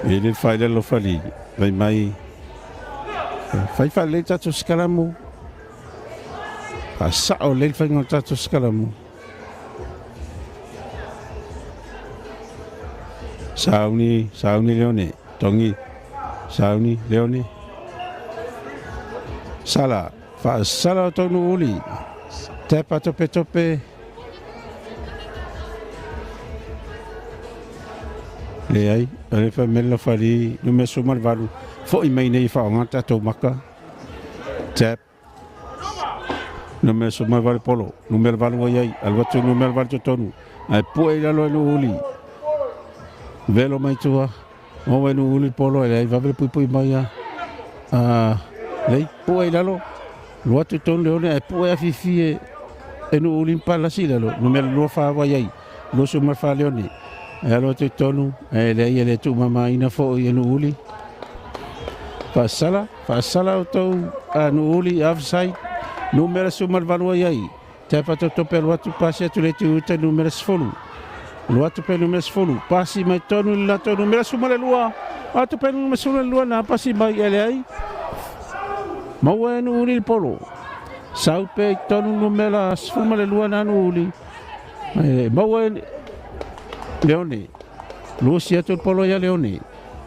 ele fai dello fali vai mai fai fa le tato scalamu a sao le fai ngol tato scalamu sauni leone tongi sauni leone sala fa sala tonu uli tepa tope le ai ele fa melo fali no me sumar valu fo i mai nei fa ngata to maka tap no me sumar valu polo numero valu ai alwatu numero valu tonu ai poi la lo uli velo mai tua o vai no uli polo ai va vele pui mai lei poi la lo atu tonu leone ai poi a fifi e no uli pala sila lo numero lo fa vai ai lo sumar fa leone e alo te tonu e le tu mama ina fo i no uli Fasala o tau anu uli offside. Numera sumal valua iai. Te patotope luatu pasi atu le tuuta numera sfolu. Luatu pe numera sfolu. Pasi mai tonu lato numera sumale lua. Atu pe numera sumale lua na pasi mai ele ai. Maua anu uli polo. Sau pe tonu numera sfumale lua na anu uli. Maua Leone. Lucia atu polo ya Leone.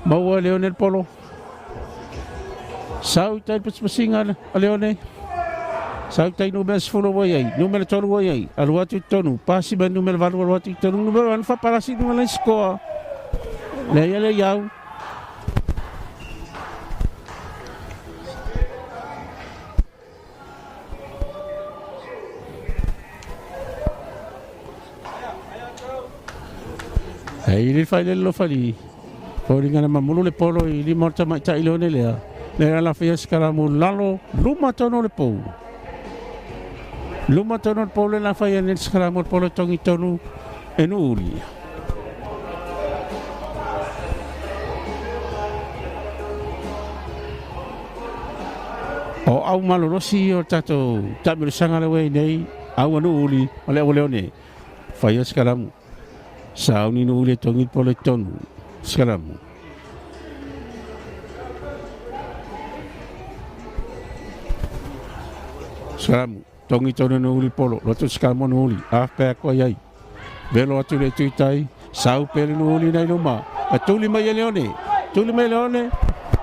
Maua Leone polo. Sau tai pasinga Leone. Sau tai numero sfolo wai numero tolu wai aluatu tonu pasi ban numero valu aluatu tonu numero an fa parasi numero score le yau il fai lo fali poi ngana mamulu le polo li morta mai tai lo ne le la fiesca mu lalo luma tono le po Luma tono polo na fai nel scramor polo tongi tonu uli. O au malorosi o tato tamir sangala we nei au uli ole ole fai scramu. Sa uni uli tongi polo tonu scramu. Scramu tongi tono no uli polo loto skalmo no uli afpe ko yai velo atu le tuitai sau pele no uli nei no ma atuli mai leone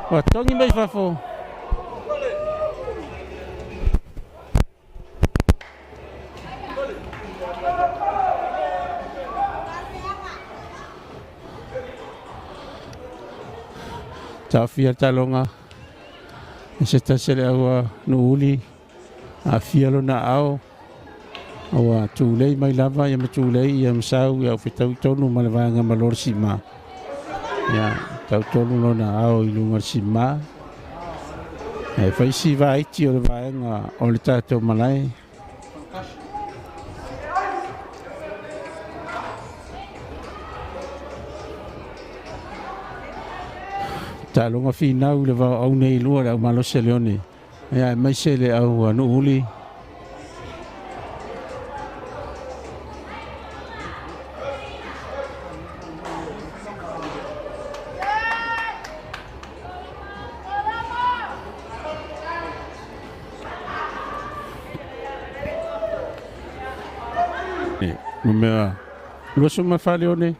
o tongi mai fafo tafia talonga se tasele awa no uli a fialo na ao awa tulei mai lava ia matulei ia masau ia fitau tonu malawanga malor sima ia tau tonu lo na ao i lunga sima e fai si vai ti o le vaenga o le tato malai talonga finau le va au nei lua au malo se leone ia mai se le au anu uli numera lo suma faleone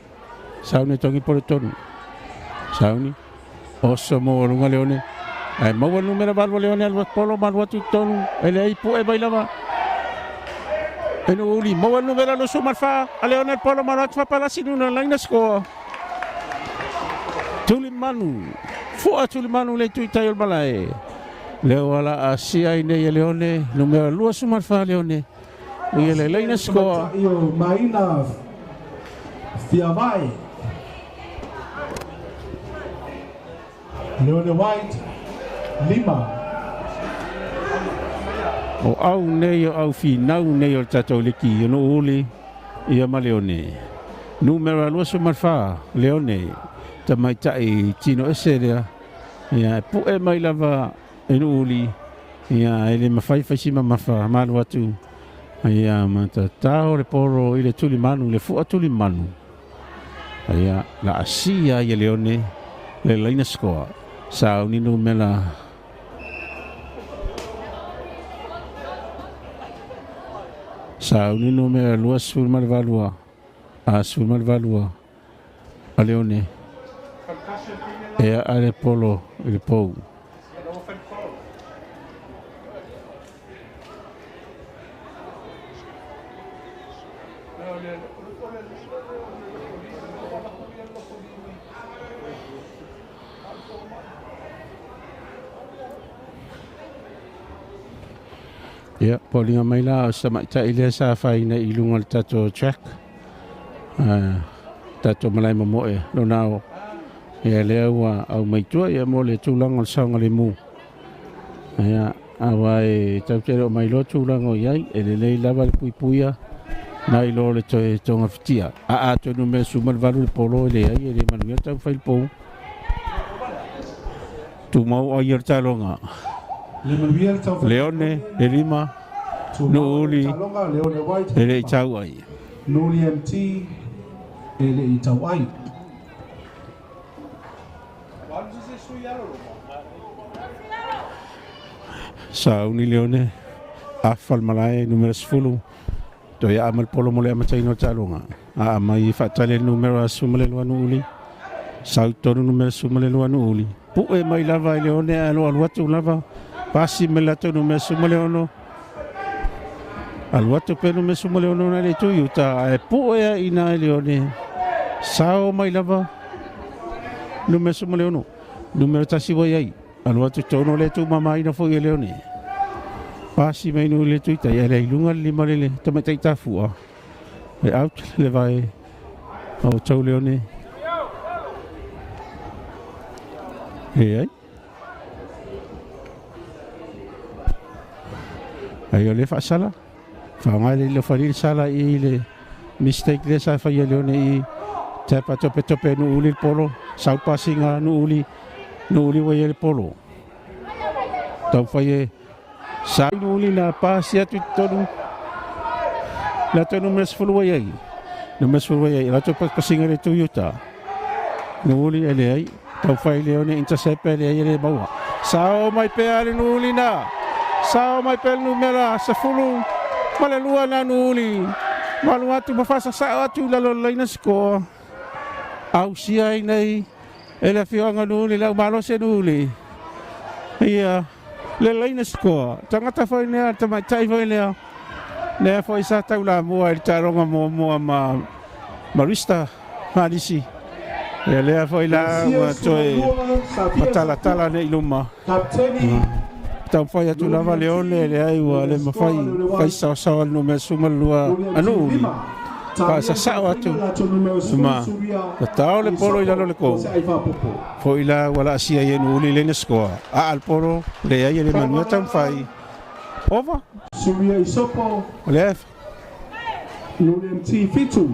sauni tongi portonu sauni osso mo lunga leone ai mau numero valvo leone al polo malwa tonu ele ai pu e bailava eno uli mau numero lo suma fa leone al polo malwa fa pala sinuna laina score tulimanu tulimanu le tuitai al balai leo ala asia ine leone numero lo suma fa leone ele laina score io maina fiavai Leone White Lima o au nei au finau nei o tatou liki no uli ia ma leone numero lo so marfa leone tamai tai tino eseria ia pu e mai lava no uli ia ele mafai faisima mafa malu atu ia mata tau le poro ile tuli manu le fu tuli manu ia la asia ia leone le laina score sao ni numela sao ni numela luas fulmal valua fulmal valua a leone e ale polo il pou ya polinga mai la sama ta ile sa fai na ilunga tato track tato malai mo e no nao ya lewa au mai tua ya mo le tulang al sang le mu ya awai tau te mai lo tulang o yai e le lava pui puia nai lo le to tonga fitia a to no me sumal valu polo le ai le manu tau fai po Tu mau ai talonga. Leone, Elima, Nuuli, Ele Tauai. Nuuli MT, Ele Tauai. Sauni Leone, Afal Malai, numero 10. Toi amal polo mole amatai talonga. A mai fatale numero sumale Nuuli. Sautonu numero sumale Nuuli. Pu e mai lava Leone alo alwatu lava. Pasi melato numero sumale ono. Alwatu pe numero sumale ono na le tuiu ta e pu e ina Leone. Sao mai lava numero sumale ono. Numero tasi wai. Alwatu tono le tu mama ina fo Leone. Pasi mai no le tuita ya le lunga lima le tamatai tafua. E out le vai o tau Leone. Ai. Ai le fa sala. Fa ngai le fa sala I le mistake le sa fa Leone I tapa tope no uli polo. Sau passinga no uli wa le polo. Tau fa sa uli na pasia tu tonu. La tonu mes fulu ai. No mes fulu ai. La topa passinga le Toyota. No uli ele ai. Tau fa Leone intercept le ai le baua. Sao mai pe ale no uli na. Sao mai pe numera sa fulu. Malalua na no uli. Malu atu mafasa sa atu la laina score. Au sia nei. Ele fionga no uli la malo se no uli. Ia le laina score. Tangata foi ne ata mai tai foi le. Ne foi sa tau la mo ai taronga mo ma marista malisi. Ele foi la toi tala nei luma. Tau fai atu lava Leone le ai ua le mawhai sao no me sumalua anu uli. Ka sa sao atu. Ma tau le polo I lalo le kou. Fo ila wala asia I enu uli le neskoa. A al polo le ai le manua tau fai. Ova. Suria Isopo. Le Nuuli MT Fitu.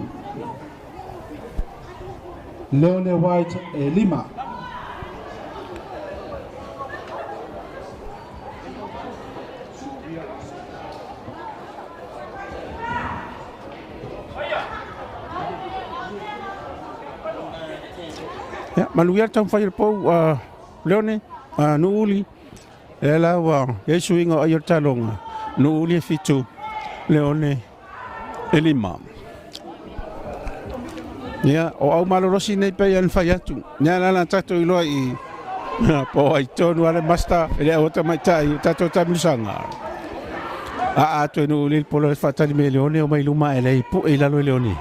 Leone White e Lima. Ya, maluia tau fai po Leone Nuuli. Ela wa Yesu inga ayo talonga. Nuuli Fitu. Leone e Lima. Ya, o au malorosi nei pe an fai atu. Nya la tato I loa I po ai tonu ale masta ele ota mai tai tato tamisanga. A to no le polo fatali me Leone o mai luma ele pu e la Leone.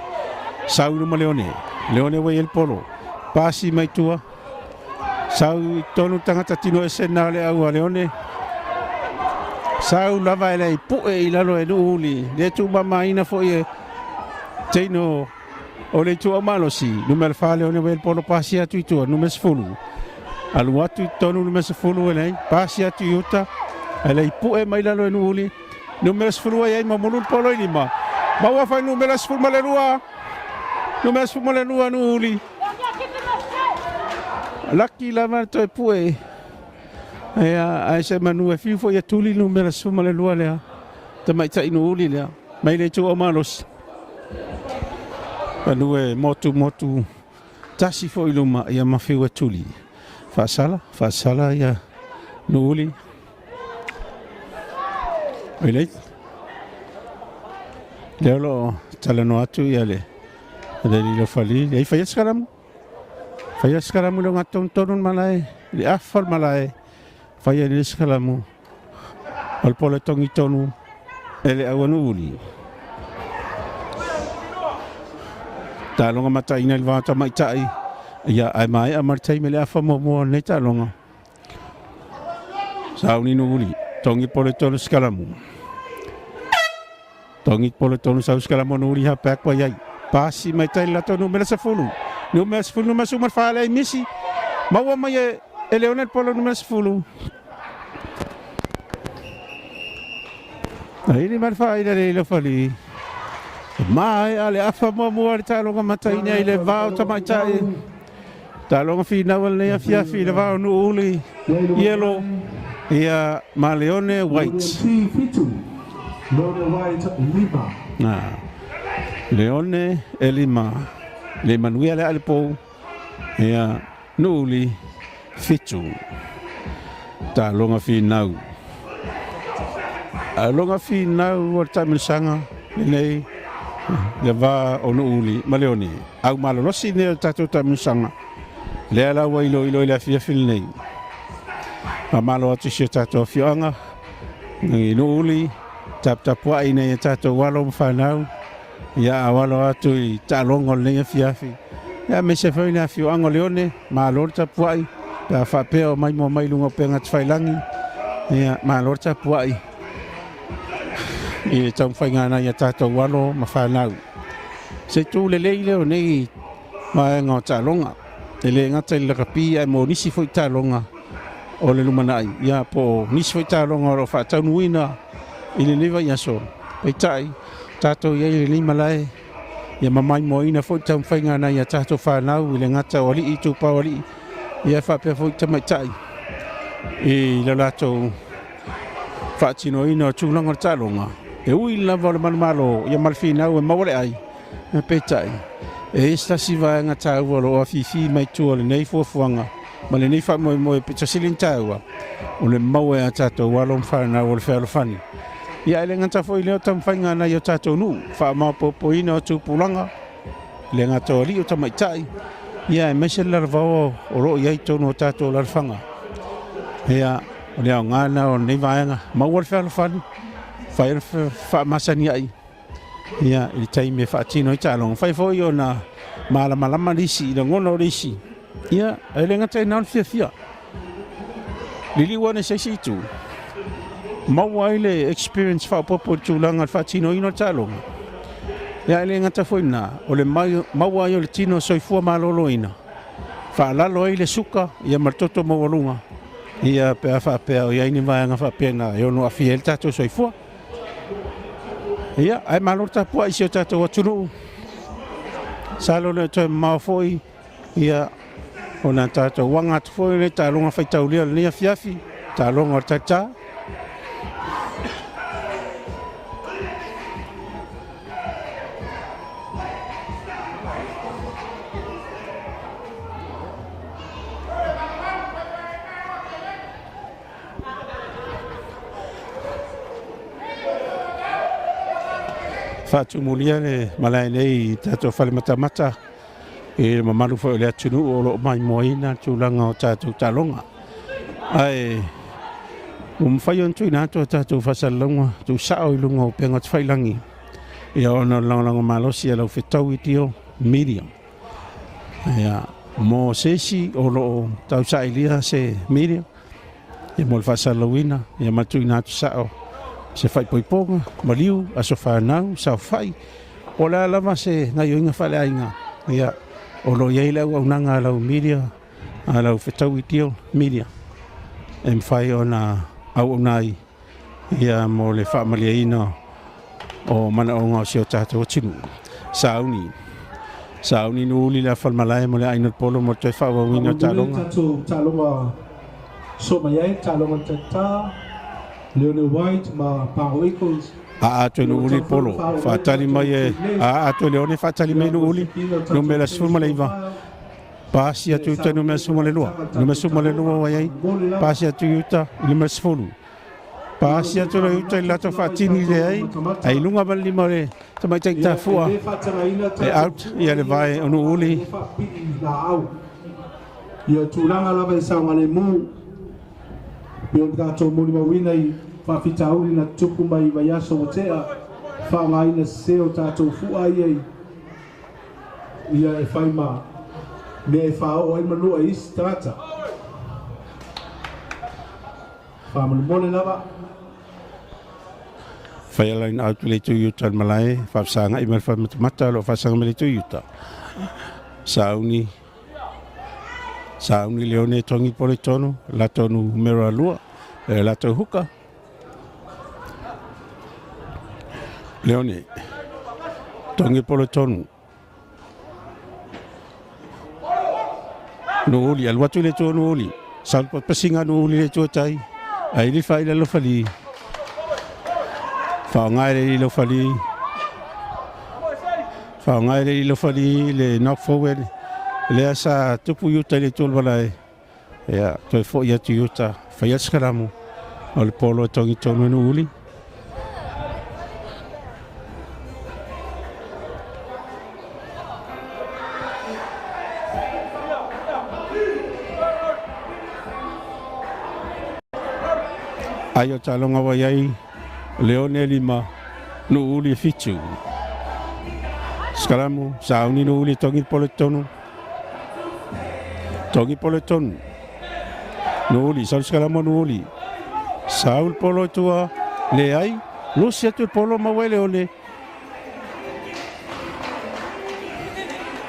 Sau luma Leone. Leone wa el polo. Pasi mai tua. Sau tonu tangata tino esena le au Leone. Sau lava ele pu e la lo uli. Le tu mama ina fo e teino o le tua malosi, numero fa Leone wa el polo pasi atu I tua, numero sfulu. Alu atu tonu numero sfulu ele, pasi atu yuta, ele pu e mai lalo uli. Numero sfulu ai mamulu polo I lima. Bawa fa numero sfulu malerua. Numero sfulu malerua uli. Laki lama to e pu e. Ai se manu e fifo ia tuli numero sfulu malerua lea. Tamai ta inu uli lea. Mai le tua malos. Anue motu tasi fo I luma ia mafiu tuli. Fasala ia Nuuli. Ele. Lelo talano atu ia le. Le lo fali, ai fai skaramu. Fai skaramu lo ngaton tonun malai, le afal malai. Fai le skaramu. Al pole tongi tonu. Ele awanu uli. Talonga mata ina le vata mai tai. Ia ai mai a martai mele afa mo nei talonga. Sauni Nuuli, tongi pole tonu skalamu. Tongi pole tonu sau skalamu Nuuli ha pak pa yai. Pasi mai tai la tonu mele sefulu. Numero sefulu numero sumar fala misi. Mawa mai e Leone polo numero sefulu. Ai ni mar fa ina le lo fali. Mai ale afa mo le talonga mata ina ile vao ta mai tai. Talonga fina wale fia fina va no uli yellow ia maleone white. Leone elima le manuia le alipo ia no uli fitu. Talonga fina alonga fina o tamisanga nei le va ono uli maleone au malolosi ne tatu tamisanga le ala wa ilo la fia fil nei amalo atu se tatu fianga ngi no uli tap wa ina tatu walo mfanau ya awalo atu I talongo le fia fi ya me se foi na fianga leone malo tap wa ta fa peo mai mo mai lunga penga tfailangi ya malo tap wa I tau whaingana ia tātou walo mawhanau. Se tū le leile o nei mai ngā tālonga. Te le ngata I lakapi ai mō nisi fwoi tālonga o le lumanai. Ia po nisi fwoi tālonga o whātau nuina I le lewa ia so. Pei tai, tātou iei le lima lai. Ia mamai mō ina fwoi tau whaingana ia tātou whanau I le ngata o li I tūpā o li. Ia whapea fwoi tamai tai. I le lātou whaatino ina o tūlanga tālonga. E ui lava o le manumalo ia malfina au e mawale ai e petai e stasi vaenga tau alo a fifi mai tua le nei fuafuanga ma le nei whamoe moe pita silin taua o le maue a tatou walo mwhana o le whealofani ia ele ngata fo I leo tam whainga na i o tatou nu wha maopopo ina o tūpulanga le ngata o li o tamaitai ia e mese larvao o roo iai tono o tatou larfanga ia o leo ngana o nei vaenga maua le whealofani Fai fa masani ai ia I taime fa tino I talong fai foi ona malama lisi I ngono lisi ia ele ngata na fia lili wana se situ mau ai le experience fa popo tulanga fa tino ino talong ia ele ngata foi na o le mau ai le tino soifua malolo ina fa lalo ai le suka ia martoto mawalunga ia pe fa pe ia ni vai nga fa pena yo no afiel tato soifua ia ai malorta po I se tato watunu salo le to mafoi ia ona tato wanga foi le talonga fai taulia le fiafi talonga tata Fatu mulia le malai nei tato fale mata e mamalu fo le atunu o lo mai moina tulanga o tato talonga ai fai tu ina tato fasalonga tu sao lunga o penga tfailangi e ona langa malosi lo fetau itio medium ia mo sesi o lo tau sailia se medium e mo fasalowina ia matu ina tu sao se fai poiponga, maliu, aso whanau, sao fai. O la lama se ngai oinga whale ainga. Ia, o lo iei lau au nanga a lau media, a lau whetau I tio media. E mwhai o na au nai, ia mo le whaamalia ina o mana o ngā sio tātou tinu. Sauni nuuli la whalmalai mo le aina polo mo te whawawina talonga. Talonga so mai talonga tata. Leone White ma Pao Eagles to no uli polo fatali mai to leone fatali mai no uli no me la suma leiva pasi atu ta no me suma le lua wai pasi atu yuta le me sfolu pasi atu le yuta la to fatini le ai lunga bali mare to mai ta fua e out ia le vai no uli ia tulanga la vai sa ngale mu Bion kato muli mawina I whawhitauri na tuku mai vaiaso o tea whaangai na seo tātou fua iei ia e whaima me e whao ai manua isi tata whaamanu mole lava whaialain autu le tu yuta malai whawsanga I mai whamatamata lo whasanga me le tu yuta Sauni leone tongi pole tono, la tonu mera lua, la to huka. Leone, tongi pole tono. no uli al watu le to no uli sal pa pasinga no uli le to tai ai li fai le lo fali fa ngai le lo fali fa ngai le lo fali le knock forward le asa tupu yuta le to balai ya to fo ya tu yuta fa ya skaramu al polo tongi tono no uli ayo talonga wayai leone lima no uli fitu skalamu sauni no uli tongi poletono no uli sal skalamu no uli saul polo tua le ai lo siatu polo mawele ole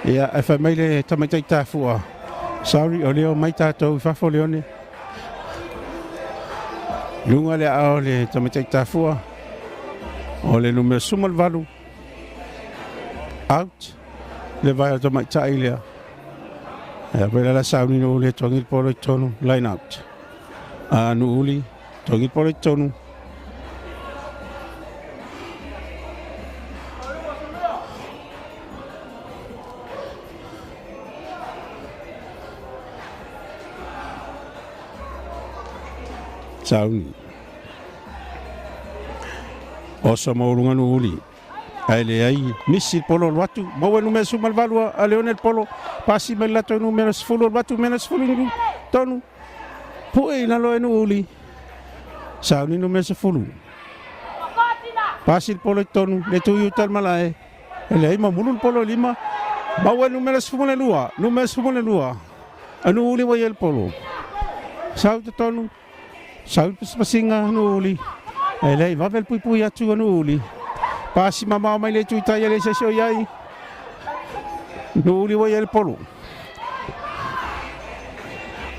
ya fa maile tamaita tafua sorry ole mai tato fa fo leone lunga le ao le tamatai tafua o le numero sumal valu out le vai tamatai lea e pela la sauni no le tongi polo tonu line out no uli tongi polo tonu sauni o Samoa no uli ai le ai misi polo watu mo no me sumal valua a leonel polo pasi me lato no me sfulu watu me sfulu tonu poi na lo no uli sauni no me sfulu pasi polo tonu le tu yutal malae le ai mamulu polo lima mo no me sfulu lua no me sfulu lua anu uli wa el polo sau tonu sau pasinga no uli ele va vel pui atu no uli pasi mama mai le tuita ya le se yai no uli wa el polo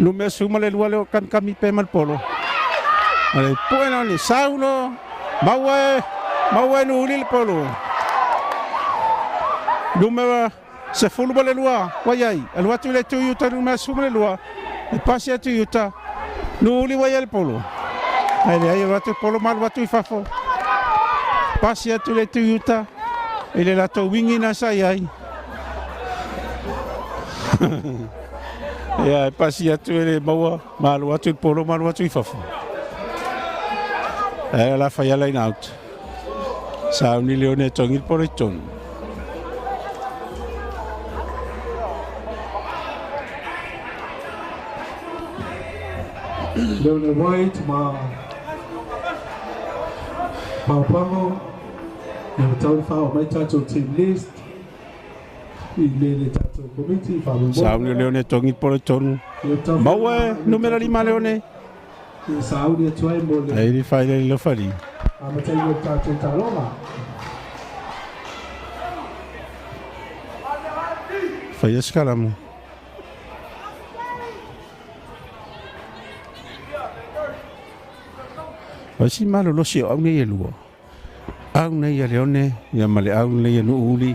no me suma le lualo kan kami pe mal polo ale bueno ni sauno mawe no uli el polo no me se fulu le lua wa yai el watu le tuita no me suma le lua pasi atu yuta no uli wa el polo ele ai watu polo mal watu ifafo pasi atu le tuita ele la to wingi na sai ai ya pasi atu ele maua mal watu polo mal watu ifafo la fa ya line out sa un leone tongi polo ton Leone White Pango, yung town fa may tato team list, ile tato committee fa mo. Sauni leone tongi polo ton. Mawe numero 5 leone. Sauni tuai mo le. Ai fai le lo fali. Amatai yo tato taloma. Fai escalamo. Pasi malo lo si au nei lua. Au nei ya leone ya male au nei no uli.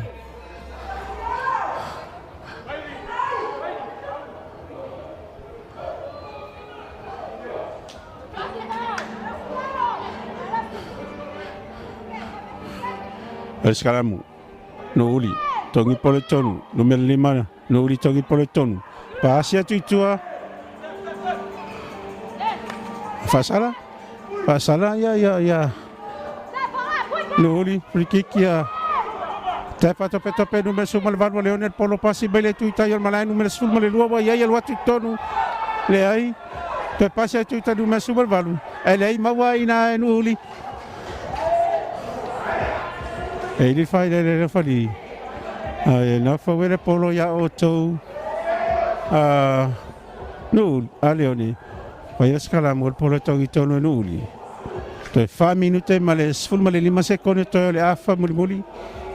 Escalamu no uli tongi polo tonu numero 5 no uli tongi polo tonu. Pasi atu tua. Fasala Pasala ya. Luli free kick ya. Tapa tope no me sumal valvo leonel polo pasi bele tuita yo malai no me sumal le lua ya el watu tonu. Le ai te pasi tuita no me sumal valvo. Ele ai mawa ina no uli. Ele fai le fali. Ai na fa vere polo ya oto. No, a leoni. Vai escalamo il polo tongi tono no uli. Te 5 minute male sful male 5 secondi to le afa muli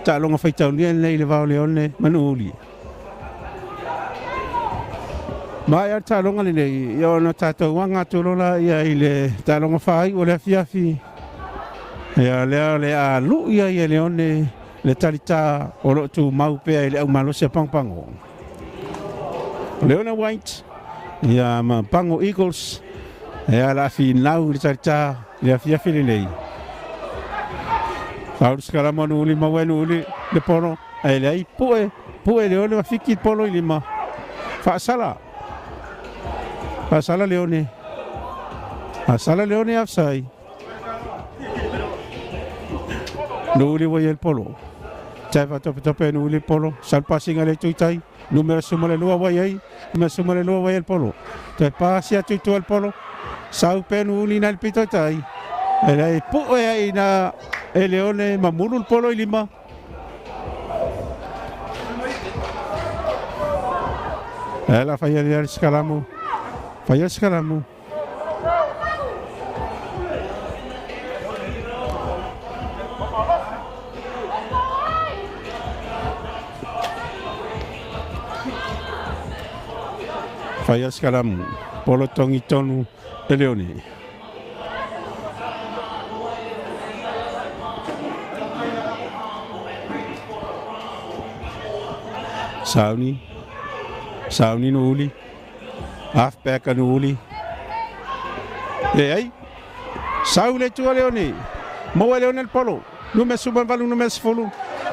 ta longa fai tau ni le va leone manuli ma ya ta longa le yo no ta to wanga to la ya ile ta longa fai o le fiafi ya le a lu ya leone le talita o lo tu mau pe le au malo se pang pango Leona White ia Pango Eagles ia la finau le tsa ia fia filei Paulus Karamo no uli mawenu uli le polo ai lei pue Leone va fiki polo lima fa sala Leone Asala Leone offside no uli wa el polo Tava tope no uli polo sal passing ale tuitai numero sumale lua wa ai numero sumale lua wa el polo te passi a tuito el polo sau pe no uli nal pitotai ele pue ai na e Leone mamulu il polo lima ela fai il scalamo fai il scalamo polo tongi tonu e Leone Sauni no uli halfback no uli ai Sau le tua Leone mo Leone il polo numero suban valu numero sfulu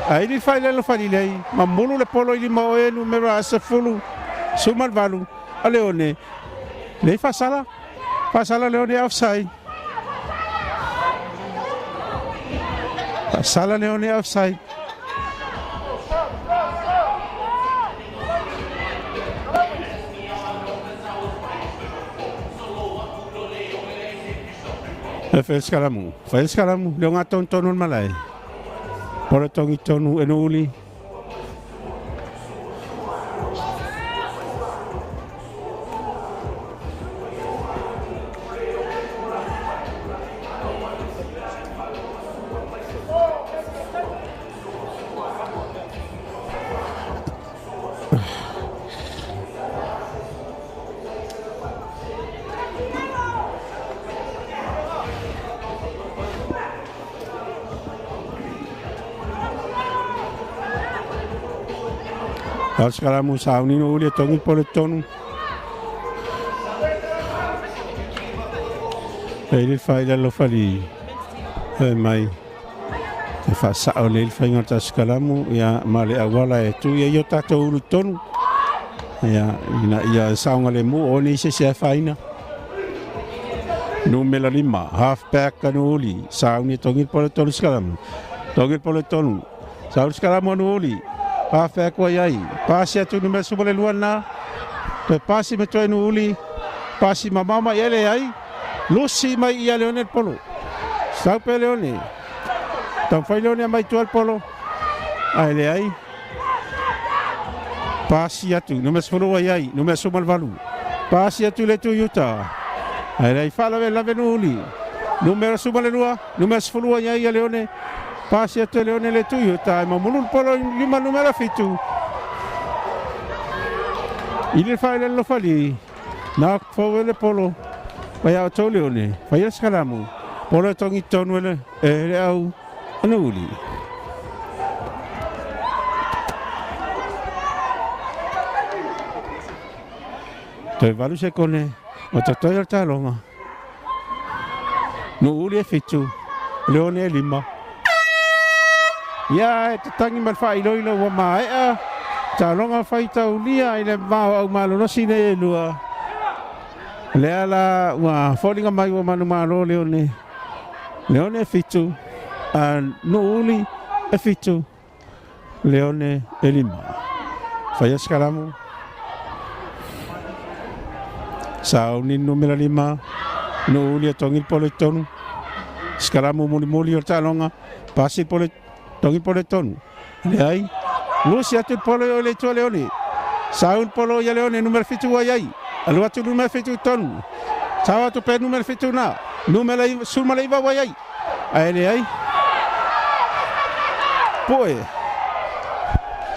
ai li fai le lo fai lei ma mulu le polo di mo e numero sfulu suman valu a Leone lei fa sala Leone offside sala Leone offside Fai scalamu, le nga tonu malai. Pora tongi tonu enuli. Scalamu sauni no uli tongi pole tonu. Ele fai lo fali. Mai. Te fa sa ole il fai ngata scalamu ya male awala e tu ya tato ulu tonu. Ya saunga le mu oni se faina. Numero 5 halfback no uli sauni tongi pole tonu scalamu. Tongi pole tonu. Sauni scalamu no uli. Halfback wa yai pasi atu numero subole luana te pasi meto no uli pasi mama ele ai lusi mai ia Leone polo sau pe Leone tan fai Leone mai tu al polo ele ai pasi atu numero subole wa yai numero subal valu pasi atu le tu yuta ele ai fala la no uli numero subole lua numero subole wa yai Leone Pasi atu Leone le tuyo tai mamulul polo lima numero fitu. Il fai lo fali. Na fo le polo. Vai a to Leone. Vai scalamu. Polo tongi tonu le au anuli. Te valu se kone. O te toi al talonga. No uli e fitu. Leone e lima. Ya te tangi mal fai loilo wa mai a talonga fai tau lia ile mau au malo no sine lua le ala wa folinga mai wa manu malo Leone fitu no uli e fitu Leone e lima fai scalamu sauni numero 5 no uli e tongi pole tonu scalamu muli o talonga pasi pole tongi pole tonu. Le ai. Lusi atu polo le tua Leone. Saun polo ya Leone numero fitu wa yai. Alu atu numero fitu tonu. Sawa atu pe numero fitu na. Numero sulma le wa yai. Ai le ai.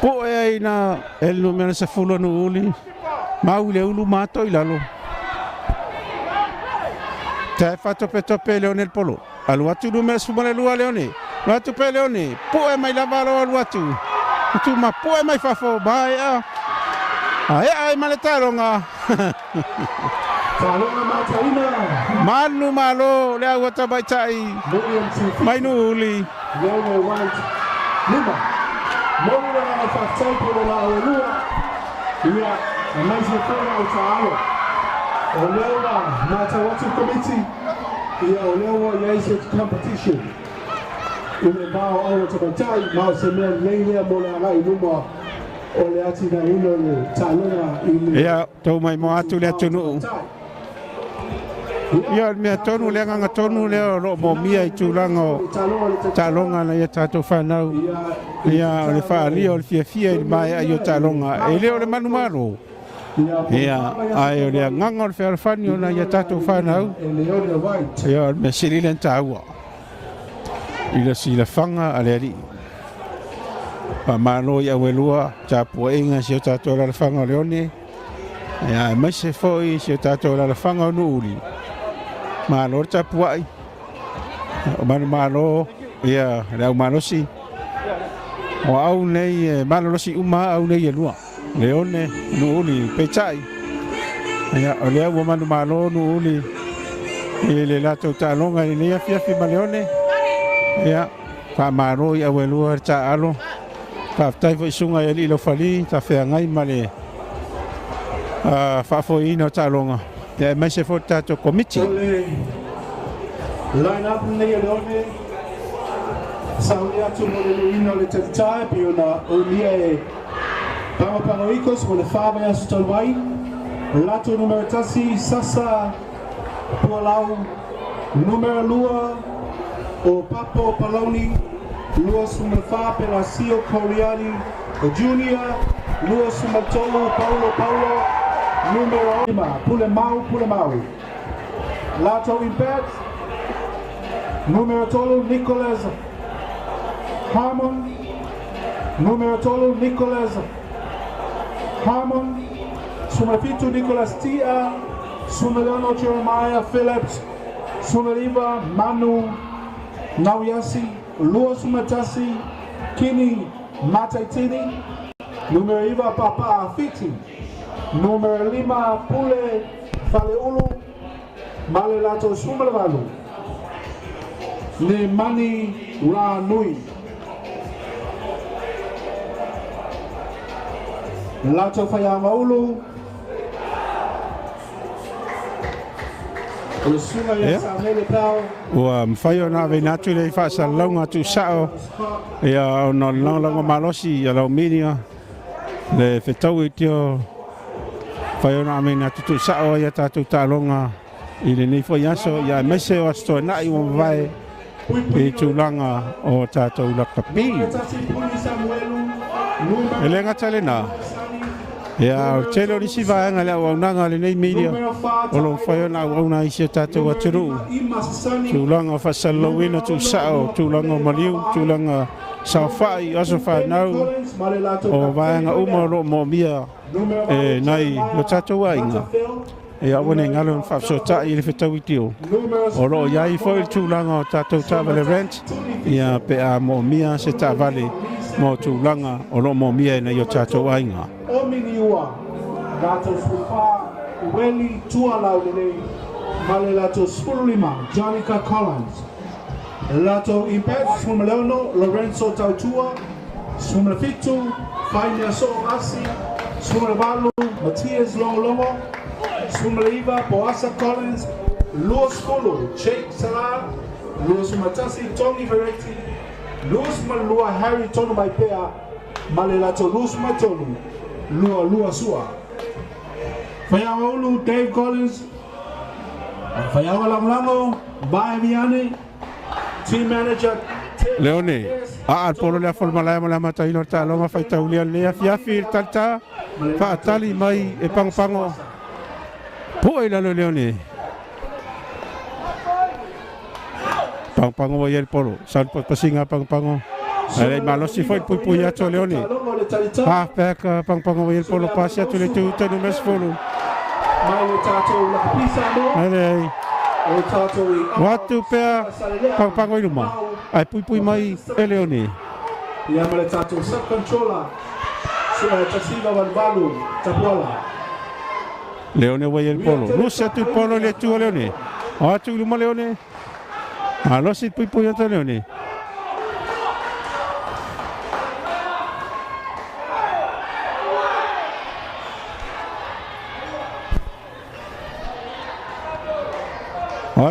Poe ai na el numero se fulo no uli. Mau le ulu mato ilalo. Te fatto pe tope Leone il polo. Alu atu numero sulma le lua Leone. Watu pe Leone, poe mai la valo al watu. Tu ma poe mai fafo bai a. Ai maletalonga. Talonga mataina. Manu malo le wata baitai. Mainu uli. Yone white. Lima. Mona na fatai pole la olua. Ia amaisi fona utalo. Olewa mata watu committee. Ia olewa yaise competition. Ile bao au tabatai mau semea leile mola la inuma. Ole ati na ino le talonga ile. Ia tau mai mo atu le tunu. Ia me tonu le nga tonu le ro mo mia I tulanga talonga na ia tatu fanau. Ia le fa ali o le fia mai ayo talonga. Ele o le manu maro. Ia ai o le nganga o le fani na ia tatu fanau. Ia me sililen taua. Ila sila fanga ale ali. Pa malo ia welua tapu inga si tatu la fanga leone. Ia mai se foi si tatu la fanga no uli. Malo tapu ai. O malo ia le malo si. O au nei malo si uma au nei lua. Leone no uli pechai. Ia o le o malo no uli. Ele la talonga ni ia fiafi maleone. Ia pa malo ia welua ta alo. Pa tai foi sunga ele lo fali ta fe ngai male. Fa foi no talonga. Ia mai se fota to committee. Line up nei leone. Saulia tu mo le ino le tai piona o lie. Panga ikos mo le fava ya stolwai. Lato numero tasi sasa pualau numero lua o papo paloni lua sumafa pelasio Coriani o junior lua sumatolo Paulo numero 5 pule mau Lato impact numero tolo Nicholas Harmon numero tolo Nicholas Harmon Sumapito Nicholas Tia Sumelano Jeremiah Phillips Sumeliva Manu Nauyasi Lua Sumatasi Kini Mataitini Numero Iva Papa Afiti Numero 5 Pule Faleulu Malelato Sumelevalu Ne Mani Ranui Lato Fayamaulu Ua mawhaio na vei natu lei whaasa launga tu sao ia o na launga malosi ia lau minia le whetau I tio whaio na vei natu tu sao ia tātou tālonga I le nei fwoi aso ia mese o asto na I o mwae I tūlanga o tātou lakapi e le ngata le nā ia o telo ni si vaenga le au nanga le nei media o lo whaio na au na isi tātou atiru tūlanga whasalowina tu sao tūlanga maliu tūlanga sawhai aso whanau o vaenga umaro mo mia e nei lo tātou ainga e awane ngalo whapsota I le whetau I tio o lo iai fwoi tūlanga o tātou tāwale rent ia pe a mo mia se tāwale mo tūlanga o lo mo mia nei o tātou ainga Ominiua Lato Spupa Weli Tualau Lele Male Lato Spulima Janica Collins Lato Impet Sumeleono Lorenzo Tautua Sumelefitu Fainia So Asi Sumelevalu Matias Longolomo Sumeleiva Boasa Collins Luos Fulu Sheikh Salah Luos Matasi Tony Veretti Luos Malua Harry Tono Maipea Male Lato Luos Matonu Lua Sua Fayaulu Dave Collins Fayawa Lamlango Bae Viane Team Manager Leone a polo le formalai mo la mata ino talonga fai taulia le fiafi tata fa tali mai e pango po ila Leone pango el polo san pasinga pango ale malo si foi pui ato Leone ah peka pango el polo pasia tu le tu no mes polo ale watu pea pango iluma ai pui mai Leone ia male tatou sub controller Tasila Valvalu, Tapuala. Leone vai il polo. Lucia tu polo le tu Leone. Ah tu luma Leone. Allo si poi Leone.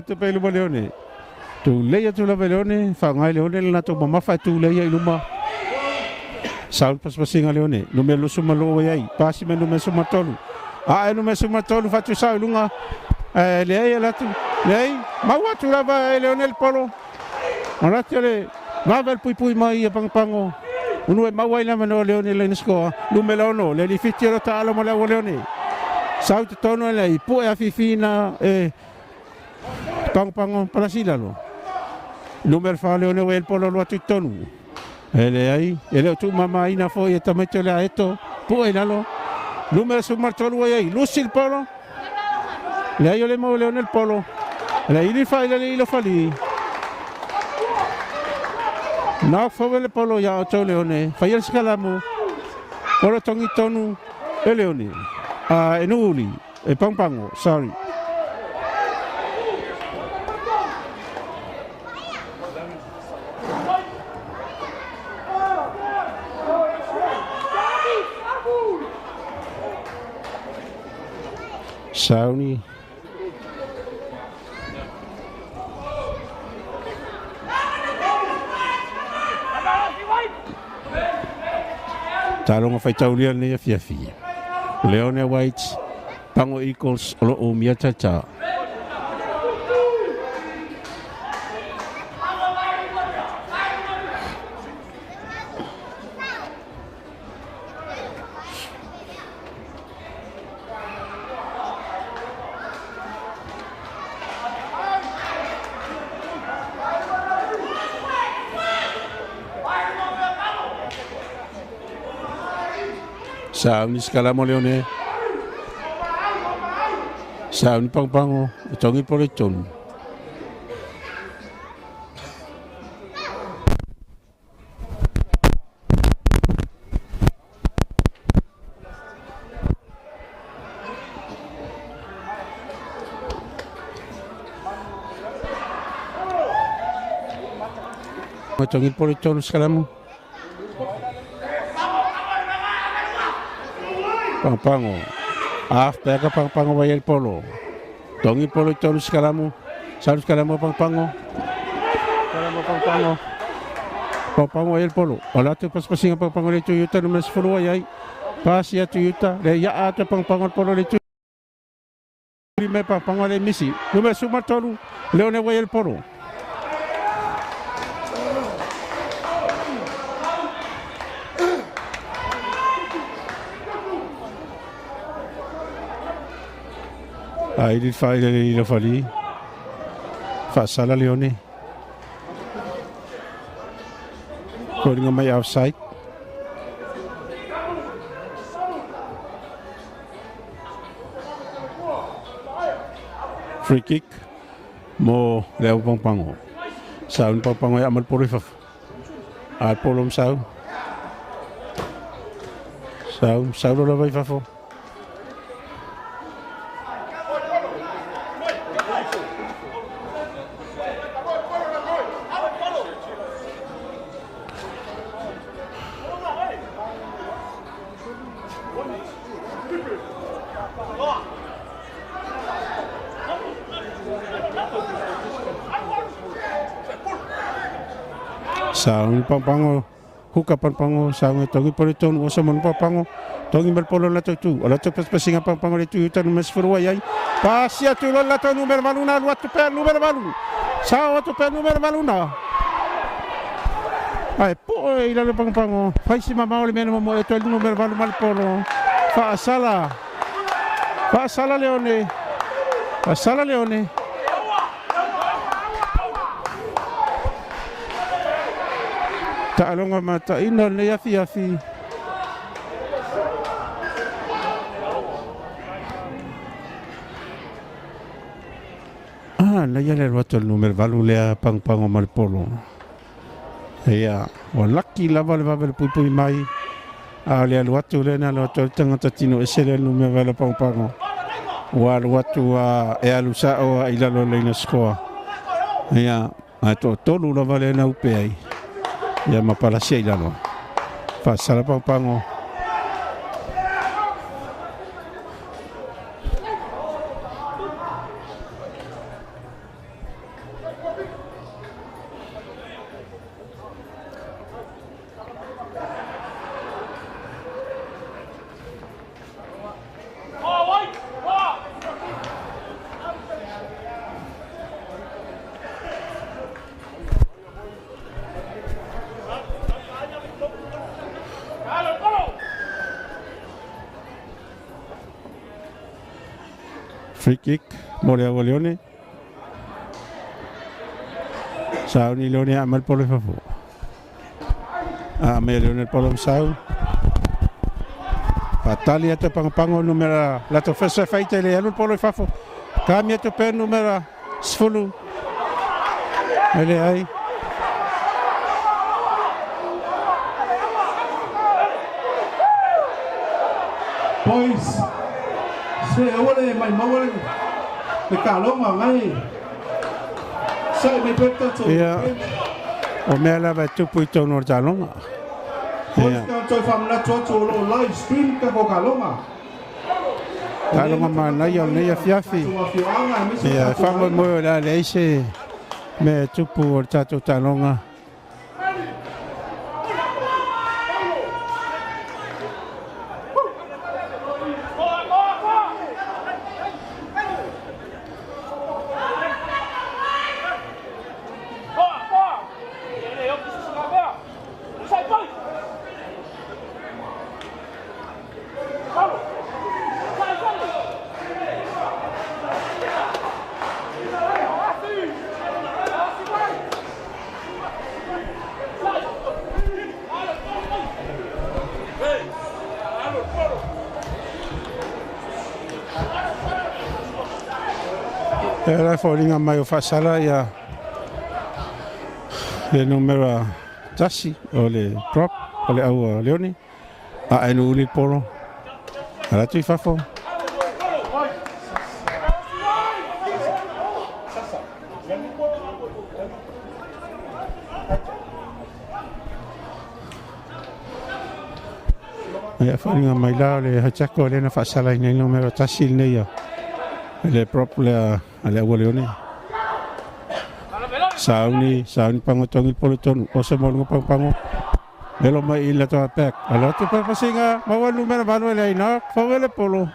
Tu pe luma Leone. Tu leia tu la Leone, fa ngai Leone la tu mama fa tu leia luma. Saul pas-pasinga Leone, numero sumalo ai, pasi me numero sumatolu. Numero sumatolu fa tu Saul lunga. Leia la tu. Lei, mau tu la va Leonel Polo. Ora tele, ngavel pui mai pang-pango. Unu e mau ina mano Leone le skoa. Numero no, le fitiro talo mo Leone. Saul tono lei, pu e fifina pang-pango para silalo. Numero fa Leone el Polo lo tonu. Ele aí, ele tu mama ina foi também te lá eto, pu enalo. Número sumartolu aí, Lucil Polo. Le aí le mo Leonel Polo. Le ili fa ile lo fali. Na foi le Polo ya o Leone, fa il scalamu. Polo tongi tonu e Leone. Enuli, e pang-pango, sorry. Sauni talonga fai taulia ne fiafi Leone White pango Eagles o mia chacha Sauni scalamo Leone. Sauni pang-pango. Itongi politon. Itongi politon scalamo. Pang-pango. Pega pang-pango vai el Polo. Tongi Polo tolu scalamu. Salu scalamu pang-pango. Scalamu pang-pango. Pang-pango vai el Polo. Ola tu pas-pasinga pang-pango le Toyota numero 10 ai. Pasi ya Toyota. Le ya ata pang-pango Polo le Toyota. Prime pang-pango le misi. Numero sumar tolu. Leone vai el Polo. Ele faz ele ali, faz sala Leone, calling on my outside. Free kick, mo leo pang-pango. Sound pang-pango ay amal puro ifaf. Al polom sound. Sound lo ba ifafo. Saung pang-pango, huka pang-pango, saung tongi politon, osa mon pang-pango, tongi berpolo la tu, ala tu pas-pasinga pang-pango le tu, tan mes furwa yai, pasia tu la tu numero maluna, wat tu per numero malu, saung tu per numero maluna. Ai po ila le pang-pango, fai si mama ole meno mo eto el numero malu malpolo, fa sala Leone, fa sala Leone. Alonga mata ina le yafi. La ya le roto el numero valu le pang-pango malpolo. Ya, walaki la vale va ver pui mai. le alu atu le na lo tangata tino e sele nu me vela pangpango. Wa alu atu e alu sao i lalo leina skoa. Ia a to tolu la vale na upe ai. Ia mapalasia i lalo. Fa sala pangpango. Free kick, mole a Leone. Sau ni Leone amal polo fafu. Me Leone polo sau. Patali ate pangpango numera la to fesa faite le amal polo fafu. Kami ate pe numera sfulu. Ele ai. Boys. Se ole mai mawale te kalonga ngai sai me peta to o me la va tu puito no talonga ka to fam la to live stream ka ko kalonga ma na yo ne ya fiafi ya famo mo la leise me tu pu tato talonga Era falling mai o fasala ia le numero tasi o le prop o le au Leone a enu uli polo ala tui fafo ia falling mai la le hachako le na fasala nei numero tasi nei ia le prop le ale au Leone sauni pangotongi poloton o se mo pango Elo mai ila to pek. Ala tu pa pasinga mawa numero manuel ai na fawele polo.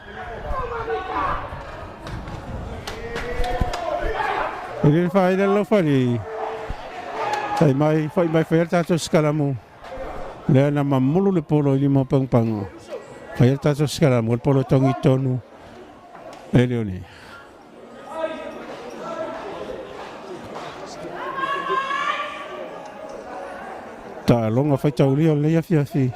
Ele fai lo fali. Sai mai ferta to skalamu. Le na mamulu le polo li mo pang. Ferta to skalamu el polo tongi tonu. Elioni. Ta longa fai tau lia le ia fiafi.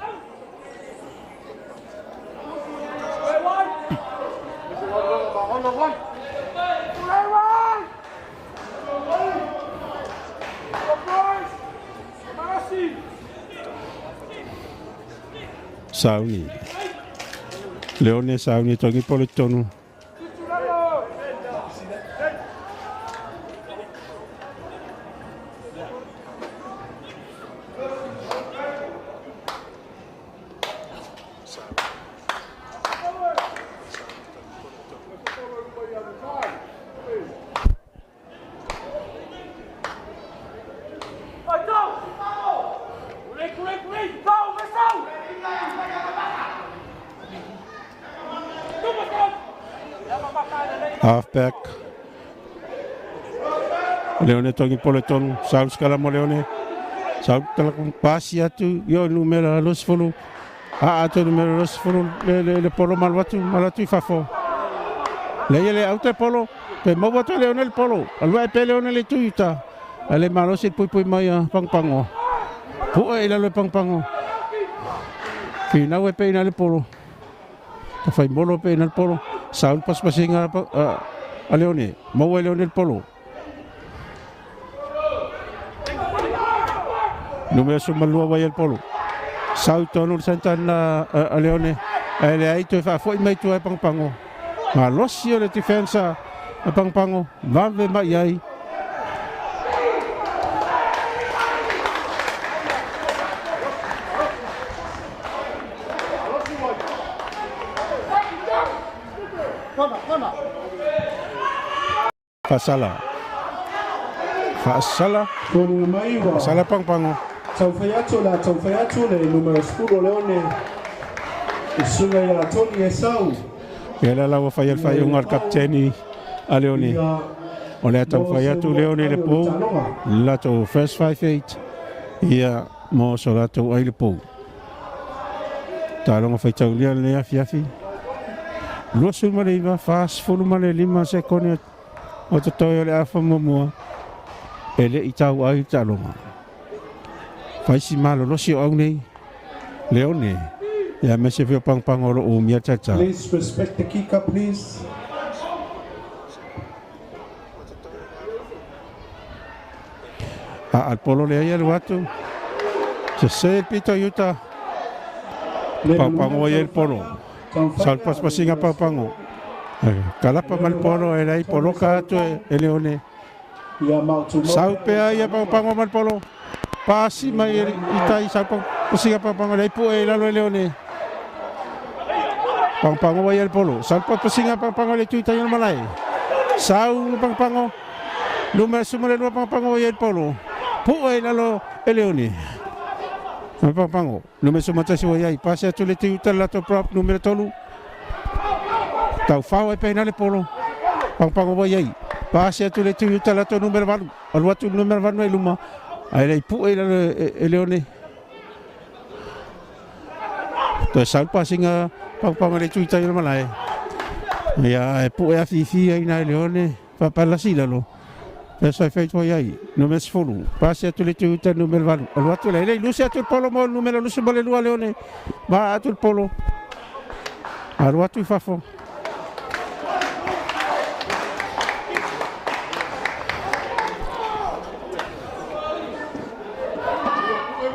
Sauni. Leone Sauni tongi polo tonu. Halfback. Leone tongi polo tonu. Saul skalamo Leone. Saul talakong pasi atu. Yo numero los folo. Atu numero los folo. Le polo malatu fafo. Le auto polo. Pe mobo to Leone el polo. Alwa pe Leone le tuita. Ale malosit pui maya pangpango. Pua ila le pangpango. Pina we pe ina le polo. Ta fai bolo pe ina el polo. Saul pas pasinga a Leone. Mau Leone el polo. Numero sumalua vai el polo. Sau tonu Santana a Leone. Ele ai tu fa foi mai tu ai pangpango. Ma losi o le defensa a pangpango. Vave mai ai. Fasala. Fasala pangpango. Tau fai atu le numero 10 Leone. Isunga ya Tony Esau. Ela lawa fai ungar kapteni a Leone. O le tau fai atu Leone le pou. Lato first 5-8. Ia mo so lato ai le pou. Talonga fai tau lia le afi. Lua suma le iwa fast fulu ma le 5 sekone o te toi o le afa mua. Ele i tau ai talonga. Fai si malo losi o au nei. Leone. Ia mese fio pang oro o mia tata. Please respect the kicker, please. Al polo le ai al watu. Se pito yuta. Pang o el polo. Salpas pasinga pang. Kalapa mal polo e lai polo ka tu e Leone. Sau pe ai pang mal polo. Pasi mai itai salpa pasinga pang lai pu e lalo Leone. Pang o el polo. Salpa pasinga pang le tu itai malai. Sau pang Luma sumale lua pang o el polo. Pu e lalo Leone. Pang Luma sumata si wai pasi atu le tu itai lato prop numero 3. Tau fau e pena le polo. Pang o wai pasi atu le tu itai lato numero 4. Al watu numero 4 e luma. Ai lei pu e lalo Leone. To salpa singa pang le tu itai malai. Ya pu e afifi ai na Leone. Pala silalo. Essa feito foi aí, número 10. Passe a tudo o número 4. O outro lei, Lúcia tu polo mo número Lúcia bole lua Leone. Va a tu polo. Al outro fafo.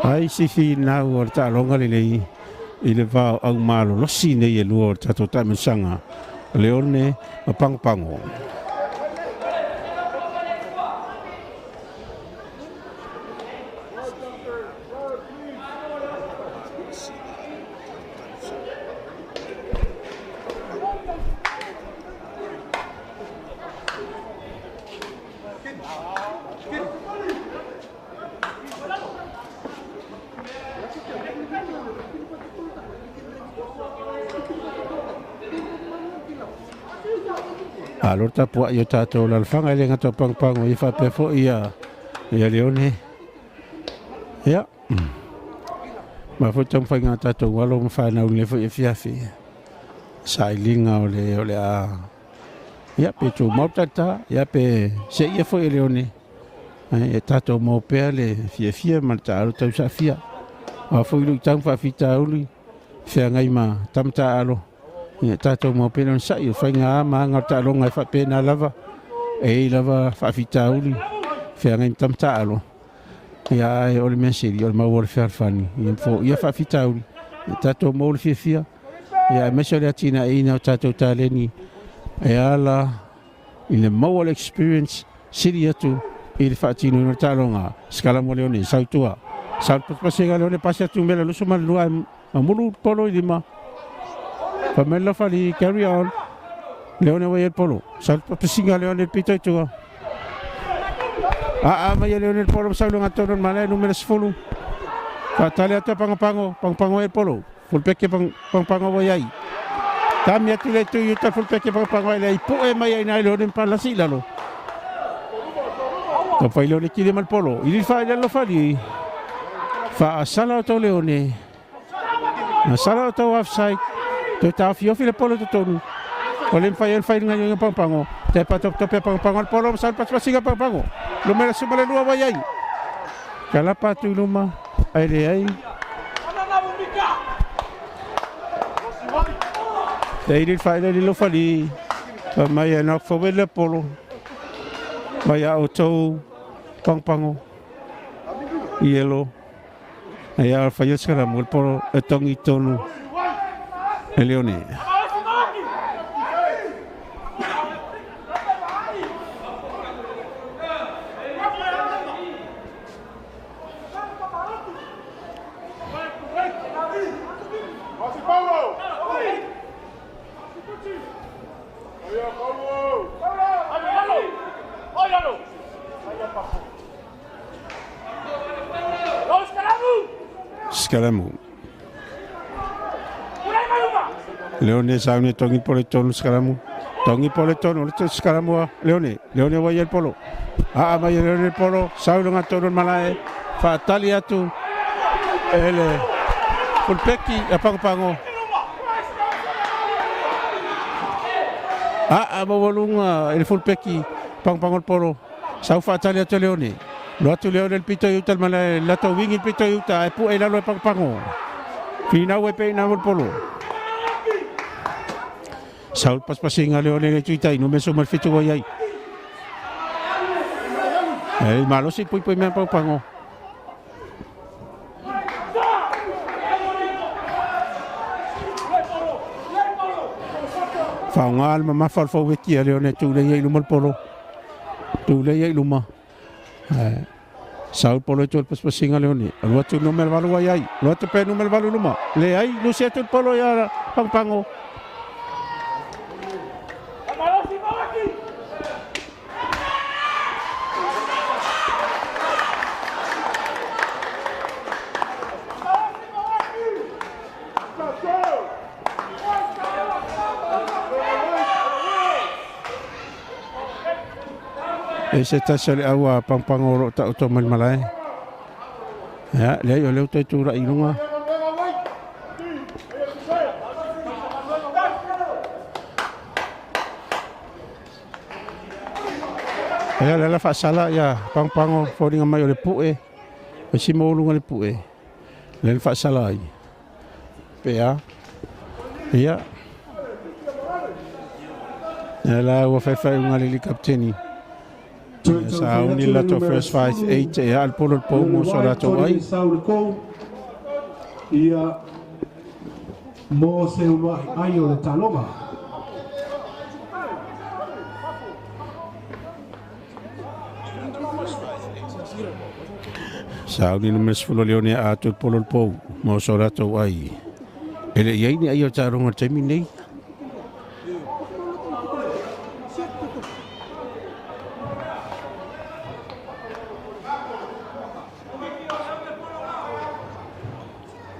Ai si fina o ta longa lei. Ele va au malo, lo sine e lua ta tota mensanga. Leone pango. Alor ta puak yo tato lalfanga le ngato pang o ifa pefo ia Leone. Ya. Ma fo tam fa ngata to walo mfa na le fo fiafi. Sailinga ole a. Ya pe tu mo tata, ya pe se ia fo Leone. E tato mo pe le fiafia ma ta alo ta safia. A fo lu tam fa fita uli. Fia ngai ma tam ta alo. Ya tato mo pe non sai fa nga ma ngata longa fa pe na lava. E lava fa fita uli. Fia ngai tam ta alo. Ya ole mesiri ole ma wor fer fani. Ya fa fita uli. Tato mo le fia. Ya mesori atina ina tato taleni. Ya la ile mo experience siri atu il fatino no talonga scala mo Leone sautua. Salto pasega Leone passa tu mela luso mal lua amulu polo lima. Pamela fali carry on. Leone vai el polo. Salto pasega Leone il pito tu. Ma Leone il polo sa lunga tono mala numero 10. Fatale ata pango el polo. Full peke pango vai ai. Kami atu le tu yuta full peke pango ai pu e mai ai na Leone pala silalo. To fai Leone chiede mal polo. Il fa lo fali. Fa sala to Leone. Na sala to offside. To ta fio file polo to tonu. Olem fai nganyo ng pangpango. Te patop to pe pangpango al polo sal pas pasiga pangpango. Lumela sumale lua vai ai. Kala patu luma. Ai le ai. Dei il fai lo fali. Mai na fo le polo. Mai auto pangpango. Yellow. Ia whaia skaramu, il polo e tongi tonu e leone. Skaramu. Leone saune tongi pole tonu skaramu. Tongi pole tonu, skaramu Leone. Leone wai el polo. Mai Leone el polo, saune ngatonu malae. Fatali atu. Ele. Pulpeki apang-pango. Mawalunga el pulpeki pang-pango el polo. Sau fatali atu Leone. Luatu Leone el pito yuta malae, lato wingi pito yuta, pu e lalo pang-pango. Fina wepe na el polo. Saul pas-pasinga Leone le tuita inu meso malfitu wayai. Malo si pui me pang-pango. Faungal mama falfo weki Leone tu le yai lumal polo. Tu le yai luma. Saul polo tu pas-pasinga Leone. Luatu numel valu wayai. Luatu pe numel valu luma. Le ai lu setu polo ya pang-pango. Se tasali awa pang-pangoro ta otomal malay. Ya, le yo tu tura ilunga. Ya la fa sala ya pang-pango fori ngamai ole pue. Si mo lunga le pue. Le fa sala ai. Pea. Ya. Ya la wa fa ngali kapteni. Sauni lato first 5-8 e al polo pomo so lato ai. Ia mo se uno ai o le taloma. Sauni numero 10 Leone atu polo pomo mo so lato ai. Ele ia ni ai o taronga temi nei.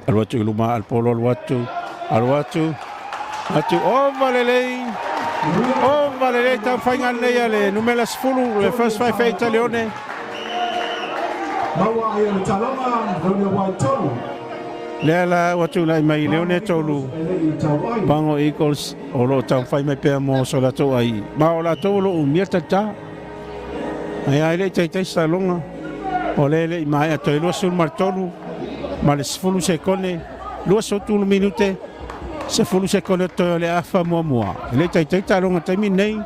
Alwatu luma al polo alwatu valele tan faingan nei ale numero 10 le first 5-8 Leone. Maua ai le taloma Leone wai tolu. Lela watu lai mai Leone tolu. Bango Eagles o lo tan fai mai pe mo so la to ai. Ma o la to lo umia tata. Ai le tai salonga. O le mai a to lo sul martolu. Ma le sfulu seconde, lo sotto un minute, se fulu seconde to le afa mua. Le tai talonga temi nei.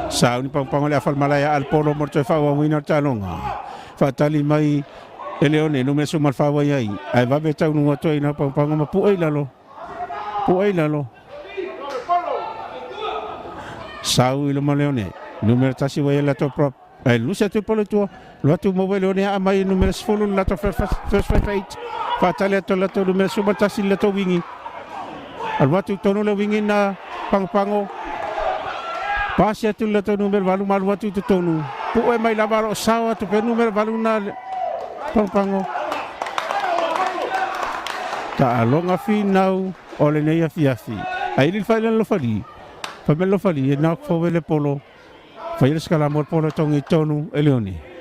Sauni pang-pango le afa malaya al polo morto fa wa winner talonga. Fatali mai e Leone numero sumal fa wa ai. Ai va beta un wato ina pang-pango ma pu ai lalo. Sau ilo Leone numero tasi wa la to prop. Lu satu polo tua. Luatu mo Leone a mai numero 10 lato first 5-8. Fatali to lato numero subatasi lato wingi. Al watu tono le wingi na pang-pango. Pasi tu lato numero valu mal watu tu tonu. Pu e mai labaro sawa tu pe numero valu na pang-pango. Ta alonga finau ole nei afi. Ai li fa lo fali. Fa bello fali e na fo vele polo. Fa il scalamo il polo tongi tonu e Leone.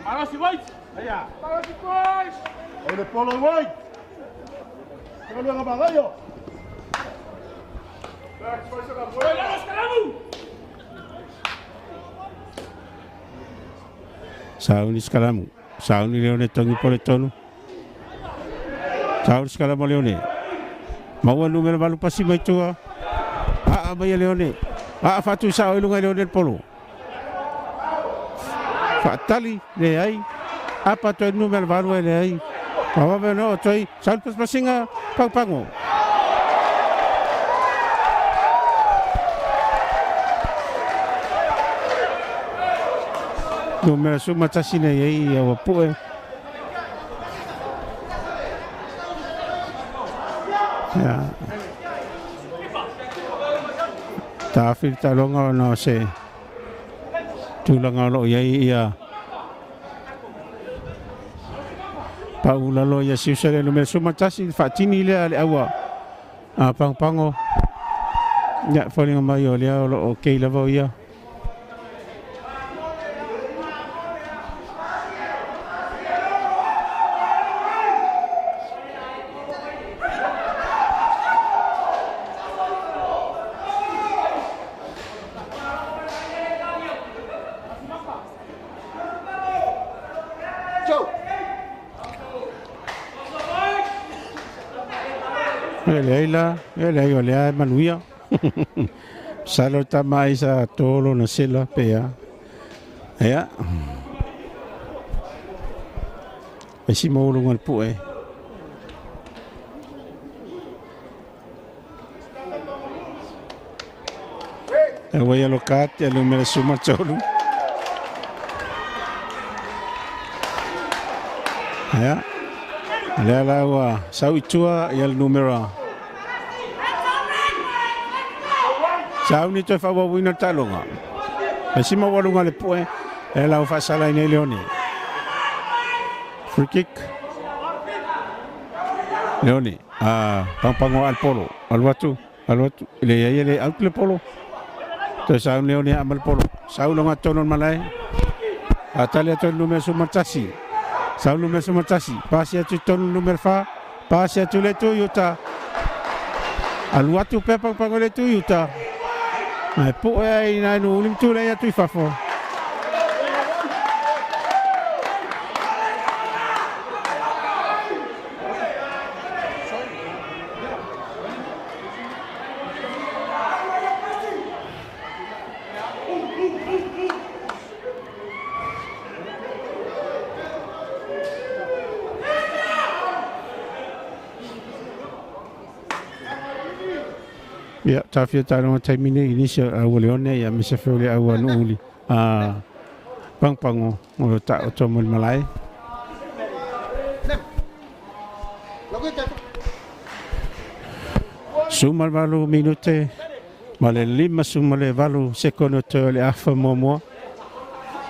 Marasi White. Ayan. Marasi White. Ole Polo White. Teka luang abang kayo. Sauni Skalamu. Sauni Leone tongi pole tonu. Sauni Skalamu Leone. Maua numero balu pasi mai tua. Baya Leone. Fatu sao ilunga Leone polo. Fatali le ai. Apa tu numero balu le ai. Mawa beno toi sauni pas pasinga pang-pango. Numero suma tasine ai ya wapu ya. Tafil talonga no se tulanga lo ya paula lo ya siusele numero suma tasi fatini le ale awa pang-pango ya folinga mayo le lo okay la vo ya. Ele manuia. Salo tamai sa tolo na sila pea. Ya. Esi maulungan pu Awaya lokat ya lumere suma tolu. Ya. Lalawa sau itua ya numero. Sau ni toi fa wina talonga. Esi mawalunga le pu la fa sala ine Leone. Free kick. Leone. Pang-pango al polo. Al watu. Le out le polo. To sau Leone amal polo. Sau longa tonon malai. Atalia ton numero sumatasi. Sau numero sumatasi. Pasi atu ton numero fa. Pasi atu le tu yuta. Al watu pe pang-pango le tu yuta. Ai po ai na no lim tu le atu fafo. Ya, tafia talo taimine inisha Leone ya misa fole awan uli. Pang-pango ngolo ta otomol malai. Sumal valu minute. Male 5 sumale valu sekono to le afa momo.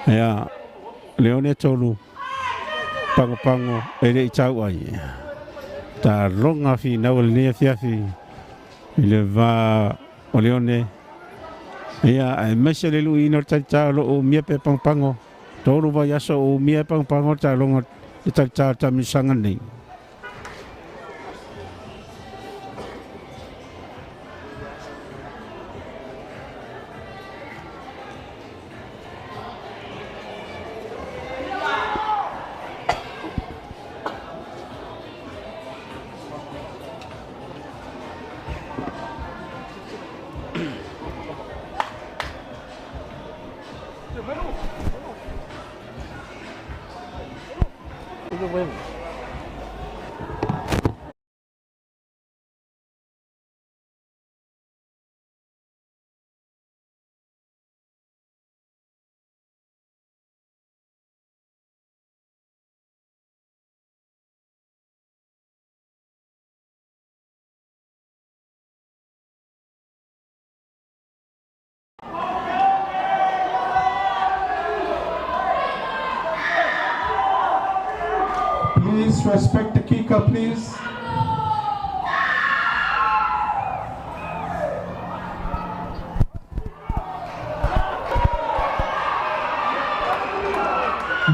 Ya, Leone tolu. Pang-pango ele itau ai. Ta longa fi nawal ne fiafi. Il va o Leone. Ia mese le lui no tata lo o mia pe pang-pango. Tolu va yaso o mia pang-pango ta longa tata ta misangan nei. Please respect the kicker, please.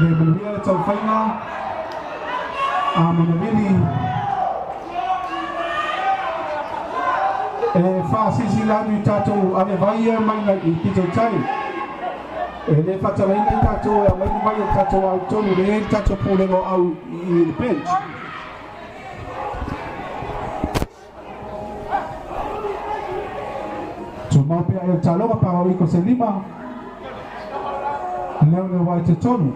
le manuia le tauwhainga a manamili e whaasisi lanu I tātou ane vai maina I pito tai e le whataraina I tātou a maina mai a tātou au tonu le e tātou pūlengo au I le bench Tumau pia e talonga para iko se lima leo le wai te tonu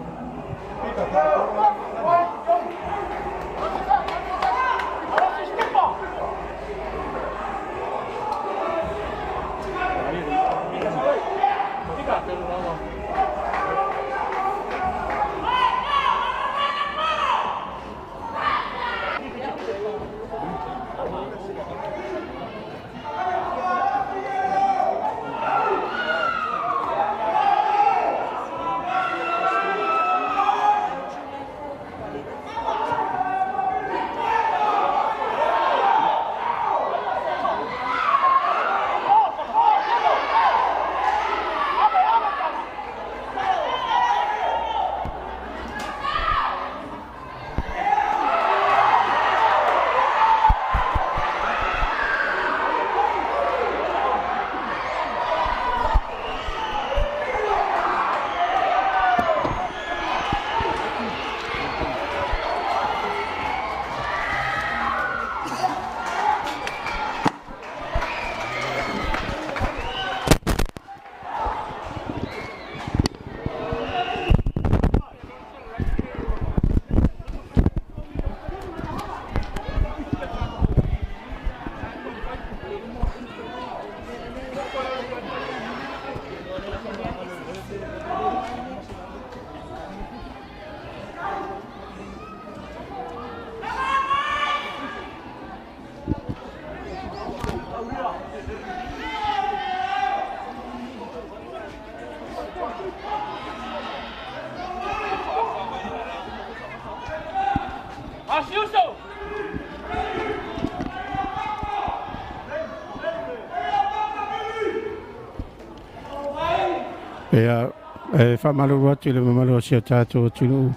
Ia e whamalu atu le mamalu o sia tātou tunu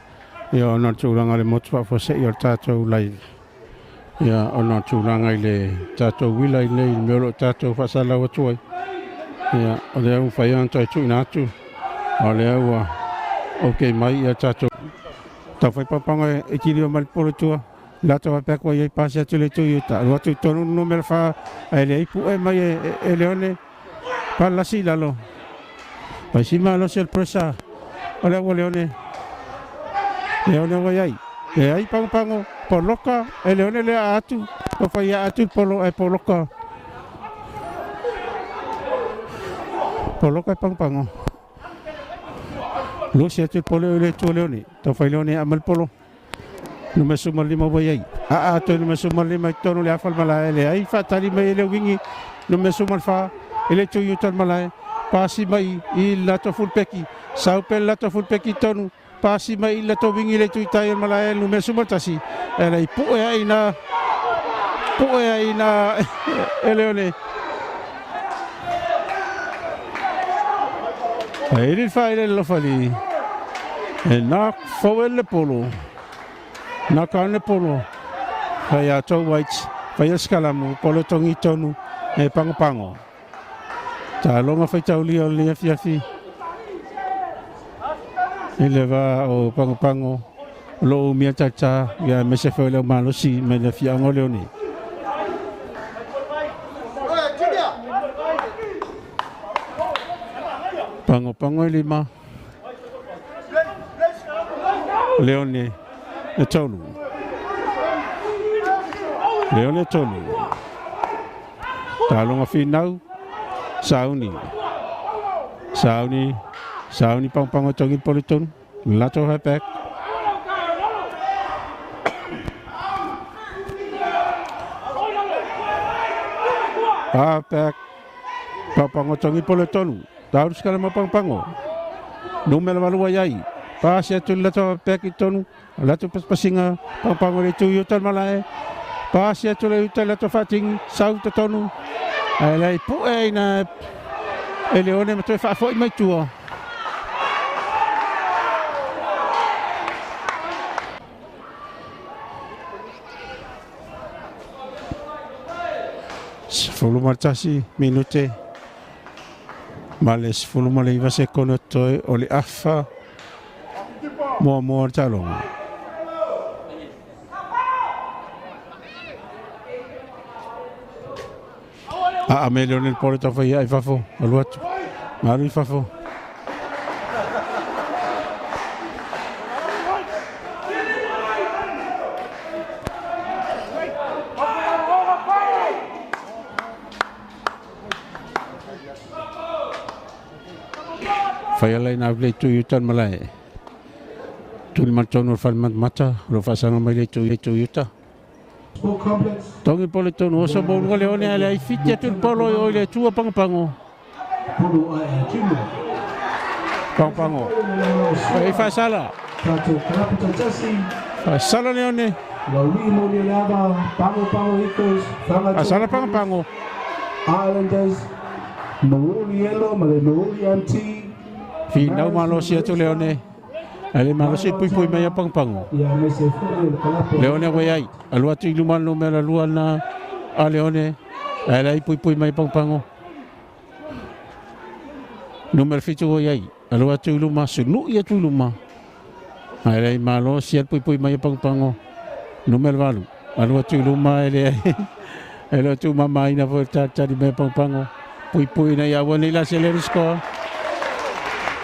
ia ona tūranga le motu whawhose I o tātou lai ia ona tūranga I le tātou wila I nei meolo tātou whasala o tuai ia o le au whai antai tuina atu o le au ok mai ia tātou tau whai papanga e kiri o malipolo tua lato wa pekwa iei pasi atu le tui uta rua tu tonu numero wha e le ipu e mai e leone palasi lalo Pai si malo si presa ole o leone wa iai e ai pango poloka e leone le atu o fai atu polo e poloka e pango lo si atu polo le tu leone to fai leone amal polo no me suma lima wa iai to no me suma lima tonu le afal mala le ai fatali me le wingi no me suma fa ele tu yutar mala Pasi mai I lato fulpeki saupel lato fulpeki tonu pasi mai lato wingi le tuitai malai lu mesu matasi ele puea ina eleone ele fai lo fali e na fowel le polo na carne polo fai ato white fai skalamu polo tongi tonu e pango Ta longa fai tauli o le afiafi. Ele va o pango lo mia tata ya me se foi le malo si me le fia ngole oni. Pango ele ma. Leone e tolu. Leone tolu. Ta longa finau. Sauni pang tongi politon lato hapek pang tongi politon tahu sekarang mau pang numel malu ayai pas ya tu lato hapek itonu lato pasinga pang itu yutan malai pas ya tu lato fating sau tonu Ai pu e na eleone ma toi fa foi mai tua. 10 minute. Males fuluma le iwa se kono toi o le afa mua talonga. Me Leonel Pole tafa ia i fafo alu atu maru i fafo. Fai alai na vle tu yutan malai. Tu ni matonu fal mata lo fasanga mai le tu yuta. Tongi pole tonu osa bo ngole one ale ai fitia tu polo o le tua pango. Pango. Ai fa sala. Sala le one. Asala pango. Islanders, Maroon Yellow, Maroon MT. Finau malo sia tu leone. Ale malo si pui mai pang. Leone we ai. Alu atu iluman lo mela luana a leone. Ale ai pui mai pang. Numero fitu we ai. Alu atu iluma sunu ia tu iluma. Ale malo sia pui mai pang. Numero valu. Alu atu iluma ele. Ele tu mama ina volta tadi mai pang. Pui na ia wani la selerisko.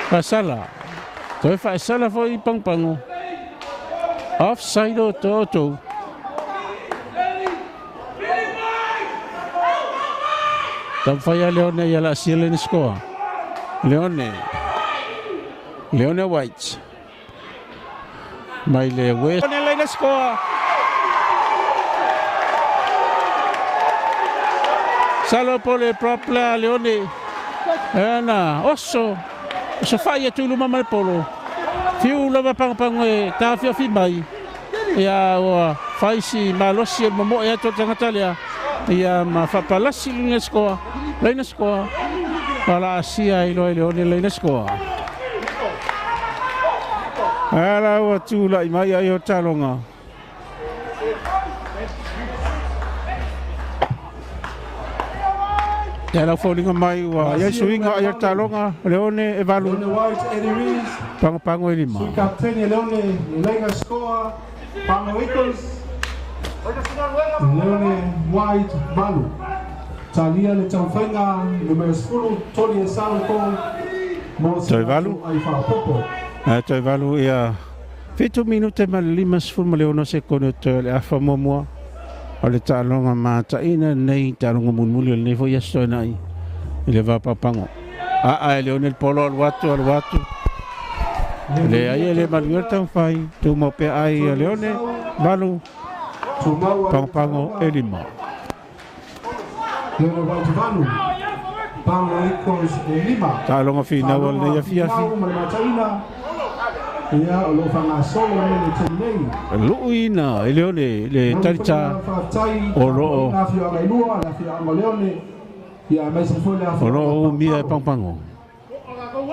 Pasala. Toi fa sala foi pang. Offside o toto. Tam faya Leone ya la silen score. Leone White. Mai le West. Leone la score. Salo pole propria Leone. Ana osso. So faya tu luma mal polo. Fiu lava pang e ta fi mai. Ya wa faisi malosi momo ya to tangatalia. Ya ma fa palasi le score. Leina score. Pala sia ilo leina score. Ala wa tu la mai ayo talonga. Telefoninga mai wa ya suinga ayo talonga Leone e valu pango e lima. Kapten Leone leina score. Pango Eagles. Leone White valu. Talia le tauwhainga numero 10 Tony Salco. Toi valu. Toi valu ia 7 minute ma 5 ma Leone se kono te le afa momoa. O le talonga mata ina nei talonga mulmuli le fo yasto nai. Ile va papango. Leone il polo al watu. Le ai le maluerta fai tu mo pe ai Leone valu. Pango e lima. Leone White valu. Pango Eagles e lima. Talonga fina wal ne fiafi. Ia o lo fanga solo le tenei. Luina Leone le tarita o lo na fio ai lua na fio ang Leone. Ia mai se foi la o lo mia pango.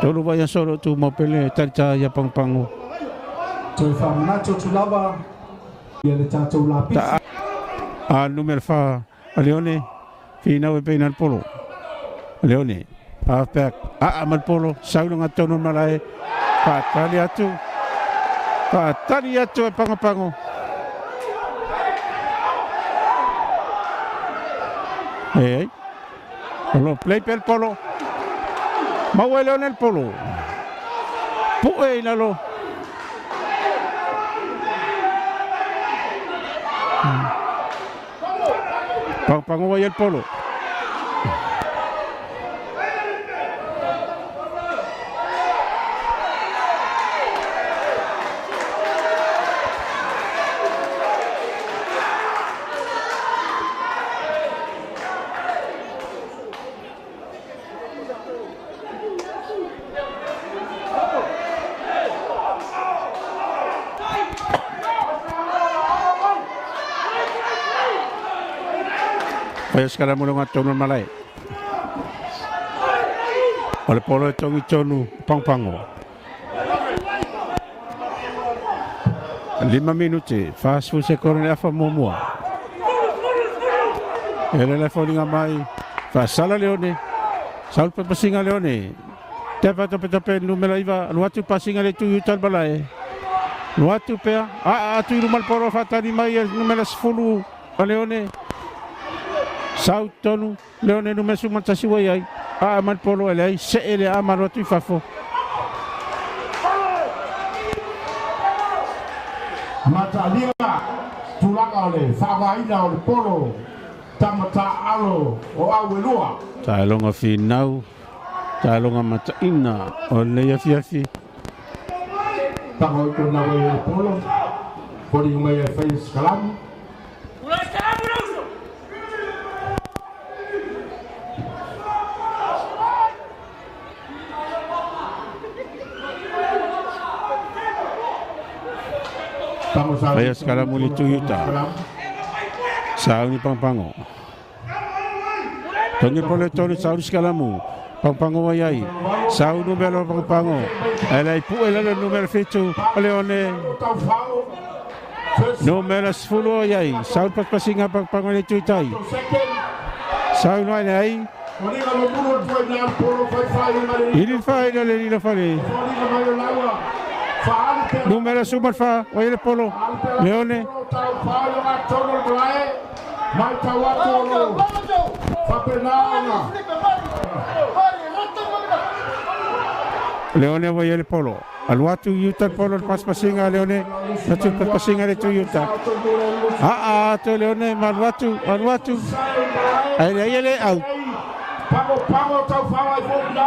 Tolu vai solo tu mo pele tarita ya pango. Tu fa nacho tu lava. Ia le tato la pizza. Numero fa Leone fina we penal polo. Leone halfback mal polo saulo ngatono malai. Patali atu e pango. Hey. Polo play pel polo. Mau Leone el polo. Pue inalo. Pango vai el polo. Vai sekarang mula ngatono malai. Ole polo tongi tonu pango. 5 minuti. Fast food se corre afa momoa. Ele le folinga mai. Fa sala leone. Saul pa pasinga leone. Tepa tope numero iva. Luatu pasinga le tu yutal balai. Luatu pea. Tu rumal poro fatani mai numero 10 a leone. Saul tonu leone numero sumata siwai ai. Man polo ele ai se ele amaro tu fafo. Mata lira tulanga ole fawaina ole polo tamata alo o awelua. Tailonga finau. Tailonga mata ina ole yafi. Tango ko na we polo. Poli mai face kalam. Saya sekarang muli tuyuta. Sao ni pangpango. Tongi pole toni sao sekalamu. Pangpango wayai. Sao numero pangpango. Elai pu elai numero fitu. Leone. Numero 10 wayai. Sao pasinga pangpango ni tuyutai. Sao no ai. Ini fai le fai. Numero super fa, oye polo, leone. Leone oye el polo. Aluatu yuta polo pas pasinga leone. Satu pas pasinga le tu yuta. To leone maluatu. Ele out. Pago tau fa ai fonda.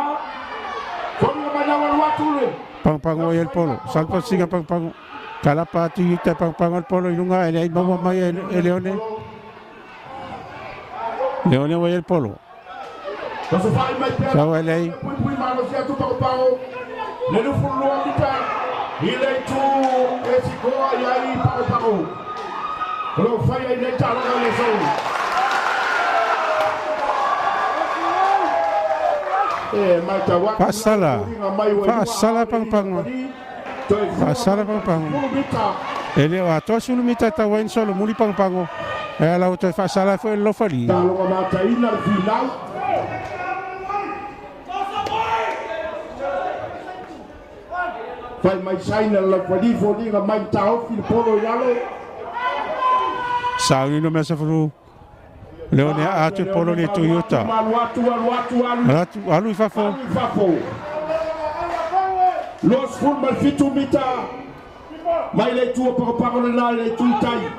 Fonda mana maluatu. Pangpango el polo, salpa singa pangpango. Kalapa tu yuta pangpango el polo ilunga ele mama mai el leone. Leone voy el polo. Sao ele. Le fulu amita. Ile tu esiko ai pangpango. Lo fai ai le tala le so. Pasala pangpango. Ele o ato sulumita tawain solo muli pangpango. La auto fasala foi lo fali. Fai mai saina la fali foli ga mai tao fil polo yalo. Sauni no mesa fulu. Leone atu polo ni Toyota. Alu fafo. Los formal fitu mita. Mai le tu para la le tu tai.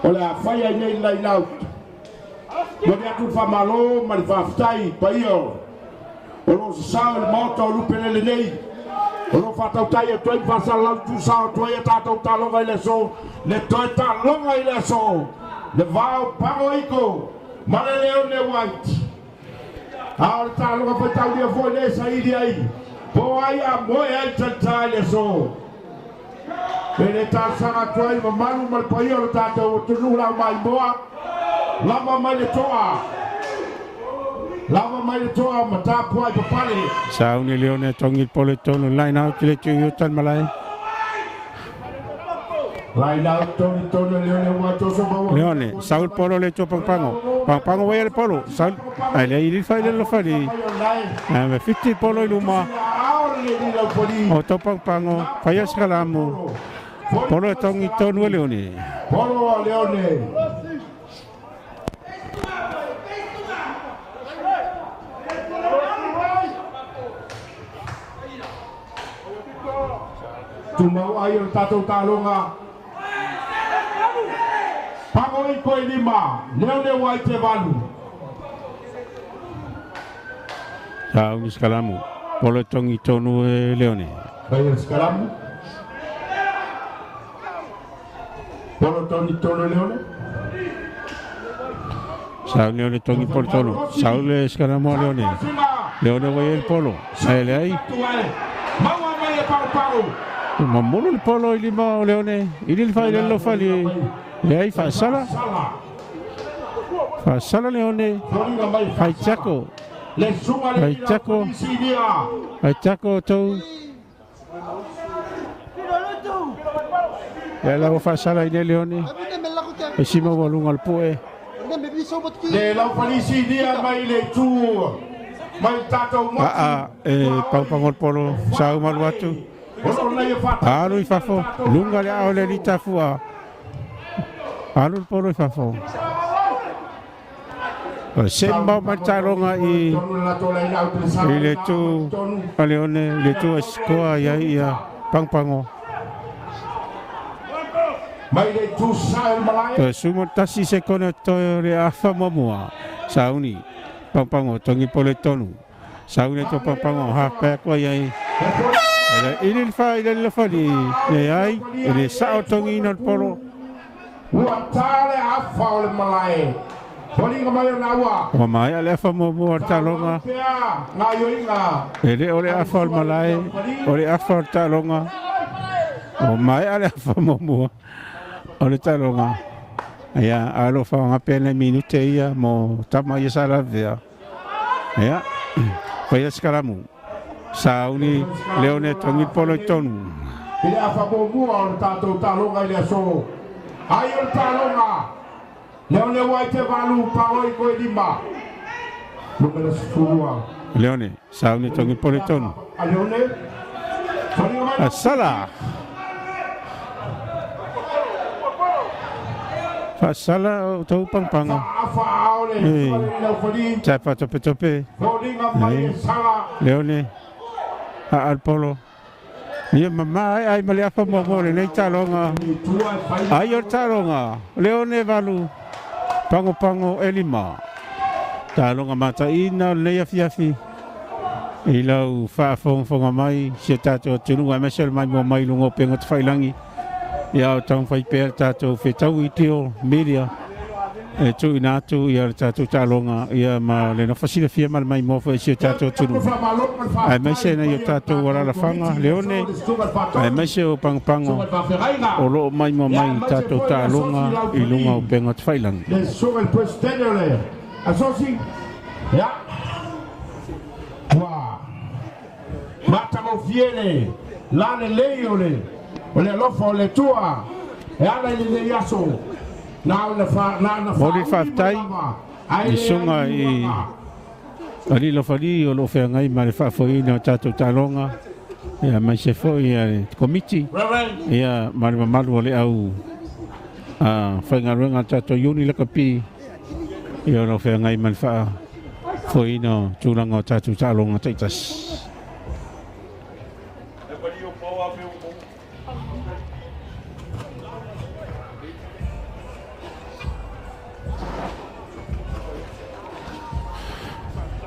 Ola faya nei lai laut. Dove atu fa malo mal fa ftai paio. Olo sa il moto lu pelele nei. Olo fa tau tai toi fa sa lau tu sa toi ta tau ta longa ile so. Le toi ta longa ile so. Le vau paroiko Maleleone white. Al talo fa tau dia vole sai dia ai. Po ai a moi al tantale so. Ele ta sanga toi malu mal paio ta tau tu la mai boa. Lama mai le toa. Lama mai le toa mata po ai papale. Sao ni leone tongi poletono line out le tu yutan malai. Leone, Saul polo le cho pangpango voy al polo. Saul, ai le il fai lo fai. Me fitti polo iluma. O to pangpango, fai escalamo. Polo tongi tono leone. Polo leone. Tu mau ayo tato talonga. Pangoi ko lima, leone white valu. Sao ni scalamu. Polo tongi tonu leone. Vai scalamu. Polo tongi tonu leone. Sao leone tongi polo tonu. Sao le scalamu leone. Leone voy el polo. Ai le ai. Maua mai pau. Mamolo il polo lima leone. Il fai lo fai. Lei fa sala leone, fai chaco tu. E la fa sala in leone. E si muove lungo al pue. Le lau falisi dia mai le tu. Mai tato mo. Pang polo sau malu atu. Alu I fafo. Lunga le au le lita fua. Alu polo I fafo. Semba macaronga I le tu aleone le tu skoa ia pang-pango. Mai le tu sai malai. Sumo tasi se kona to le afa momua. Sauni pang-pango tongi pole tonu. Sauni to pang-pango ha pe ko ia. Ini fa ile fa di le ai ile sao tongi no polo. Wa tale afa le malai. Poli mai na wa. O mai ale fa momua talonga. Na yo inga. Ele ole afa malai. Ole afa talonga. O mai ale afa momua. Ole talonga. Ia alo fa nga pena minute ia mo tama ia sala vea. Ia. Fa ia skalamu. Sauni leone tongi polo tonu. Ile afa momua o tato talonga ile so. Ayo talonga. Leone waite valu pawai ko lima. Número 10. Leone, sauni tongi polo tonu. Leone. Asala. Fasala tau pang-pango. Capa tope-tope. Leone. Al polo. Ia mama ai mali apa mo le talonga. Ayo talonga. Leone valu. Pango elima. Talonga mata ina le afi. Ilau fa fonga mai se tato tununga mesel mai mo mai lungo pengot failangi. Ia tang fai per tato fetau itio media. Tu inatu ia tato talonga ia ma le no fasile fia mal mai mo fa se tato tunu. Ai mese na ia tato wala la fanga leone. Ai mese o pang-pango. O lo mai mo mai tato talonga ilunga o pengot failangi. Le so el presidente asoci. Ya. Wa. Mata mo viene. La le leone. Ole lofo le tua. E ala le yaso. Na Mori faftai I sunga I ali lo fali o lo fe ngai ma le fa foi na tato talonga ia mai se foi ia komiti ia malu le au fa ngaruanga tato yuni le kapi ia lo fe ngai ma le fa foi no tulanga tato talonga taitas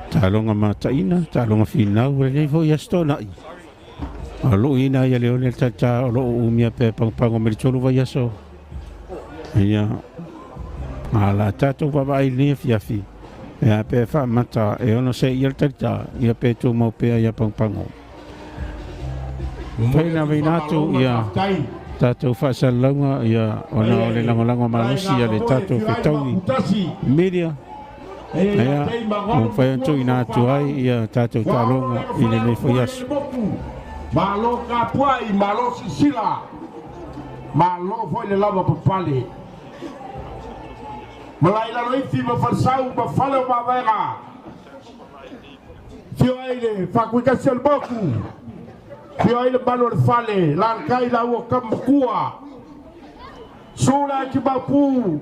talonga mataina, talonga finau, le foi astona I. Alo ina ia leone tata alo umia pe pang-pango melitolu vai aso. Ia ala tato baba I le fiafi. Ia pe fa mata e ono se ia tata ia pe tu mau pe ia pang-pango. Pai na vinatu ia tato fa salonga ia ona ole lango malusi ia le tato fetauni. Media Ia, o fai tu ina tuai ia tato talonga ile nei foi as. Malo kapuai, malo sisila. Malo foi le lava papale. Malai la noifi ma farsau ma fale ma vera. Fio aile, fa kuikasi al boku. Fio aile malo le fale, la kai la o kamkua. Sula ki bapu.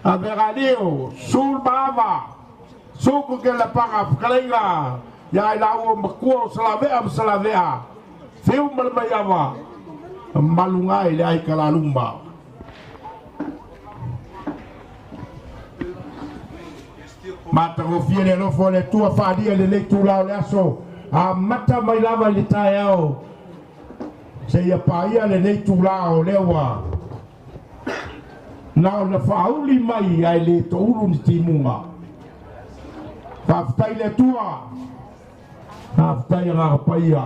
Averaleo, sul bava, suku ke la panga kalenga, ya ila o makua salavea, fiu malmayava, malungai le ai kalalumba. Mata o fiele no fole tua fadia le lectura le aso, a mata mai lava le taiao, se ia paia le lectura o lewa. Nau na whauli mai ai le touru ni timunga. Haftai le tua. Haftai ngā paia.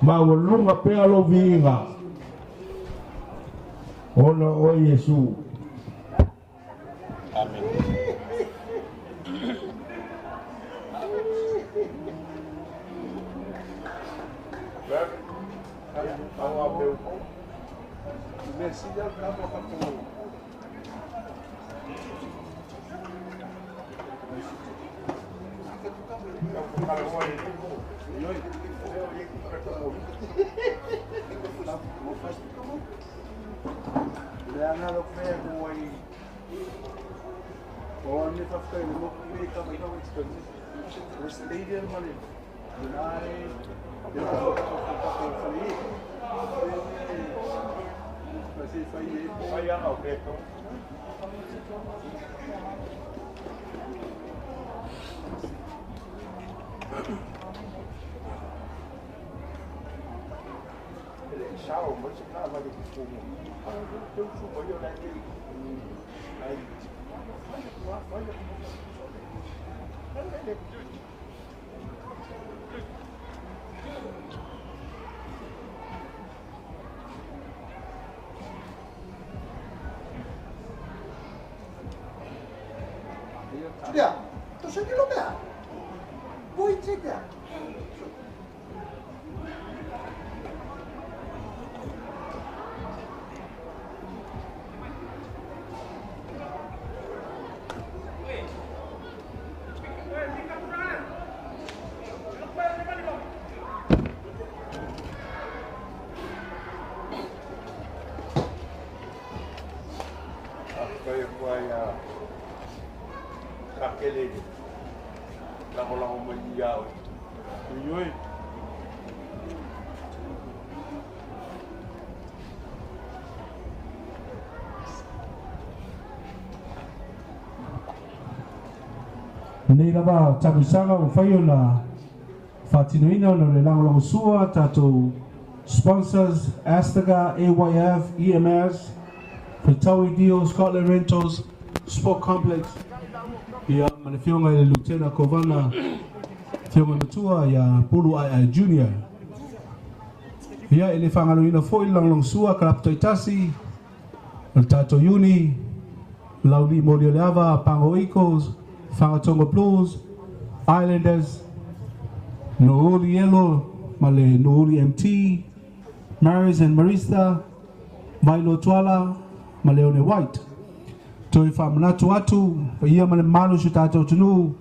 Mawalunga pea lo viinga. Ona o Yesu. Amen. Yeah, to się nie lubię. Wojciech. Nei lava tamisanga o whai ona whatinoina ona le langolango sua tātou sponsors Astaga, AYF, EMS, Whaitaui Deal, Scotland Rentals, Sport Complex. Ia mana whionga i le Lieutenant Kovana whionga matua ia Pulu Ai Junior. Ia i le whangaloina fo i langolango sua Kalapatoi Tasi, o tātou uni, Lauli Molio Leava, Pango Eagles, Whangatonga Blues, Islanders, Nooli Yellow, Male Nooli MT, Maris and Marista, Vailo Tuala, Maleone White. Toi whamanatu atu, ia male malu su tātou tunu,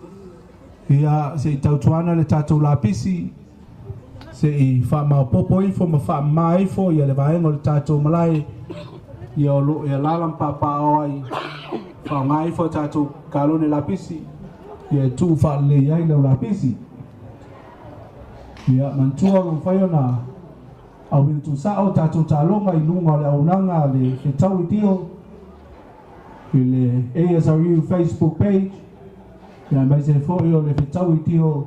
ia se i tautuana le tātou lapisi, se i whamau ifo, ma whamau ifo, ia le vaengo le tātou malai, ia lalam papa oai, whaunga ifo tātou kalone lapisi, ia tu whaale iai lau lapisi. Ia mantua ngā whaiona, au wina tu sao tātou tālonga i lunga le aunanga le Whaitaui Deal, i le ASRU Facebook page, ia mai se fōi o le Whaitaui Deal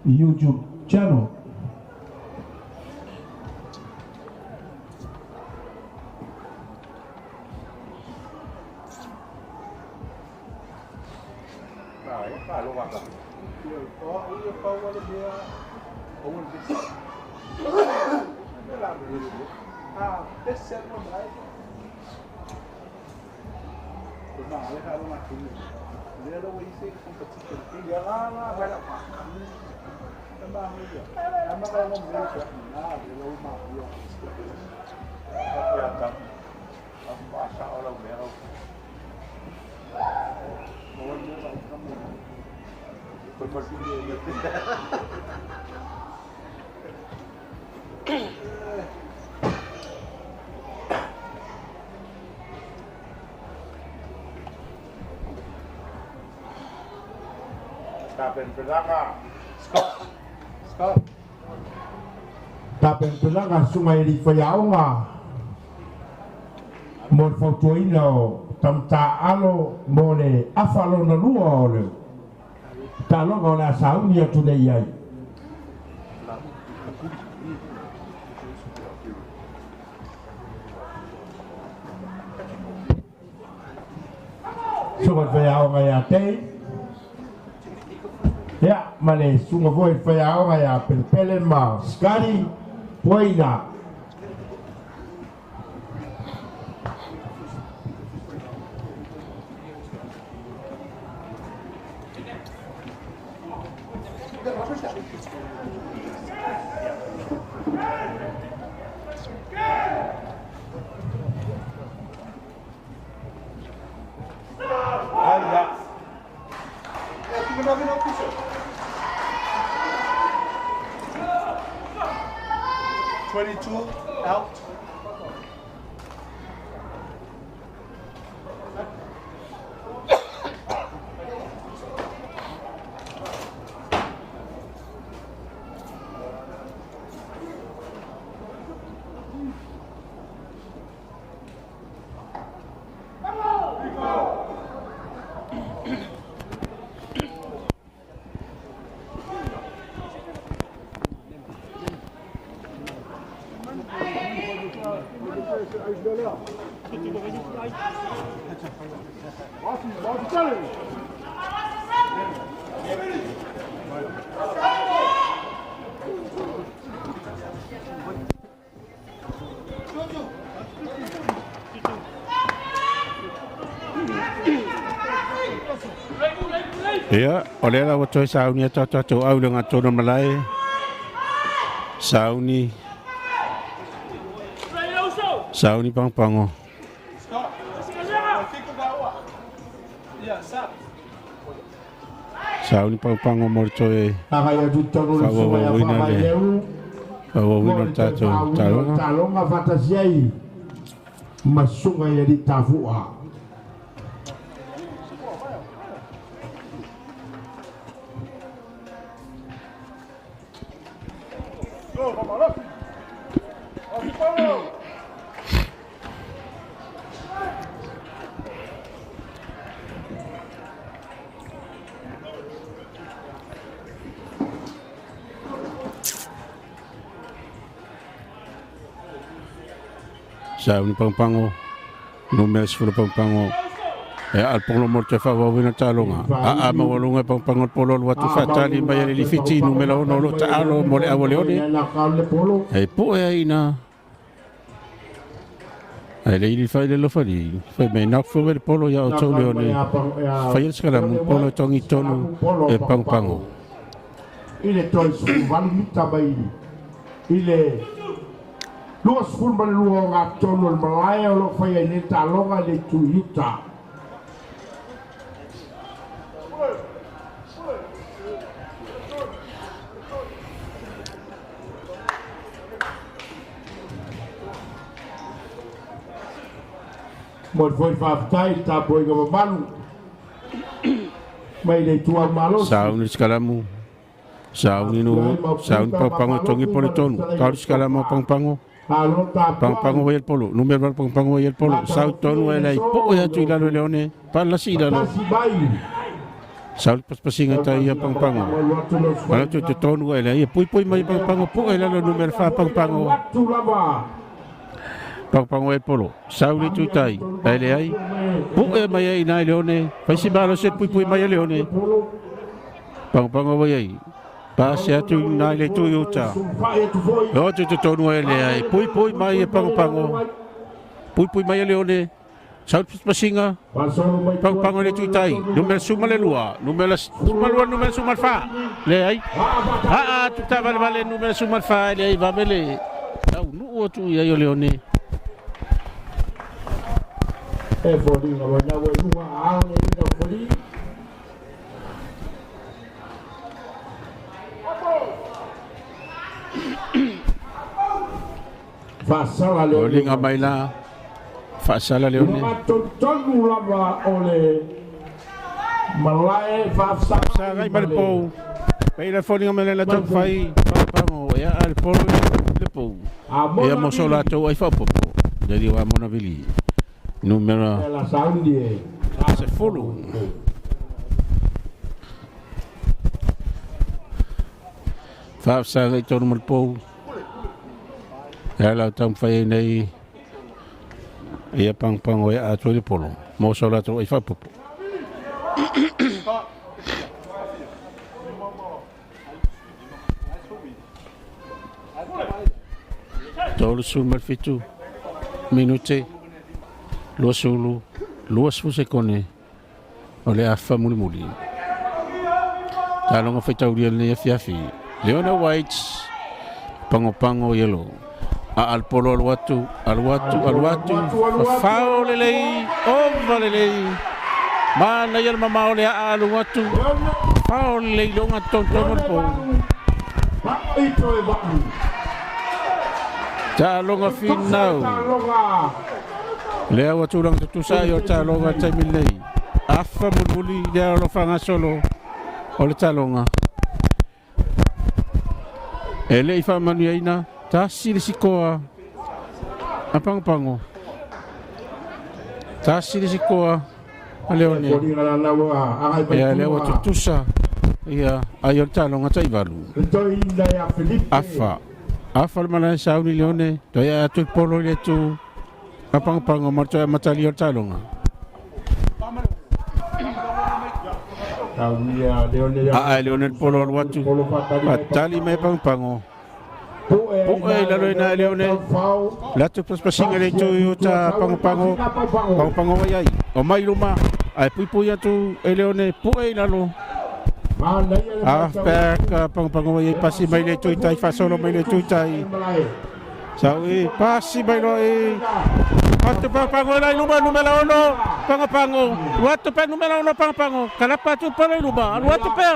i YouTube channel. Tapen pelanga sungai di whaiaonga mo whautuaina o tamta alo mo le awhalo na lua o leo. Ta longa o le asauni atu nei ai. Sungai whaiaonga ia tei. Ya, mane sunga voi whaiaonga ia pelepele ma skari poina. 22 out. Ia, ole la wato sauni ata au le ngatono malai. Sauni pang-pango. Sauni pang-pango morto e. Wina tato talonga fatasiai masunga ya di tavua. Sauni pang-pango. Numero 10 pang-pango. Al polo morte wina talonga. Mawalunga pang-pango polo watu fatali bayari li fiti numero no lo taalo mole awole one. Po ina. Le ili fai lo fai. Fai me nak fo le polo ya o leone. Fai skala mu polo tongi tonu e pang-pango. Ile toi su valita bai. Ile Luas pun berluang atau Malaya lo faya ni talonga le tuyuta. Một vội pháp tay ta bồi ngầm ban. Mày để tua malo. Sao ni skalamu. Sao ni no. Sao ni pang-pango tongi politon. Kau skalamu pang-pango. Pang-pango el polo, numero pang-pango el polo, sauton wala po ya tu ilalo leone, pala si ilalo. Saul pas-pasingan tayo ya pang-pango. Wala tu ton wala ya puy may pang-pango po ilalo numero fa pang-pango. Pang-pango el polo, Saul itu tay, pale ay po may ina leone, pa si balo set puy may leone. Pang-pango ay Pasya tu na le tu yuta. O tu tonu ele ai. Pui mai pang-pango. Pui mai leone. Saut pasinga. Pang-pango le tu tai. Numero suma le lua. Numero suma fa. Le ai. Tu ta vale numero suma fa le ai va bele. Au nu tu ya yo leone. Fodi ngawanya wa lua a ni no fodi. Fasala leone. Oli ngabaila. Fasala leone. Tonu lava ole. Malai fasala ngai balpo. Peila foni ngamela la fai. Pang-pango ya al polo le po. Ya mosola to ai fa popo. Jadi wa mona vili. Numero la saudi. Se follow. Fasala to numero po. Kalau tang fai nei ia pang-pango ya atuli polo. Mo sola to ifa popo. Tolu sumar fitu minute luas fu sekone ole afa muli talonga fetau dia ne fiafi Leona White pango yellow al polo al watu faule lei overlei mana yel mama ole al watu faule lei longa tonton po Talonga finau. Lea wa tulang tutusa yo talonga taimilei. Afa mulmuli dia lo fanga solo. Ole talonga. Ele ifa manuaina tasiri sikoa. Apang-pango. Tasiri sikoa. Aleone. Ya lewa tutusa. Ia ayo talonga taivalu. Afa mana sauni leone. Toya tu polo le tu. Apang-pango martoya matali talonga. Leone polo watu. Patali mai pang-pango. Lalu na leone. Latu paspasinga le tu yuta pang-pango. Pang-pango wayai. O mai luma. Ai pui tu leone lalu. Pek pang-pango wayai pasi mai le tu tai fasolo mai le tu tai. Sawi pasi mai lo Waktu pang-pango lai luma numero 1 pang-pango. Waktu pe numero 1 pang-pango. Kenapa tu pala luma? Waktu pe.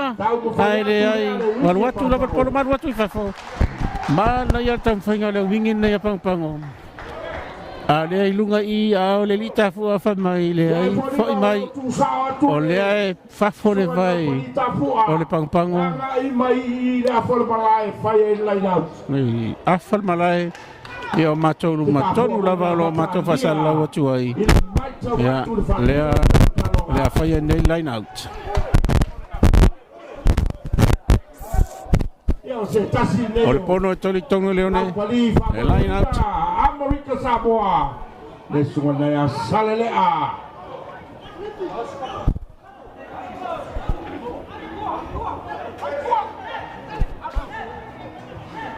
Ai waktu la por mar waktu fafo. Mana ya tam fanga le wingin na ya pang-pango. Ale ilunga I le lita fu fa mai le ai fo mai. Ole ai fafo le vai. Ole pang-pango. Ai mai la fo malai fa lai na. Ni afal malai. Yo matonu lava lo mato fasal la watu ai. Ya lea fire nei line out. Ol pono toli tongo leone. Line out. America Samoa. Lesungana ya salele a.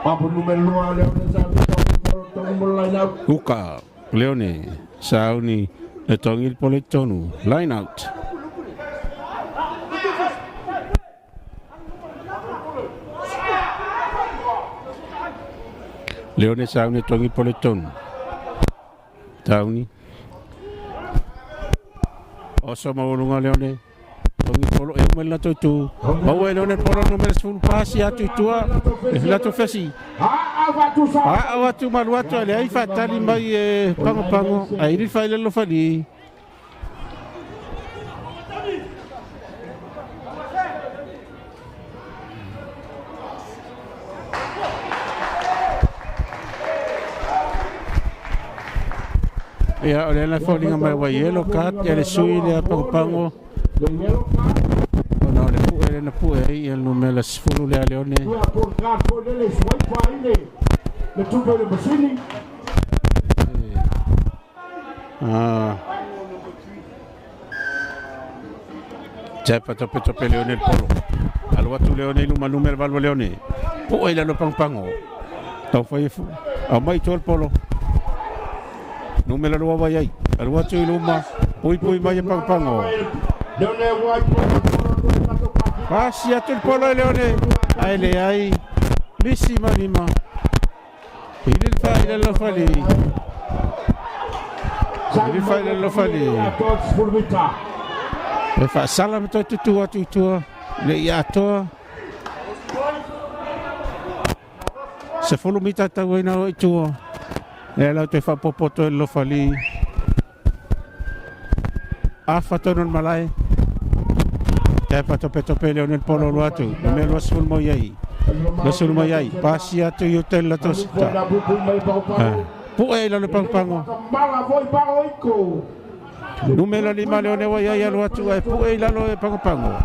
Apa numero leone Samoa. Uka leone sauni le tongil poletonu line out. Leone sauni tongil poletonu tauni oso maulunga leone tongil polo mel tu bawa leone polo numero 10 pasi atu tua la tu fesi. Watu maluatu ale ai fatali mai pango ai ri faile lo fali. Ya ole la foli ngai wa yellow card ya le sui le pango. No le pu ele na pu ai el numero 10 le leone. Le tubo de Basini. Cepat tope leone polo. Al watu leone luma numero valvo leone. Po ila lo pang-pango. Tau foi au mai tol polo. Numero lo wayai. Al watu luma pui mai pang-pango. Leone wa Pasi atul polo leone. Ai le ai. Bisi manima. Il fa lo fali. Il fa lo fali. E fa salam to tu le iato. Se folo mita ta wena tu. E la te fa popoto lo fali. Afa to non malai. Te fa tope leone polo lo atu. Me lo sul moyai. Nasul mayai pasi atu yutel la tosta. Puai la pang-pango. Numero 5 leone wayai lo atu ai puai la lo pang-pango.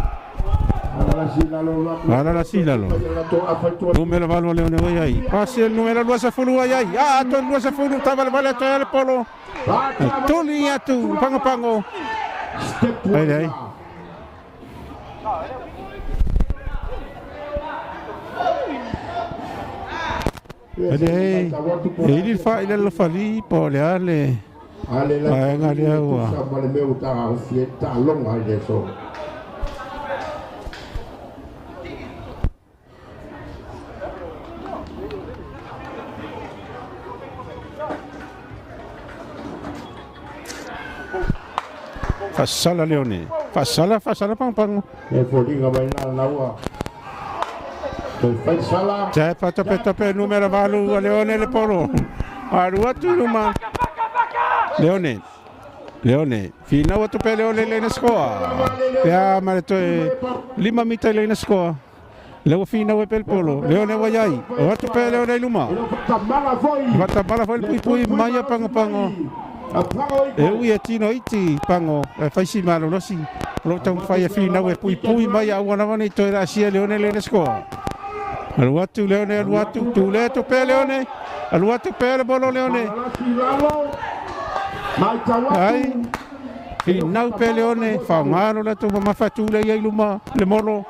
Ala la silalo. Numero 4 leone wayai. Pasi el numero 2 fulu wayai. To 2 fulu taval vale to el polo. Toli atu pang-pango. Ai. Ele fa ele lo fali po le ale. Ai ngale wa. Fasala leone. Fasala pang-pango. E fodinga vai na rua. C'è fatto per numero valu a leone le polo. Arua tu luma. Leone, fina watu pe Leone le na skoa. Pea mare toe 5 mita le na skoa. Lewa fina we pel polo. Leone wa yai. Watu pe Leone luma. Wata mala foi pui mai pango. E ui e tino iti pango. E faisi malo losi. Lo tau fai fina we pui mai a wana wana to era sia Leone le na skoa. Aluatu Leone aluatu tu le to pe Leone. Aluatu pe bolo Leone. Ai, finau pe Leone, whaongaro la tō mawhatūle iai luma, le moro.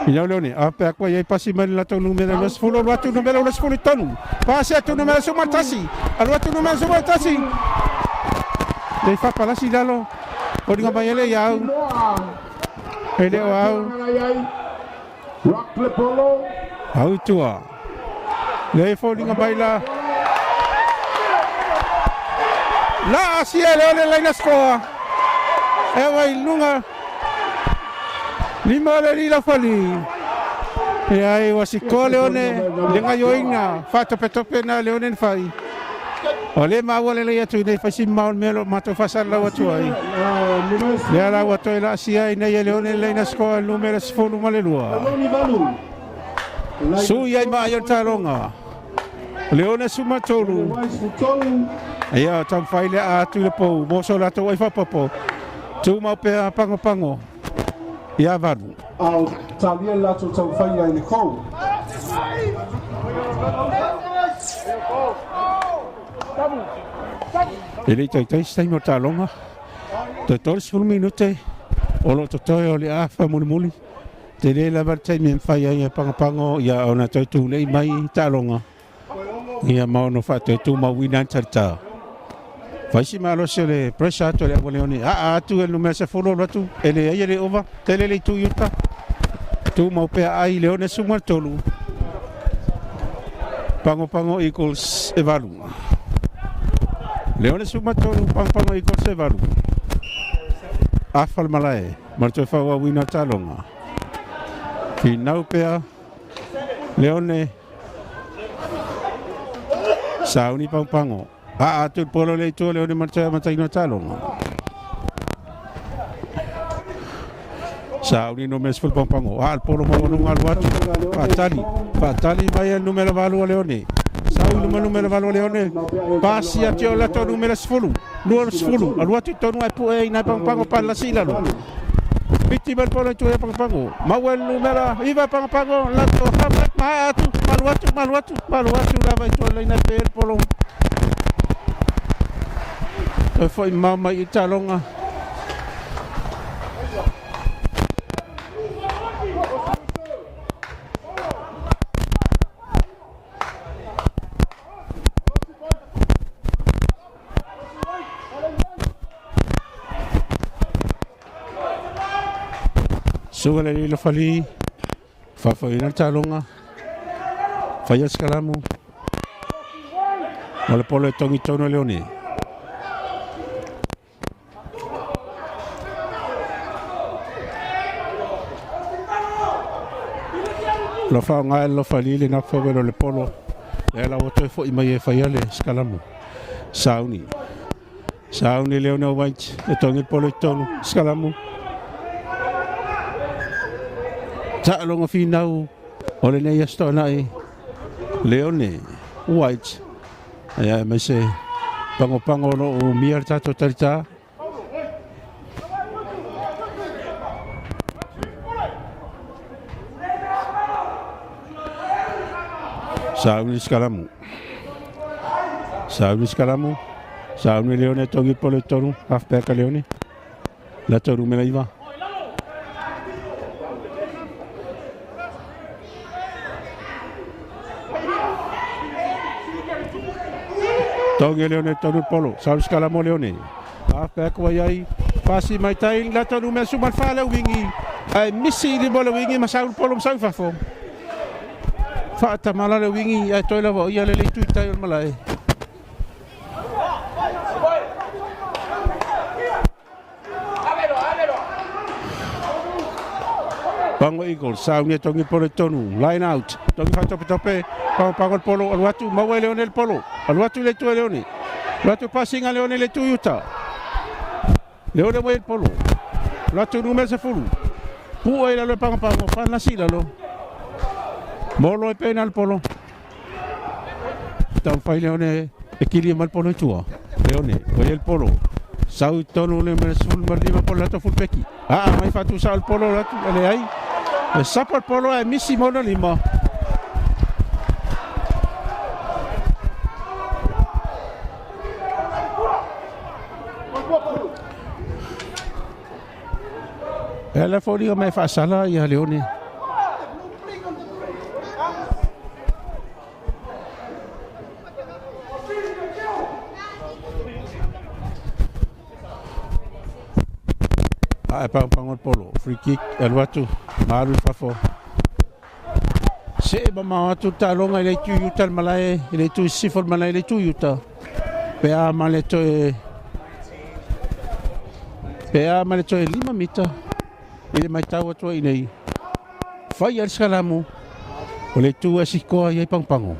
Finau Leone, ape akwa iai pasi mani la tō numera las fulo, luatu numera las fulo tonu. Pasi atu numera sumatasi, aluatu numera sumatasi. Dei whapalasi lalo, oringa mai ele iau. Ele o au. Au tua. Lei whoringa mai la. La asia Leone laina skoa. E wai lunga. Lima le lila fali. E ai wasiko Leone. Lenga yoina. Fato petope na Leone fai. Ole mawale le atu nei fasi maun melo mato fasal la watu ai. Le la watu la asia ina Leone laina skoa numero sfolu malelua. Su yai ma ayo talonga. Leone sumatolu. Ia tam faile a tu le po mo so la to wai fa popo. Tu mau pe pango. Ia vadu. Au talia la to tam faile ni ko. Ele tai stai mo talonga. To tor sul minute. Olo to o le a fa muli. Te le la bartai men faia pango ia ona to tu le mai talonga. Ia mau no fa tu mau winan tarta. Faisi malo se le pressure to le Leone. Tu el numero se folo tu. Ele ova. Tele le tu yuta. Tu mau pe ai Leone sumar tolu. Pango equals evalu. Leone sumar tolu pango equals evalu. Afal malae. Marto fa wa wina talonga. Finau pe Leone. Sauni pango. Tu polo le tu Leone matai no talonga. Sauni no mes ful pango. Al polo mo no al watu. Fatali vai el numero valu Leone. Sauni numero valu Leone. Pasi a tio la to numero sfulu. Luor sfulu. Al watu to no pu e na pango pala sila lo. Biti bal polo tu pango. Mawel numero iva pango la to hamak ma tu maluatu la vai to le na per polo. Foi mama i talonga. Sugale li lo fali. Fa ina talonga. Fai skalamu. Ole polo e tongi tono Leone. Lo fa nga lo fali le na fo le polo. E la woto fo i mai e fai ale skalamu. Sauni Leone white e tongi polo tono skalamu. Ta longa finau. Ole nei sto nai Leone white. Ai me se pango no o mier tato tarita. Sauni skalamu. Sauni Leone tongi polo tono half back Leone. La toru me la iva. Tongi Leone tonu polo, Sauni skalamu Leone. Half back wayai. Pasi mai tai la toru me sumal fala wingi. Ai misi di bola wingi masaul polo sau fafo. Fata malale wingi ai toila vo ia le tu tai malai. Pango Eagle, sau ni tongi polo tonu, line out, tongi tope, pango polo, aluatu, mawe Leone polo, aluatu le tu Leone, aluatu passing a Leone le tu Utah, Leone mawe polo, aluatu numero 10, pua ila le pango, pan sila lo, molo e pena al polo, tau fai Leone, e kili mal polo tua, Leone, mawe polo, sau tonu le mesul marlima polo lato full peki, mai fatu sa al polo lato, ale ai. Le sapa polo e misi mona lima. E la fori mai fa sala ia Leone. Pangon polo, free kick, el watu, maru fafo. Se mama tu talonga ile tu yuta malai, ile tu sifol malai ile tu yuta. Pea maleto e 5 mita. Ile mai tawa tu inei. Fai al salamu. Ole tu asiko ai pangpango.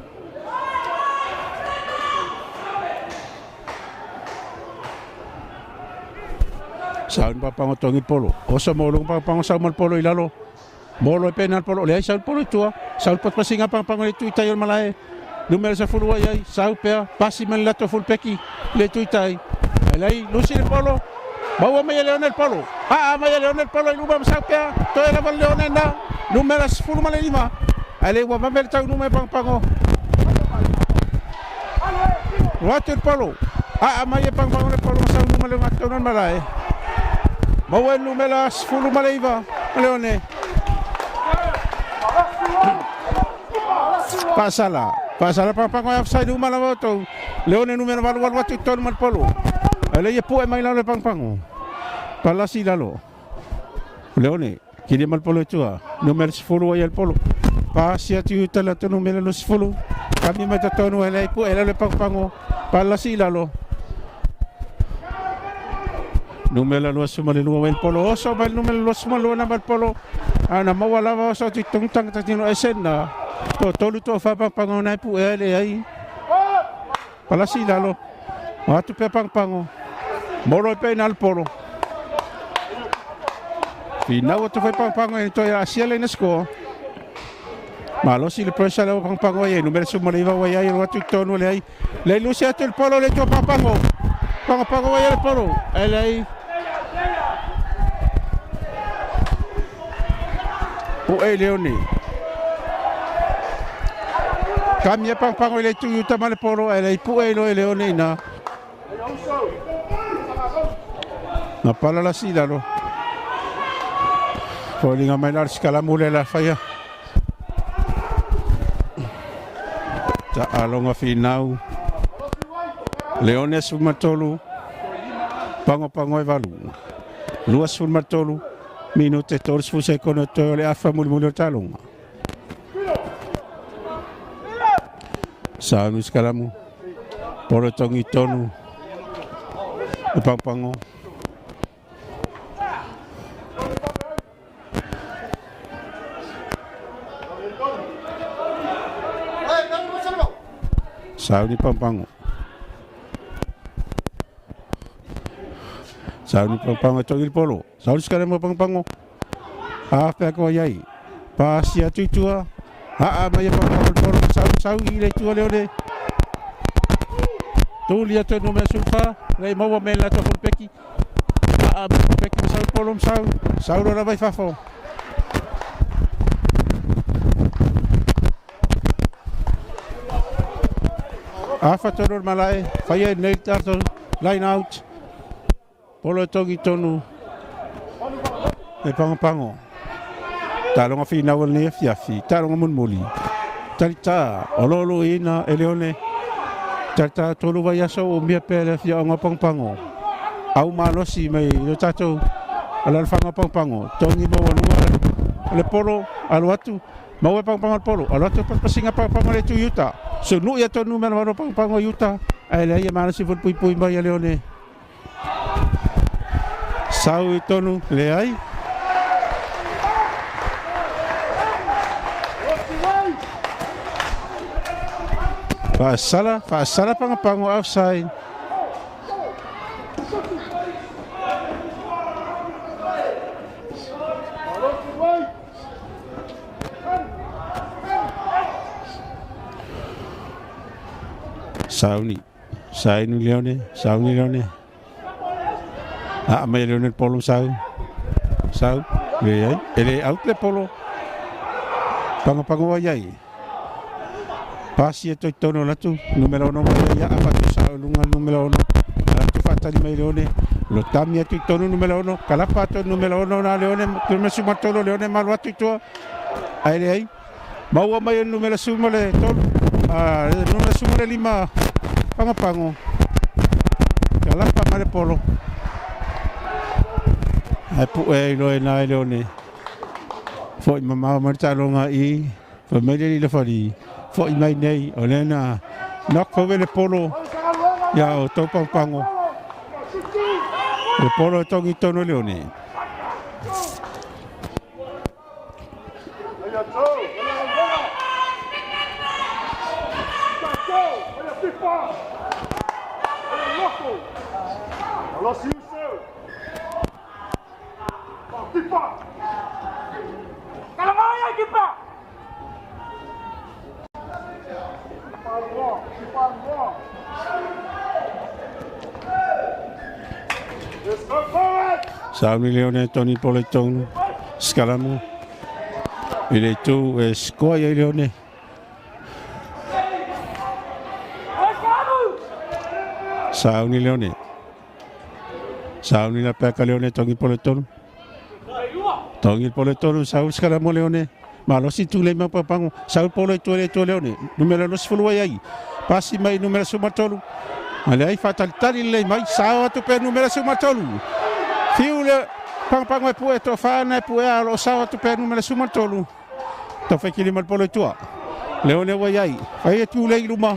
Saun papango tongi polo. Osa molong papango sa mal polo ilalo. Molo e penal polo. Le ai saun polo tua. Saun pasinga papango le tu tayo malai. Numero sa fulu ai sau pea pasi men lato full peki le tu tai. Elai lusi el polo. Bawa me Leone el polo. Me Leone el polo iluma sau pea. To era val Leone na. Numero fulu malai lima. Ele wa mamel tau numero papango. Watu el polo. Mai papango el polo sa numero ngato non malai. Mau numero 10 malaiva Leone. Pasala papango offside malawa to. Leone numero wal watu ton mal polo. Ele ye pu mai la le papango. Palasi lalo. Leone kiri mal polo tua. Numero 10 ay el polo. Pasia tu tala to numero 10. Kami mata tonu ele pu ele le papango. Palasi lalo. Numero lo sumalilo el polo oso bal numero lo sumalo na bal polo ana mawala wa so ti tung tang tatino esena to tolu to fa pango na pu ele ai palasi lalo atu pe pango moro pe nal polo final to fa pango to ya siele nesko malo si le presa lo pango ai numero sumalilo wa ai lo tu tonu le ai le lucia el polo le to pango pango ai el polo ele ai Leone. Kami pango ile tu yuta male polo ele pu Leone na. Na pala la sida lo. Polinga mai la skala mule la faya. Ta alonga finau. Leone sumatolu. Pango e valu. Luas sumatolu. Minute todos fuse con to le afa mul talong. Sanus kalamu. Poro tongi tonu. Pango. Sauni pango. Sauni pango tongi polo. Sauni kalamu pango. Apa ko yai. Pasia tuitua. Mai pango polo sau ile tu Leone. Tu lia to numero sulfa, lei mau mela to full peki. Peki sau polo sau ora vai fafo. Afa to normalai, fai nektar to line out. Polo togi tonu. E pango. Talonga fina wal ne fiafi, talonga mun moli. Talita ololo ina Leone. Talita tolu vai aso o mia pele fia nga pango. Au malosi mai lo tato. Ala fanga pango. Tongi mo wanu le polo alwatu. Mau pango polo. Alwatu pasinga pango le tu yuta. So nu ya to numero wanu pango yuta. Ai ya malosi ful pui mai Leone. Sau itonu le ai. Fa'asala pangapango outside. Sauni Leone. Mai Leone polo Sau. Ele out le polo. Pangapango ai. Pasi to tono latu numero 1 ya apa tu Sau lunga numero 1. Tu fatali mai Leone. Lo tamia tu tono numero 1. Kalapa to numero 1 na Leone. Tu me sumatolo Leone malwa tu to. Ai. Mau mai numero sumale tolo. Numero sumale 5. Pangapango. Kalapa mare polo. Ai pu na Leone. Foi mama martalonga I. Family le fali. Foi mai nei olena. Nok fo le polo. Ya o to pango. Le polo tongi tono Leone. Sauni Leone Tony Poletong Scalamu. Il est tout scoia Leone. Sauni Leone. Sauni la peka Leone Tony Poletong. Tony Poletong Saul Scalamu Leone. Malo si tu le mapapango. Saul Poletong Leone. Numero 2 ai. Pasi mai numero sumatolu. Alai fatal tali le mai sawa tu pe numero sumatolu. Fiule pang e pue to fana e pue alo sawa tu pe numero sumatolu. To fe kili mal polo tua. Leone wai ai tu le luma.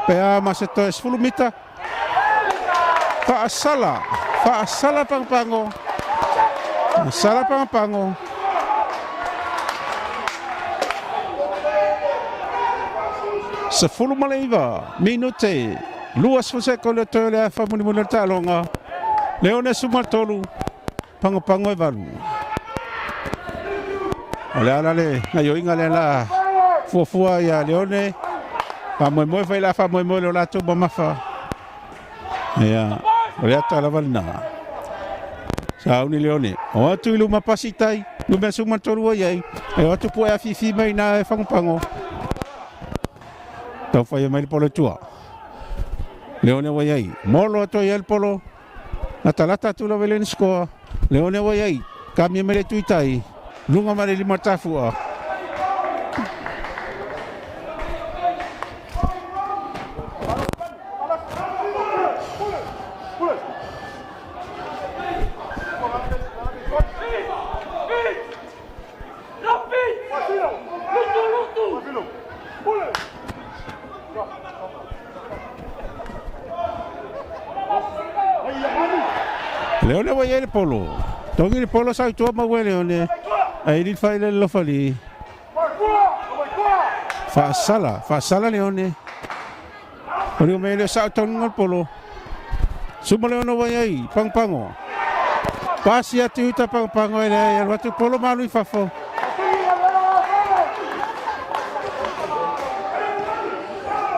Pe ama se to es fulumita. Fa sala pang. Sala pang. Sepuluh malaiva minute luas fose kole tole fa muni talonga Leone sumartolu pango valu ala le ngayo ingale la fua ya Leone pa mo fa la fa mo lo la to mafa ya ole ta la valna Sauni Leone o tu lu mapasitai lu me sumartolu ya o tu po ya fifi mai na pango Tau fai mai polo tua. Leone wai molo to el polo. Na talata tu la velen score. Leone wai kami mele tuitai. Lunga mare lima tafua. Leone wai el polo. Tongi el polo sai tua ma wai Leone. Ai di fai le lo fali. Fa sala Leone. Ori me le sa tongi el polo. Suma Leone wai pango. Pasi atu ita pango ele el watu polo malu fafo.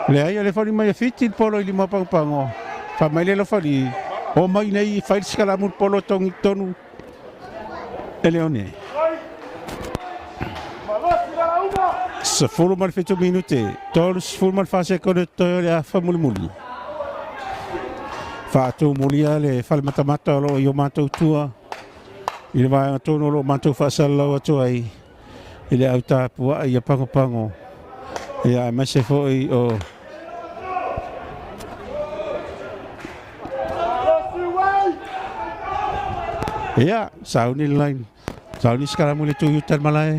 Le ai le fali mai fiti il polo il ma pango. Fa mai le lo fali. O mai nei fai Scalamu polo tongi tonu. Leone. Sepuluh malfetu minute. Tol sepuluh malfase kono tole a famuli. Fa tu mulia le fal mata lo yo mato tua. Il va tono lo mato fa sala tu ai. Ile auta pua ia pango. Ia mase foi o Ya, Sauni line. Sauni Scalamu le tu yutan malai.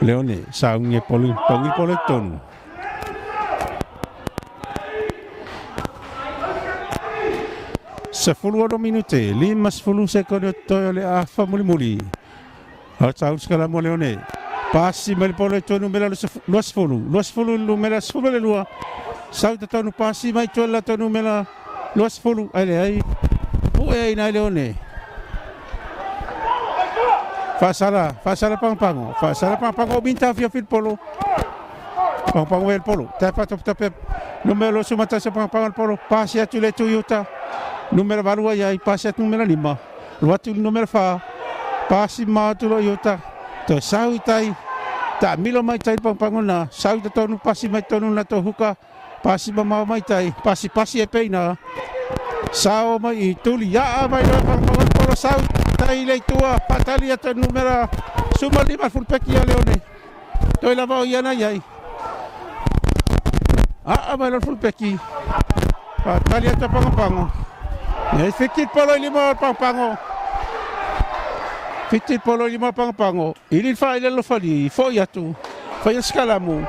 Leone, Sauni polo, tongi polo ton. Sepuluh minute, 50 sekondi tole a famuli. Sauni Scalamu Leone. Pasi mai polo tonu mela luas fulu lumela sumele lua. Sau ta tonu pasi mai tola tonu mela luas fulu ai. Pu'e ina leone. Fasala pang minta via fil polo. Pang el polo. Tapa numero sumata sa pang polo. Pasi atu le Toyota. Numero baru ai pasi atu numero 5. Luatu numero 4. Pasi ma tu lo Toyota. To sau tai ta milo mai tai pangona sau ta tonu pasi mai tonu na to huka pasi ma mai tai pasi e peina sau mai tuli ya mai pangon polo sau tai le tua patalia ta numero suma 5 full pack ya leone to la va yana yai mai lo full pack patalia ta pangon e fikit polo 5 pangon Fitil polo 5 pango. Ilil fa ilalo fali. Fo yatu. Fa yaskalamu.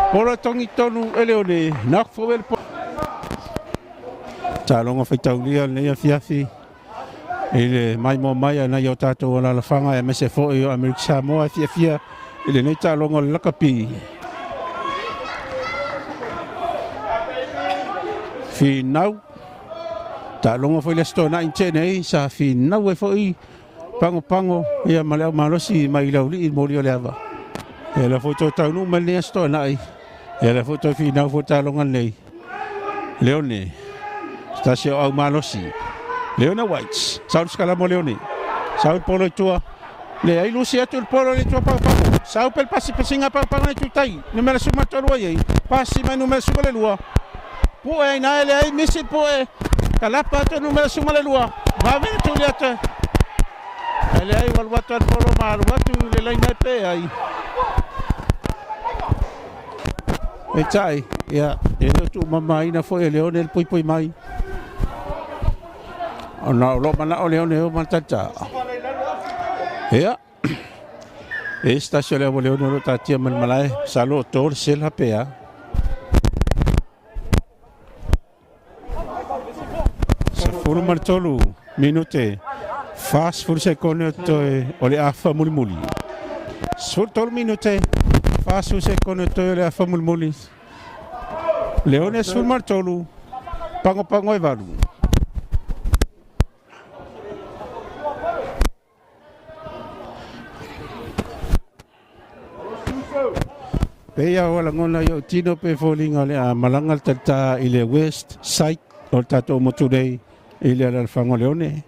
Polo tongi tonu eleone. Nak fo el po. Talonga fa taulia ne fiafi. Ile mai mo mai na yo tato wala la fanga e mese fo yo America Samoa fiafia. Ile ne talonga la kapi. Fi nau. Talonga fa le stona intene sa fi nau e fo i. Pango ia malosi mai lauli molio leva. E la foto tau mal ne sto nai. E la foto final foto longan nei. Leone. Stasio au malosi. Leone Whites. Saul skala mo Leone. Saul polo tua. Le ai lucia tu polo le tua pango. Saul pel passi pesinga pango tu tai. Numero suma tolo ai. Passi mai numero suma le lua. Poe na le ai misi poe. Kalapa tu numero suma le lua. Va venire tu le ele ai wal watu polo mal watu le lai mai pe ai e tai ya ele tu mamai na foi leone el pui mai ona lo mana o leone o mantata ya esta se le leone lo tatia man malai salo tor sel hapea se furu martolu minute Fast for secondo ole afa muli. Sur tol minute. Fast for secondo ole afa muli. Leone sul martolu. Pango e valu. Peia wala ngona yo tino pe falling ole a malangal tata ile west side o tato mo today ile al fango leone.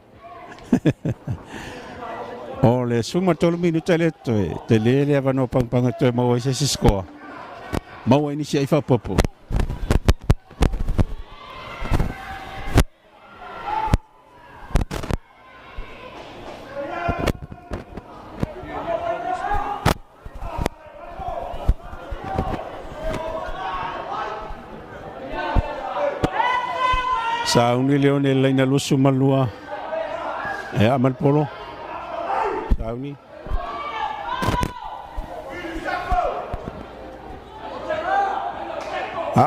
O le suma tolu minuta le toe te le avano pang toe mau se score mau ini si fa popo sa uni leone laina lusu malua amal polo sauni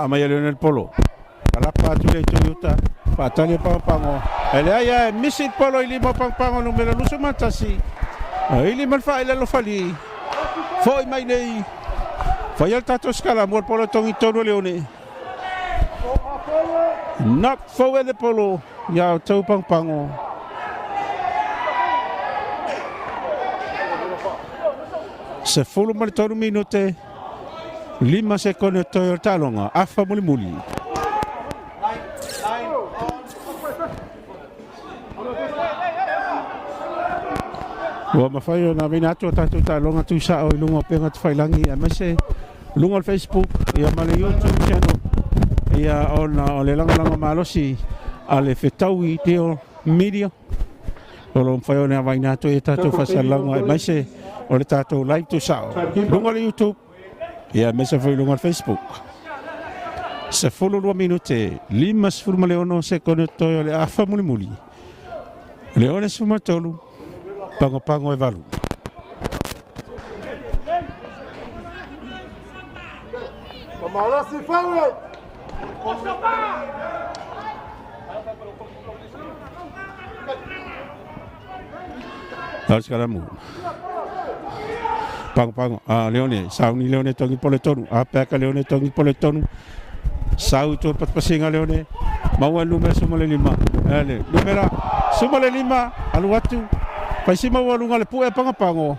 mai leone polo kalapa tu le Toyota patale pango ele ai misit polo ili mo pango numero lusu matasi ili mal fa ile lo fali foi mai nei foi al tato scala mor polo tongi tono leone nak fo ele polo ya tau pango se fulu mal tonu minute 5 secondi to talonga afa muli wa mafayo na binato tatu talonga tu sa o lungo penga failangi amase lungo Facebook ya male YouTube channel ya ona ole langa malosi ale fetawi teo media olo fayo na vainato e tatu fasalanga amase o le tatou live tu sao lunga le YouTube ia mesa foi lunga Facebook se fulu 2 minute 5 sfurma leono se konetto le afa muli leone sfurma tolu pango e valu Mamala si fawe Harus kalamu Pango. Leone. Sauni Leone tongi pole tonu. Peka Leone tongi pole tonu. Sau tu pasinga Leone. Mau numero sumale 5. Numero sumale 5. Aluatu. Paisi mau lunga le pu pango.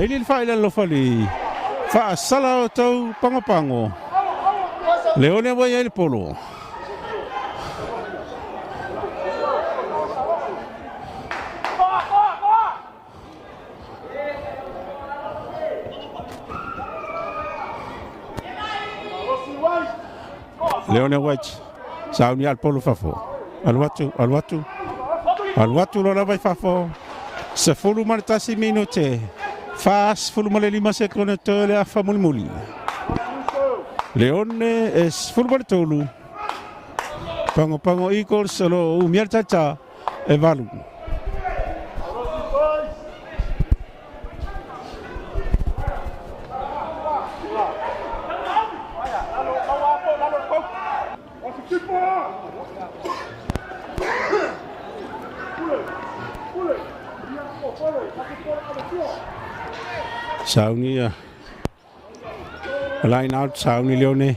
Ili faile lo fali. Fa sala tau pango. Leone wa ele polo. Leone White, Sauni al polo fafo. Aluatu lo la vai fafo. Se fulu martasi minute. Fas fulu male 5 sekunde tole a famulmuli. Leone es fulu tolu. Pango Eagles solo umiar chacha e valu. Sauni line out Sauni Leone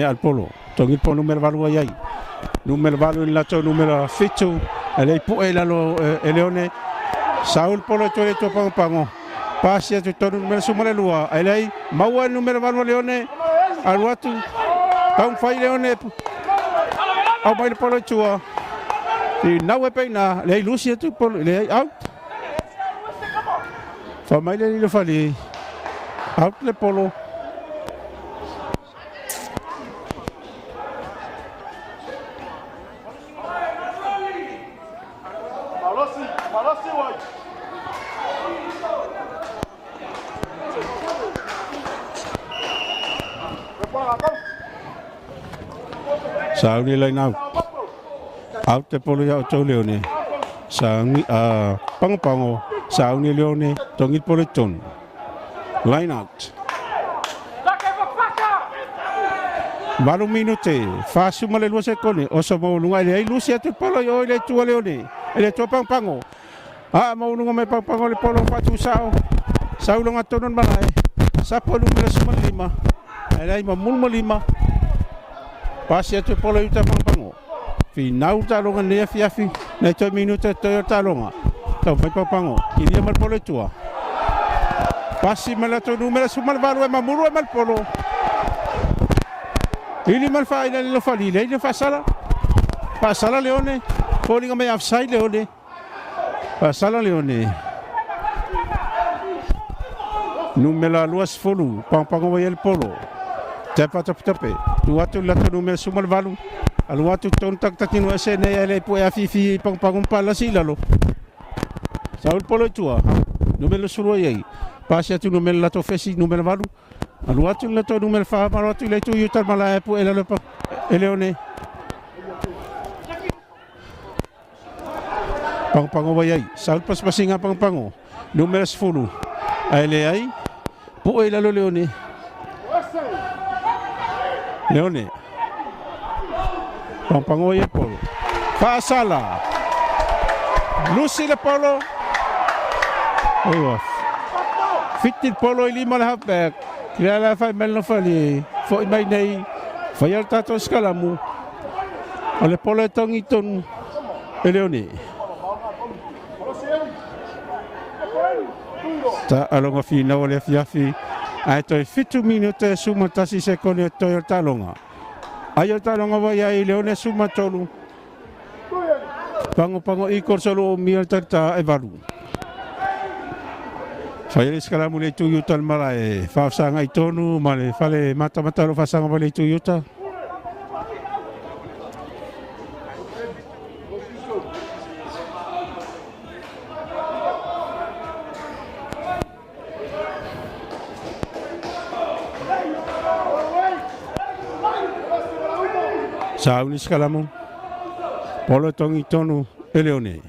al polo tongi po numero valu ai numero valu in lato numero fitu lei pu e lo Leone Saul polo tole to pango pasi tu to numero sumale lua lei mau numero valu Leone al watu pang fai Leone au mai polo tua e não é pena lei Lucia tu polo lei out família ele falei out le polo Sauni line out te polo ya o Leone Sauni pango Sauni Leone tongi polo ton line out Baru minute fasu male 2 sekunde o so mo lunga le Lucia tu polo yo le tu Leone ele to pango mo lunga me pango le polo fatu sao lunga tonon malai sa polo numero 5 ele mamul 5 pasi tu polo yuta pango Finau talonga ne fiafi na 2 minute to talonga tau mai pango iria mal polo tua pasi malato numero sumal baru mamuru mal polo ili mal faida lo fali le fasala Leone poli me offside Leone fasala Leone numero luas folu pango el polo tape tu lato numero sumal balu Aluatu tontak tatino esene ele po afifi pang pala sila lo. Saul polo tua. Numero suru yai. Pasi atu numero lato fesi numero valu. Aluatu lato numero fa maluatu le tu yutar mala po ele lo Leone. Pango yai. Saul pasinga pango. Numero 10. Ele ai. Po ele lo Leone. Pango el polo. Fasala. Lucy le polo. Fit il polo ili mal halfback. Kaya la fai mel no fali. Fo mai nei. Fai tato scalamu. Ale polo tong iton. Leone. Ta alonga fina ole fiafi. Ai toi fitu minute suma tasi sekonde toi talonga. Ayo talonga wa ya Leone suma tolu. Pango ikor solo mial tata evalu. Fai skala mule tu yutal marae. Fa sanga itonu male fale mata lo fa sanga male tu yuta. Sauni skalamu. Polo tongi tonu Leone.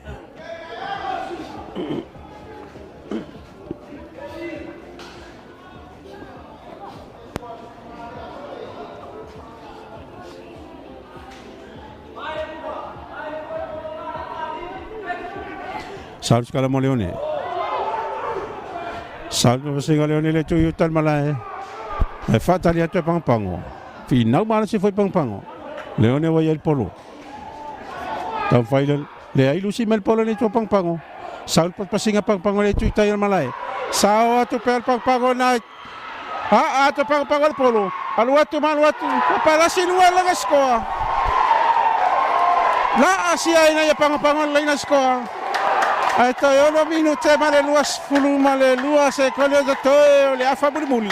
Saul skala mo Leone. Saul mo singa Leone le tu yutal malae. E fatali atu pangpango. Finau mana si foi pangpango. Leone wa el polo. Tau final le ai lusi mel polo ni tu pangpango. Saul pasinga pangpango le tu yutal malae. Sao atu pel pangpango na. Atu pangpango el polo. Aluatu maluatu. Para sinua lang skoa. La asia ina ya pangpango lang skoa. Aito yo no minute male luas fulu male luas e kolio de toe le afa muli.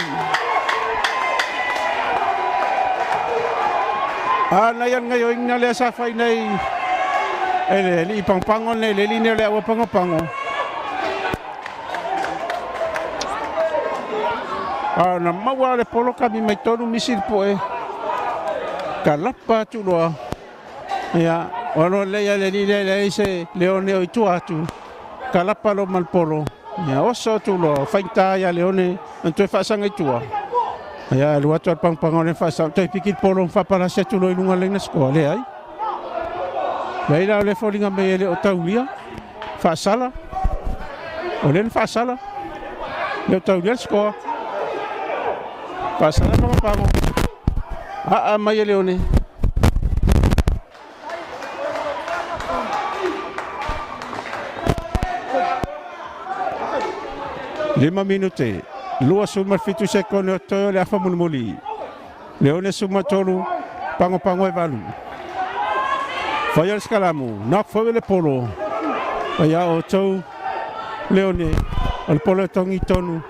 Ana yan ngayon na le sa fai nei ele li pangpangon le line le awa pangopango. Ana mawa le polo kami mai tonu misil po e. Kalapa tuloa. Ya, ono le ya le line le se Leone o tuatu. Kalapa lo malpolo. Ya oso tulo faita ya Leone ntwe fasanga tua. Ya lu atu pangpangone fasa toi pikit polo fa para se tulo ilunga lenga skola le ai. Leila le folinga me le otaulia. Fa sala. Olen fa sala. Le otaulia skola. Fa sala pangpango. Mai Leone. Lima minute. Lua suma fitu sekono toyo le afa mulmuli. Leone suma tolu pango e valu. Fayal skalamu. Nak fawe le polo. Aya o tau Leone. Al polo tongi tonu.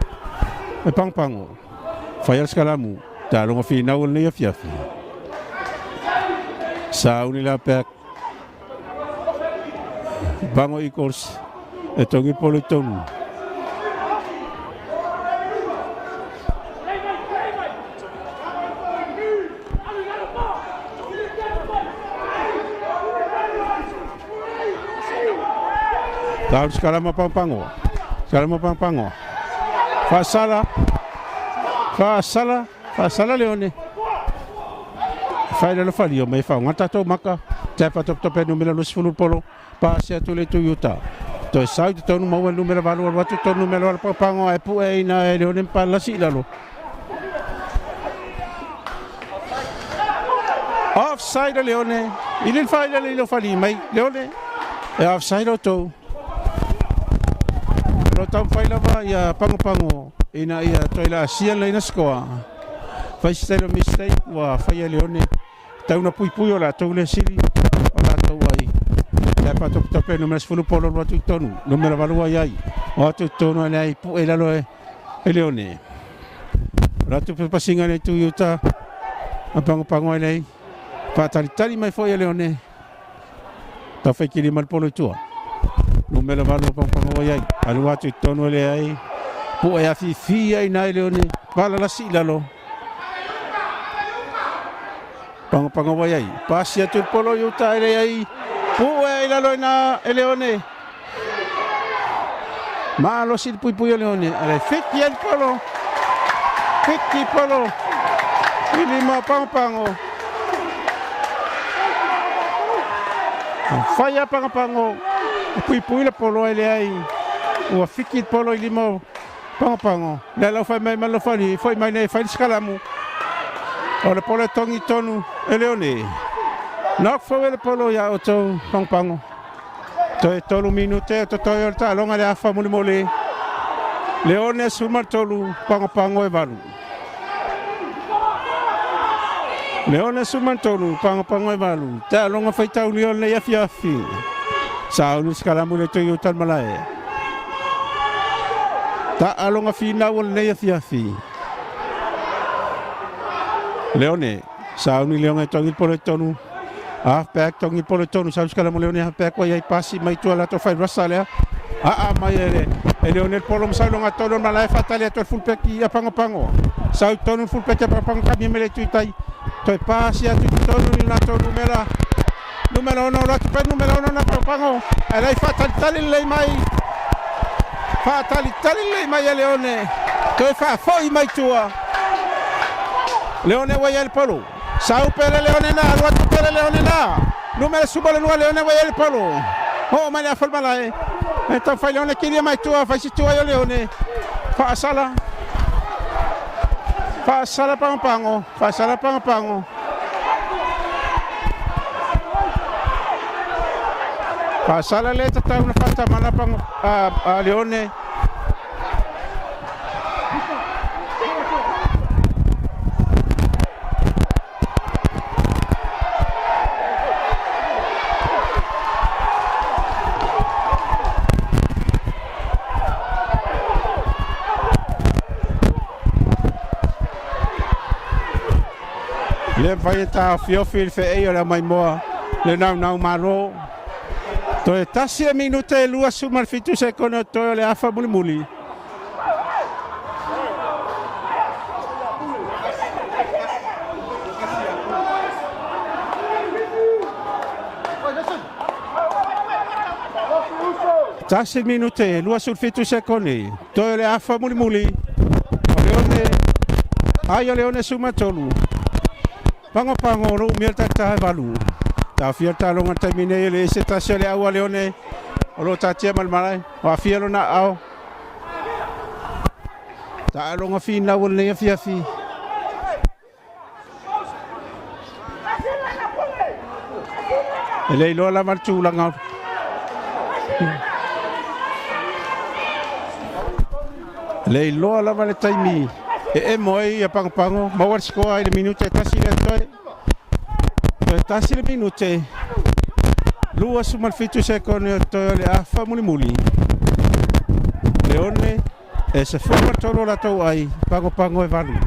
E pango. Fayal skalamu. Talonga fina ul ne fiafi. Sa unila pek. Bango ikors. E tongi polo tonu. Tahu sekarang apa pango? Sekarang apa pango? Fasala Leone. Fai lo falio mai fa ngata to maka. Tai fa top top numero lo sfulu polo. Pa sia to le Toyota. To sai to no mau numero valu watu to numero al pango e pu e na Leone pala si lalo. Offside Leone. Il fa lo fali mai Leone. E offside to. Lo tau fai lava ia pango ina ia toila sian la ina skoa. Fai stelo mistake wa fai Leone. Tau na pui ola tau le siri ola tau ai. Le pa top top no mes fulu polo lo tu tonu. No me la valua ai. O tu tonu ai pu ela lo e Leone. Ratu pasinga le tu yuta. Pango ai. Pa tali mai foi Leone. Ta fai kili mal polo tua. Numero valo pango ai. Alu atu tonu le ai. Pu e afi ai nai Leone. Pala la sila lo. Pango ai. Pasi atu polo yuta ele ai. Pu e la lo na Leone. Malo sil pui Leone. Ale fiti el polo. Fiti polo. Ili ma pango. Faya pango. Pui le polo ele ai. O fiki polo ili mo pango. La lo fai mai malo fani, foi mai nei fai skalamu. O le polo tongi tonu Leone. Nok foi le polo ya o to pango. To tolu minute to ta longa le afa mole. Leone sumar tolu pango e valu. Leone sumar tolu pango e valu. Ta longa fai tau Leone ya fiafi. Saul skalamu le Toyota malae. Ta alonga fina wal ne fiafi. Leone, Saul ni Leone tongi polo tonu. Back tongi polo tonu Saul skalamu Leone back wa yai pasi mai tu ala to fai rasale. Mai ele. Leone polo salonga tonu malae fatale to full pack ya pango. Saul tonu full pack pa pango kami mele tu tai. To pasi atu tonu ni na tonu mela. Numero 1 la per numero 1 na pango. E lei fatali lei mai. Fatali lei mai Leone. Toi fa foi mai tua. Leone vai al polo. Sau per Leone na, per Leone na. Numero subole no Leone vai al polo. Oh, ma la forma là. E tau fai leone kiria mai tua, fai si tua yo leone. Whaasala. Whaasala pango. Whaasala pango. Whaasala le tatau na whatamana pango a leone. Le vai ta fiofi fe e ora mai moa le nau maro to e tasi minute lua su marfitu se kono to le afa muli tasi minute lua su fitu se koni to le afa muli leone ayo leone su matolu Pango ro mielta ta valu. Ta fiata longa tamine le se ta sele awa leone. Olo ta tia mal malai. Wa fielo na au. Ta longa fina wol le fi. Ele lo la marchu la ngau. Le lo la male taimi. E moi a pango ma war sko ai minute tasi le tasi le minute lua su malfitu se con to le afa muli leone e se forma tolo la to ai pango e valu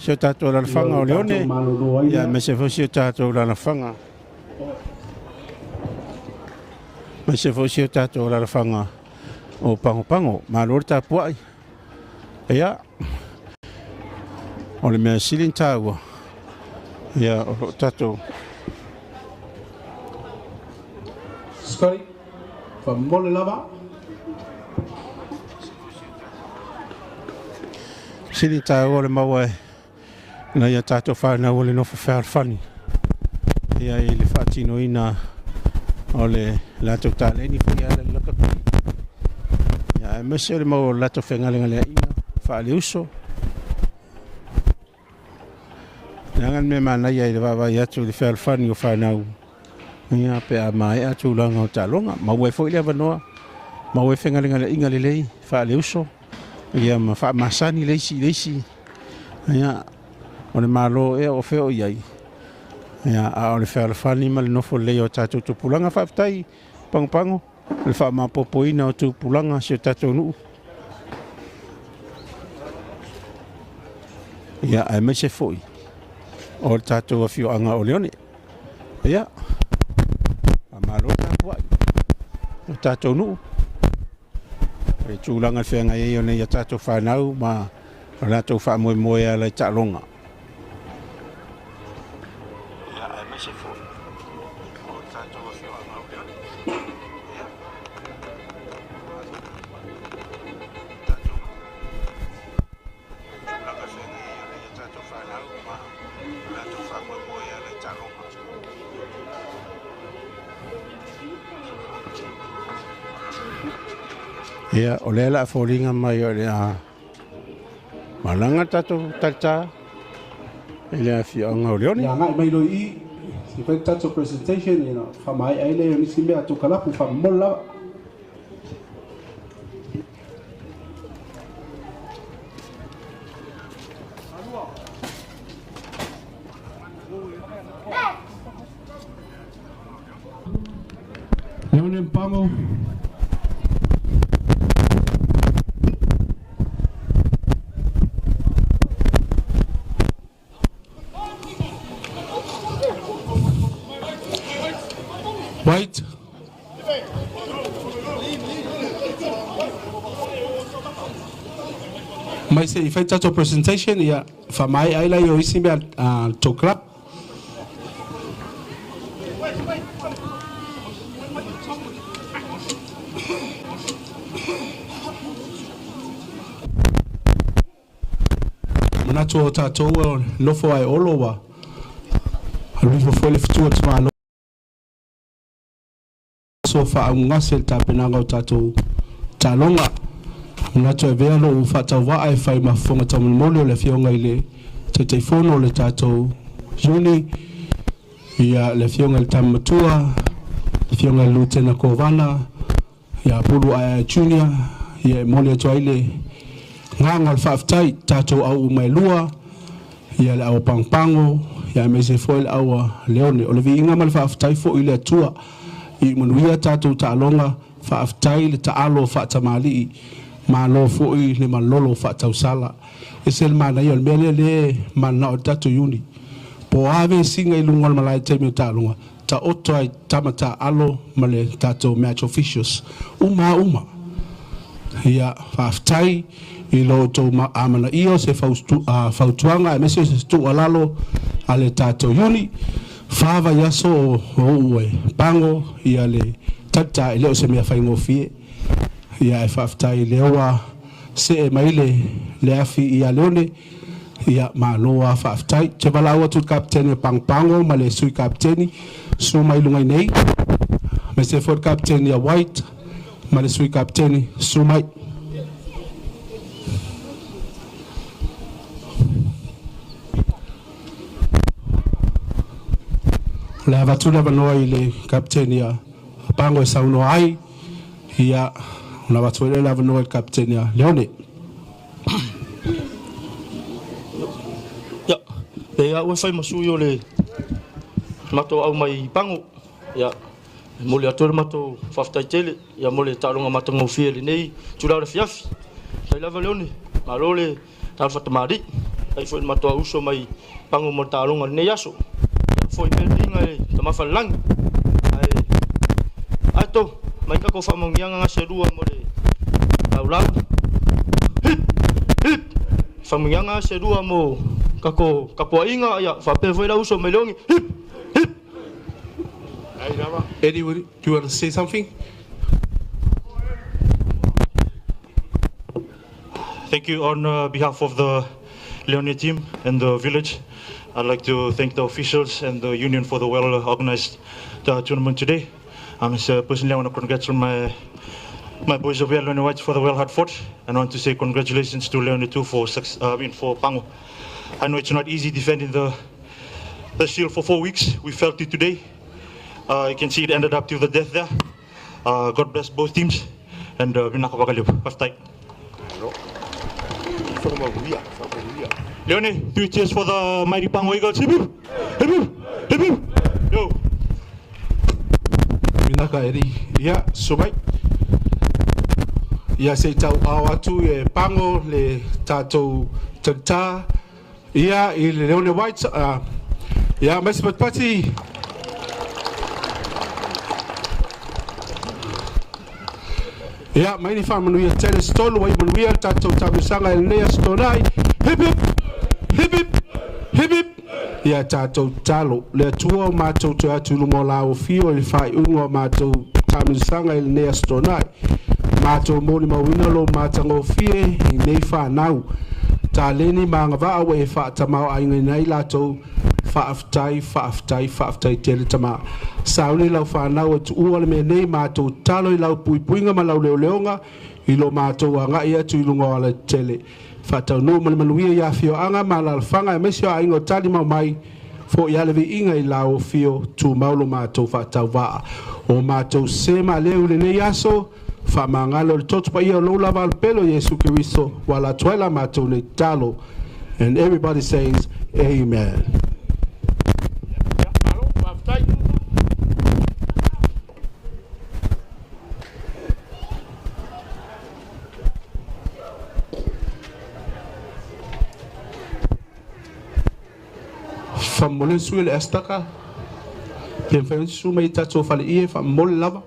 se tatou la fanga o leone ia me se fosi tatou la fanga me se fosi tatou la fanga o pango ma lo ta puai ia o le me silin taua ia o tatou Scotty fa mole lava silin taua le maua na ia tatou fa na ole no fa fani ia i le fatino ina ole la to taleni fu ia le laka ia me se le mo la to fengale ngale ina fa le uso ngan me mana ia le baba ia tu le fa fani o fa na ia pe a mai a tu langa o talonga ma we fo ile vanoa ma we fengale ngale inga le lei fa le uso ia ma fa masani leisi ia o le malo e o feo iai ia a o le fea le fani ma le nofo lei o tatou tupulanga whaaftai pango le wha mapopoina o tupulanga si o tatou nuu ia ai me se foi o le tatou a fio anga o leone ia a malo tapuai o tatou nuu e tūlanga le whenga e o nei a tatou whanau ma o tatou wha moe a le talonga ia o le la folinga mai o le a malanga tatou tata ele a fi anga o leone ya ngai mai lo I si fa tatou presentation fa mai ai le ni simbe atu kala pu fa molla leone pango White. Mai se fai tato presentation ia fa mai ai la yo isi be to club. Manato tato lofo ai olowa. Alu fo le fitu tsma so fa ngasel ta penanga tatou talonga na to vea lo fa ta wa ai fa ma fonga ta mo le fionga ile te fono le tatou juni ia le fionga le tamatua le fionga lutena kovana ia pulu ai junior ia mo le to ile nganga fa ftai tatou au mai lua ia le au pangpango ia me se foil au leone o le vinga mal fa ftai fo ile tua I manuia tatou talonga fa aftai le taalo fa tamali ma lo foi le malolo fa tausala esel mana yo mele le mana o tatou uni po ave singa ilungol malai temi talonga ta oto ai tamata alo male tatou match officials uma ia fa aftai I lo to amana io se fautuanga e se stu alalo ale tatou uni Fava yaso oue pango ia le tata ile o se mea fai ngofie ia e faftai lewa se maile le afi ia leone ia maloa faftai te valaua tu kapteni pangpango ma le sui kapteni so mai lungai nei me se for kapteni a white ma le sui kapteni so mai la vatula vanoa I le kaptenia pango e sauno ai ia la vatula la vanoa I kaptenia leone ya e a ua fai masu yo le mato au mai pango ya mo le ator mato faftai tele ya mo le talonga mato ngofie le nei tula le fiafi sai lava leone malo le tal fatamari ai foi matua uso mai pango mo talonga ne yaso foi melinga e tama falang ai ato mai ka ko fa mongianga nga serua mo le aulau fa mongianga serua mo kako kapoinga ya fa pe foi la uso melongi Eddie, do you want to say something? Thank you on behalf of the Leone team and the village. I'd like to thank the officials and the union for the well-organized tournament today. Personally, I want to congratulate my boys of Leone Whites for the well hard fought, and I want to say congratulations to Leone too for Pango. I know it's not easy defending the shield for 4 weeks. We felt it today. You can see it ended up to the death there. God bless both teams, and have tight. Leone, 3 cheers for the mighty Pango Eagles. Hip hip, hip hip, hip hip. Yo. Minaka Eddie, yeah, so right. Ia se tau awatu e Pango le tatou tata. Ia I le Leone Whites. Ia mais pati. Ia mai ni whamanuia tere stolu wai manuia tatou tamusanga e lea stonai. Hip hip, hip hip, hip hip. Ia tatou talo lea tua o mātou te atu lungo la o fio e whai ungo o mātou tamusanga e lea stonai. Mātou mōni mawina lo mātango fie I nei whanau. Tā leni maanga waa awe e whaatamau ainga nei lātou whaaftai tere tama. Sauni lau whanau atu uale me nei mātou talo I lau puipuinga ma lau leo leonga I lo mātou a ngai atu I lungo ala tele. Whatau no manuia ia fio anga ma la whanga e mesio a ingo tali mau mai fo I alewe inga I lau fio tu maulo mātou whatau waa. O mātou sema leo le nei aso whamangalo le totu pa ia lo lava al pelo Yesu Kiristo wala tuela mātou nei talo. And everybody says amen. Famole suele estaka. Pien fe su mai tato fale ie famole lava.